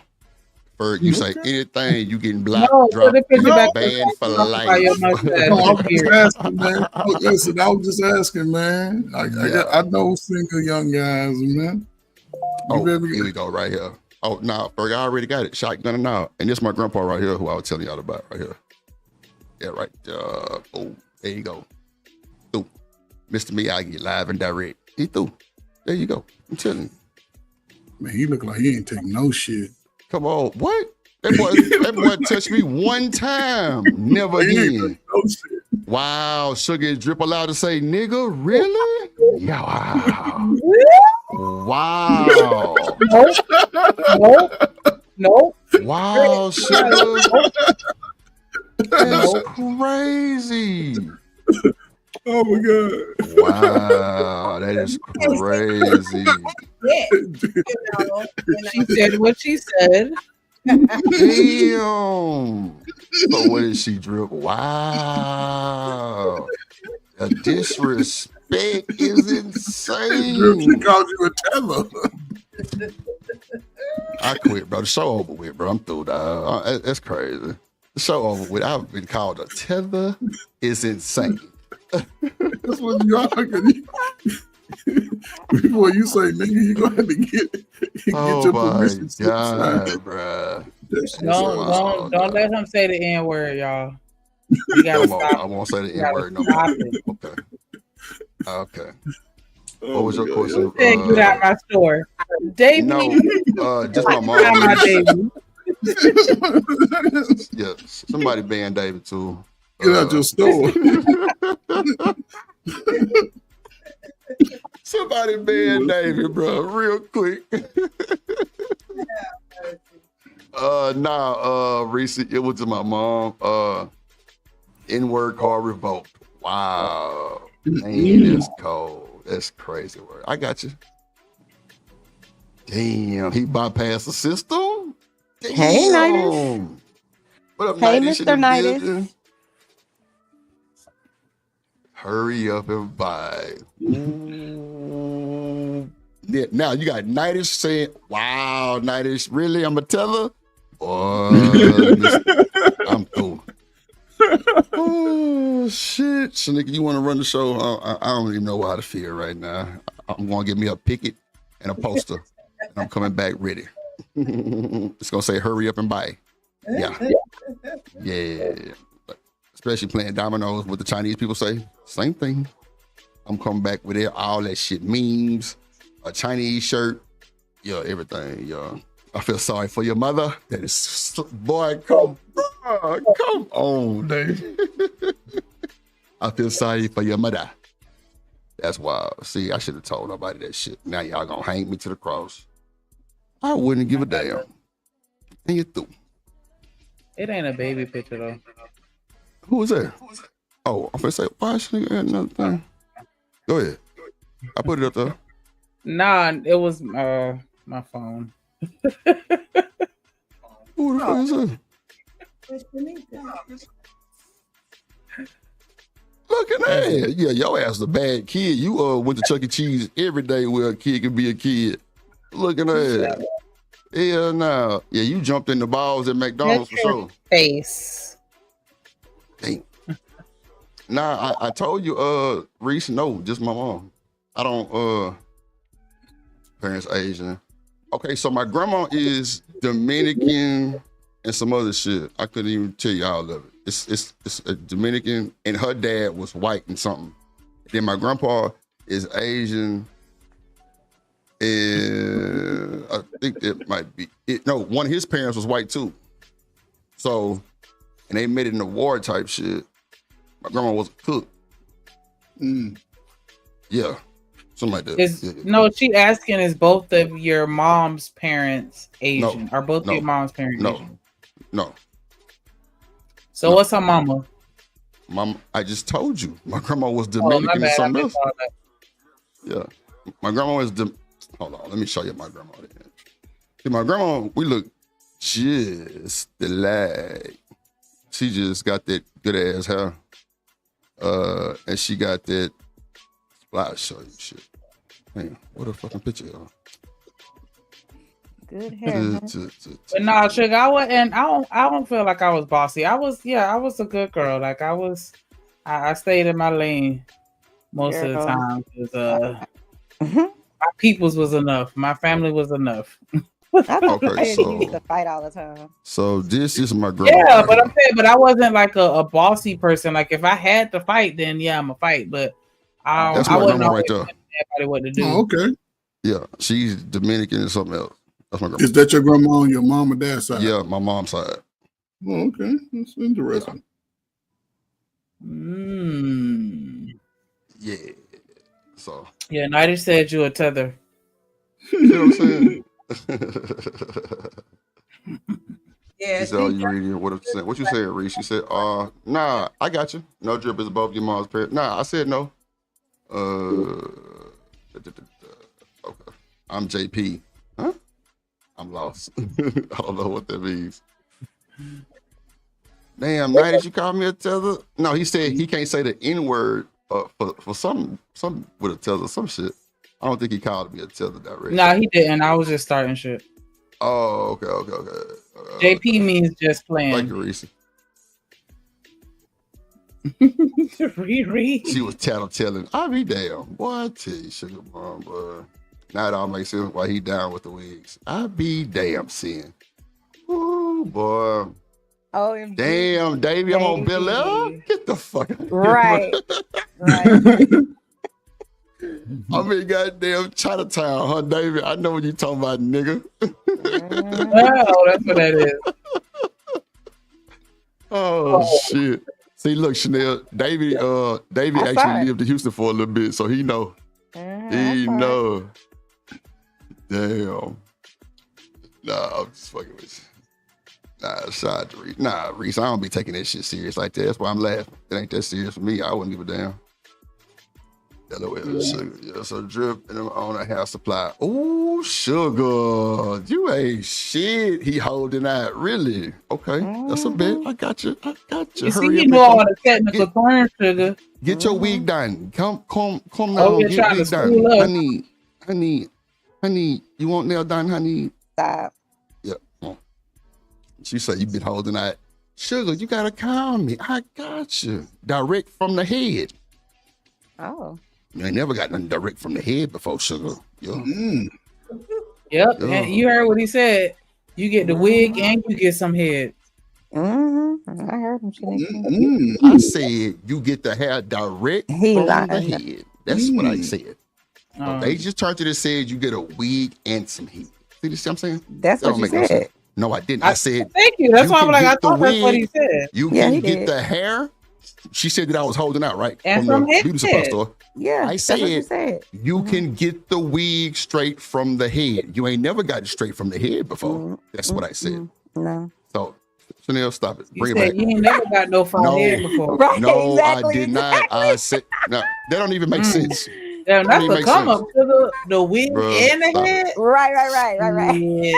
Bird, you say anything, you getting blocked, dropped, banned for life. I was just asking, man. Listen, I was just asking, man. I know single young guys, man. Here we go, right here. Oh, nah, Berg, I already got it. Shotgun and now. And this is my grandpa right here, who I was telling y'all about right here. Yeah, right. Oh, there you go. Through. Mr. Miyagi, live and direct. He through. There you go. I'm telling you. Man, he look like he ain't taking no shit. Come on. What? That boy touched me one time. Never again. No shit. Wow. Sugar is Drip allowed to say nigga? Really? Yeah, wow. Wow. Nope. Wow, Sugar. That's crazy. Oh my God. Wow, that is crazy. She said what she said. Damn. So what did she Drip? Wow. The disrespect is insane. Drip, she called you a tether. I quit, bro. The show over with, bro. I'm through, dog. That's crazy. The show over with. I've been called a tether. Is insane. That's what you are. Before you say nigga, you gonna have to get your permission. Oh my God, bro. Don't let him say the N word, y'all. You gotta stop. I won't say the N word no more. Okay. What was your question? Get out my store, Davey. No, just my mom. My Davey. Yeah, somebody banned David too. Get out your store. Somebody banned David, bro, real quick. Reese, it was to my mom. N-word card revoked. Wow. Man, that's cold. That's crazy word. I got you. Damn, he bypassed the system? Damn. Hey, Nidus. What up, hey, Nidus? Mr. Nidus. Hurry up and buy. Yeah, now you got Nidus saying, wow, Nidus, really? I'm going to tell her? I'm through. Oh shit, Shanika, you want to run the show? I don't even know how to feel right now. I'm gonna get me a picket and a poster, and I'm coming back ready. It's gonna say hurry up and buy. Yeah. But especially playing dominoes, what the Chinese people say, same thing. I'm coming back with all that shit, memes, a Chinese shirt, everything, I feel sorry for your mother. That is, boy, come on, Dave. I feel sorry for your mother. That's wild. See, I should have told nobody that shit. Now y'all gonna hang me to the cross. I wouldn't give a damn. And you through. It ain't a baby picture though. Who was that? Oh, I'm gonna say, why should I add another thing? Go ahead. I put it up there. Nah, it was my phone. Who the fuck is that? Look at that. Yeah, your ass is a bad kid. You went to Chuck E. Cheese every day where a kid can be a kid. Look at that. Yeah, nah. Yeah, you jumped in the balls at McDonald's for sure. Face. Dang. Nah, I told you, Reese, no, just my mom. I don't, parents Asian. Okay, so my grandma is Dominican and some other shit. I couldn't even tell you all of it. It's a Dominican, and her dad was white and something. Then my grandpa is Asian, and I think it might be it. No, one of his parents was white too. So, and they met in the war type shit. My grandma was a cook. Yeah. Something like that. No, she asking, is both of your mom's parents Asian? Are both of your mom's parents Asian? No. So what's her mama? Mom, I just told you. My grandma was Dominican and something else. Yeah. My grandma was hold on, let me show you my grandma then. See, my grandma, we look just alike. She just got that good ass hair. And she got that. I'll show you shit. Man, what a fucking picture, y'all. Good hair. But no, sugar, I don't feel like I was bossy. I was a good girl. Like I stayed in my lane most of the time because my peoples was enough. My family was enough. Okay, so you used to fight all the time. So this is my grandma. Yeah, right but here. I'm saying, but I wasn't like a bossy person. Like if I had to fight, then yeah, I'm a fight. But That's I my wasn't grandma right there. telling everybody what to do. Oh, okay. Yeah, she's Dominican and something else. That's my grandma. Is that your grandma on your mom and dad's side? Yeah, my mom's side. Oh, okay. That's interesting. Yeah. So. Yeah, Nighty said you a tether. You know what I'm saying? Yeah. She said, "Oh, you reading what you said, Reese?" She said, nah, I got you. No drip is above your mom's parent." Nah, I said no. Okay. I'm JP. Huh? I'm lost. I don't know what that means. Damn, Nighty, you call me a tether? No, he said he can't say the N-word for some with a tether, some shit. I don't think he called me a tether directly. No, he didn't. I was just starting shit. Oh, okay. JP means just playing. Thank you, Reese. Riri. She was tattletelling. I'll be damn. Boy, I tell you, sugar mom, boy. Now it all makes sense why he down with the wigs. I'll be damn seeing. Ooh, boy. Oh, damn, Davey, I'm on Bel Air. Get the fuck out of here. Right. I'm in goddamn Chinatown, huh, David? I know what you talking about, nigga. Oh, that's what that is. Oh, shit. See, look, Chanel, Davey actually lived in Houston for a little bit, so he know. He know. Damn. Nah, I'm just fucking with you. Nah, shout out to Reese. Nah, Reese, I don't be taking that shit serious like that. That's why I'm laughing. It ain't that serious for me. I wouldn't give a damn. Sugar. Yeah, so drip and I'm on a house supply. Oh, sugar. You ain't shit. He holding out. Really? Okay. That's a bit. I got you. You see, you know all the technical terms, sugar. Get your wig done. Come Oh, now. you're Get trying wig to done. school up. Honey, you want nail done, honey? Stop. Yeah. Come on. She said you been holding out. Sugar, you gotta calm me. I got you. Direct from the head. Oh. You ain't never got nothing direct from the head before, Sugar. Yo. Yep. And you heard what he said. You get the wig and you get some head. Mm-hmm. I heard him. I said you get the hair direct from the head. That's what I said. They just turned to this said you get a wig and some head. See what I'm saying? That's what you said. No, I didn't. I said thank you. That's why I'm like, I the thought that's what he wig, said. You can get the hair. She said that I was holding out, right? And from from the beauty supply head. store. Yeah, I said you can get the wig straight from the head. You ain't never got it straight from the head before. That's what I said. No. So Chanel, stop it. You Bring it said back. you ain't never got no from head before. Right, No, exactly, I did not. I said no. That don't even make sense. Damn, That don't that's even the make come sense. up to the wig Bruh, and the stop it. head. Right. Yeah.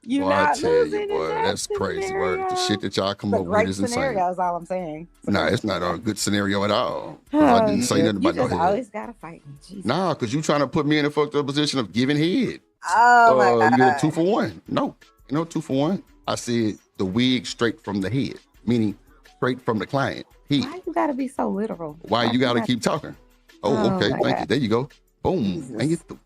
You Boy, I not tell losing you, boy, that's crazy word. The shit that y'all come It's a up with great is insane. scenario, is all I'm saying. Nah, it's not a good scenario at all. I didn't say nothing about you no just head. always gotta fight me. Jesus. Nah, because you trying to put me in a fucked up position of giving head. Oh my God. You get a 2 for 1. No, 2 for 1. I said the wig straight from the head, meaning straight from the client. Head. Why you gotta be so literal? Why you gotta keep talking? Oh, okay, my thank you. God. There you go. Boom. And you through.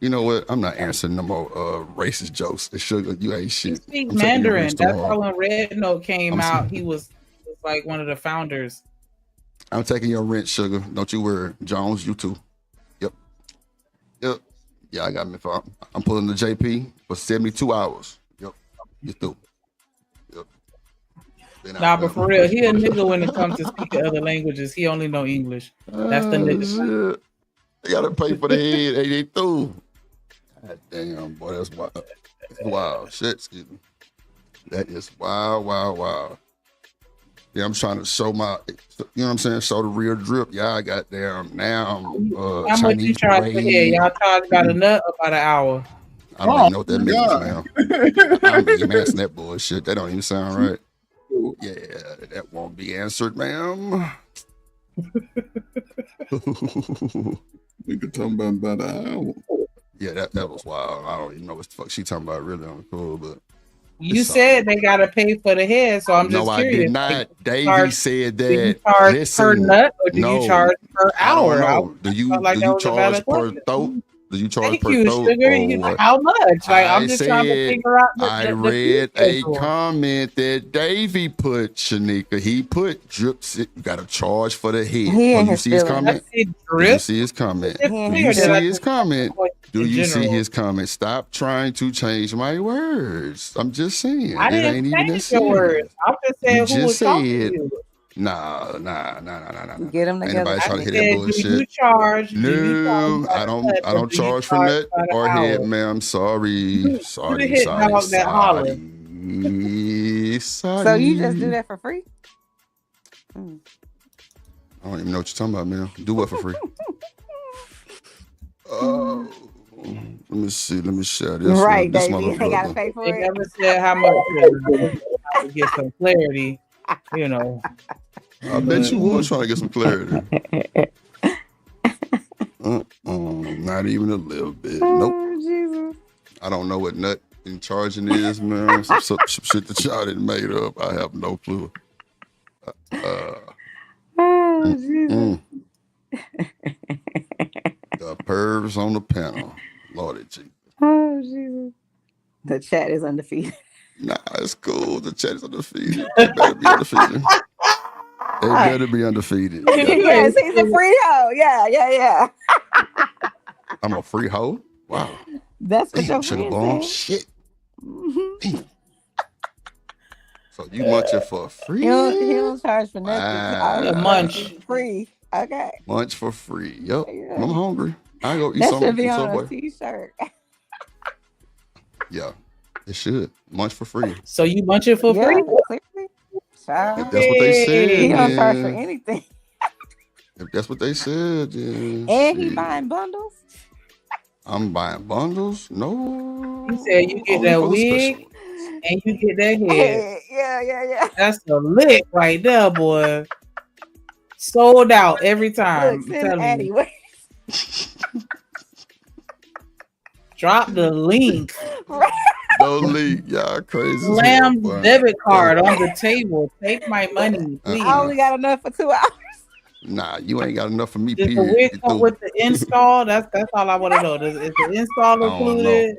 You know what? I'm not answering no more racist jokes. Sugar, you ain't shit. He speaks I'm taking your Mandarin. wrench That's tomorrow. why when Red Note came out, he was like one of the founders. I'm taking your rent, Sugar. Don't you worry. Jones, you too. Yep. Yeah, I got me. I'm pulling the JP for 72 hours. Yep. You through. Yep. Nah, but for real, he a nigga when it comes to speaking other languages. He only know English. That's the nigga. Shit. They gotta pay for the head. They through. God damn, boy, that's wild. That's wild. Shit, excuse me. That is wild. Yeah, I'm trying to show my, you know what I'm saying? Show the real drip. Y'all got damn now. How much you charge for hair? Y'all charge about a nut or about an hour? I don't even know what that means, man. I'm even answering that bullshit. That don't even sound right. Yeah, that won't be answered, ma'am. We could talk about an hour. Yeah, that was wild. I don't even know what the fuck she talking about really on the call, but You said they gotta pay for the head, so I'm just no, curious. I did not. Like, Davey said do you that. charge Listen, per nut or do no, you charge per hour? I don't know. Do you felt like that was a charge valid per question. throat? Do you charge Thank per you, throat? Sugar. or You, what? how much? Like I'm just trying to said- figure out. I read a comment that Davey put, Shanika. He put drips. You got to charge for the head. He in Do you his see his feelings. comment? I said Do you drip. see his comment? It's Do clear you that see I his just- comment? Do in you see general. his comment? Stop trying to change my words. I'm just saying. I it didn't ain't even that change your serious. words. I'm just saying You who just was talking to said, you. Nah. Get them Ain't together. nobody I trying to said, hear that do you bullshit. charge? No, by I the don't. nut I or don't do you charge for nut by the or head, hour? ma'am. Sorry. You the Sorry. hit dog that holler. Sorry. So you just do that for free? I don't even know what you're talking about, man. Do what for free? Oh, let me see. Let me share this. Right, This my baby. little They gotta brother. pay for They it. never said how much. To get some clarity, you know. I bet you was trying to get some clarity. Not even a little bit. Nope. Oh, Jesus. I don't know what nut in charging is, man. Some shit that y'all didn't made up. I have no clue. Oh, Jesus. The pervs on the panel. Lordy Jesus. Oh, Jesus. The chat is undefeated. Nah, it's cool. The chat is undefeated. They better be undefeated. They better be undefeated. Yes, he's a free hoe. Yeah. I'm a free hoe? Wow. That's what Damn, your sugar friend bomb. said. Shit. Mhm. So you munching for free? He don't charge for nothing. Wow. A munch. Free. Okay. Munch for free. Yup. Yeah. I'm hungry. I go eat That something should be from on a Subway. t-shirt. Yeah, it should. Munch for free. So you munch it for Yeah, free? clearly. Child. If that's what they said, He don't charge for then. anything. If that's what they said, then. And he shit. buying bundles. I'm buying bundles? No. You said you get Only that for the wig special ones. and you get that head. Yeah. That's the lick right there, boy. Sold out every time. Look, I'm send telling Addie. you. Drop the link. Right. Don't leave. Y'all crazy. Slam the debit card on the table. Take my money, please. I only got enough for 2 hours. Nah, you ain't got enough for me. Does the Period. wig come with the install? That's all I want to know. Is the install included?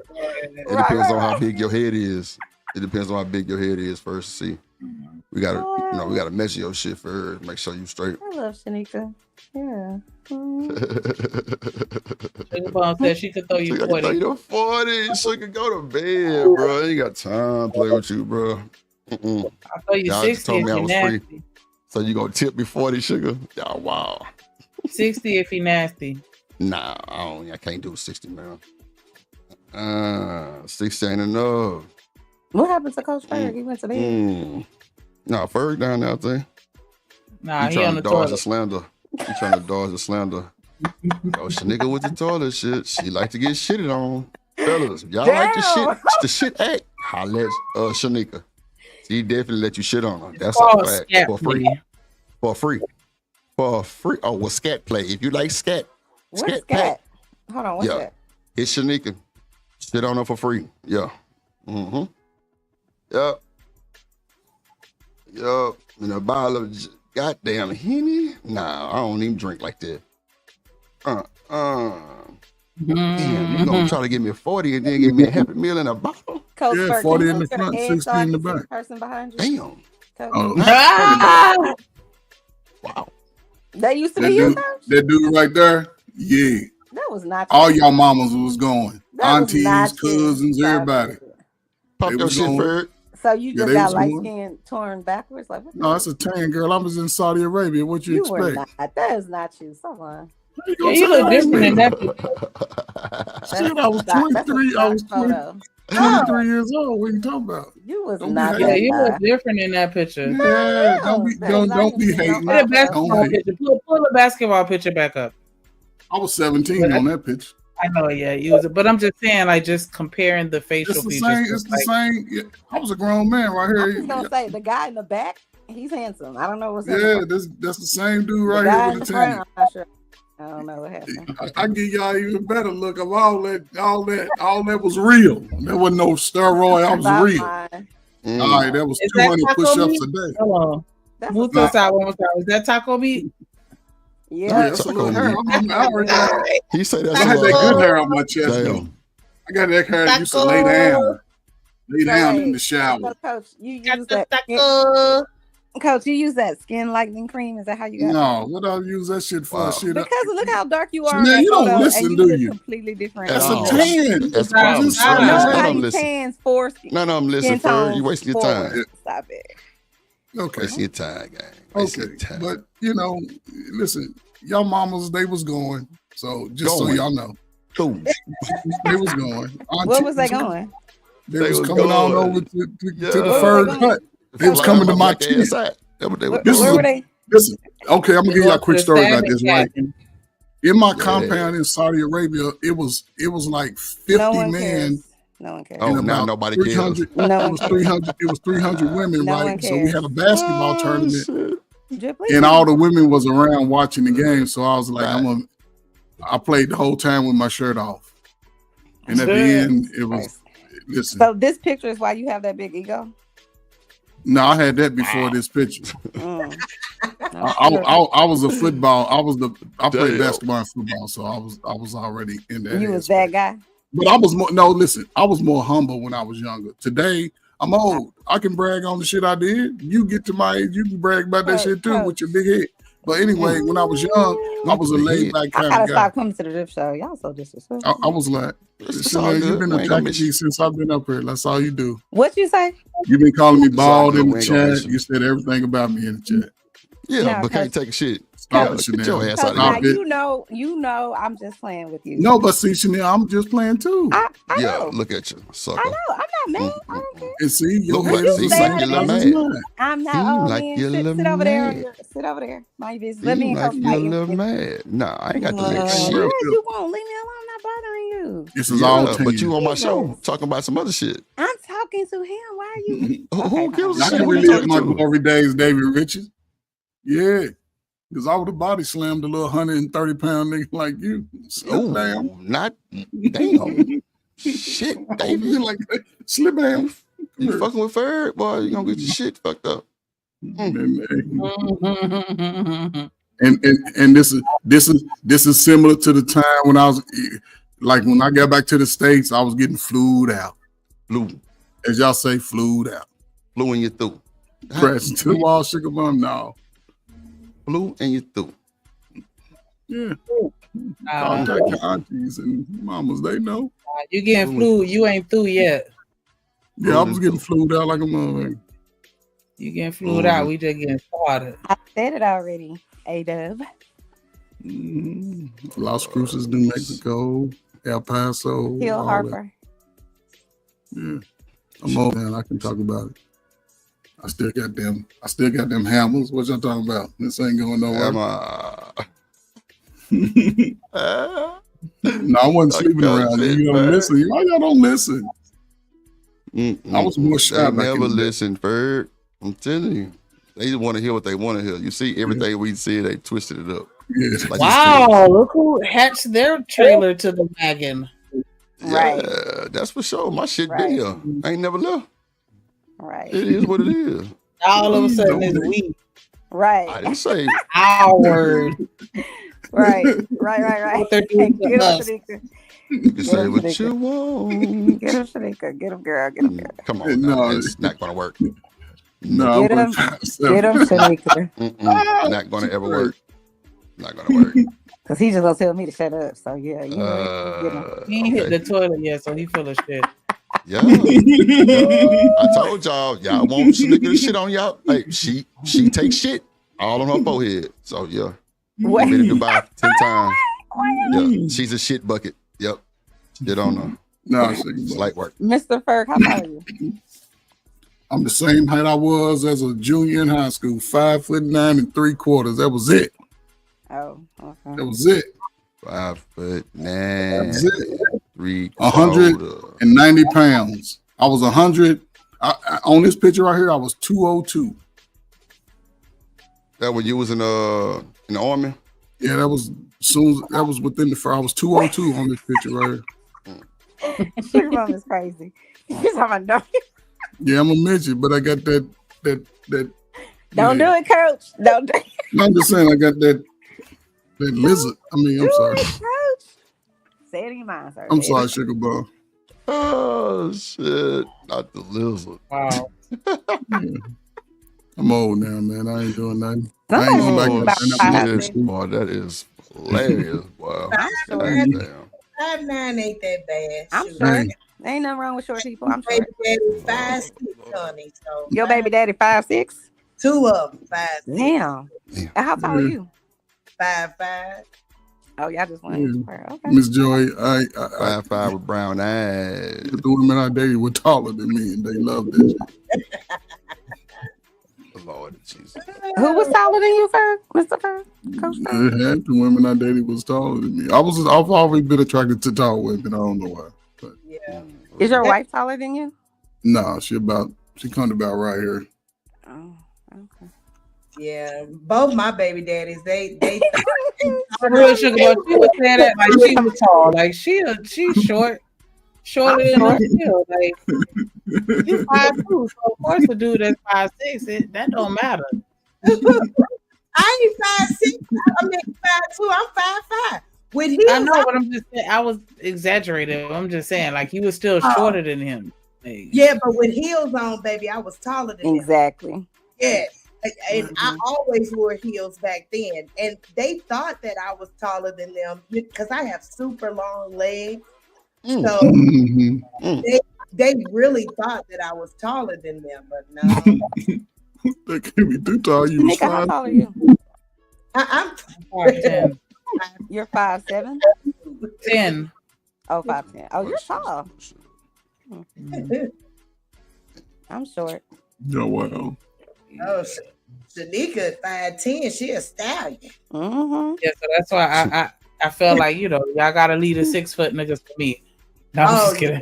It depends on how big your head is. It depends on how big your head is first. See, we gotta, we gotta measure your shit first. Make sure you straight. I love Shanika. Yeah. Sugar Bomb said she could throw you 40. Throw you 40. So you can go to bed, bro. You got time to play with you, bro. I'll throw you Y'all 60 just told if me I you was nasty. free. So you gonna tip me 40, sugar? Y'all, wow. 60 if he nasty. Nah, I can't do 60, man. 60 ain't enough. What happened to Coach Ferg? He went to bed. Nah, Ferg down there, I think. Nah, he trying on to the dodge toilet. the slander. He trying to dodge the slander. Oh, Shanika with the toilet shit. She like to get shitted on. Fellas, if y'all like the shit act, holla at Shanika. She definitely let you shit on her. That's a fact. For free. For free. For free. Oh, well, scat play. If you like scat. What's Scat scat? pack. Hold on, what's that? It's Shanika. Shit on her for free. Yeah. Mm-hmm. Yup. And a bottle of goddamn Henny? Nah, I don't even drink like that. Damn, you gonna try to give me 40 and then give me a Happy Meal in a bottle? Coach Ferg, 40 can in you the put front, your 60 head in the so I can see back. the person behind you? Damn. Coach. Wow. That used to be you, Coach? That dude right there, yeah. That was not All you. y'all mamas was going. That was not Aunties, cousins, you. everybody. Pop They your was shit, going. Ferg. So you Yeah, just they got was light going. skin torn backwards? Like, what No, that's a tan girl. I was in Saudi Arabia. What you you were expect? not. That is not you. Someone. Yeah, you look different in that picture. Shit, I was 23. I was 23 years old. What you talking about? You was Don't not. be Yeah, hating. you look different in that picture. Yeah, don't be hating. Put a basketball Don't hate. picture. Pull a basketball picture back up. I was 17 on that picture. I know, yeah, you was. But I'm just saying, like, just comparing the facial It's the features. same. It's the same. Yeah, I was a grown man right I here. was gonna say the guy in the back, he's handsome. I don't know what's in the Yeah, front. that's the same dude right The guy here in with the the front, tan. I'm not sure. I don't know what happened. I give y'all even better look of all that was real. There wasn't no steroid. I was Stop real. lying. All right, that was Is that 200 taco push-ups meat? a day. Hold on. Move to the side one more time. Is that taco meat? Yeah, that's a little hair. I already got it. He said that's I had that good hair on my chest though. Damn. I got that hair that used to lay down in the shower. So, Coach, you use that. Coach, you use that skin lightening cream. Is that how you got it? No, what I use that shit for? Wow. Shit, Because look how dark you are. Man, in that you don't photo, listen, and you do look you? completely different. That's At a all. tan. That's the problem. Just Ferg. saying. None of them Nobody listen. tans for skin. None of them listen, skin Ferg. tones You wasting your forward. time. Stop it. Okay. Wasting your time, gang. Okay. But listen, y'all mamas, they was going. So just so Going. y'all know. Cool. They was going. Where was they going? They They was was coming on going. over to the Yeah. Ferg hut. They was coming to my tent. Where were they? Listen, okay, I'm gonna give y'all a quick story about this, right? Cabin. In my compound in Saudi Arabia, it was like 50 No one men. cares. No one cares. Oh, and now about nobody 300, cares. No it one was cares. 300. It was 300 women, No right? one So we cares. had a basketball tournament, Please. and all the women was around watching the game. So I was like, I played the whole time with my shirt off, and at the end, it was. Listen, So this picture is why you have that big ego. no, I had that before this picture. I was a football. I played basketball and football, so I was already in that. You was that guy. But I was more. No, listen, I was more humble when I was younger. Today, I'm old. I can brag on the shit I did. You get to my age, you can brag about that shit too with your big head. But anyway, when I was young, I was a laid back I kind gotta of guy. stop coming to the drip show. Y'all so disrespectful. I was like, Chanel, you've been attacking me since I've been up here. That's all you do. What you say? You've been calling me bald in the We ain't gonna chat. You said everything about me in the chat. Yeah, No, but can't take a shit. Stop it, Get your Chanel. ass Cause out now of here. you know, I'm just playing with you. No, but see, Chanel, I'm just playing too. I Yeah, know. look at you, sucker. I know. I'm not mad. I don't care. And see, your Look head like is the seems like same you're size as mad. mine. I'm not. Seem Oh like man, you're a sit little over there. mad. Sit over there. My business. Let me Seem and like Coach you're a fight. little mad. Nah, I ain't got to make Yes, shit. you won't leave me alone. I'm not bothering you. This is all Yeah, team. but you on my show talking about some other shit. I'm talking to him. Why are you? Who gives a I shit? can Who you relive talking my to? glory days, David Richards. Yeah. Because I would have body slammed a little 130-pound nigga like you. Oh, Damn. not damn. Shit, David. Like, Slip hand. You fucking with Ferg, boy, you gonna get your shit fucked up. And this is similar to the time when I was like when I got back to the States, I was getting flued out. Flu. As y'all say, flued out. Flu in your throat. Press to the wall, sugar bum. No. Flu in your throat. Yeah. Contact your aunties and mamas, they know. You getting flu, you ain't through yet. Yeah, I was getting flued out like a mother. You getting flued out, we just getting started. I said it already, A-Dub. Las Cruces, New Mexico, El Paso. Hill Harper. Yeah. I'm old, man. I can talk about it. I still got them hammers. What y'all talking about? This ain't going nowhere. No, I wasn't sleeping around. You don't listen. Why y'all don't listen? I was more shy. They never listen, Ferg. I'm telling you. They just want to hear what they want to hear. You see, everything we see, they twisted it up. Yeah. Like wow, look who hatched their trailer to the wagon. Right. Yeah, that's for sure. My shit been here. I ain't never left. Right. It is what it is. All of a sudden it's we. Right. I didn't say our word. Right. What they're doing to Get us. him, Shanika. You can say what you want. Get him, Shanika. Get him, girl. Get him, girl. Come on, no, it's not gonna work. No, Get him, Shanika. Not gonna ever work. Not gonna work. Because he's just gonna tell me to shut up. So yeah, you know, get him. He ain't hit the toilet yet, so he full of shit. Yeah. I told y'all want Shanika to shit on y'all. Hey, she takes shit all on her forehead. So yeah. What? Been to Dubai 10 times. Yeah, she's a shit bucket. Yep. Shit on her. No, it's light work. Mr. Ferg, how tall are you? I'm the same height I was as a junior in high school, 5'9" 3/4. That was it. Oh, okay. That was it. 5'9". That was it. 3/4. 190 pounds. I was 100. On this picture right here, I was 202. That when you was in the army? Yeah, that was that was within the I was 202 on this picture right here. Sugar Mom is crazy. He's talking about Yeah, I'm a midget, but I got that. Don't do it, Coach. Don't do it. No, I'm just saying I got that lizard. I mean, I'm sorry. Coach. Say it in your mind, sir. I'm sorry, Sugar Ball. Oh shit! Not the lizard. Wow. Yeah. I'm old now, man. I ain't doing nothing. I ain't going back to that. Boy, that is hilarious. Wow. I'm sure Damn. 5'9" ain't that bad. I'm Shoot. sure. Ain't nothing wrong with short people. I'm sure. Baby daddy 5'6", honey. So Your baby daddy 5'6"? two of them 5'6". Damn. And how tall are you? 5'5". Oh, y'all just went. Okay. Miss Joy, I 5'5" with brown eyes. The women I dated were taller than me, and they loved it. Lord Jesus. Who was taller than you, Mr. Ferg? Coach Ferg? The women I dated was taller than me. I've always been attracted to tall women. I don't know why. But. Yeah. Is your wife taller than you? No, she comes about right here. Oh, okay. Yeah, both my baby daddies, they For real, Sugar Boy, she was saying that like she was tall. Like she's shorter than us still. Like you 5'2", so of course the dude that's 5'6", that don't matter. I ain't 5'6". I mean 5'2". I'm 5'5". With heels, I know, but I'm just saying I was exaggerating. I'm just saying like he was still shorter than him. Like, yeah, but with heels on, baby, I was taller than him. Exactly. Yeah. And I always wore heels back then, and they thought that I was taller than them because I have super long legs. So they really thought that I was taller than them, but no. They can't be too tall. You was How tall are you? I'm 5'10". You're 5'7"? 10. Oh, 5'10". Oh, you're tall. I'm short. Oh, wow. Oh, Shanika 5'10", she a stallion. Mm-hmm. Yeah, so that's why I felt like, y'all gotta lead a 6 foot niggas for me. No, I'm just kidding.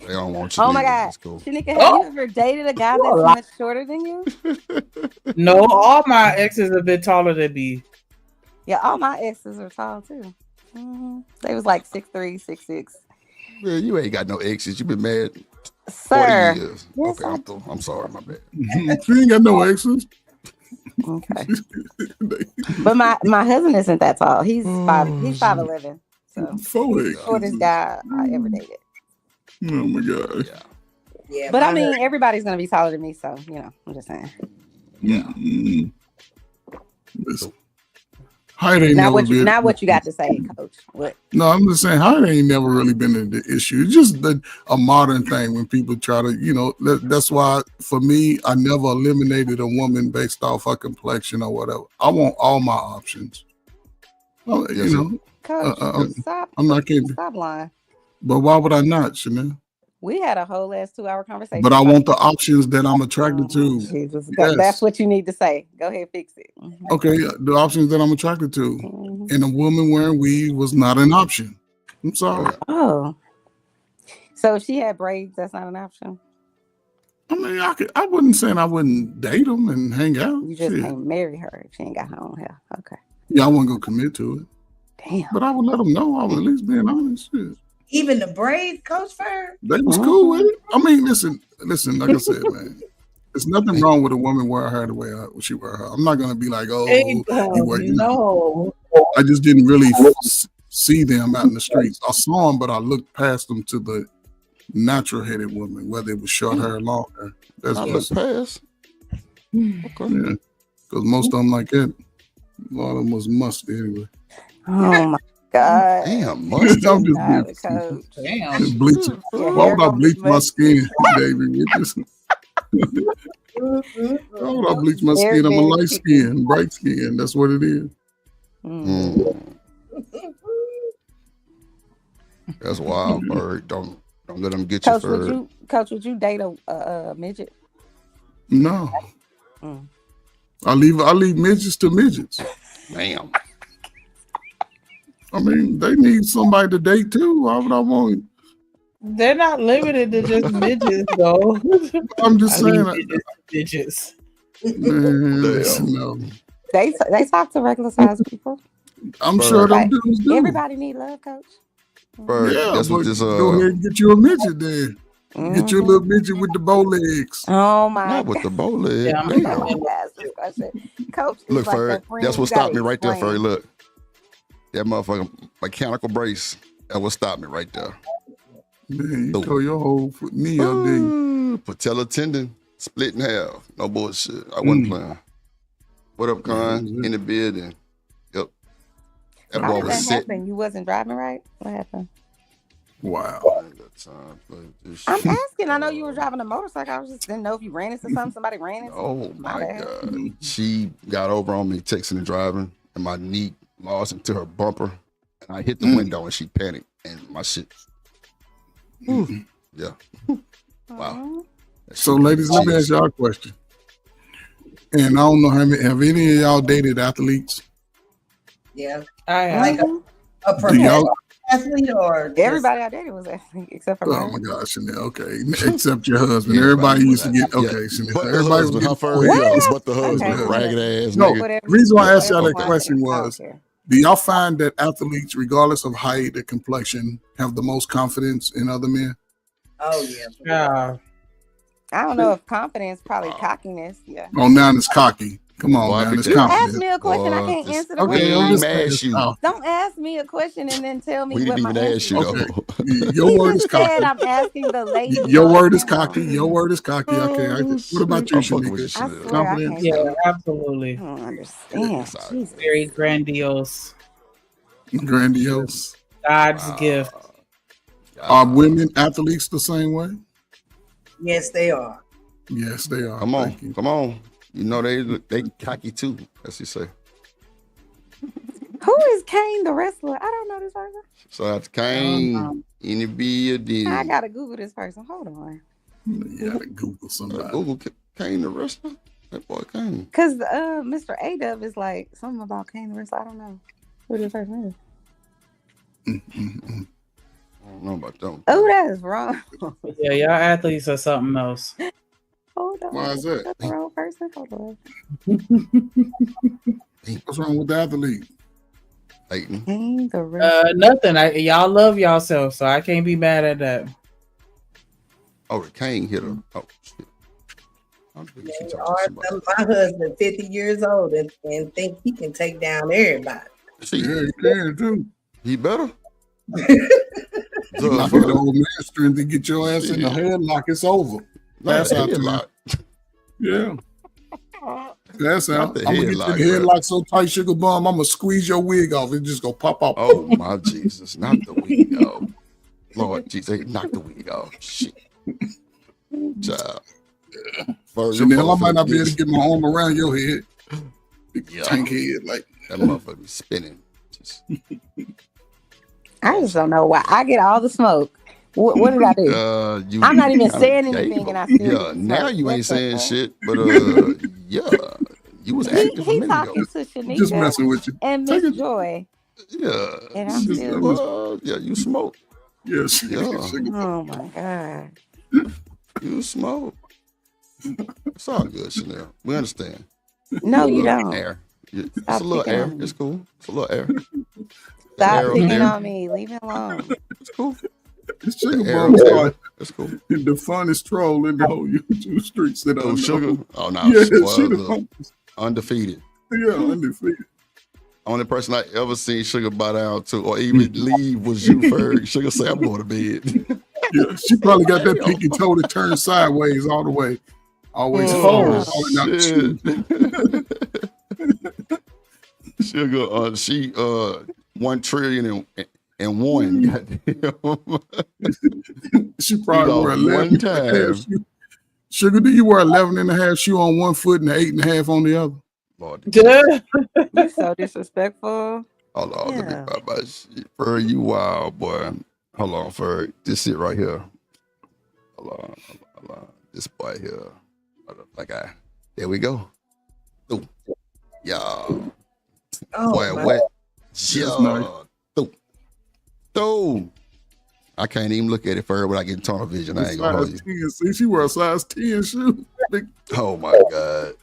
They don't want you. Oh my God. Cool. Shanika, have you ever dated a guy that's much shorter than you? No, all my exes have been taller than me. Yeah, all my exes are tall too. Mm-hmm. They was like 6'3", 6'6". Man, you ain't got no exes. You been married 40 Sir. years. Yes, Okay, I'm sorry, my bad. She ain't got no exes. Okay. But my husband isn't that tall. He's 5'11". So he's the shortest guy I ever dated. Oh my God. Yeah. Yeah. But I mean, everybody's gonna be taller than me, so I'm just saying. Yeah. Listen, height ain't Not never been. Not what you got to say, Coach. What? No, I'm just saying height ain't never really been the issue. It's just a modern thing when people try to, that's why for me, I never eliminated a woman based off her complexion or whatever. I want all my options. Coach, stop. I'm not kidding. Stop lying. But why would I not, Chanel? We had a whole last 2-hour conversation. But I want the options that I'm attracted to. Jesus. Yes. That's what you need to say. Go ahead, fix it. Okay, the options that I'm attracted to. And a woman wearing weave was not an option. I'm sorry. Oh. So if she had braids, that's not an option? I mean, I wouldn't say I wouldn't date them and hang out. You just can't marry her if she ain't got her own hair. Okay. Yeah, I wasn't going to commit to it. Damn. But I would let them know. I was at least being honest. Shit. Even the braids, Coach Fur? They was cool with it. I mean, listen, like I said, man, there's nothing wrong with a woman wearing her the way she wear her. I'm not going to be like, oh, no. I just didn't really see them out in the streets. I saw them, but I looked past them to the natural headed woman, whether it was short hair or long hair. That's I just look past. Okay. Yeah. Because most of them like that. A lot of them was musty anyway. Oh my God. Damn, musty. I'm just Damn. bleach. Why would I bleach my skin, David? Why would I bleach my skin? I'm a light skin, bright skin. That's what it is. That's wild, Bird. Don't let them get you further. Coach, would you date a midget? No. I leave midgets to midgets. Damn. I mean, they need somebody to date too. Why would I want? They're not limited to just midgets, though. I'm just saying. Midgets. Man, listen, no. They talk to regular sized people. I'm sure them dudes do. Everybody need love, Coach. Bird, yeah, that's what this go ahead and get you a midget then. Get you a little midget with the bow legs. Oh my! Not with the bow legs. Yeah, I'm ask this question. Coach, look, like Ferg, that's what stopped me right there, Ferg. Look, that motherfucking mechanical brace. That what stopped me right there. Man, you tore your whole knee up, didn't patella tendon split in half. No bullshit. I wasn't playing. What up, Con? In the building. Yep. That boy was sick. You wasn't driving right? What happened? Wow. I'm asking. I know you were driving a motorcycle. I just didn't know if you ran into something. Somebody ran into something. Oh my God. She got over on me texting and driving, and my knee lost into her bumper. And I hit the window and she panicked and my shit. Yeah. Wow. So, ladies, let me ask y'all a question. And I don't know have any of y'all dated athletes? Yeah. I have. Like a professional athlete or everybody I dated was athlete except for my God, Chanel. Okay, except your husband. Everybody used to get Chanel. But everybody was getting but the husband, ragged ass. No, nigga. the reason why I asked y'all that question was, do y'all find that athletes, regardless of height or complexion, have the most confidence in other men? Oh yeah. I don't know if confidence, probably cockiness. Yeah. Oh, now it's cocky. Come on, man. It's confidence. Ask me a question. I can't answer the question. Don't ask me a question and then tell me we what didn't my even ask you. Okay. Your word is cocky. I'm asking the lady. Your word is cocky. Your word is cocky. Okay. What about you, Shanika? Confidence? Yeah, absolutely. I don't understand. Jesus. Very grandiose. Grandiose. God's gift. Are women athletes the same way? Yes, they are. Yes, they are. Come on. You know they cocky too, as you say. Who is Kane the wrestler? I don't know this person. So that's Kane. I gotta Google this person. Hold on. You gotta Google somebody. Google Kane the wrestler. That boy Kane. Cause Mr. A-Dub is like something about Kane the wrestler. I don't know who this person is. I don't know about them. Oh, that is wrong. Yeah, y'all athletes are something else. Hold on. Why is that? That's the wrong person. Hold on. What's wrong with the athlete? Aiden. Nothing. Y'all love yourself, so I can't be mad at that. Oh, the cane hit her. Oh shit. My husband 50 years old and think he can take down everybody. See, yeah, he can too. He better. Knock that old man strength and get your ass in the headlock. It's over. Pass out to you. Yeah. That's out. I'm gonna get you in the headlock so tight, sugar bum. I'm gonna squeeze your wig off. It's just gonna pop off. Oh my Jesus! Not the wig off. Lord Jesus, knock the wig off. Shit. Child. Chanel, I might not be able to get my arm around your head. Tank head, like that motherfucker be spinning. I just don't know why I get all the smoke. What did I do? I'm not even saying anything, and I still now you ain't saying shit, but yeah, you was active he talking to Shanika, just messing with you, and Miss Joy. Yeah, and I'm still, yeah, you smoke. Yes, yeah. Oh my god, you smoke. It's all good, Chanel. We understand. No, you don't. Air. It's a little air. It's cool. It's a little air. Stop picking on me. Leave it alone. It's cool. It's Sugar Bum's like the funnest troll in the whole YouTube streets that I know. Sugar? Oh no, yeah, well, undefeated. Yeah, undefeated. Only person I ever seen Sugar bow down to or even leave was you, Ferg. Sugar say, I'm going to bed. Yeah, she probably got that pinky toe to turn sideways all the way. Always forward. Sugar, she 1 trillion and one. Goddamn. She probably wore 11 one time. Sugar, do you wear 11 and a half shoe on one foot and 8 and a half on the other? Lord, you're so disrespectful. Hold on, let me buy my shit. Ferg, you wild boy. Hold on, Ferg. This shit right here. Hold on. This boy here. There we go. Ooh. Y'all. Oh, boy, what? Yo. Ooh. I can't even look at it, Ferg, without getting tunnel vision. I ain't gonna hold you. See, she wear a size 10 shoe. Oh my God.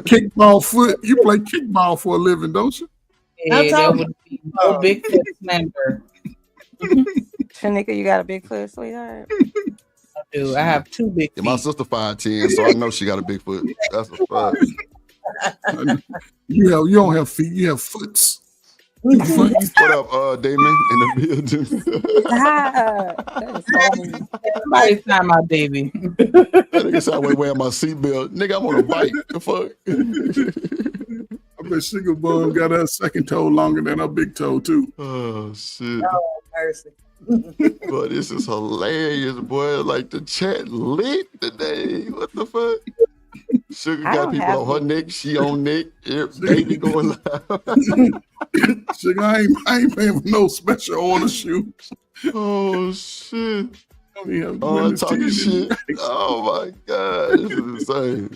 Kickball foot. You play kickball for a living, don't you? Yeah, that would be no big foot member. Shanika, you got a big foot, sweetheart? I do. I have 2 big feet. My sister 5'10", so I know she got a big foot. That's a fact. You don't have feet, you have foots. What up, Damon in the building? Somebody's not my baby. That nigga said I ain't wearing my seatbelt. Nigga, I'm on a bike. The fuck? I bet Sugar Bum got her second toe longer than her big toe too. Oh shit. Oh, mercy. Boy, this is hilarious, boy. Like the chat lit today. What the fuck? Sugar got people on her neck, she on neck, baby going loud. Sugar, I ain't paying for no special order shoes. Oh shit. I'm talking shit. Oh my God. This is insane.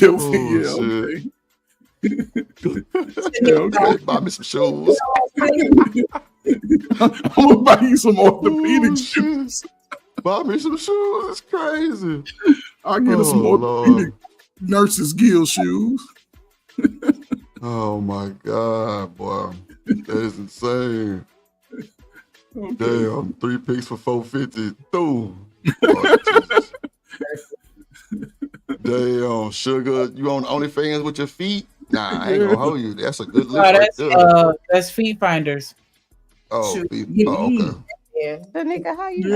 Okay. Okay, buy me some shoes. I'm gonna buy you some orthopedic shoes. Buy me some shoes. It's crazy. I'll get us some orthopedic nurses guild shoes. Oh my God, boy. That is insane. Okay. Damn, 3 picks for 450. Boom. Damn, Sugar. You on OnlyFans with your feet? Nah, I ain't gonna hold you. That's a good look. That's Feet Finders. Oh, okay. Yeah. So, nigga, how you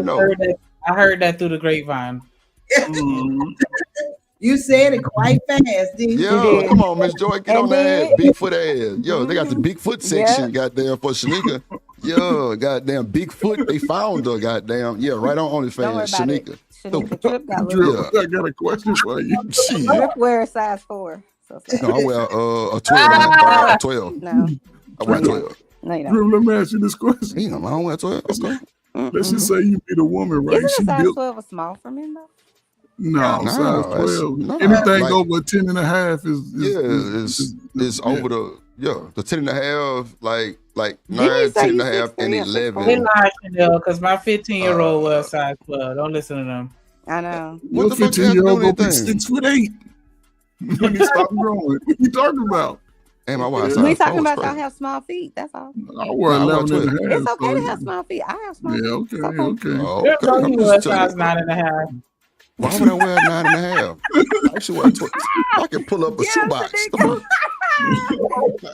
know? I heard that through the grapevine. You said it quite fast, didn't you? Yo, come on, Miss Joy, get on that ass. Bigfoot ass. Yo, they got the Bigfoot section, goddamn, for Shanika. Yo, goddamn, Bigfoot, they found her, goddamn. Yeah, right on OnlyFans, Shanika. I got a question for you. Rip wears size 4. No, I wear a 12. 12. No. I wear 12. No, you don't. Let me ask you this question. Damn, I don't wear 12. Okay. Let's just say you meet a woman, right? Isn't size 12 a small for men, though? No, size 12. Anything like, over 10 and a half is over the 10 and a half, like 9, 10 and a half, and 11. They lie, Chanel, because my 15-year-old was size 12. Don't listen to them. I know. Your 15-year-old gonna be 6'8". When you stop growing. What you talking about? Hey, my wife. We talking about y'all have small feet. That's all. I wear 11 and a half. It's okay to have small feet. I have small feet. Okay. Okay. Don't I'm you just wear telling size 9.5? Why would I wear a 9.5? I should wear 12. I can pull up a shoebox.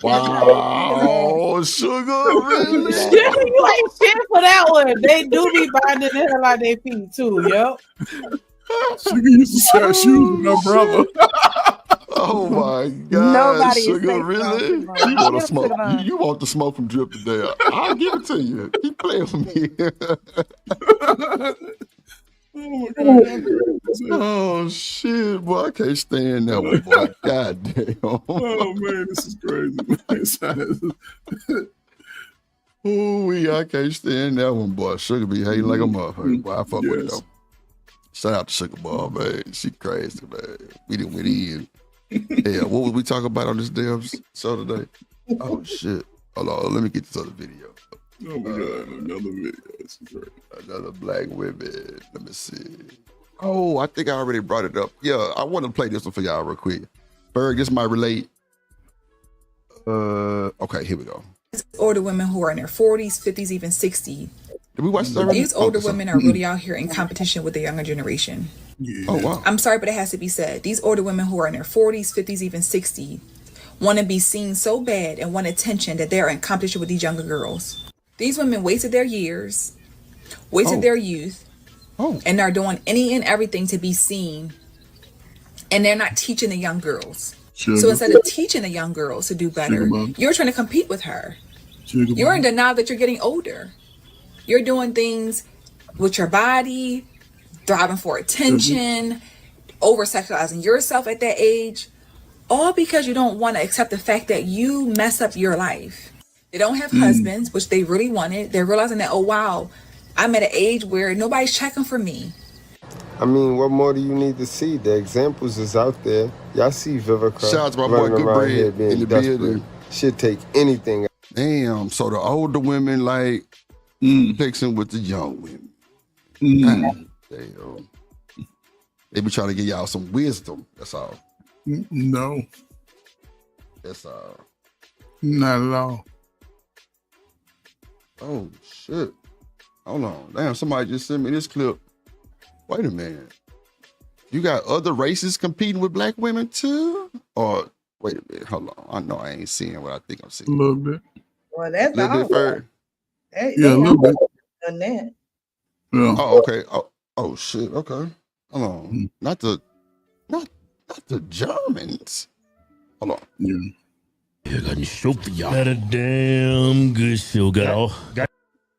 Wow, sugar, really? You ain't shit for that one. They do be binding the hell out their feet too, yo. Sugar used to share shoes with my brother. Oh my God, Nobody sugar, really? You want to smoke? You want the smoke from Drip today? I'll give it to you. Keep playing with me. Oh shit, boy! I can't stand that one, boy. God damn. Oh man, this is crazy. Ooh, I can't stand that one, boy. Sugar be hating like a motherfucker. Boy, I fuck with it though. Shout out to Sugar Ball, man. She crazy, man. We didn't win in. Yeah, what was we talking about on this damn show today? Oh shit! Hold on, let me get this other video. Oh my God, another video. This is great. Another black women. Let me see. Oh, I think I already brought it up. Yeah, I want to play this one for y'all real quick. Berg, this might relate. Okay, here we go. These older women who are in their 40s, 50s, even 60. Did we watch this already? These older women are really out here in competition with the younger generation. Yeah. Oh, wow. I'm sorry, but it has to be said. These older women who are in their 40s, 50s, even 60 want to be seen so bad and want attention that they're in competition with these younger girls. These women wasted their years, wasted their youth, and are doing any and everything to be seen. And they're not teaching the young girls. So instead of teaching the young girls to do better, you're trying to compete with her. You're in denial that you're getting older. You're doing things with your body, thriving for attention, over-sexualizing yourself at that age, all because you don't want to accept the fact that you mess up your life. They don't have husbands, which they really wanted. They're realizing that, oh, wow, I'm at an age where nobody's checking for me. I mean, what more do you need to see? The examples is out there. Y'all see Vivica Shout out to my boy running Good around Bread here being in the desperate. building. She'll take anything. Damn, so the older women like mixing with the young women. God damn. They be trying to give y'all some wisdom. That's all. No. That's all. Not at all. Oh, shit. Hold on. Damn, somebody just sent me this clip. Wait a minute. You got other races competing with black women too? Or, wait a minute, hold on. I know I ain't seeing what I think I'm seeing. A little bit. Well, that's A little bit further. Yeah, a little bit. Done that. Yeah. Oh, okay. Oh shit. Okay. Hold on. Not the Germans. Hold on. Yeah. I got a show for y'all. Got a damn good show.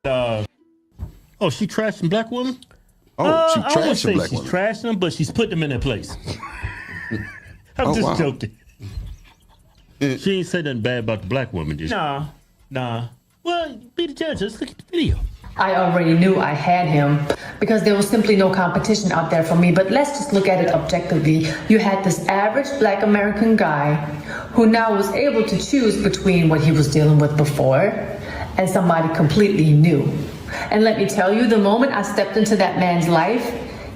Oh, she trashing black women? Oh, she I wouldn't trashing say black she's women. trashing them, but she's putting them in their place. I'm just joking. She ain't said nothing bad about the black women, did she? Nah. Well, be the judge. Let's look at the video. I already knew I had him because there was simply no competition out there for me. But let's just look at it objectively. You had this average black American guy who now was able to choose between what he was dealing with before and somebody completely new. And let me tell you, the moment I stepped into that man's life,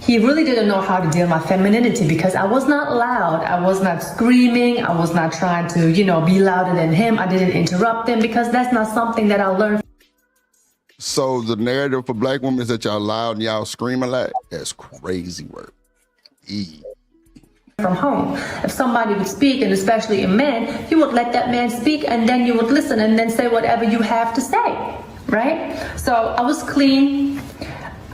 he really didn't know how to deal with my femininity because I was not loud. I was not screaming. I was not trying to, be louder than him. I didn't interrupt him because that's not something that I learned. So the narrative for black women is that y'all loud and y'all scream a lot? That's crazy work. From home. If somebody would speak, and especially a man, you would let that man speak and then you would listen and then say whatever you have to say, right? So I was clean.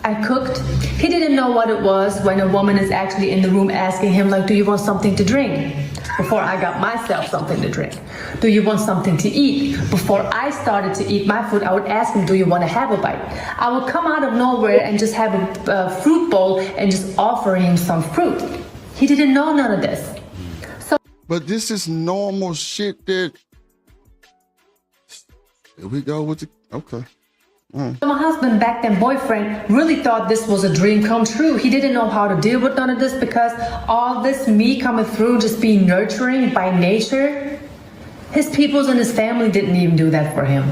I cooked. He didn't know what it was when a woman is actually in the room asking him, like, do you want something to drink? Before I got myself something to drink. Do you want something to eat? Before I started to eat my food, I would ask him, do you want to have a bite? I would come out of nowhere and just have a fruit bowl and just offer him some fruit. He didn't know none of this. But this is normal shit that... Here we go with the... Okay. My husband, back then boyfriend, really thought this was a dream come true. He didn't know how to deal with none of this because all this me coming through, just being nurturing by nature, his peoples and his family didn't even do that for him.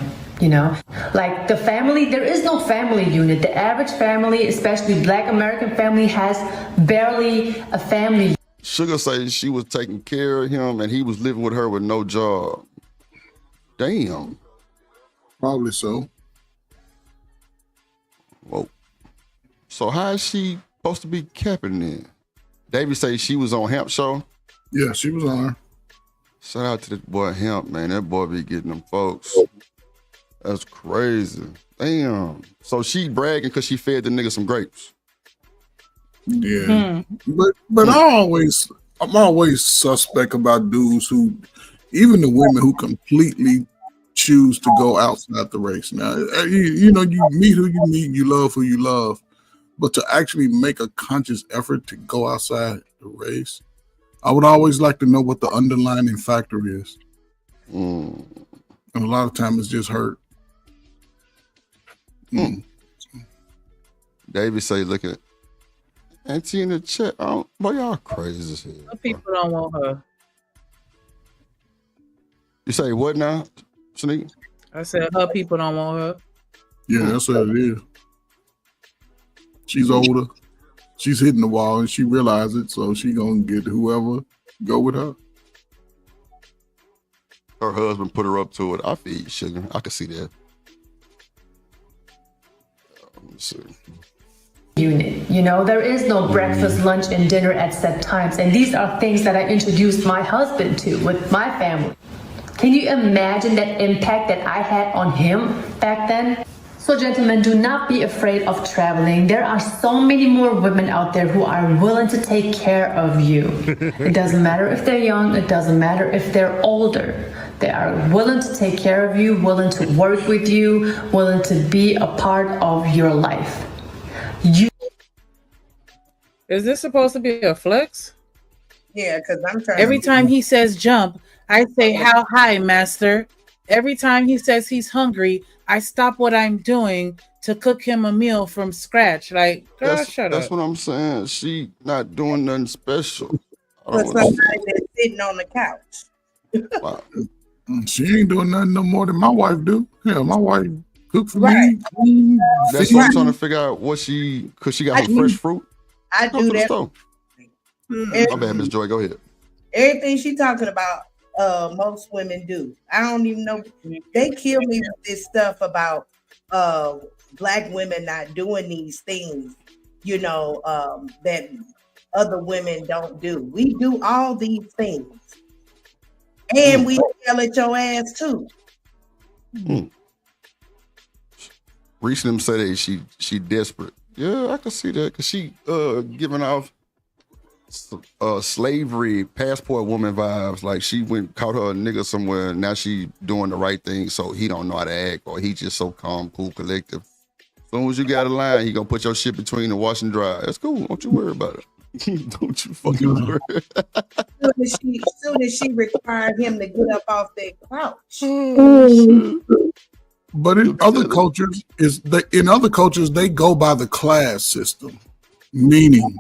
Like the family, there is no family unit. The average family, especially black American family, has barely a family. Sugar says she was taking care of him and he was living with her with no job. Damn. Probably so. Whoa. So how is she supposed to be capping then? Davey says she was on Hemp show. Yeah, she was on. Shout out to the boy Hemp, man. That boy be getting them folks. That's crazy. Damn. So she bragging because she fed the nigga some grapes. Yeah. But I'm always suspect about dudes who, even the women who completely choose to go outside the race. Now, you meet who you meet, you love who you love, but to actually make a conscious effort to go outside the race, I would always like to know what the underlying factor is. And a lot of times it's just hurt. David say, look at Auntie in the chat. Boy, y'all crazy as hell. Some people don't want her. You say what now, Shanique? I said her people don't want her. Yeah, that's what it is. She's older. She's hitting the wall and she realizes it, so she gonna get whoever go with her. Her husband put her up to it. I feel you, Sugar. I can see that. Let me see. Unit. You know, there is no breakfast, lunch, and dinner at set times. And these are things that I introduced my husband to with my family. Can you imagine that impact that I had on him back then? So gentlemen, do not be afraid of traveling. There are so many more women out there who are willing to take care of you. It doesn't matter if they're young. It doesn't matter if they're older. They are willing to take care of you, willing to work with you, willing to be a part of your life. Is this supposed to be a flex? Yeah, because I'm trying. Every time he says jump, I say, how high, master? Every time he says he's hungry, I stop what I'm doing to cook him a meal from scratch. Like, girl, shut up. That's what I'm saying. She not doing nothing special. But somebody that's sitting on the couch. Wow. She ain't doing nothing no more than my wife do. Yeah, my wife cook for me. That's what I'm trying to figure out. What because she got her fresh fruit. I Go do to the that. store. My bad, Miss Joy. Go ahead. Everything she talking about, most women do. I don't even know. They kill me with this stuff about Black women not doing these things, that other women don't do. We do all these things. And we yell at your ass too. Reese them say that she desperate. Yeah, I can see that because she giving off slavery passport woman vibes. Like she caught her a nigga somewhere and now she doing the right thing, so he don't know how to act, or he just so calm, cool, collective. As soon as you got a line, he gonna put your shit between the wash and dry. That's cool. Don't you worry about it. Don't you fucking worry. As soon as she required him to get up off that couch. But in other cultures, they go by the class system. Meaning,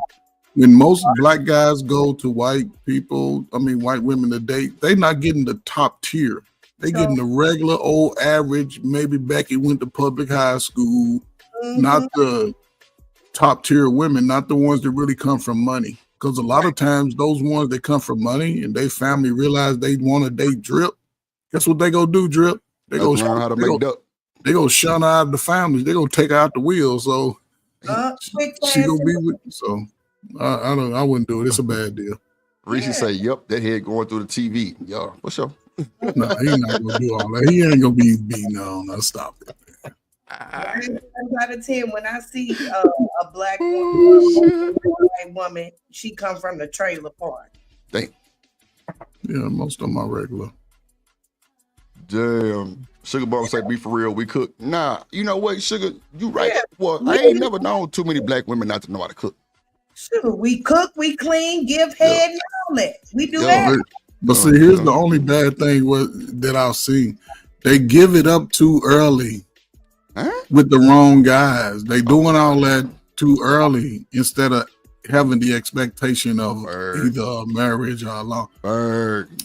when most Black guys go to white women to date, they not getting the top tier. They getting the regular old average. Maybe Becky went to public high school, not the top tier women, not the ones that really come from money. Because a lot of times those ones that come from money and they family realize they want to date Drip, guess what they go do, Drip? They go learn how to make duck. They go shun out of the families. They gonna take her out the wheel. So she gonna be with. So I wouldn't do it. It's a bad deal. Reese say, "Yep, that head going through the TV." Yeah, for sure. No, he not gonna do all that. He ain't gonna be beating on. No, stop it. 9 out of 10, when I see a Black woman, a white woman, she come from the trailer park. Damn. Yeah, most of them are regular. Damn. Sugar Bomb say, be for real, we cook. Nah, you know what, Sugar, you right. Yeah. Well, I ain't never known too many Black women not to know how to cook. Sugar, we cook, we clean, give head, and all that. We do that. But see, here's the only bad thing that I've seen. They give it up too early with the wrong guys. They doing all that too early instead of having the expectation of either a marriage or a long.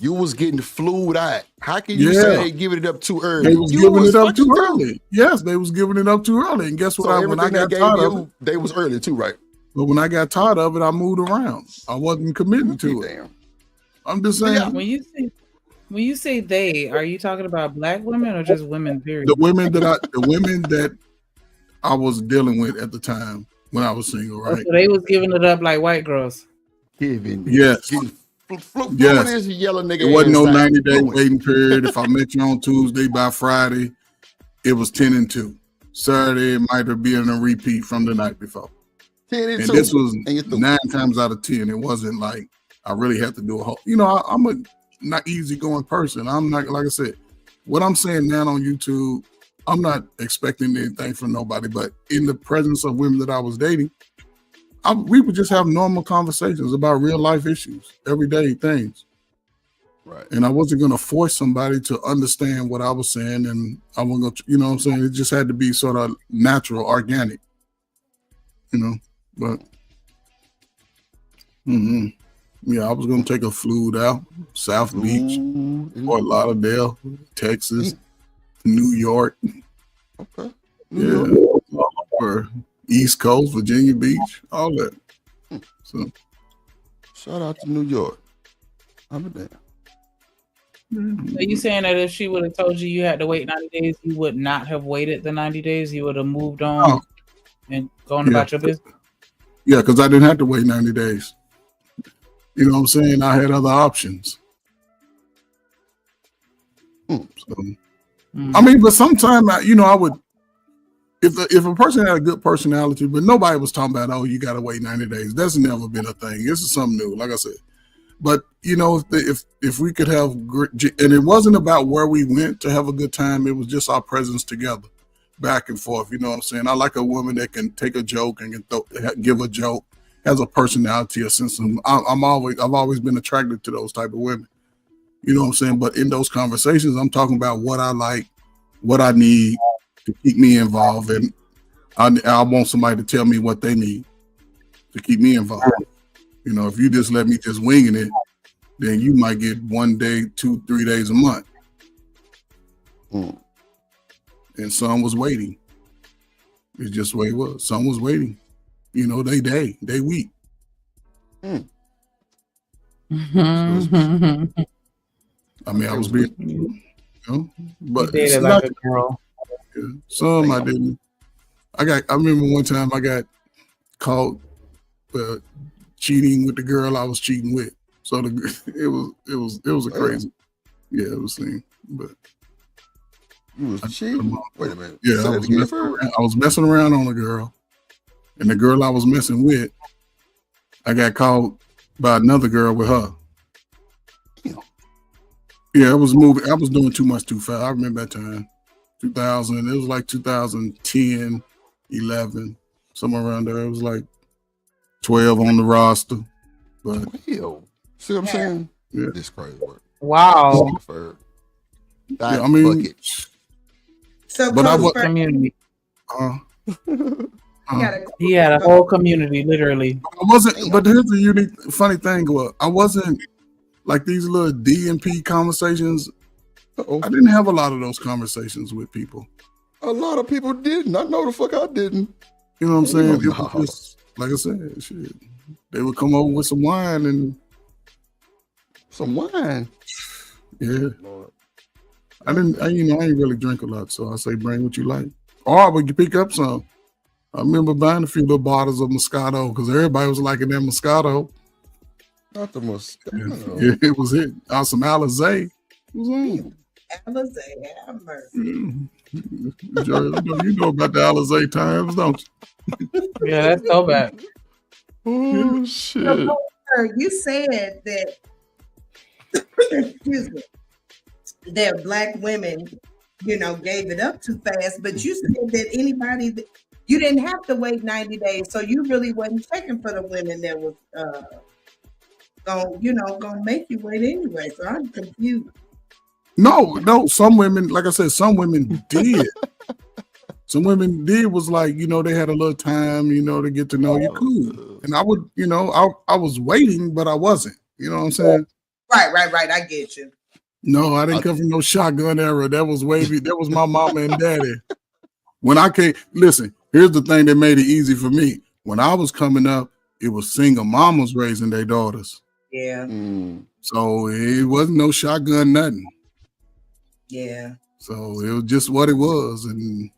You was getting flued out. How can you say they giving it up too early? They was giving it up too early. Yes, they was giving it up too early. And guess what? So when I got tired of it, they was early too, right? But when I got tired of it, I moved around. I wasn't committing to it. Damn. I'm just saying. When you say they, are you talking about black women or just women? Period. The women that I was dealing with at the time when I was single, right? So they was giving it up like white girls. Yes. Yes. Yellow nigga. It wasn't no 90-day waiting period. If I met you on Tuesday, by Friday, it was 10-2. Saturday, it might have been a repeat from the night before. 10-2. And this was 9 times out of 10. It wasn't like I really had to do a whole. I'm a not easygoing person. I'm not, like I said, what I'm saying now on YouTube, I'm not expecting anything from nobody, but in the presence of women that I was dating, we would just have normal conversations about real life issues, everyday things. Right. And I wasn't going to force somebody to understand what I was saying. And I wasn't going to, you know what I'm saying? It just had to be sort of natural, organic, but yeah, I was going to take a fluid out, South Beach, Fort Lauderdale, Texas, New York. Okay. All over East Coast, Virginia Beach, all that. So, shout out to New York. I'm there. So you saying that if she would have told you had to wait 90 days, you would not have waited the 90 days? You would have moved on and gone about your business? Yeah, because I didn't have to wait 90 days. You know what I'm saying? I had other options. So, I mean, but sometimes I would, if a person had a good personality, but nobody was talking about, oh, you got to wait 90 days. That's never been a thing. This is something new, like I said. But if we could have, and it wasn't about where we went to have a good time. It was just our presence together, back and forth. You know what I'm saying? I like a woman that can take a joke and can give a joke, has a personality, a sense of. I've always been attracted to those type of women. You know what I'm saying? But in those conversations, I'm talking about what I like, what I need to keep me involved, and I want somebody to tell me what they need to keep me involved. If you just let me just winging it, then you might get 1 day, 2-3 days a month. And some was waiting. It's just the way it was. Some was waiting. They weak. I mean, I was being, but dated like a girl. Yeah, some I didn't. I remember one time I got caught cheating with the girl I was cheating with. So it was a crazy. Yeah, it was thing. But you was cheating. Wait a minute. Yeah, I was messing around on a girl, and the girl I was messing with, I got caught by another girl with her. Yeah, I was doing too much too fast. I remember that time. 2000, it was like 2010, 11, somewhere around there. It was like 12 on the roster. But see what I'm saying? Yeah. This crazy work. Wow. Yeah, I mean, so but I was community. He had a whole community, literally. I wasn't, but here's the unique, funny thing. I wasn't like these little D&P conversations. I didn't have a lot of those conversations with people. A lot of people didn't. I know the fuck I didn't. You know what I'm saying? It was just, like I said, shit. They would come over with some wine and some wine. Yeah. I ain't really drink a lot, so I say bring what you like. Or we could pick up some. I remember buying a few little bottles of Moscato because everybody was liking that Moscato. Not the Moscato. Yeah, it was it. Some Alizé. Alizé, have mercy. You know about the Alizé times, don't you? Yeah, that's so bad. Oh, shit. You said that, excuse me, that black women, gave it up too fast, but you said that you didn't have to wait 90 days, so you really wasn't checking for the women that was gonna make you wait anyway. So I'm confused. No, some women, like I said, some women did. Some women did was like, they had a little time, to get to know you cool. And I would, I was waiting, but I wasn't. You know what I'm saying? Right. I get you. No, I didn't come from no shotgun era. That was wavy. That was my mama and daddy. When I came, listen, here's the thing that made it easy for me. When I was coming up, it was single mamas raising their daughters. Yeah. So it wasn't no shotgun nothing. Yeah. So it was just what it was, and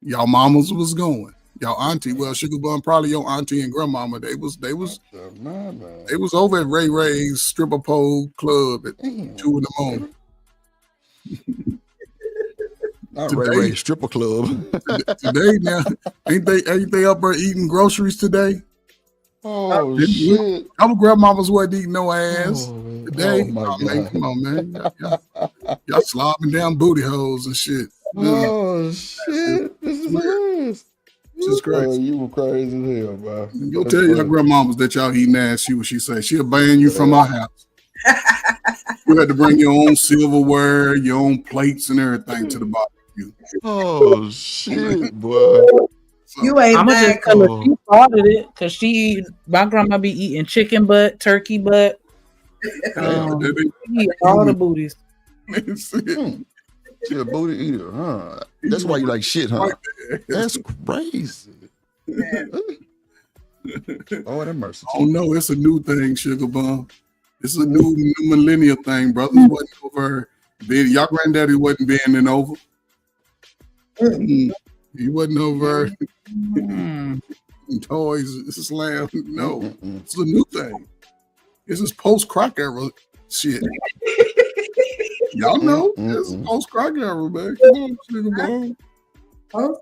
y'all mamas was going. Y'all auntie, well, Sugar Bun, probably your auntie and grandmama. They was over at Ray Ray's stripper pole club at 2 in the morning. Not Ray Ray's stripper club. Today now, ain't they up there eating groceries today? Oh shit! Our grandmamas wasn't eating no ass today. Oh my Man, come on, man. Y'all slobbing down booty holes and shit. Oh shit! This is hilarious. This is crazy. You were crazy as hell, bro. Go tell your grandmamas that y'all eating ass. See what she say. She'll ban you from our house. You had to bring your own silverware, your own plates, and everything to the barbecue. Oh shit, boy! You ain't I'm bad. just tell her she started it because my grandma be eating chicken butt, turkey butt, she eat all the booties. She a booty eater, huh? That's why you like shit, huh? That's crazy. Oh, that mercy. Oh no, it's a new thing, Sugar Bum. It's a new millennial thing. Brothers wasn't over. Y'all granddaddy wasn't bending over. He wasn't over. Toys, slam. No, it's a new thing. This is post crack era shit. Y'all know this is post crack era, man. Come on, Sugar Bum. Oh,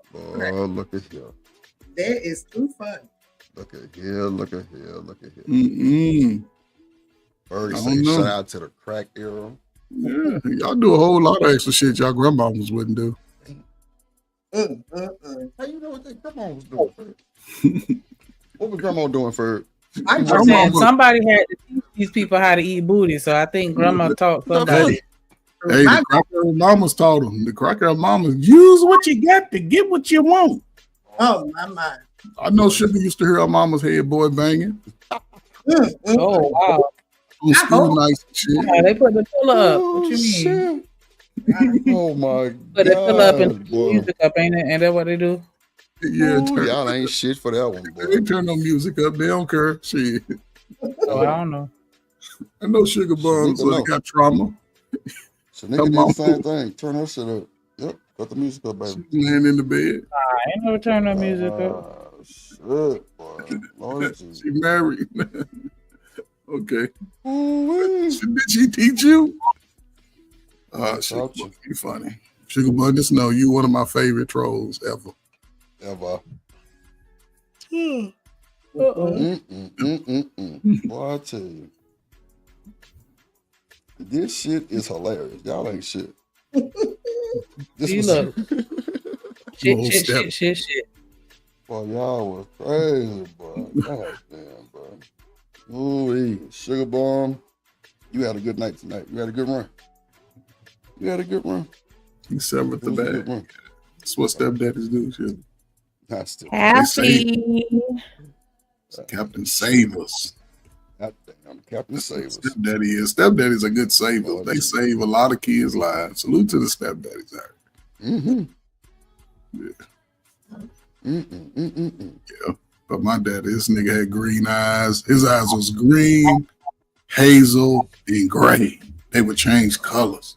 look at here. that is too funny. Look at here. Look at here. Look at here. Berg say shout out to the crack era. Yeah, y'all do a whole lot of extra shit y'all grandmamas wouldn't do. How you know what that grandma was doing? What was grandma doing for? I'm just saying somebody had to teach these people how to eat booty, so I think grandma taught somebody. Hey, the cracker mamas taught them. The cracker mamas use what you got to get what you want. Oh my. I know Sugar used to hear her mama's head boy banging. Oh wow. On school nights and shit. Yeah, they put the pillow up. What you mean? Oh my god. Put the pillow up and put the music up, ain't it? Ain't that what they do? Yeah, y'all ain't shit for that one, boy. They turn no music up. They don't care. Shit. Oh, I don't know. I know Sugar Bum, so they got trauma. Shanika did the same thing. Turn her shit up. Yep. Cut the music up, baby. She's laying in the bed. I ain't never turned no music up. Shit, boy. Lord, she married. Okay. Did she teach you? Sugar Bum, you funny. Sugar Bum, just know you one of my favorite trolls ever. Ever. Uh-oh. Boy, I tell you. This shit is hilarious. Y'all ain't shit. You look. Shit. Boy, y'all was crazy, boy. God damn, bro. Ooh, Sugar Bum, you had a good night tonight. You had a good run. You had a good run. You severed the bag. That's what stepdaddies do, shit. Happy. Captain Save Us. Captain Save Us. Stepdaddy's a good saver. They save a lot of kids' lives. Salute to the stepdaddies out here. Yeah. But my daddy, this nigga had green eyes. His eyes was green, hazel, and gray. They would change colors.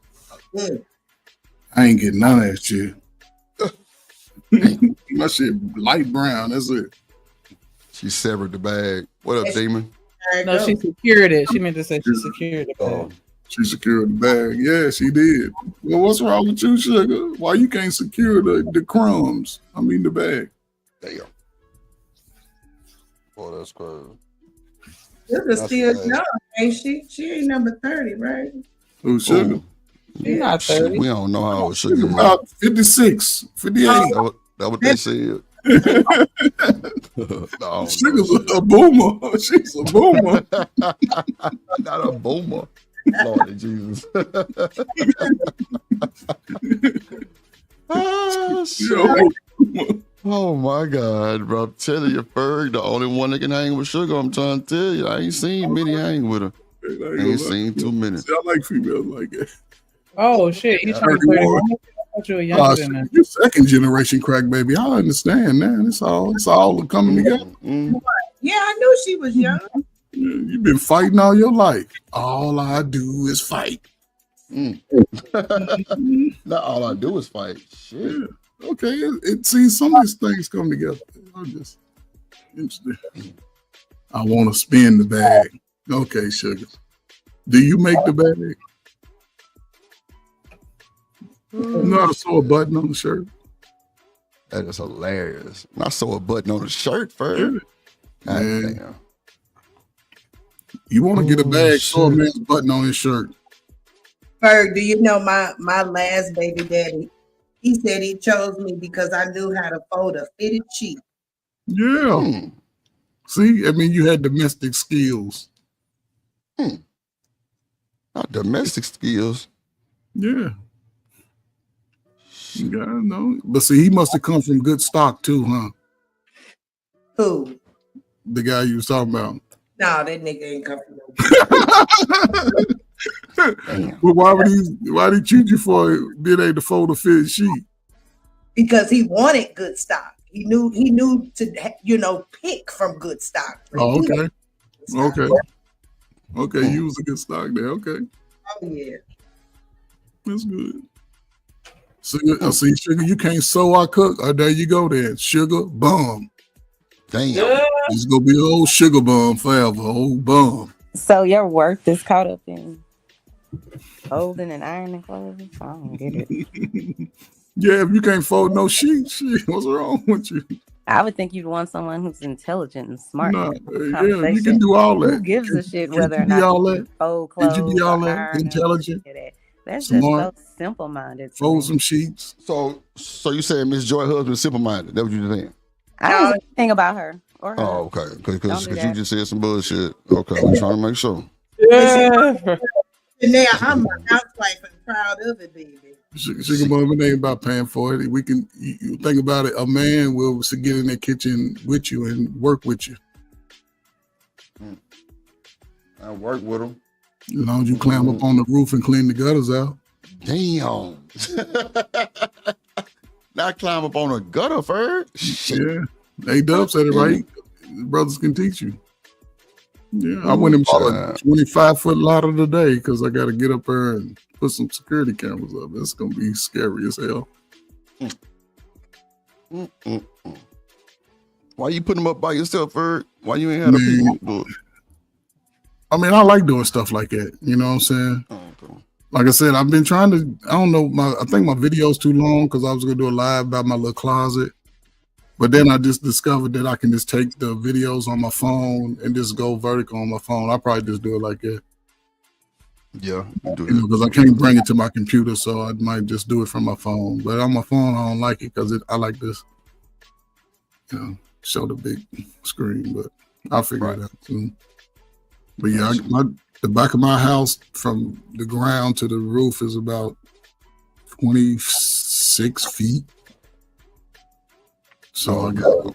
I ain't getting none of that shit. My shit light brown. That's it. She severed the bag. What up, Demon? No, she secured it. She meant to say she secured the bag. She secured the bag. Yeah, she did. Well, what's wrong with you, Sugar? Why you can't secure the crumbs? I mean the bag. Damn. Oh, that's crazy. Sugar still young, ain't she? She ain't number 30, right? Who's Sugar? She's not 30. We don't know how old Sugar is. About 56, 58. That's what they said. No, Sugar's a boomer. She's a boomer. Not a boomer. Lord Jesus. Oh, shit. Oh my God, bro. I'm telling you, Ferg, the only one that can hang with Sugar, I'm trying to tell you. I ain't seen many hang with her. I ain't seen too many. See, I like females like that. Oh shit, you turned 31? thought you were younger than that. You're second generation crack baby. I understand, man. It's all coming together. Yeah, I knew she was young. You've been fighting all your life. All I do is fight. Not all I do is fight. Shit. Yeah. Okay. See, some of these things come together. I'm just interested. I want to spin the bag. Okay, sugar. Do you make the bag? No, I saw a button on the shirt. That is hilarious. I saw a button on the shirt first. God damn. You want to get a bag, saw a man's button on his shirt. Ferg, do you know my last baby daddy? He said he chose me because I knew how to fold a fitted sheet. Yeah. See, I mean, you had domestic skills. Not domestic skills. Yeah. Yeah, I know. But see, he must have come from good stock too, huh? Who? The guy you was talking about. No, that nigga ain't come from no. Well, why did he choose you for being able to fold a fitted sheet? Because he wanted good stock. He knew to pick from good stock. Oh, okay. Okay, you was a good stock there. Okay. Oh yeah. That's good. See, sugar, you can't sew or cook. Oh, there you go then. Sugar bum. Damn. It's gonna be an old sugar bum forever, old bum. So your work is caught up in folding and ironing clothes? I don't get it. Yeah, if you can't fold no sheets, shit, what's wrong with you? I would think you'd want someone who's intelligent and smart. Nah, yeah, you can do all that. Who gives a shit whether or not you fold clothes? Could you be all that intelligent? That's smart, just so simple-minded. Fold some sheets. So you saying Miss Joy husband simple-minded? That what you saying? I don't know anything about her or her. Oh, okay. Because you just said some bullshit. Okay, I'm trying to make sure. Yeah. And now I'm a housewife and proud of it, baby. Sugar mom, it ain't about paying for it. We can you think about it. A man will get in the kitchen with you and work with you. I work with him. As long as you climb up on the roof and clean the gutters out. Damn. Not climb up on a gutter first. Yeah. A-Dub said it right. Brothers can teach you. Yeah, I went and bought a 25-foot ladder today because I got to get up there and put some security cameras up. It's going to be scary as hell. Why you put them up by yourself, Ferg? Why you ain't had a people do it? I mean, I like doing stuff like that. You know what I'm saying? Oh, okay. Like I said, I've been trying to, I don't know, I think my video's too long because I was going to do a live about my little closet. But then I just discovered that I can just take the videos on my phone and just go vertical on my phone. I'll probably just do it like that. Yeah, because I can't bring it to my computer, so I might just do it from my phone. But on my phone, I don't like it because I like this, show the big screen. But I'll figure it out soon. But yeah, the back of my house from the ground to the roof is about 26 feet. So I got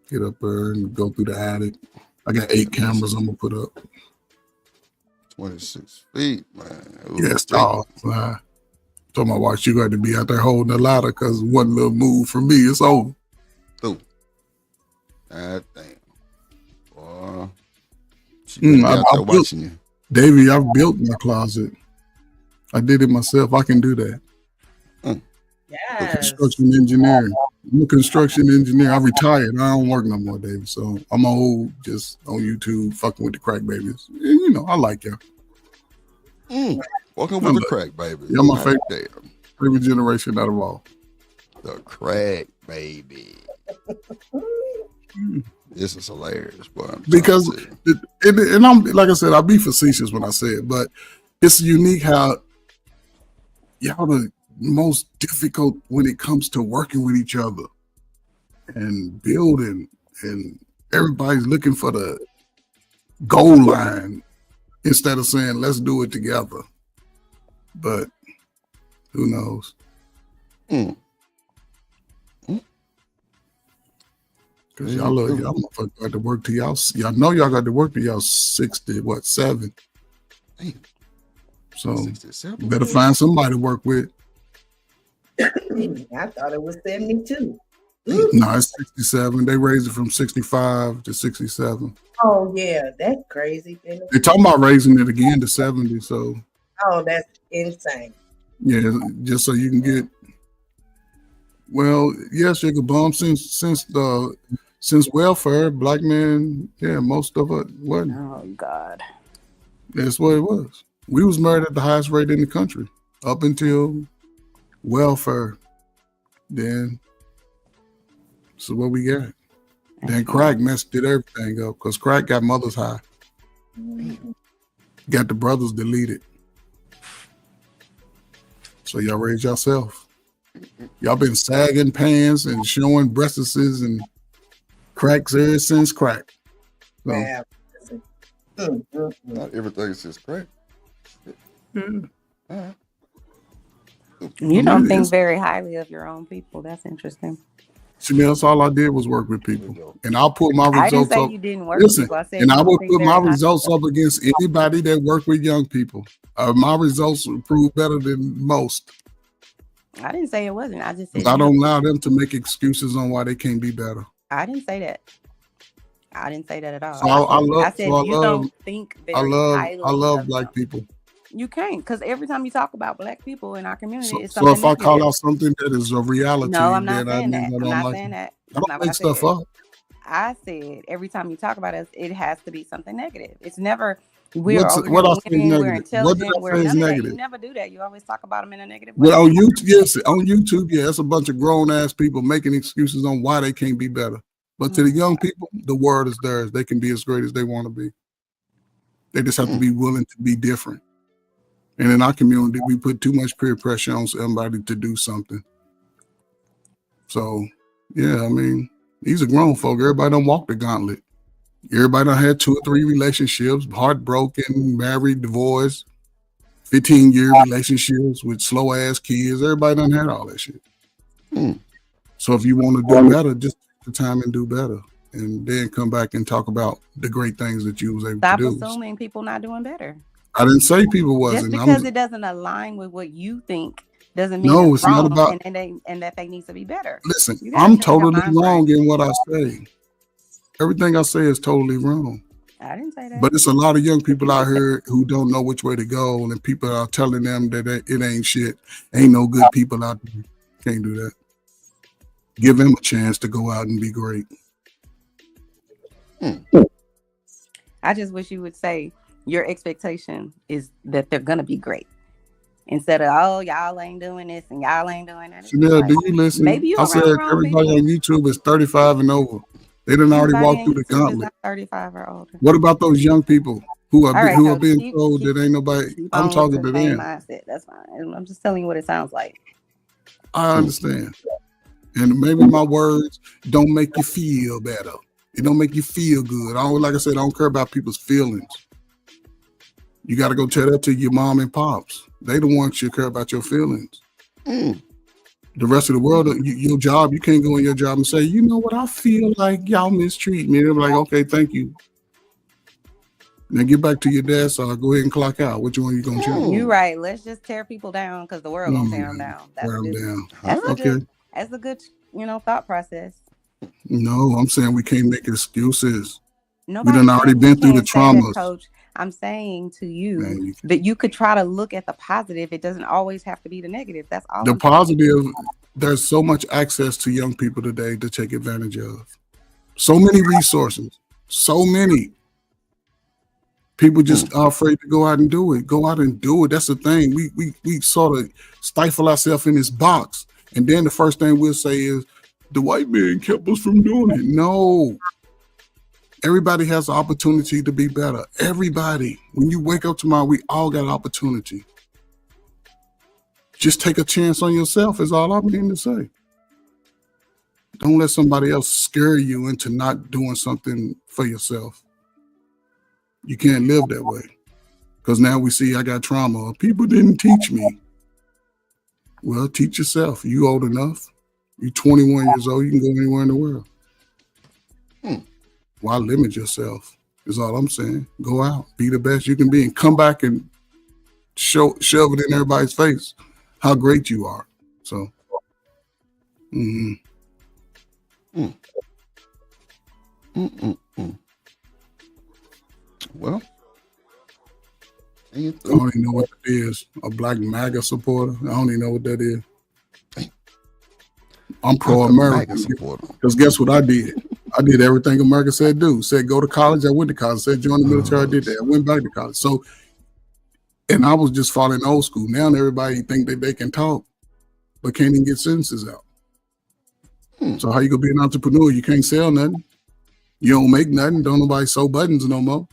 get up there and go through the attic. I got 8 cameras I'm gonna put up. 26 feet, man. Yeah, it's tall. Told my wife you got to be out there holding the ladder because one little move from me, it's over. God damn. Boy. Davey, I've built my closet. I did it myself. I can do that. Yes. Construction engineering. I'm a construction engineer. I retired. I don't work no more, David. So I'm old, just on YouTube, fucking with the crack babies. And, I like y'all. Welcome with the crack baby. Y'all my favorite generation out of all. The crack baby. This is hilarious, but because and I'm like I said, I'll be facetious when I say it, but it's unique how y'all the most difficult when it comes to working with each other and building, and everybody's looking for the goal line instead of saying let's do it together. But who knows? Cause y'all motherfuckers got to work till y'all know y'all got to work till y'all 60, 7. Damn. So you better find somebody to work with. I thought it was 72. No, it's 67. They raised it from 65 to 67. Oh yeah, that's crazy. They're talking about raising it again to 70. So Oh, that's insane. yeah, just so you can get. Well, yeah, Sugar Bum. Since welfare, black men, yeah, most of it wasn't. Oh God, that's what it was. We was married at the highest rate in the country up until welfare. Then, so what we got? Then crack did everything up because crack got mothers high. Got the brothers deleted. So y'all raise yourself. Y'all been sagging pants and showing breasts and cracks ever since crack. So, Yeah. Not everything is just crack. you don't think very highly of your own people. That's interesting. Chanel, that's all I did was work with people. And I'll put my results I didn't say up. you didn't work with people. I said and I you will don't put think my very results up against anybody that work with young people. My results will prove better than most. I didn't say it wasn't. I just said I don't allow them to make excuses on why they can't be better. I didn't say that. I didn't say that at all. So I said you don't think very highly I love of black them. people. You can't, because every time you talk about black people in our community, it's So something if I call negative. out something that is a reality, No, I'm not then saying that. I'm not saying that. I don't make stuff up. I said every time you talk about us, it has to be something negative. It's never we're What I say winning, we're negative? What did intelligent, I we're say is none of that. negative? You never do that. You always talk about them in a negative way. Well, on YouTube, yeah, it's a bunch of grown ass people making excuses on why they can't be better. But to the young people, the world is theirs. They can be as great as they want to be. They just have to be willing to be different. And in our community, we put too much peer pressure on somebody to do something. So, yeah, I mean, these are grown folk. Everybody don't walk the gauntlet. Everybody done had 2 or 3 relationships, heartbroken, married, divorced, 15-year relationships with slow-ass kids. Everybody done had all that shit. So if you want to do better, just take the time and do better. And then come back and talk about the great things that you was able Stop to do. assuming people not doing better. I didn't say people wasn't. Just because it doesn't align with what you think doesn't mean No, it's not wrong about. and that they need to be better. Listen, You gotta I'm change your totally mind frame. wrong in what I say. Everything I say is totally wrong. I didn't say that. But it's a lot of young people out here who don't know which way to go, and people are telling them that it ain't shit. Ain't no good people out there. Can't do that. Give them a chance to go out and be great. I just wish you would say your expectation is that they're gonna be great, instead of y'all ain't doing this and y'all ain't doing that. Chanel, do you listen? Maybe you I said everybody on YouTube is 35 and over. They done already walked through the gauntlet. 35 or older. What about those young people who are All right, who are so being told that ain't nobody? I'm talking to them. Mindset. That's fine. I'm just telling you what it sounds like. I understand. And maybe my words don't make you feel better. It don't make you feel good. Like I said, I don't care about people's feelings. You got to go tell that to your mom and pops. They don't want you to care about your feelings. The rest of the world, your job, you can't go in your job and say, you know what, I feel like y'all mistreat me. They're like, okay, thank you. Now get back to your desk. So go ahead and clock out. Which one you gonna choose? You're right. Let's just tear people down because the world gonna tear them down. That's a good, thought process. No, I'm saying we can't make excuses. Nobody we done already been through the traumas. Coach, I'm saying to you that you could try to look at the positive. It doesn't always have to be the negative. That's all. The positive, there's so much access to young people today to take advantage of. So many resources, so many. People just are afraid to go out and do it. Go out and do it. That's the thing. We sort of stifle ourselves in this box. And then the first thing we'll say is, the white man kept us from doing it. No. Everybody has the opportunity to be better. Everybody. When you wake up tomorrow, we all got an opportunity. Just take a chance on yourself is all I mean to say. Don't let somebody else scare you into not doing something for yourself. You can't live that way. Because now we see I got trauma. People didn't teach me. Well, teach yourself. You old enough. You're 21 years old. You can go anywhere in the world. Why limit yourself is all I'm saying. Go out. Be the best you can be and come back and shove it in everybody's face how great you are. So, Well, I don't even know what that is. A black MAGA supporter. I don't even know what that is. I'm pro-American. Because guess what I did? I did everything America said do. Said go to college, I went to college. Said join the military, I did that. I went back to college. So, and I was just following old school. Now everybody think that they can talk, but can't even get sentences out. So how you gonna be an entrepreneur? You can't sell nothing. You don't make nothing. Don't nobody sew buttons no more.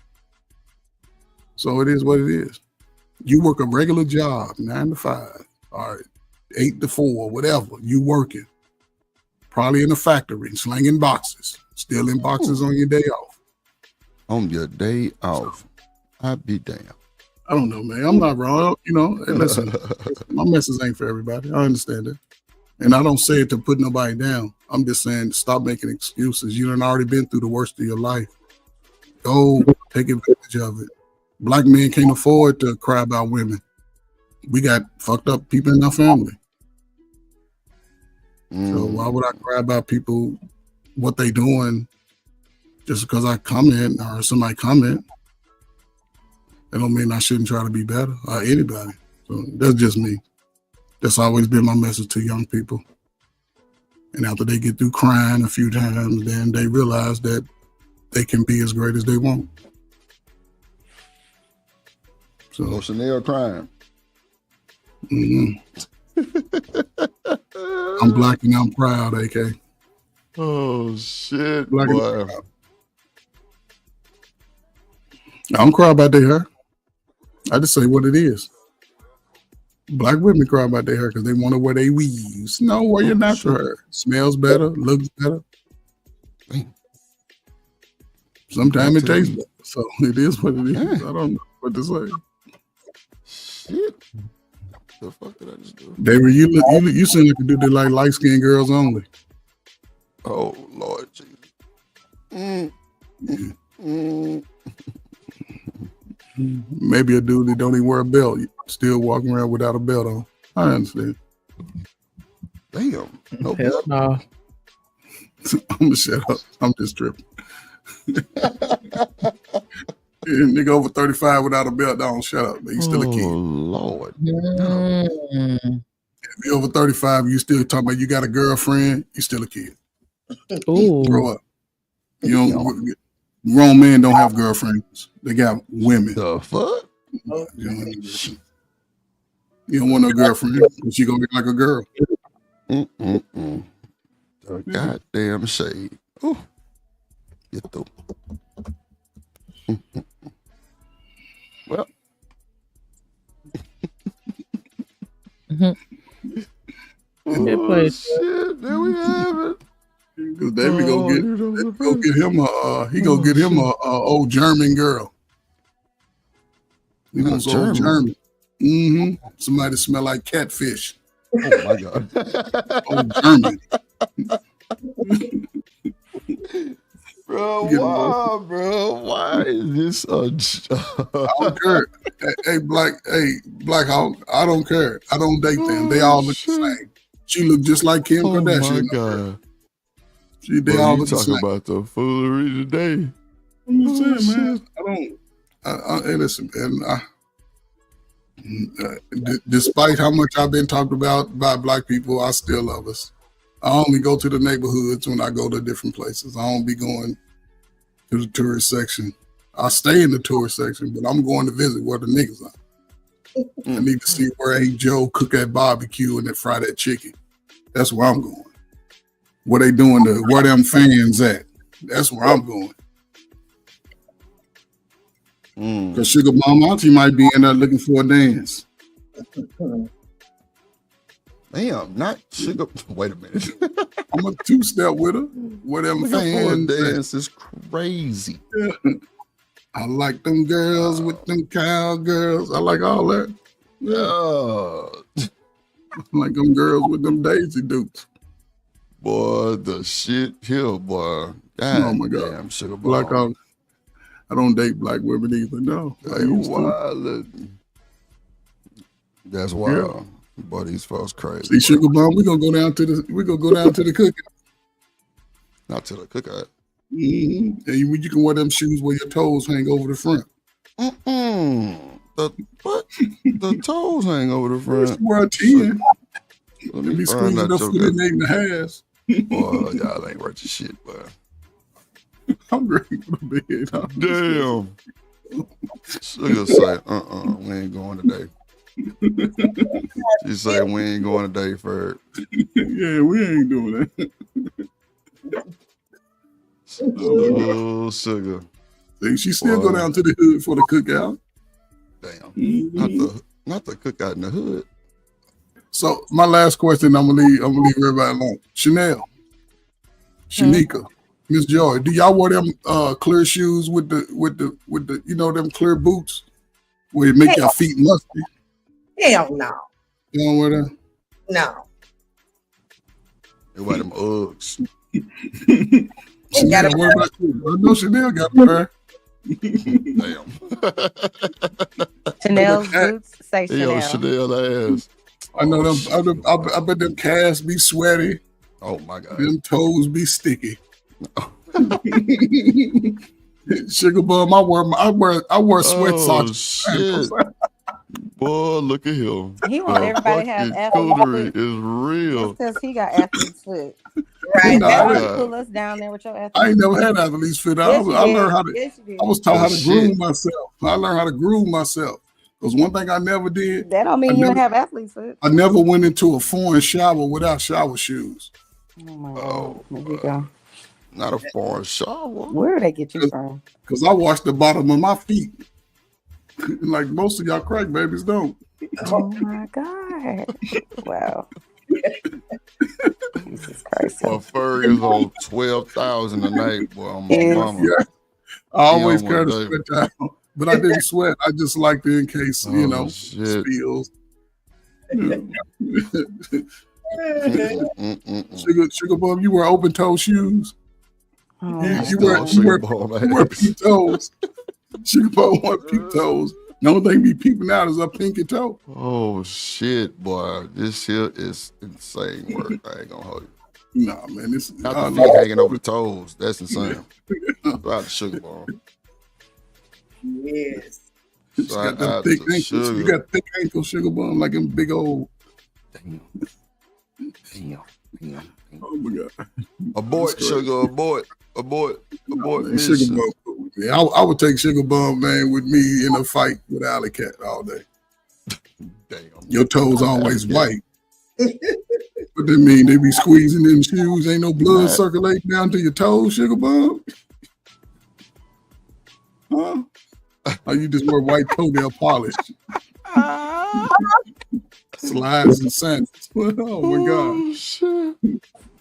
So it is what it is. You work a regular job, 9 to 5, or 8 to 4, whatever. You working. Probably in a factory, slinging boxes. Still in boxes on your day off. On your day off. I'd be damned. I don't know, man. I'm not wrong. You know, hey, listen, my message ain't for everybody. I understand that. And I don't say it to put nobody down. I'm just saying stop making excuses. You done already been through the worst of your life. Go take advantage of it. Black men can't afford to cry about women. We got fucked up people in our family. So why would I cry about people, what they doing, just because I comment or somebody comment? That don't mean I shouldn't try to be better, or anybody. So that's just me. That's always been my message to young people. And after they get through crying a few times, then they realize that they can be as great as they want. So Chanel crying. I'm black and I'm proud, AK. Oh shit, black boy. I don't cry about their hair. I just say what it is. Black women cry about their hair because they want to wear their weaves. No, wear your natural hair. Smells better, looks better. Sometimes it tastes better. So it is what it is. I don't know what to say. Shit. The fuck did I just do? David, you seem like a dude that like light-skinned girls only. Oh, Lord Jesus. Maybe a dude that don't even wear a belt, still walking around without a belt on. I understand. Damn. No Hell belt. no. I'm gonna shut up. I'm just tripping. Nigga over 35 without a belt, don't shut up. But you still a kid. Oh, Lord. If you're over 35, you still talking about you got a girlfriend, you still a kid. Ooh. Grow up. You don't. Grown men don't have girlfriends. They got women. The fuck? You don't want no girlfriend because she gonna be like a girl. The goddamn shade. Ooh. Get through. Well. Oh, shit, there we have it. Because David go get him a old German girl. He wants old German. Somebody smell like catfish. Oh my God. Old German. Bro, why is this a I don't care. Hey, Black Hawk, I don't care. I don't date them. They all look the same. She look just like Kim Kardashian. Oh my God. They all look the talking same. about the foolery today. I'm just saying, man. Hey, listen, man. Despite how much I've been talked about by Black people, I still love us. I only go to the neighborhoods when I go to different places. I don't be going to the tourist section. I stay in the tourist section, but I'm going to visit where the niggas are. I need to see where Hey Joe cook that barbecue and that fry that chicken. That's where I'm going. What they doing where them fans at? That's where I'm going. Because Sugar Mama Auntie might be in there looking for a dance. Damn, not Sugar. Wait a minute. I'm a two-step with her. Where them fans dance is crazy. I like them girls with them cowgirls. I like all that. Yeah. I like them girls with them Daisy Dukes. Boy, the shit here, boy. God, oh my God. Damn, Sugar Black Mama. I don't date Black women either. No. Hey, That's wild. Boy, these folks crazy. See, Sugar Bum, we're gonna go down to the cookout. Not to the cookout. Mm-hmm. And you can wear them shoes where your toes hang over the front. The toes hang over the front. Wear a 10. Let me be squeezing up foot in 8.5. Boy, y'all ain't worth your shit, boy. I'm ready for the bed. Damn. Sugar say, we ain't going today. She say we ain't going today, Ferg. Yeah, we ain't doing that. Oh, Sugar. See, she still go down to the hood for the cookout. Damn. Not the cookout in the hood. So my last question, I'm gonna leave everybody alone. Chanel, Shanika, Miss Joy, do y'all wear them clear shoes with the them clear boots where it make your feet musty? Hell no. You don't wear that? No. They wear them Uggs. Chanel, what about you? I know Chanel got a pair. Damn. Chanel's boots say Chanel. Yo, Chanel ass. I know them. I bet them calves be sweaty. Oh my God. Them toes be sticky. Sugar Bum, I wear sweat socks. Shit. Boy, look at him. He want everybody to have athlete's cootery foot. is real. Because he got athlete's foot. Right. No, Pull us down there with your athlete's I ain't never had athlete's foot. I learned how to. Yes, you did. I was taught how to groom myself. I learned how to groom myself. Because one thing I never did. That don't mean you don't have athlete's foot. I never went into a foreign shower without shower shoes. Oh my God. There you go. Not a foreign shower. Where did they get you from? Because I wash the bottom of my feet. Like most of y'all crack babies don't. Oh my God. Wow. Jesus Christ. My fur is on 12,000 a night, boy. I'm my mama. Yeah. I always carry the sweat down. But I didn't sweat. I just liked it in case, spills. Sugar Bum, you wear open toe shoes. Oh, you wear peep toes. Sugar Bum wear peep toes. The only thing be peeping out is a pinky toe. Oh shit, boy. This shit is insane work. I ain't gonna hold you. Nah, man. This is not the feet hanging over the toes. That's insane. Right, Sugar Bum. Yes. You got them thick ankles. You got thick ankles, Sugar Bum, like them big old. Damn. Oh my God. Abort, Sugar. Abort. Man, Sugar Bum. Yeah, I would take Sugar Bum, man, with me in a fight with Alley Cat all day. Damn. Your toes always white. What they mean? They be squeezing them shoes. Ain't no blood circulating down to your toes, Sugar Bum? Huh? Or you just wear white toenail polish? Slides and sandals. Oh my God. Shit.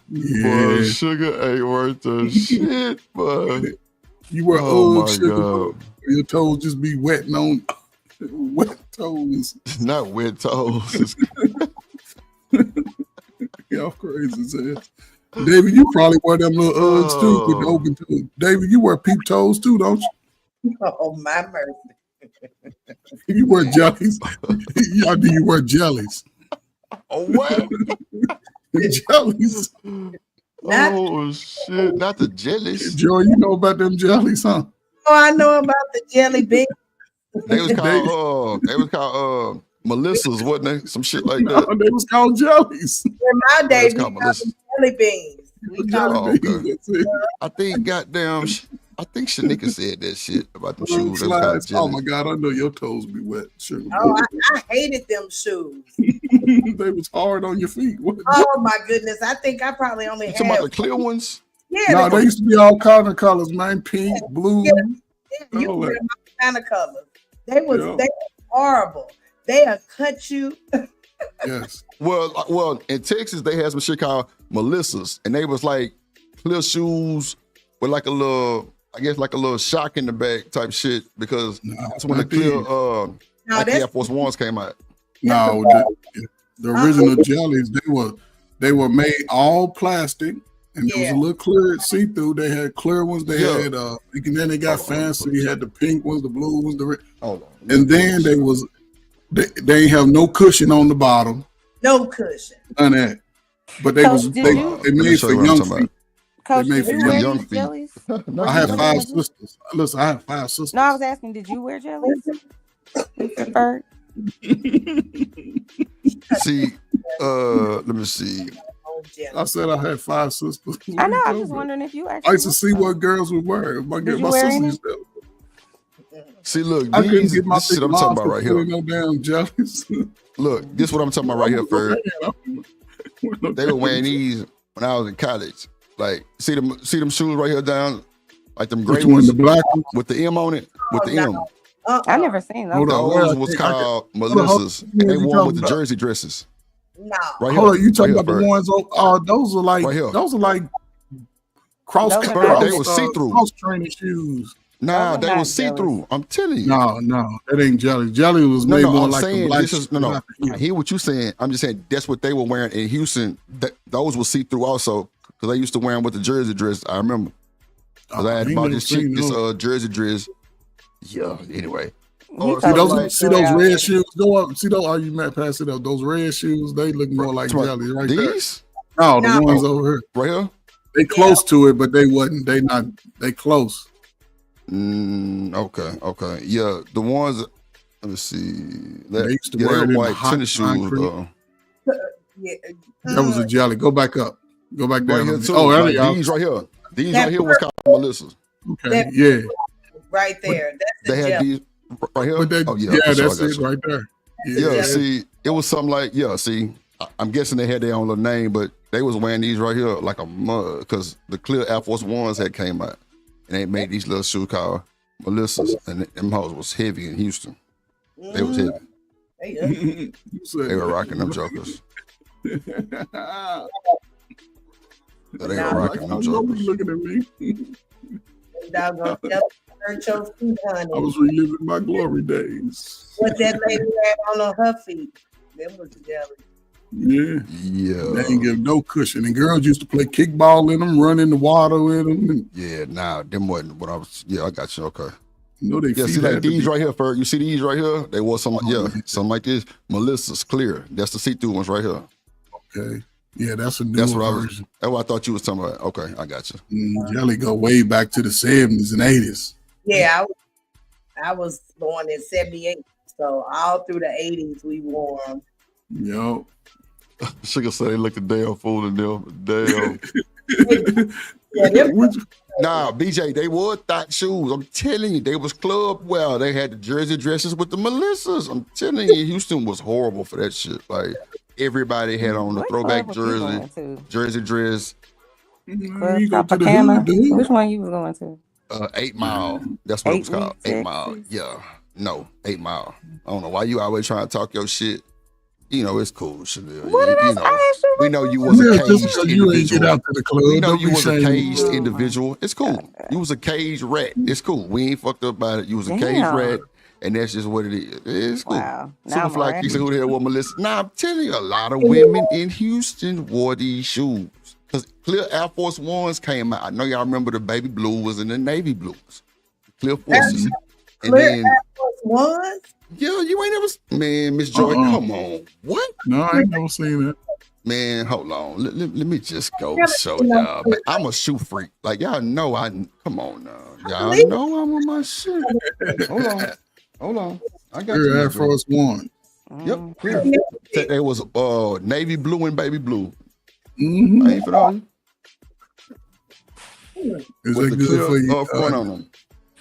Yeah. Boy, Sugar ain't worth the shit, boy. You wear my Sugar God. Bum. Your toes just be wetting on wet toes. Not wet toes. Y'all crazy as hell. David, you probably wear them little Uggs too with the open toes. David, you wear peep toes too, don't you? Oh my mercy. You wear jellies. Y'all do you wear jellies? Oh what? Jellies. Oh shit! Not the jellies. Joy, you know about them jellies, huh? Oh, I know about the jelly beans. They was called Melissa's, wasn't they? Some shit like that. No, they was called jellies. In my day, It's we called called Melissa. them jelly beans. I think goddamn. I think Shanika said that shit about them shoes. They was Slides. called Oh my God, I know your toes be wet. Sugar. Oh, I hated them shoes. They was hard on your feet. What? Oh my goodness. I think I probably only You had talking about the clear ones? Yeah, No, they used to be all kind of colors, man. Pink, blue. you all wear that. all kind of colors. They were horrible. They'll cut you. Yes. Well, in Texas they had some shit called Melissa's, and they was like clear shoes with like a little, I guess like a little shock in the back type shit, because that's when the clear like the Air Force Ones came out. No, the original jellies, they were made all plastic, and there was a little clear see-through. They had clear ones. They had and then they got fancy. You had the pink ones, the blue ones, the red. And then They ain't have no cushion on the bottom. No cushion. None of that. But they Coach, they made for young feet. Coach, They made did for you wear young these feet. jellies? I have 5 sisters. Listen, I have 5 sisters. No, I was asking, did you wear jellies? Bird? See, let me see. I said I had 5 sisters. I know. I was just wondering if you actually. I used to see what girls would wear. My sisters used to. See, look, I couldn't these, get my this shit I'm big talking mom about right for here. no damn jellies. Look, this is what I'm talking about right here, Ferg. They were wearing these when I was in college. Like, see them shoes right here down, like them gray Which one, ones the black ones? with the M on it, with the M. I never seen those. Those was called Melissa's. They wore with the jersey dresses. No. Right Hold on, here. you talking Right about here, the Ferg. ones? Those are like Right here. those are like cross. They were see-through. Cross training shoes. Nah, they were see-through. I'm telling you. No, that ain't jelly. Jelly was made more I'm like saying the black. this is I hear what you're saying. I'm just saying that's what they were wearing in Houston. Those were see-through also because they used to wear them with the jersey dress. I remember. Because I had bought this chick this jersey dress. Yeah. Anyway. See those red shoes? Go up. See those? Are you mad? Pass it up. Those red shoes. They look more like jelly right these? there. No, the ones over here. Right here. They close to it, but they wasn't. They not. They close. Okay. Yeah, the ones. Let me see. They used to wear it in white hot tennis shoes. That was a jelly. Go back up. Go back down. Right here too. Oh, there Like you go. these right here. These right here was called Melissa's. Okay. Yeah. Right there. That's They had these right here. That's it right there. Yeah. See, it was something like See, I'm guessing they had their own little name, but they was wearing these right here like a mug because the clear Air Force Ones had came out. And they made these little shoes called Melissa's, and them hoes was heavy in Houston. They was heavy. They were rocking them jokers. They were rocking them jokers. Looking at me. I was reliving my glory days. What that lady had on her feet. Them was jelly. Yeah. They ain't give no cushion. And girls used to play kickball in them, run in the water with them. Yeah, them wasn't what I was. Yeah, I got you. Okay. No, they see like these right here, Ferg. You see these right here? They wore something something like this. Melissa's clear. That's the see-through ones right here. Okay. Yeah, that's a new version. That's what I thought you was talking about. Okay, I got you. Jelly go way back to the 70s and 80s. Yeah, I was born in 78. So all through the 80s we wore them. Yo. Sugar said they looked a damn fool in them. Damn. Nah, BJ, they wore thought shoes. I'm telling you, they was club well. They had the jersey dresses with the Melissas. I'm telling you, Houston was horrible for that shit. Like everybody had on the throwback jersey dress. Tropicana. Which one you was going to? 8 Mile. That's what it was called. 8 Mile. Yeah. No, 8 Mile. I don't know why you always trying to talk your shit. You know, it's cool, Chanel. We know you was a caged individual. We know you was a caged individual. It's cool. You was a caged rat. It's cool. We ain't fucked up about it. You was a caged rat, and that's just what it is. It's cool. Superfly Keeks, who the hell wore Melissa? Nah, I'm telling you, a lot of women in Houston wore these shoes. Because clear Air Force Ones came out. I know y'all remember the baby blue was in the navy blues. Clear Forces. And then Air Force Ones? Yeah, you ain't never, man, Miss Joy, come on. What? No, I ain't never seen that. Man, hold on. Let me just go show y'all. Man, I'm a shoe freak. Like, y'all know come on now. Y'all know I'm on my shit. Hold on. I got you. Air Force One. Yep. It was navy blue and baby blue. Mm-hmm. I ain't for all you. Is that good for you? Front on them.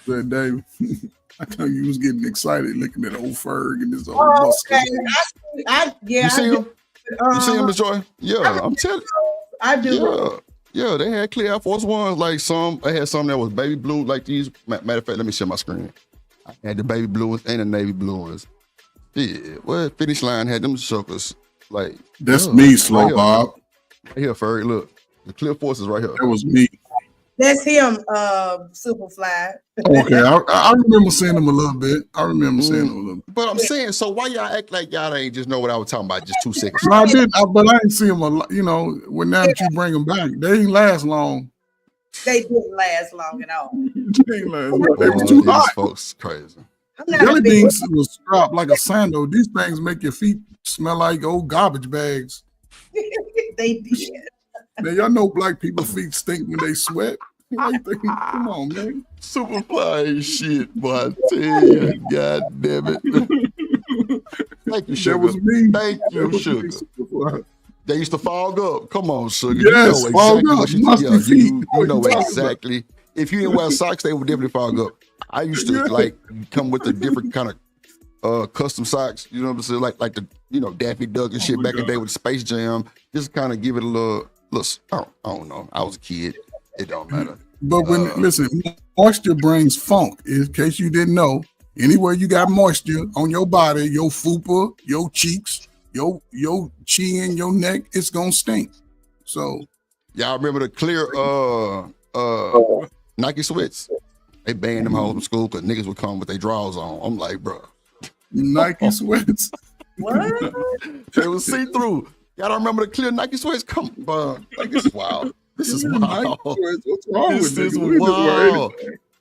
Said David. I thought you was getting excited looking at old Ferg and this old okay. You see him? You see him, Miss Joy? Yeah, I'm telling you. I do. Yeah, they had clear Air Force Ones. Like they had some that was baby blue, like these. Matter of fact, let me share my screen. I had the baby blue ones and the navy blue ones. Yeah, well, Finish Line had them suckers. Like that's me, Slow Bob. Right here, Ferg. Look, the Clear Forces right here. That was me. That's him, Superfly. Okay, I remember seeing him a little bit. I remember seeing him a little bit. But I'm saying, so why y'all act like y'all ain't just know what I was talking about just 2 seconds? No, I did, but I didn't see him a lot. You know, when now that you bring them back, they ain't last long. They didn't last long at all. They ain't last long. They was too hot. Folks, crazy. Jelly beans was strapped like a sandal. These things make your feet smell like old garbage bags. They did. Now y'all know black people feet stink when they sweat. Come on, man. Superfly shit, boy. I tell you, God damn it. Thank you, Sugar. Thank you, Sugar. They used to fog up. Come on, Sugar. Yes, you know fog exactly up. you know exactly. If you didn't wear socks, they would definitely fog up. I used to like come with a different kind of custom socks. You know what I'm saying? Like the Daffy Duck and shit back in the day with Space Jam. Just kind of give it a little. I don't know. I was a kid. It don't matter. But when listen, moisture brings funk. In case you didn't know, anywhere you got moisture on your body, your fupa, your cheeks, your chin, your neck, it's gonna stink. So y'all remember the clear Nike sweats? They banned them home from school because niggas would come with their drawers on. I'm like, bro. Nike sweats. What? They was see-through. Y'all don't remember the clear Nike sweats? Come on. Like, this is wild. This is wild. What's wrong with this? This Is wild.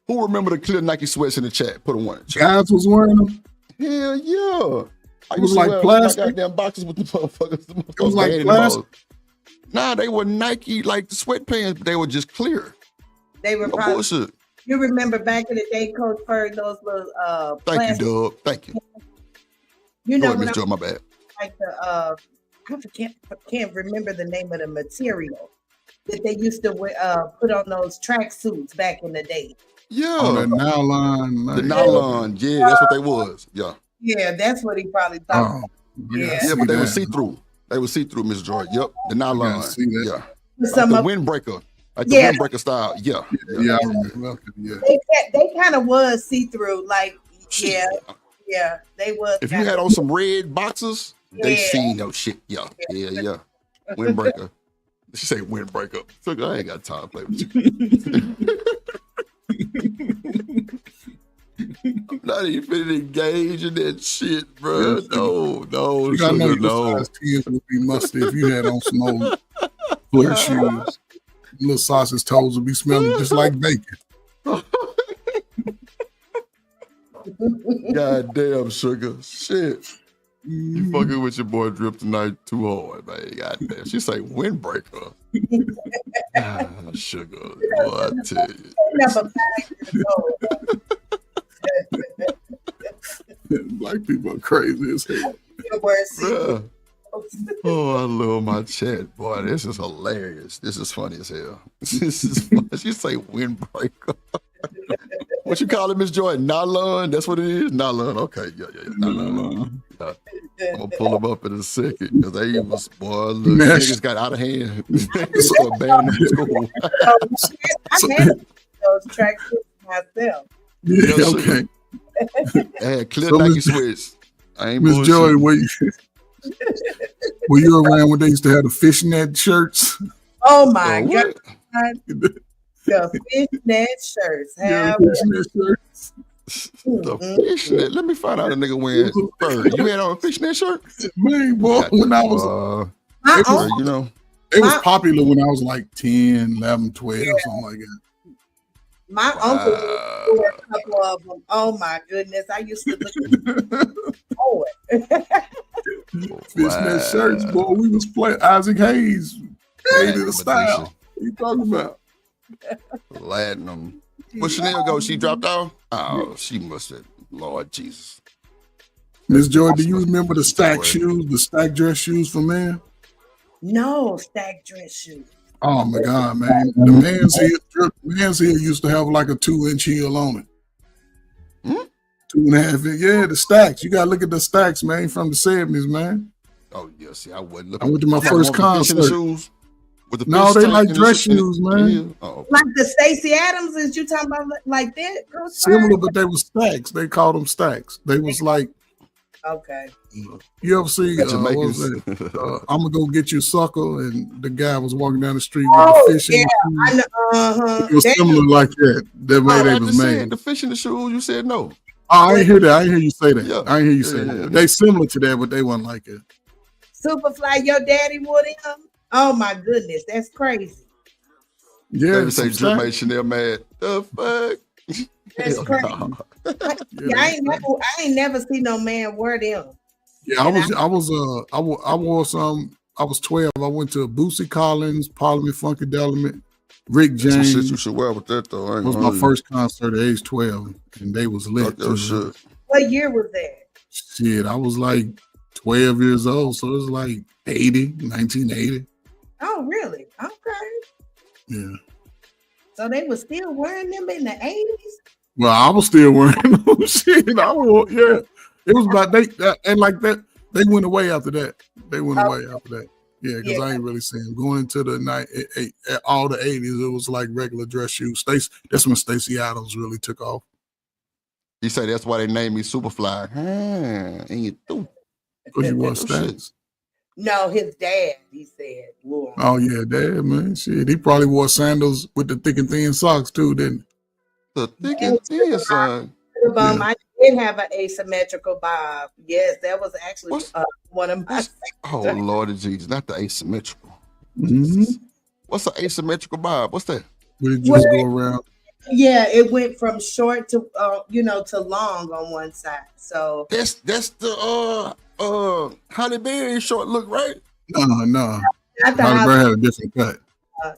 Who remember the clear Nike sweats in the chat? Put a one in the chat. Guys was wearing them? Hell yeah. It was like plastic. Goddamn boxes with the motherfuckers. It was like plastic. Nah, they were Nike, like the sweatpants, but they were just clear. They were probably bullshit. You remember back in the day, Coach Ferg, those little Thank you, Dub. Thank you. You know, Miss Joe, my bad. Like the I can't remember the name of the material that they used to put on those track suits back in the day. Yeah. Oh, the nylon. The nylon. Yeah, that's what they was. Yeah. Yeah, that's what he probably thought. Yeah, but they were see-through. They were see-through, Miss Joy. Yep. The nylon. Yeah. Like the windbreaker. Like the windbreaker style. Yeah. Yeah, I remember. Yeah. They kind of was see-through. Like, yeah, they was. If you had on some red boxes, they seen no shit. Yeah. Windbreaker. She say windbreaker. So I ain't got time to play with you. I'm not even engaged in that shit, bro. No, I know your size 10 would be musty if you had on some old flare shoes. Little sausage toes would be smelling just like bacon. God damn, Sugar. Shit. You fucking with your boy Drip tonight too hard, man. God damn. She say windbreaker. Sugar. Boy, I tell you. Black people are crazy as hell. Oh, I love my chat. Boy, this is hilarious. This is funny as hell. This is funny. She say windbreaker. What you call it, Miss Joy? Nylon? That's what it is? Nylon. Okay, yeah. Nylon. I'm gonna pull them up in a second because they was, boy, look, niggas got out of hand. So banned them from school. I had those tracks myself. Yeah, okay. I had clear Nike sweats. I ain't Miss Joy, were you around when they used to have the fishnet shirts? Oh my God. The fishnet shirts. Fishnet shirts. The fishnet. Let me find out a nigga wearing fur. You had on a fishnet shirt? Man, boy, when I was it was popular when I was like 10, 11, 12, something like that. My uncle wore a couple of them. Oh my goodness. I used to look fishnet shirts, boy. We was playing Isaac Hayes. Created a style. What you talking about? Platinum. Where Chanel go? She dropped off? Oh, she must have. Lord Jesus. Miss Joy, do you remember the stack shoes, the stack dress shoes for men? No, stack dress shoes. Oh my God, man. The man's heel used to have like a 2-inch heel on it. 2.5 inch. Yeah, the stacks. You gotta look at the stacks, man, from the 70s, man. Oh, yeah, see, I wasn't looking. I went to my first concert. Shoes with the no, they like dress shoes, man. Like the Stacey Adams, is you talking about like that? Similar, but they were stacks. They called them stacks. They was like, okay. You ever see I'm gonna go get you, sucker, and the guy was walking down the street with the fish in the shoes. It was similar like that. That way they was made. The fish in the shoes, you said no. I ain't hear that. I ain't hear you say that. Yeah. I ain't hear you say that. They similar to that, but they wasn't like it. Superfly, your daddy wore them? Oh my goodness, that's crazy. Yeah, they say Drip made Chanel mad. The fuck? That's crazy. I ain't never seen no man wear them. Yeah, I wore some. I was 12. I went to Bootsy Collins, Parliament Funkadelic, Rick James. Some shit you should wear with that though. It was my first concert at age 12, and they was lit. Shit. What year was that? Shit, I was like 12 years old, so it was like 1980. Oh, really? Okay. Yeah. So they were still wearing them in the 80s? Well, I was still wearing them. Shit, I wore, yeah. It was about and like that. They went away after that. Yeah, because I ain't really seen them. Going into the night, all the 80s, it was like regular dress shoes. That's when Stacey Adams really took off. You say that's why they named me Superfly. And you do. Because you wore Stacks. No, his dad, he said. Wore. Oh, yeah, dad, man. Shit, he probably wore sandals with the thick and thin socks, too, didn't he? The thick and thin socks. I did have an asymmetrical bob. Yes, that was actually one of my. Oh, Lord Jesus, not the asymmetrical. Mm-hmm. What's an asymmetrical bob? What's that? Would it just go around? Yeah, it went from short to to long on one side. So that's the Halle Berry short look, right? No. Not the Halle Berry had a different cut.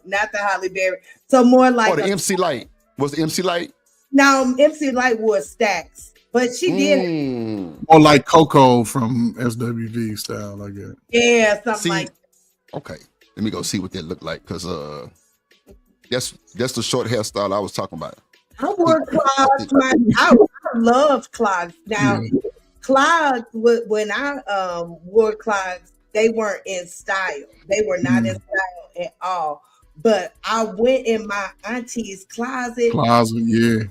Not the Halle Berry. So more like the MC Light. Was the MC Light? No, MC Light wore Stacks, but she did. More like Coco from SWV style, I guess. Yeah, something like that. Okay, let me go see what that looked like, because that's the short hairstyle I was talking about. I wore clogs. I loved clogs. Now, clogs, when I wore clogs, they weren't in style. They were not in style at all. But I went in my auntie's closet. Yeah.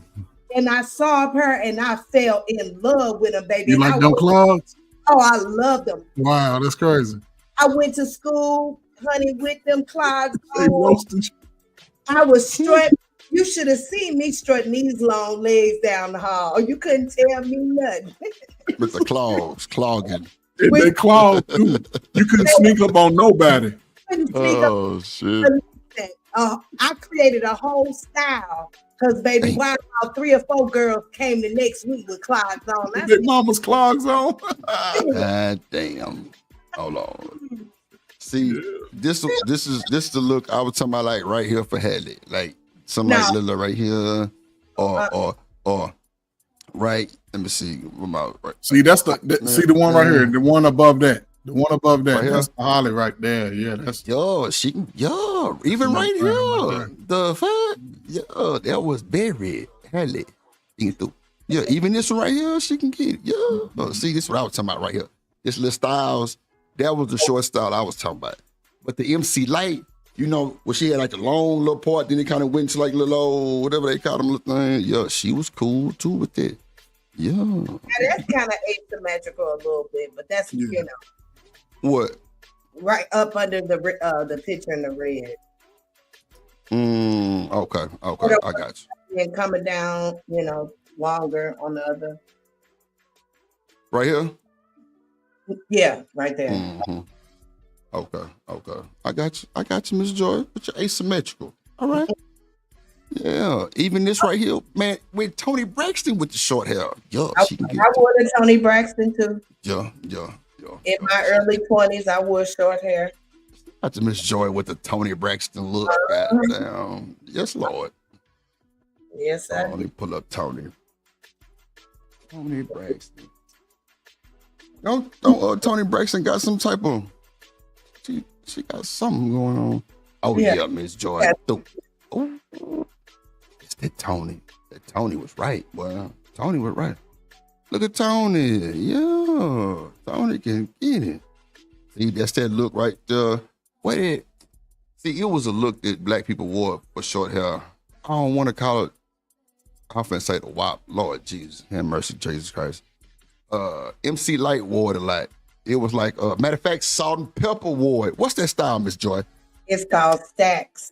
And I saw her and I fell in love with them, baby. You like them clogs? Oh, I love them. Wow, that's crazy. I went to school, honey, with them clogs on. I was strutting. You should have seen me strutting these long legs down the hall. You couldn't tell me nothing. With the clogs, clogging. They clog too. You couldn't sneak up on nobody. Oh, shit. I created a whole style because, baby, wow, 3 or 4 girls came the next week with clogs on. Their mama's clogs on. God damn. Hold on. See, this is the look I was talking about, like right here for Halle, like some like little right here, or right. Let me see. Right. See, that's see the one right here, the one above that. The one above that, that's Holly right there. Yeah, that's she can even right here. The fuck, that was buried. Halle. Yeah, even this one right here, she can get it. See, this is what I was talking about right here. This little styles, that was the short style I was talking about. But the MC Light, when she had like the long little part, then it kind of went to like little old, whatever they call them little thing. Yeah, she was cool too with it. Yeah. Now, that's kind of asymmetrical a little bit, but that's What? Right up under the picture in the red. Okay, I got you. And coming down, longer on the other. Right here? Yeah, right there. Mm-hmm. Okay. I got you, Miss Joy. But you're asymmetrical. All right. Yeah, even this right here, man, with Toni Braxton with the short hair. Yeah, she can get I wore the Toni Braxton too. Yeah. In my early 20s, I wore short hair. That's Miss Joy with the Toni Braxton look. Goddamn. Yes, Lord. Yes, sir. Let me pull up Toni Braxton. Don't Toni Braxton got some type of she got something going on. Oh yeah, Miss Joy. Oh, it's that Toni. That Toni was right. Well, Toni was right. Look at Toni. Yeah. Toni can get it. See, that's that look right there. See, it was a look that black people wore for short hair. I don't want to call it, I'm finna say the WAP. Lord Jesus. Have mercy, Jesus Christ. MC Light wore it a lot. It was like, matter of fact, Salt and Pepper wore it. What's that style, Miss Joy? It's called Stacks.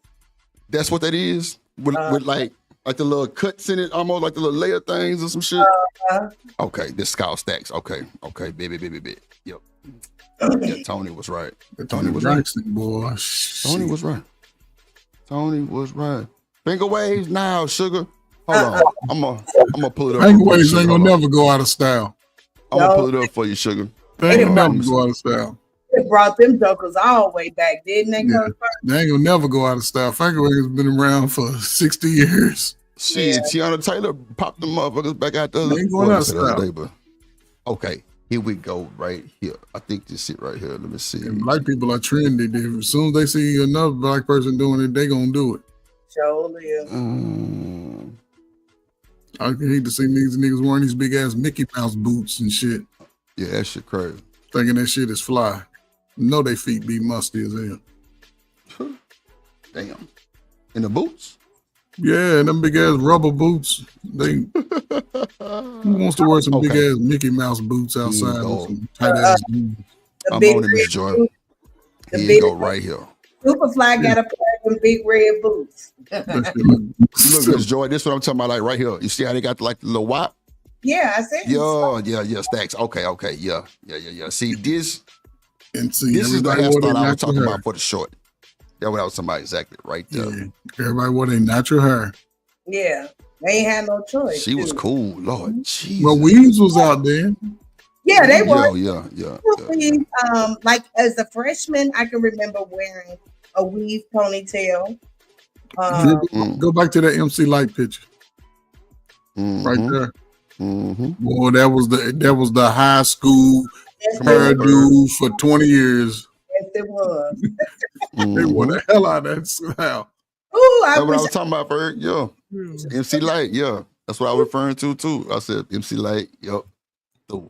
That's what that is? With like the little cuts in it, almost like the little layer things or some shit? Okay, this called Stacks. Okay, baby. Yep. Yeah, Toni was right. Toni was right. Boy. Toni was right. Finger waves now, sugar. Hold on. I'm gonna pull it up. Angle waves ain't gonna never go out of style. I'm gonna pull it up for you, sugar. They ain't gonna never go out of style. They brought them jokers all the way back, didn't they? Yeah. They ain't gonna never go out of style. Angle waves has been around for 60 years. Shit, Tiana Taylor popped them motherfuckers back out the They ain't going out of style. day, but okay. Here we go, right here. I think this shit right here. Let me see. And black people are trendy. As soon as they see another black person doing it, they gonna do it. Surely. I hate to see niggas wearing these big ass Mickey Mouse boots and shit. Yeah, that shit crazy. Thinking that shit is fly. Know they feet be musty as hell. Damn. In the boots? Yeah, them big ass rubber boots. Who wants to wear some big ass Mickey Mouse boots outside with some tight ass boots? I'm on it, Miss Joy. Here you go, right here. Superfly got a pair of big red boots. Look, Miss Joy, this is what I'm talking about, like right here. You see how they got like the little wop? Yeah, I said. Yeah, stacks. Okay, yeah. See, this is the everybody wore hairstyle their I was talking natural about hair. for the short. That's what I was talking about exactly right there. Yeah. Everybody wore their natural hair. Yeah, they ain't had no choice. She was cool, Lord. Jesus. Well, weaves was out there. Yeah, they were. Yeah. Like as a freshman, I can remember wearing a weave ponytail. Go back to that MC Light picture. Right there. Boy, that was the high school hairdo for 20 years. Yes, it was. They wore the hell out of that style. Ooh, That's what I was talking about, Ferg. Yeah. MC Light, yeah. That's what I was referring to, too. I said MC Light, yup. So,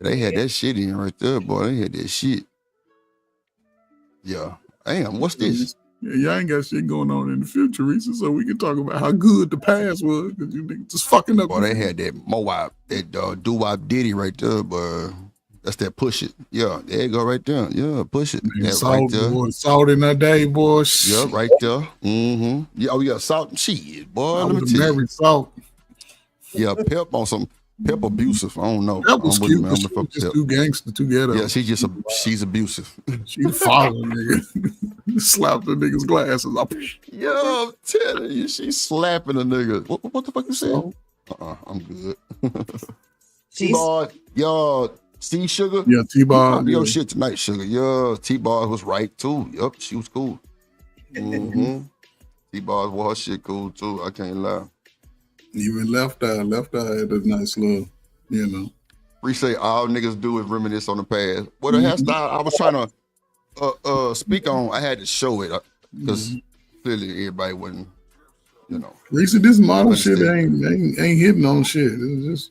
they had that shit in right there, boy. They had that shit. Yeah. Damn, what's this? Yeah, y'all ain't got shit going on in the future, Reese, so we can talk about how good the past was, because you niggas just fucking up. Boy, they had that Moab, that doo-wop Diddy right there, but that's that push it. Yeah, there you go right there. Yeah, push it. Man, That salt, right there. boy, salt in that day, boy. Yeah, right there. Yeah, oh, yeah, salt and shit, boy. I Let me would tell have you. married Salt. Yeah, Pep on some Pep abusive. I don't know. That was I'm cute, with but me. she I'm was with just Pep. too gangster, too ghetto. Yeah, she's abusive. She the father, nigga. Slapped the nigga's glasses up. Yo, I'm telling you, she's slapping a nigga. What the fuck you said? I'm good. T-Bar, yo, Steve Sugar. Yeah, T-Bar. Yo, Yeah. shit tonight, Sugar. Yeah, T-Bar was right too. Yup, she was cool. T-Bar wore her shit cool too. I can't lie. Even Left Eye had a nice little, you know. Appreciate all niggas do is reminisce on the past. What a hairstyle I was trying to speak on. I had to show it because clearly everybody wasn't, you know. Reese, this model understand. shit ain't hitting on shit. It's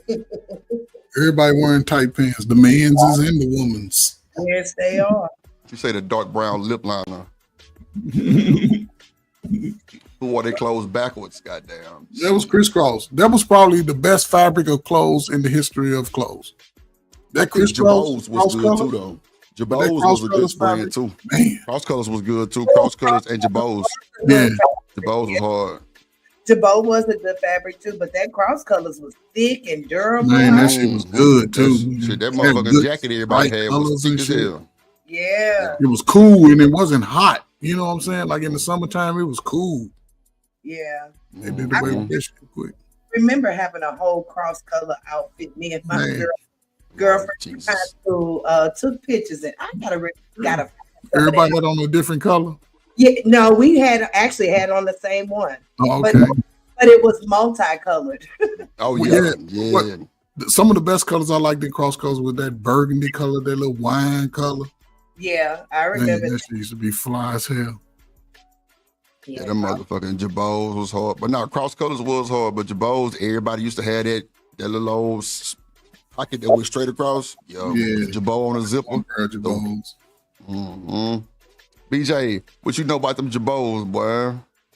just everybody wearing tight pants. The man's is and the woman's. Yes, they are. You say the dark brown lip liner. Who wore their clothes backwards, goddamn. That was crisscross. That was probably the best fabric of clothes in the history of clothes. That crisscross Jabos was good too, though. Jabos was a good brand too. Man. Cross colors was good too. Cross colors and Jabos. Yeah. Jabos was hard. Jabot was a good fabric too, but that cross colors was thick and durable. Man, that shit was good too. Shit, that Had motherfucking good jacket everybody bright had was colors thick and as shit. hell. Yeah. It was cool and it wasn't hot. You know what I'm saying? Like in the summertime, it was cool. Yeah. They did away with that shit quick. Remember having a whole cross color outfit. Me and my girlfriend from high school took pictures, and I got a. Everybody had on a different color. Yeah, no, we actually had on the same one. Oh, okay. But it was multicolored. Oh Well, yeah. But some of the best colors I liked in cross colors was that burgundy color, that little wine color. Yeah, I Man, remember. that shit used to be fly as hell. Yeah, them motherfucking Jabos was hard. But no, cross colors was hard, but Jabos, everybody used to have that little old pocket that went straight across. Yo, Yeah. Jabot on a zipper. Jabos. BJ, what you know about them Jabos, boy?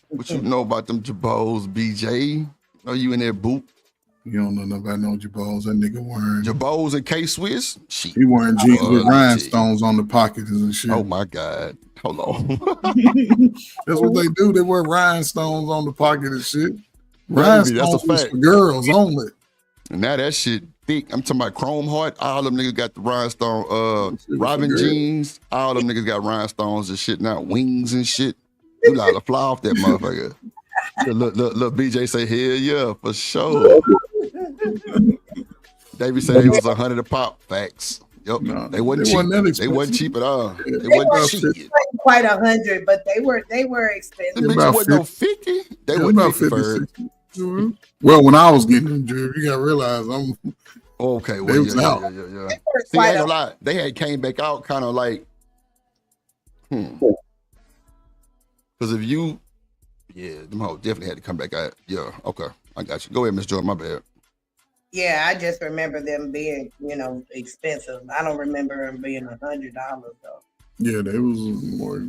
What you know about them Jabos, BJ? Are you in that boot? You don't know nothing about no Jabos. That nigga wearing Jabos and K-Swiss? Shit. He wearing jeans with let me rhinestones on the pockets and shit. Oh my God. Hold on. That's what they do. They wear rhinestones on the pocket and shit. That's a Rhinestones was fact. for girls only. And now that shit thick. I'm talking about Chrome Heart. All them niggas got the rhinestone. Robin girl. jeans. All them niggas got rhinestones and shit now. Wings and shit. You like to fly off that motherfucker. Look, BJ say, hell yeah, for sure. Davey said it was 100 a pop. Facts. Yep. No, they wasn't cheap. They wasn't cheap at all. They wasn't cheap. Quite 100, but they were expensive. The bitch wasn't no 50. They were about 50 50. Well, when I was getting them, Jerry, you gotta realize I'm okay. Well, they was out. Yeah. See, I ain't gonna lie. They had came back out kind of like, because if you, them hoes definitely had to come back out. Yeah, okay, I got you. Go ahead, Miss Jordan. My bad. Yeah, I just remember them being, expensive. I don't remember them being $100 though. Yeah, they was more.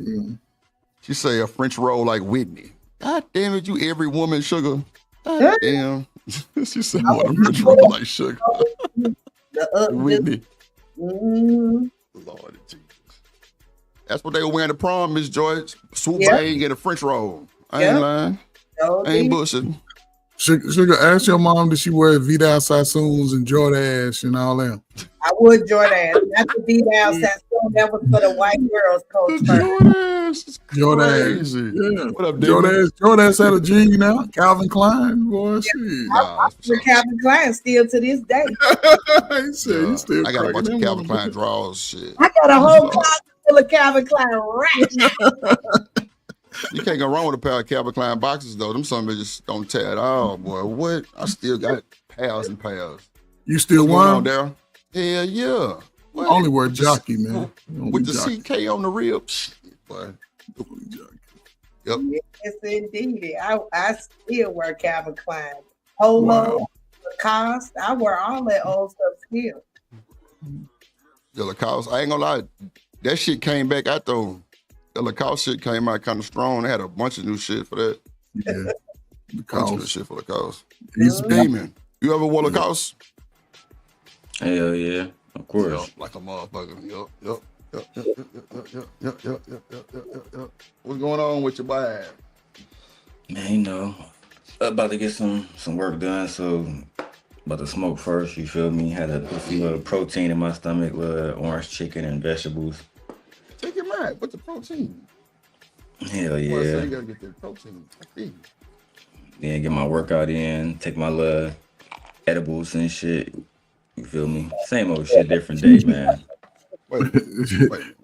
She say a French roll like Whitney. God damn it, you every woman sugar. God damn. She said what a French roll like sugar. Whitney. Lord Jesus. That's what they were wearing to prom, Miss Joyce. Swoop bang and a French roll. I ain't lying. I ain't bullshitting. Sugar, ask your mom, did she wear Vidal Sassoons and Jordache and all that? I would Jordache, not the Vidal Sassoon. That was for the white girls coach. Jordache. Yeah. What up, David? Jordache had a jean now. Calvin Klein, boy. I'm Calvin Klein still to this day. I got a bunch of Calvin Klein draws. Shit. I got a whole closet full of Calvin Klein right now. You can't go wrong with a pair of Calvin Klein boxes, though. Them some just don't tear at all, boy. What? I still got pairs and pairs. You still want them? Hell yeah. What? Only wear jockey, man. With the CK on the rib. Shit, boy. Yep. Yes, indeed. I still wear Calvin Klein. Polo, Lacoste. I wear all that old stuff still. The Lacoste, I ain't gonna lie. That shit came back out, though. The Lacoste shit came out kind of strong. They had a bunch of new shit for that. Yeah. Bunch of new shit for Lacoste. He's a demon. You ever wore Lacoste? Hell yeah, of course. Yep, like a motherfucker. Yep. What's going on with your boy? Man, about to get some work done, so about to smoke first, you feel me? Had to put a little protein in my stomach, orange chicken and vegetables. Take your mind. What's the protein? Hell yeah. Well, so you gotta get the protein. Then get my workout in, take my little edibles and shit. You feel me? Same old shit, different day, man. Wait.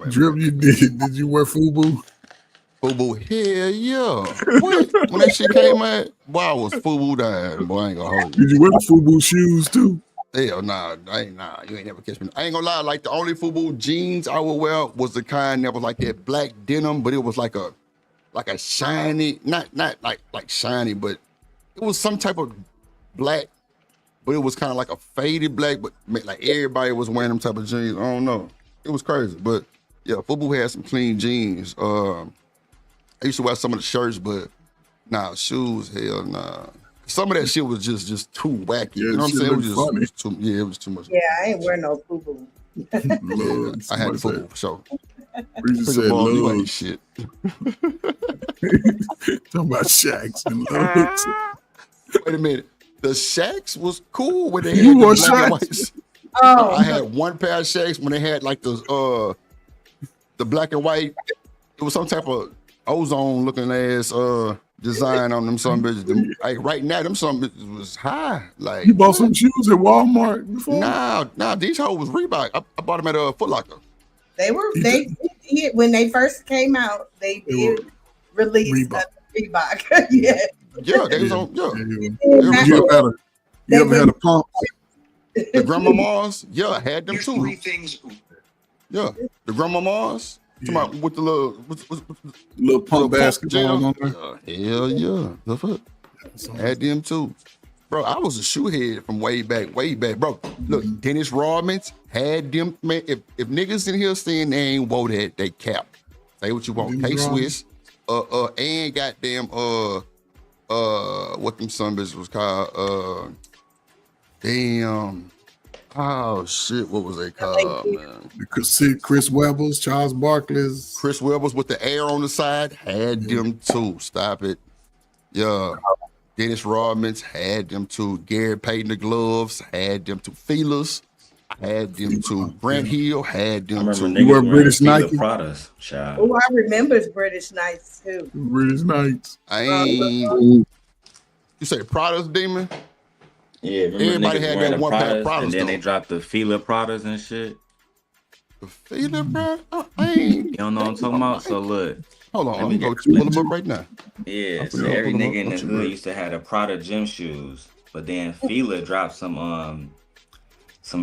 Drip, you did you wear FUBU? FUBU, hell yeah. What? When that shit came out, boy, I was FUBU dying. Boy, I ain't gonna hold you. Did you wear the FUBU shoes too? Hell nah, you ain't never catch me. I ain't gonna lie, like the only FUBU jeans I would wear was the kind that was like that black denim, but it was like a shiny, not like shiny, but it was some type of black, but it was kind of like a faded black, but like everybody was wearing them type of jeans. I don't know. It was crazy, but yeah, FUBU had some clean jeans. I used to wear some of the shirts, but shoes, hell nah. Some of that shit was just too wacky. Yeah, you know what I'm saying? It was funny. it was too much. Yeah, I ain't wearing no FUBU. I had the FUBU for sure. We just said you ain't shit. Talking about shacks and loads. Wait a minute. The shacks was cool when they had You the wore black and shacks? white. Oh, I had one pair of shacks when they had like the black and white. It was some type of ozone looking ass design on them some bitches. Like right now, them some bitches was high. Like You bought some shoes at Walmart before? Nah, these hoes was Reebok. I bought them at Foot Locker. they when they first came out, they did release Reebok. Reebok. Yeah. Yeah, they was on. Yeah, You ever had a pump? the grandmamas. Yeah, I had them too. Yeah, the grandmamas. Talking about with the little pump basketball on there. Hell yeah, the fuck. Had them too, bro. I was a shoe head from way back, bro. Look, Dennis Rodman's had them. Man, if niggas in here saying they ain't wore that, they cap. Say what you want. K-Swiss, and goddamn, what them sunbits was called? Damn. Oh shit, what was they called, man? Chris Webber's, Charles Barkley's. Chris Webber's with the air on the side, had them too. Stop it. Yeah. Dennis Rodman's had them too. Gary Payton the gloves, had them too. Feelers, I had them too. Grant Hill had them I too. remember niggas wearing Fila Pradas, child. Oh, I remember British Knights too. British Knights. I ain't. You say Pradas, Demon? Yeah, remember Everybody niggas had wearing that the one pair of Pradas, Pradas and then though. they dropped the Fila Pradas and shit. The Fila Pradas? I ain't. You don't know what I'm talking about? So look. Hold on, I'm going to pull them up right now. Yeah, I'm so finna every pull 'em nigga up. in the Don't you hood worry. used to have the Prada gym shoes, but then Fila dropped some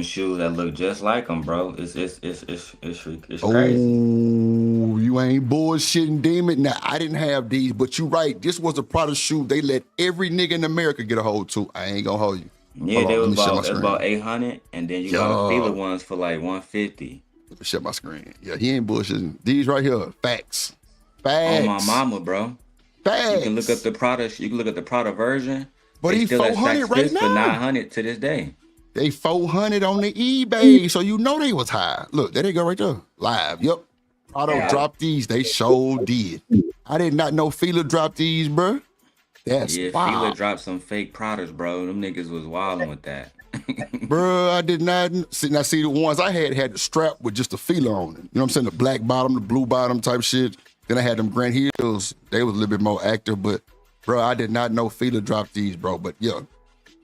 shoes that look just like them, bro. It's crazy. Oh, you ain't bullshitting, Demon. Now, I didn't have these, but you right. This was a Prada shoe they let every nigga in America get a hold to. I ain't gonna hold you. Yeah, Hold they on, let was me share my about it's screen. about 800, and then you got the Fila Yeah. ones for like 150. Let me share my screen. Yeah, he ain't bullshitting. These right here, facts. Facts. On my mama, bro. Facts. You can look up the Prada. You can look at the Prada version. But they he still at 400 Saks right Fifth for now. 900 to this day. They 400 on the eBay, so you know they was high. Look, there they go right there. Live. Yep. Prado Yeah. dropped these. They sure did. I did not know Fila dropped these, bro. That's Yeah, wild. Fila dropped some fake Pradas, bro. Them niggas was wilding with that. Bro, I did not see. Now, see, the ones I had the strap with just the Fila on it. You know what I'm saying? The black bottom, the blue bottom type shit. Then I had them Grant Hills. They was a little bit more active, but bro, I did not know Fila dropped these, bro. But yeah,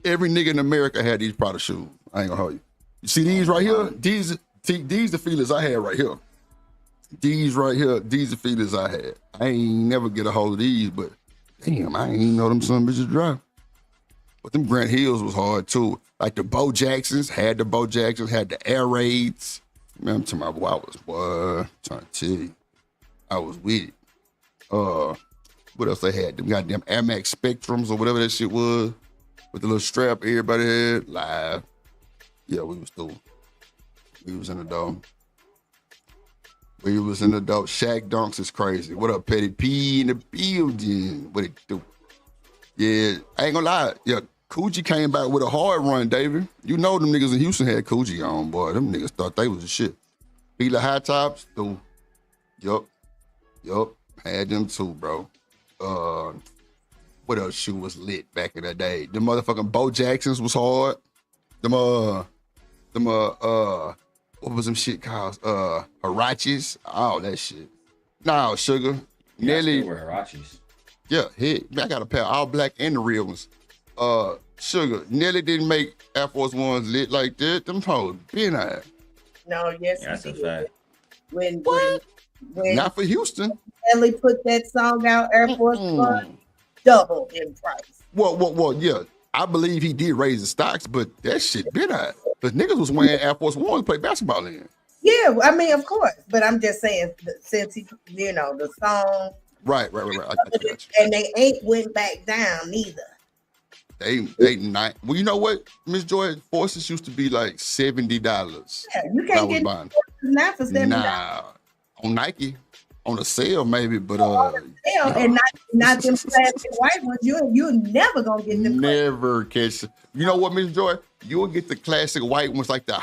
every nigga in America had these Prada shoes. I ain't gonna hold you. You see these right here? These the Filas I had right here. These right here, these the Filas I had. I ain't never get a hold of these, but damn, I ain't know them some bitches drop. But them Grant Hills was hard too. Like the Bo Jacksons, had the Air Raids. Man, I'm talking about, boy, I was, boy, trying to tell you. I was with it. What else they had? Them goddamn Air Max Spectrums or whatever that shit was. With the little strap everybody had. Live. Yeah, we was through. We was in the dome. Shaq Dunks is crazy. What up, Petty P in the building? What it do? Yeah, I ain't gonna lie. Yeah, Coogee came back with a hard run, David. You know them niggas in Houston had Coogee on, boy. Them niggas thought they was the shit. Fila high tops, though. Yup. Had them too, bro. What else shoe was lit back in the day? The motherfucking Bo Jacksons was hard. What was them shit called? Hirachis, all that shit. No, Sugar. Yeah, Nelly. I still wear Hirachis. Yeah, I got a pair all black and the real ones. Sugar. Nelly didn't make Air Force Ones lit like that. Them hoes been out. No, yes, Yeah, that's he a did. fact. When Not for Houston. Nelly put that song out, Air Force One, doubled in price. Well, yeah. I believe he did raise the stocks, but that shit been out. Because niggas was wearing Air Force Ones to play basketball in. Yeah, I mean, of course, but I'm just saying, since he, the song, Right. I got you. and they ain't went back down neither. They not. Well, you know what, Miss Joy? Forces used to be like $70. Yeah, you can't get not for $70. Nah, on Nike, on a sale maybe, but and not them plastic white ones. You're never gonna get them. Never catch. You know what, Miss Joy? You'll get the classic white ones, like the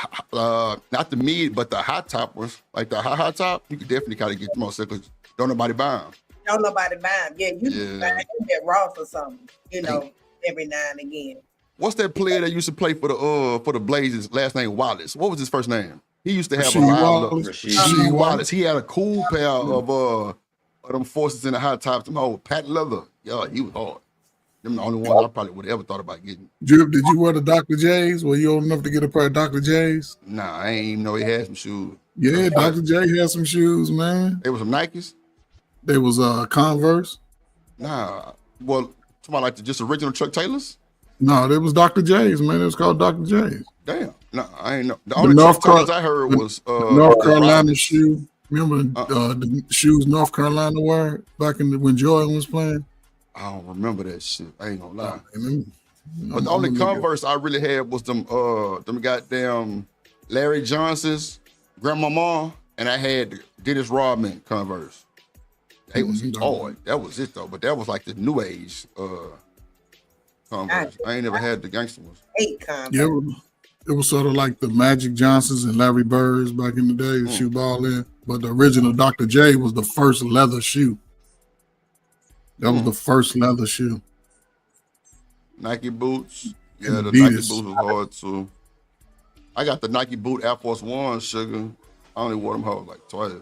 not the mid, but the high top ones, like the high top. You can definitely kind of get them on sale because don't nobody buy them. Don't nobody buy them. Yeah, you can buy them at Ross or something. Every now and again. What's that player that used to play for the Blazers? Last name Wallace. What was his first name? He used to have Rasheed Wallace. He had a cool pair of them Forces in the high tops. Them old patent leather. Yeah, he was hard. Them the only ones I probably would have ever thought about getting. Drip, did you wear the Dr. J's? Were you old enough to get a pair of Dr. J's? Nah, I ain't even know he had some shoes. Yeah, Dr. J had some shoes, man. They was some Nikes? They was Converse. Nah, well, somebody like just original Chuck Taylors? No, they was Dr. J's, man. It was called Dr. J's. Damn. No, I ain't know. The only Chuck Taylors I heard was North Carolina shoe. Remember the shoes North Carolina wore back when Jordan was playing? I don't remember that shit. I ain't gonna lie. But the only Converse I really had was them goddamn Larry Johnson's grandmama, and I had the Dennis Rodman Converse. They was hard. That was it though. But that was like the new age Converse. I ain't never had the gangster ones. Yeah, it was sort of like the Magic Johnsons and Larry Birds back in the day, the shoe ball in. But the original Dr. J was the first leather shoe. That was the first leather shoe. Nike boots. Yeah, the Adidas. Nike boots was hard too. I got the Nike boot Air Force One, sugar. I only wore them hoes like twice.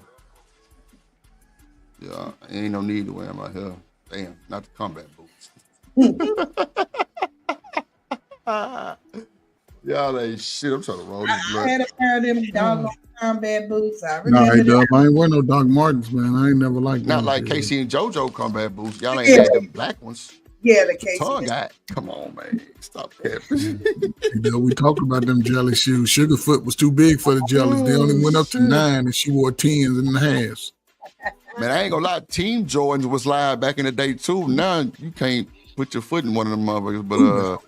Yeah, ain't no need to wear them out here. Damn, not the combat boots. Y'all ain't shit. I'm trying to roll this blood. I had a pair of them doggone combat boots. I Nah, remember them. I ain't wearing no Doc Martens, man. I ain't never liked Not them. like Casey and JoJo combat boots. Y'all ain't had them black ones. Yeah, the Casey. Tongue got. Come on, man. Stop that. We talked about them jelly shoes. Sugarfoot was too big for the jellies. They only went up to 9 and she wore 10s and a halves. Man, I ain't gonna lie. Team Jordans was live back in the day too. Now you can't put your foot in one of them motherfuckers. But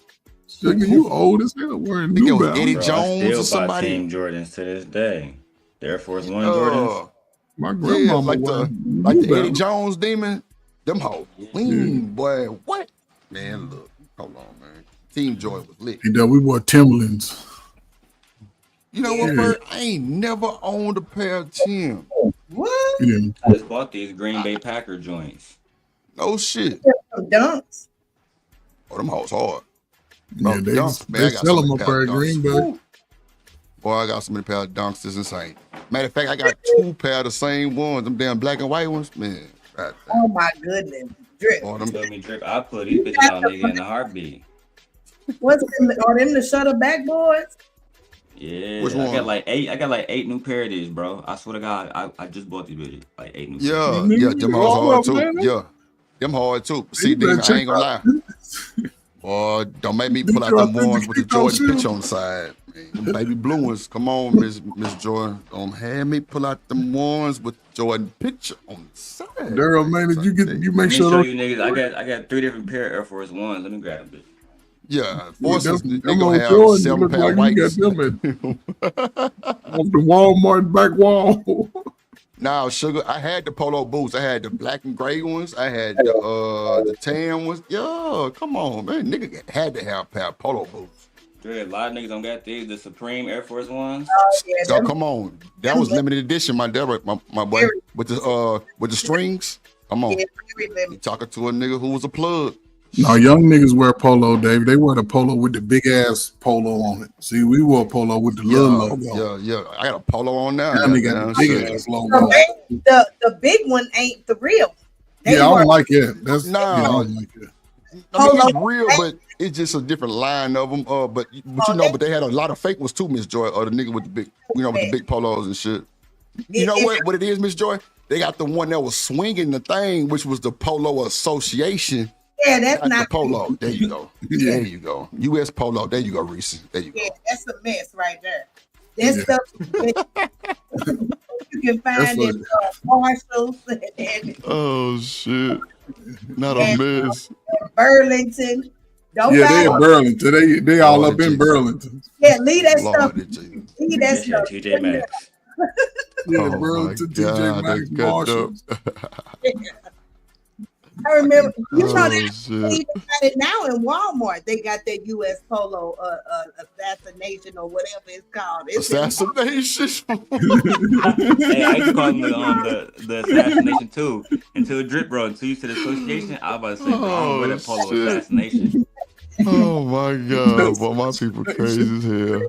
Sugar, you old as hell wearing New Balance. Eddie Bro, Jones I or still somebody. buy Team Jordans to this day. The Air Force One Jordans. My grandmama like wore the New Eddie Balance. Jones demon. Them hoes clean, boy. What? Man, look. Hold on, man. Team Jordan was lit. We wore Timberlands. You know what, Bert? I ain't never owned a pair of Tim. What? Yeah. I just bought these Green Bay Packer joints. No shit. Some dunks. Oh, them hoes hard. Yeah, Bro, they dunks, man, I got sell so them many up pair there of at dunks. Green Bay. Woo. Boy, I got so many pair of dunks. It's insane. Matter of fact, I got 2 pair of the same ones. Them damn black and white ones. Man. God, Oh my goodness. Drip. boy, You them, feel me, Drip? I put these bitches out, nigga, in a heartbeat. What's them? Are them the shutter backboards? Yeah, Which I one? got like 8 new pair of these, bro. I swear to God, I just bought these bitches. Like 8 new pairs. yeah, them hoes hard too. Yeah, them hard too. See, Demon, I ain't gonna lie. Boy, don't make me pull out them ones with the Jordan picture on the side. Man, them baby blue ones. Come on, Miss Jordan. Don't have me pull out them ones with Jordan picture on the side. Daryl, man, did you make Let me sure show those you niggas. I got 3 different pair of Air Force Ones. Let me grab them, bitch. Yeah, forces, they them gonna old have Jordans 7 look pair like of you whites. got them off the Walmart back wall. Now, Sugar, I had the polo boots. I had the black and gray ones. I had the tan ones. Yeah, come on, man. Nigga had to have a pair of polo boots. Dude, a lot of niggas don't got these. The Supreme Air Force Ones. Oh yeah. So come on, that was limited edition, my boy, with the strings. Come on, you talking to a nigga who was a plug. No, young niggas wear polo, Dave. They wear the polo with the big ass polo on it. See, we wore polo with the little logo. Yeah. I got a polo on now. Now they got the big ass logo. The big one ain't the real. I don't like it. That's no. I don't like it. I mean, it's real, but it's just a different line of them. But but they had a lot of fake ones too, Miss Joy, or the nigga with the big, with the big polos and shit. You know what it is, Miss Joy? They got the one that was swinging the thing, which was the Polo Association. Yeah, that's not the polo. There you go. There you go. U.S. Polo. There you go, Reese. There you go. Yeah, that's a mess right there. That stuff you can find in Marshalls and oh shit! Not a mess. Burlington. Don't they in Burlington. They all up in Burlington. Yeah, leave that stuff. Leave that stuff. TJ Maxx. Yeah, Burlington, TJ Maxx, Marshalls. I remember, they even got it now in Walmart. They got that U.S. Polo assassination or whatever it's called. Assassination. Hey, I used to call them the assassination too. Until Drip bro, until you said association, I was about to say, I don't wear that polo assassination. Oh my God, boy, my people crazy as hell.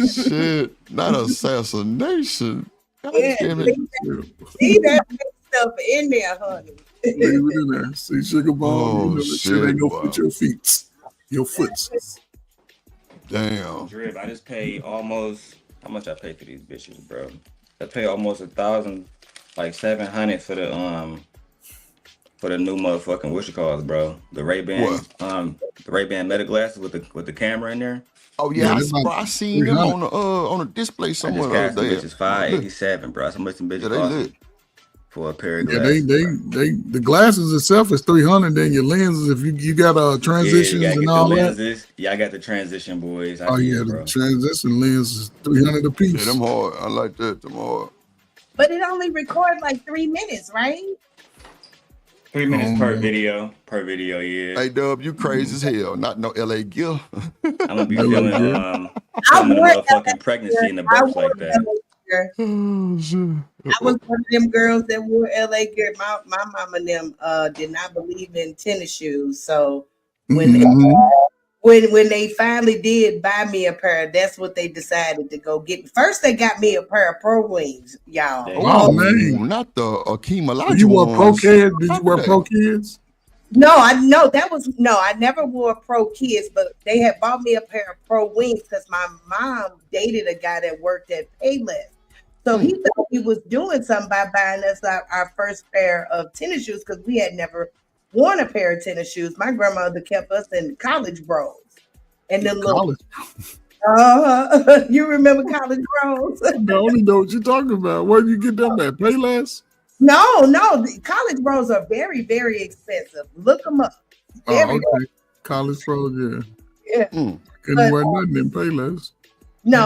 Shit, not assassination. God damn it. See that stuff in there, honey. Leave it in there. See, Sugar Bone, shit ain't gonna fit your feet. Your foot. Damn. Drip, I just paid almost, how much I paid for these bitches, bro? I paid almost 1,000, like 700 for the new motherfucking what you call it, bro? The Ray-Ban, the Ray-Ban Meta glasses with the camera in there. Oh yeah, I seen them on the display somewhere. I just got them bitches $587, bro. That's how much them bitches cost for a pair of Yeah, glasses. the glasses itself is $300. Then your lenses, if you got transitions you gotta and get all the that. lenses. Yeah, I got the transition, boys. The transition lens is $300 a piece. Yeah, them hard. I like that. Them hard. But it only records like 3 minutes, right? 3 minutes per video. Yeah. Hey Dub, you crazy as hell. Not no LA Gill. I'm gonna be feeling the motherfucking pregnancy in the birth like that. Oh shit. I was one of them girls that wore LA gear. My mama and them did not believe in tennis shoes. So when when they finally did buy me a pair, that's what they decided to go get. First, they got me a pair of Pro Wings, y'all. Oh, man. Not the Akeem So Olajuwon you wore Pro ones. Kids? Did you wear Pro Kids? I never wore Pro Kids, but they had bought me a pair of Pro Wings because my mom dated a guy that worked at Payless. So he thought he was doing something by buying us our first pair of tennis shoes because we had never worn a pair of tennis shoes. My grandmother kept us in college bros. And then college. You remember college bros? I only know what you're talking about. Where did you get them at? Payless? No. The college bros are very, very expensive. Look them up. Okay. College bros, yeah. Yeah. Couldn't wear nothing in Payless. No.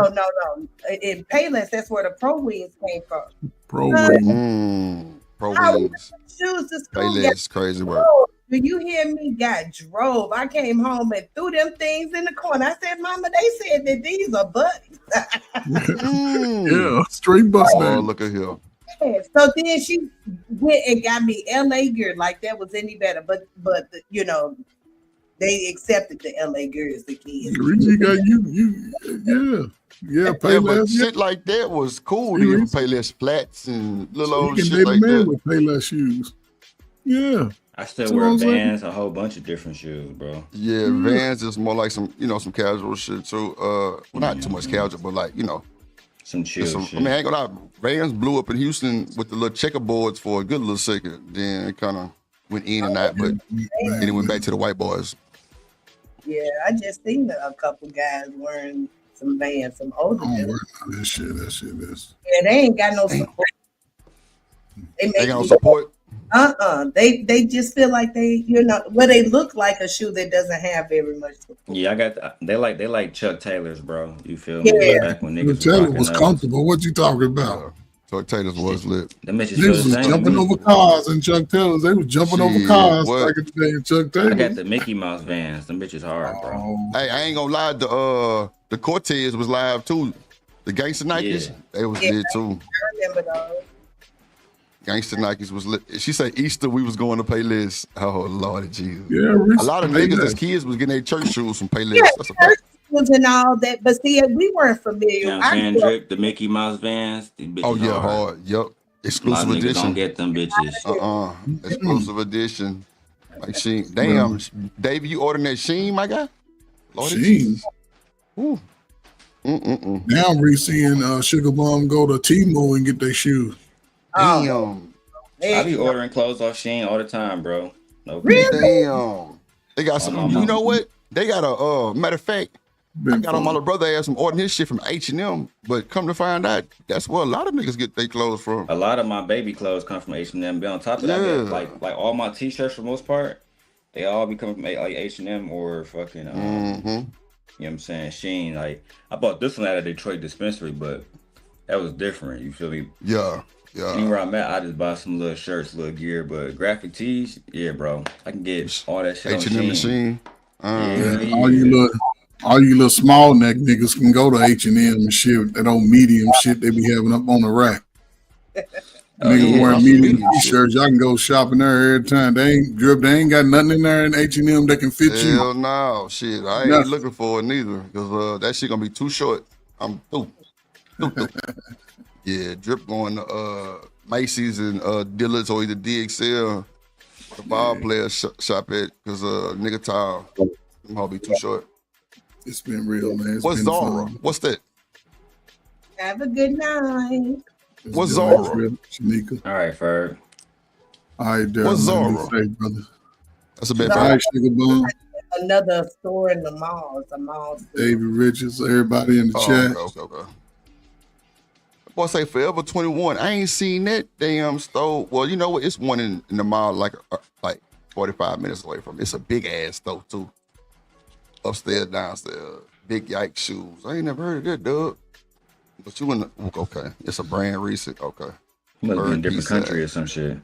In Payless, that's where the Pro Wings came from. Pro Wings. Pro Wings. Shoes to school. Payless, crazy work. Do you hear me? Got drove. I came home and threw them things in the corner. I said, Mama, they said that these are butts. Yeah, straight bus. Oh, look at here. Yeah, so then she went and got me LA gear, like that was any better. But you know, they accepted the LA gear as the kids. Richie got you. Yeah, Payless. But shit like that was cool. To get Payless flats and little old shit like man that. with Payless shoes. Yeah. I still wear Vans, a whole bunch of different shoes, bro. Yeah, Vans is more like some, some casual shit too. Well, not too much casual, but like, some chill shit. I mean, I ain't gonna lie. Vans blew up in Houston with the little checkerboards for a good little second. Then it kind of went in and out, but then it went back to the white boys. Yeah, I just seen a couple guys wearing some Vans, some older dudes. That shit is. Yeah, they ain't got no support. They got no support. They just feel like they look like a shoe that doesn't have very much support. Yeah, they like Chuck Taylors, bro. You feel me? Yeah. Back when niggas Taylor was comfortable. What you talking about? Chuck Taylors was lit. Them bitches Niggas was jumping over cars and Chuck Taylors. They was jumping over cars back in the day in Chuck Taylors. I got the Mickey Mouse Vans. Them bitches hard, bro. Hey, I ain't gonna lie. The Cortez was live too. The Gangsta Nikes, they was lit too. I remember those. Gangsta Nikes was lit. She said Easter we was going to Payless. Oh Lord Jesus. Yeah, a lot of niggas as kids was getting their church shoes from Payless. Yeah, That's a fact. And all that, but see, we weren't familiar. The Mickey Mouse Vans. Oh yeah, hard. Yep. Exclusive edition. Don't get them bitches. Exclusive edition. Like Sheen. Damn, Davey, you ordering that Sheen, my guy? Lord Sheen. Ooh. Now I'm re-seeing Sugar Bomb go to Temu and get their shoes. Damn. I be ordering clothes off Shein all the time, bro. No really? Damn. They got some. You know what? They got a matter of fact. I got on my little brother ass from ordering his shit from H&M, but come to find out, that's where a lot of niggas get their clothes from. A lot of my baby clothes come from H&M. But on top of that, like all my t-shirts for the most part, they all be coming from like H&M or fucking. You know what I'm saying? Shein. Like I bought this one at a Detroit dispensary, but that was different. You feel me? Yeah. Anywhere I'm at, I just buy some little shirts, little gear, but graphic tees, yeah, bro. I can get all that shit H&M machine. All you little small neck niggas can go to H&M and shit. That old medium shit they be having up on the rack. Niggas wearing medium t-shirts. Y'all can go shopping there every time. They ain't got nothing in there in H&M that can fit you. Hell no, shit. I ain't looking for it neither because that shit gonna be too short. I'm through. Yeah, Drip going to Macy's and Dillard's or either DXL. The ball players shop at because nigga tile. Them all be too short. It's been real, man. What's Zara? What's that? Have a good night. What's Zara? Shanika. All right, Ferg. All right, Daryl. What's Zara? Brother. That's a bit Another store in the mall. The mall. David Richards, everybody in the chat. Okay. Boy, say Forever 21. I ain't seen that damn store. Well, you know what? It's one in the mall, like 45 minutes away from it. It's a big ass store too. Upstairs, downstairs, big yike shoes. I ain't never heard of that, dog. But you in the okay? It's a brand recent. Okay. Must be in a different country or some shit.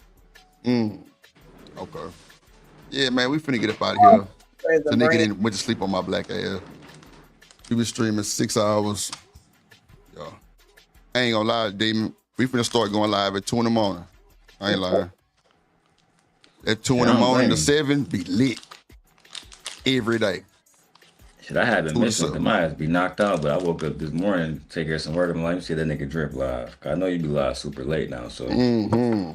Okay. Yeah, man, we finna get up out of here. The nigga went to sleep on my black ass. We was streaming 6 hours. Yeah. I ain't gonna lie, Damon. We finna start going live at 2 in the morning. I ain't lying. At 2 in the morning to 7, be lit every day. Shit, I haven't 2 to missed 7. my ass be knocked out, but I woke up this morning, take care of some work. I'm like, let me see that nigga Drip live. I know you be live super late now, so. Mm-hmm.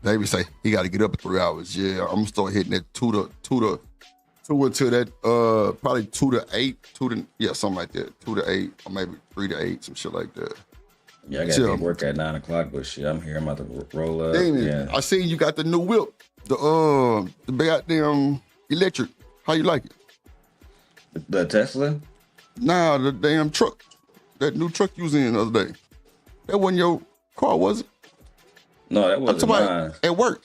David say he got to get up in 3 hours. Yeah, I'm gonna start hitting that 2 until that probably 2 to 8, something like that. 2 to 8, or maybe 3 to 8, some shit like that. Yeah, I got to work at 9 o'clock, but shit, I'm here. I'm about to roll up. Damon, Yeah. I seen you got the new whip, the goddamn electric. How you like it? The Tesla? Nah, the damn truck. That new truck you was in the other day. That wasn't your car, was it? No, that wasn't mine. At work.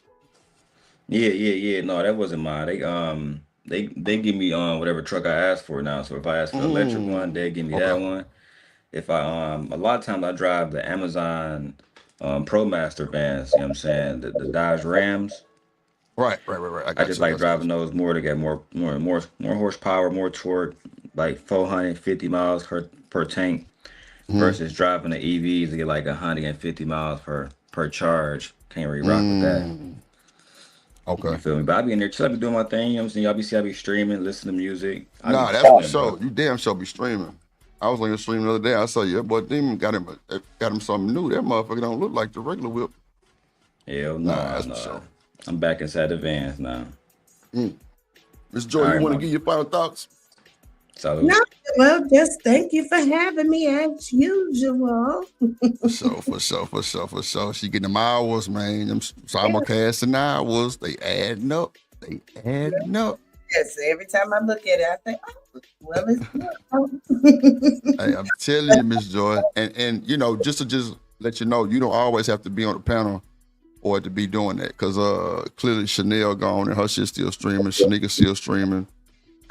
Yeah. No, that wasn't mine. They give me whatever truck I asked for now. So if I ask for the electric one, they give me that one. If I a lot of times I drive the Amazon ProMaster vans, you know what I'm saying? The Dodge Rams. Right. I just like driving those more to get more horsepower, more torque, like 450 miles per tank, versus driving the EVs to get like 150 miles per charge. Can't really rock with that. Okay. You feel me? But I be in there, I be doing my thing, you know what I'm saying? Y'all be see I be streaming, listening to music. Nah, that's for sure. You damn sure be streaming. I was on your stream the other day. I saw you. That boy Demon got him something new. That motherfucker don't look like the regular whip. Hell no. Nah, that's for sure. I'm back inside the vans now. Miss Joy, you want to give your final thoughts? Salute. No, well, just thank you for having me as usual. For sure. She getting them hours, man. Them simulcasting hours. They adding up. Yes, every time I look at it, I think, oh, well, it's good. Hey, I'm telling you, Miss Joy, and you know, just to let you know, you don't always have to be on the panel or to be doing that, because clearly Chanel gone and her shit still streaming. Shanika still streaming.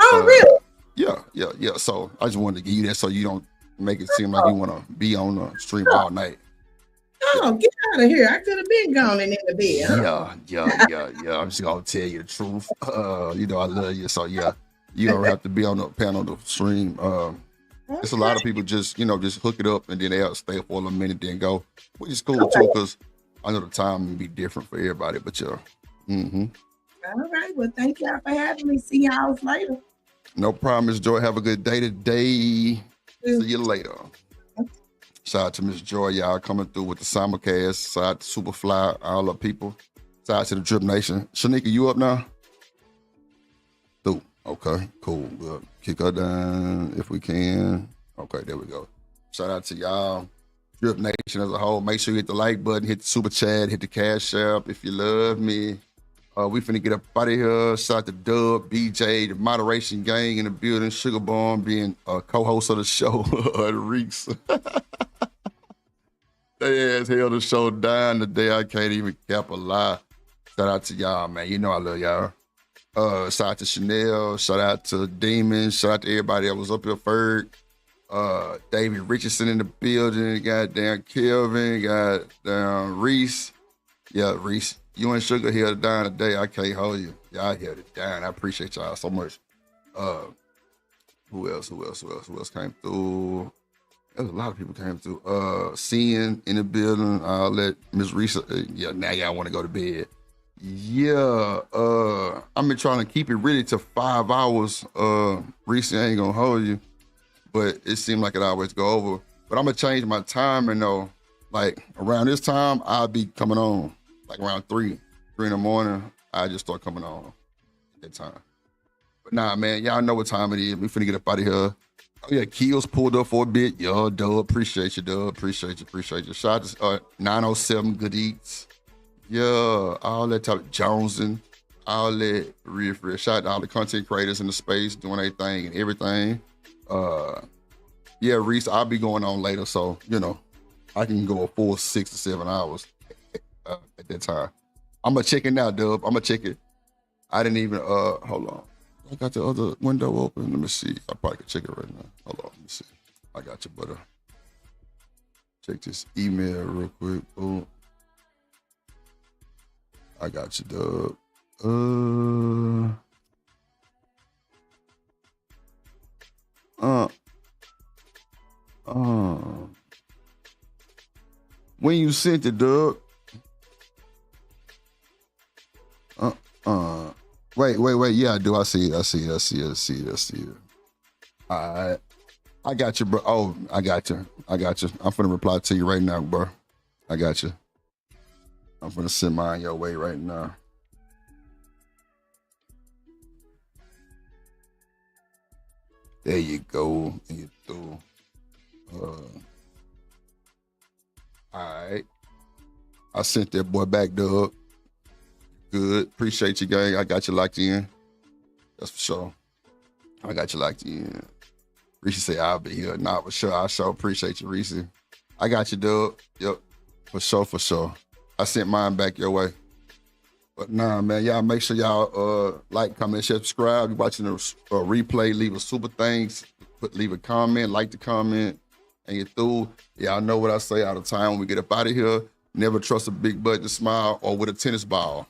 Oh, really? Yeah. So I just wanted to give you that so you don't make it seem like you want to be on the stream all night. Oh, get out of here. I could have been gone and in the bed. Yeah. I'm just gonna tell you the truth. You know I love you, so yeah, you don't have to be on the panel to stream. It's a lot of people just hook it up and then they'll stay for a minute then go, which is cool too, because I know the time will be different for everybody. But yeah. All right. Well, thank y'all for having me. See y'all later. No problem, Miss Joy. Have a good day today. See you later. Shout out to Miss Joy, y'all coming through with the simulcast. Shout out to Superfly, all the people. Shout out to the Drip Nation. Shanika, you up now? Through. Okay, cool. We'll kick her down if we can. Okay, there we go. Shout out to y'all, Drip Nation as a whole. Make sure you hit the like button, hit the super chat, hit the cash app if you love me. We finna get up out of here. Shout out to Dub, BJ, the moderation gang in the building, Sugar Bomb being a co-host of the show, the Reeks. They ass held the show down today. I can't even cap a lie. Shout out to y'all, man. You know I love y'all. Shout out to Chanel. Shout out to Demon. Shout out to everybody that was up here Ferg. David Richardson in the building. Goddamn Kelvin. Goddamn Reese. Yeah, Reese. You and Sugar held it down today. I can't hold you. Y'all held it down. I appreciate y'all so much. Who else came through? There's a lot of people came through. Seeing in the building. I'll let Miss Reese. Now y'all want to go to bed. Yeah. I've been trying to keep it really to 5 hours. Reese, I ain't gonna hold you, but it seemed like it always go over. But I'm gonna change my timing though. Like around this time, I'll be coming on. Like around 3 in the morning, I just start coming on at that time. But nah, man, y'all know what time it is. We finna get up out of here. Oh yeah, Keels pulled up for a bit. Yo, Dub, appreciate you, Dub. Appreciate you. Shout out to 907 Good Eats. Yeah, all that type of Jonesin, all that refresh. Shout out to all the content creators in the space doing their thing and everything. Yeah, Reese, I'll be going on later, so I can go a full 6 to 7 hours. At that time. I'm gonna check it now, Dub. I'm gonna check it. I didn't even hold on. I got the other window open. Let me see. I probably could check it right now. Hold on, let me see. I got you, brother. Check this email real quick. Oh, I got you, Dub. When you sent it, Dub. Wait. Yeah, I do. I see it. All right. I got you, bro. Oh, I got you. I'm finna reply to you right now, bro. I got you. I'm finna send mine your way right now. There you go. And you through. All right. I sent that boy back, dog. Good. Appreciate you, gang. I got you locked in. That's for sure. I got you locked in. Reese say I'll be here. Nah, for sure. I sure appreciate you, Reese. I got you, dog. Yep. For sure. I sent mine back your way. But nah, man, y'all make sure y'all like, comment, share, subscribe. You're watching the replay, leave a super thanks, leave a comment, like the comment, and you're through. Y'all know what I say all the time when we get up out of here. Never trust a big budget smile or with a tennis ball.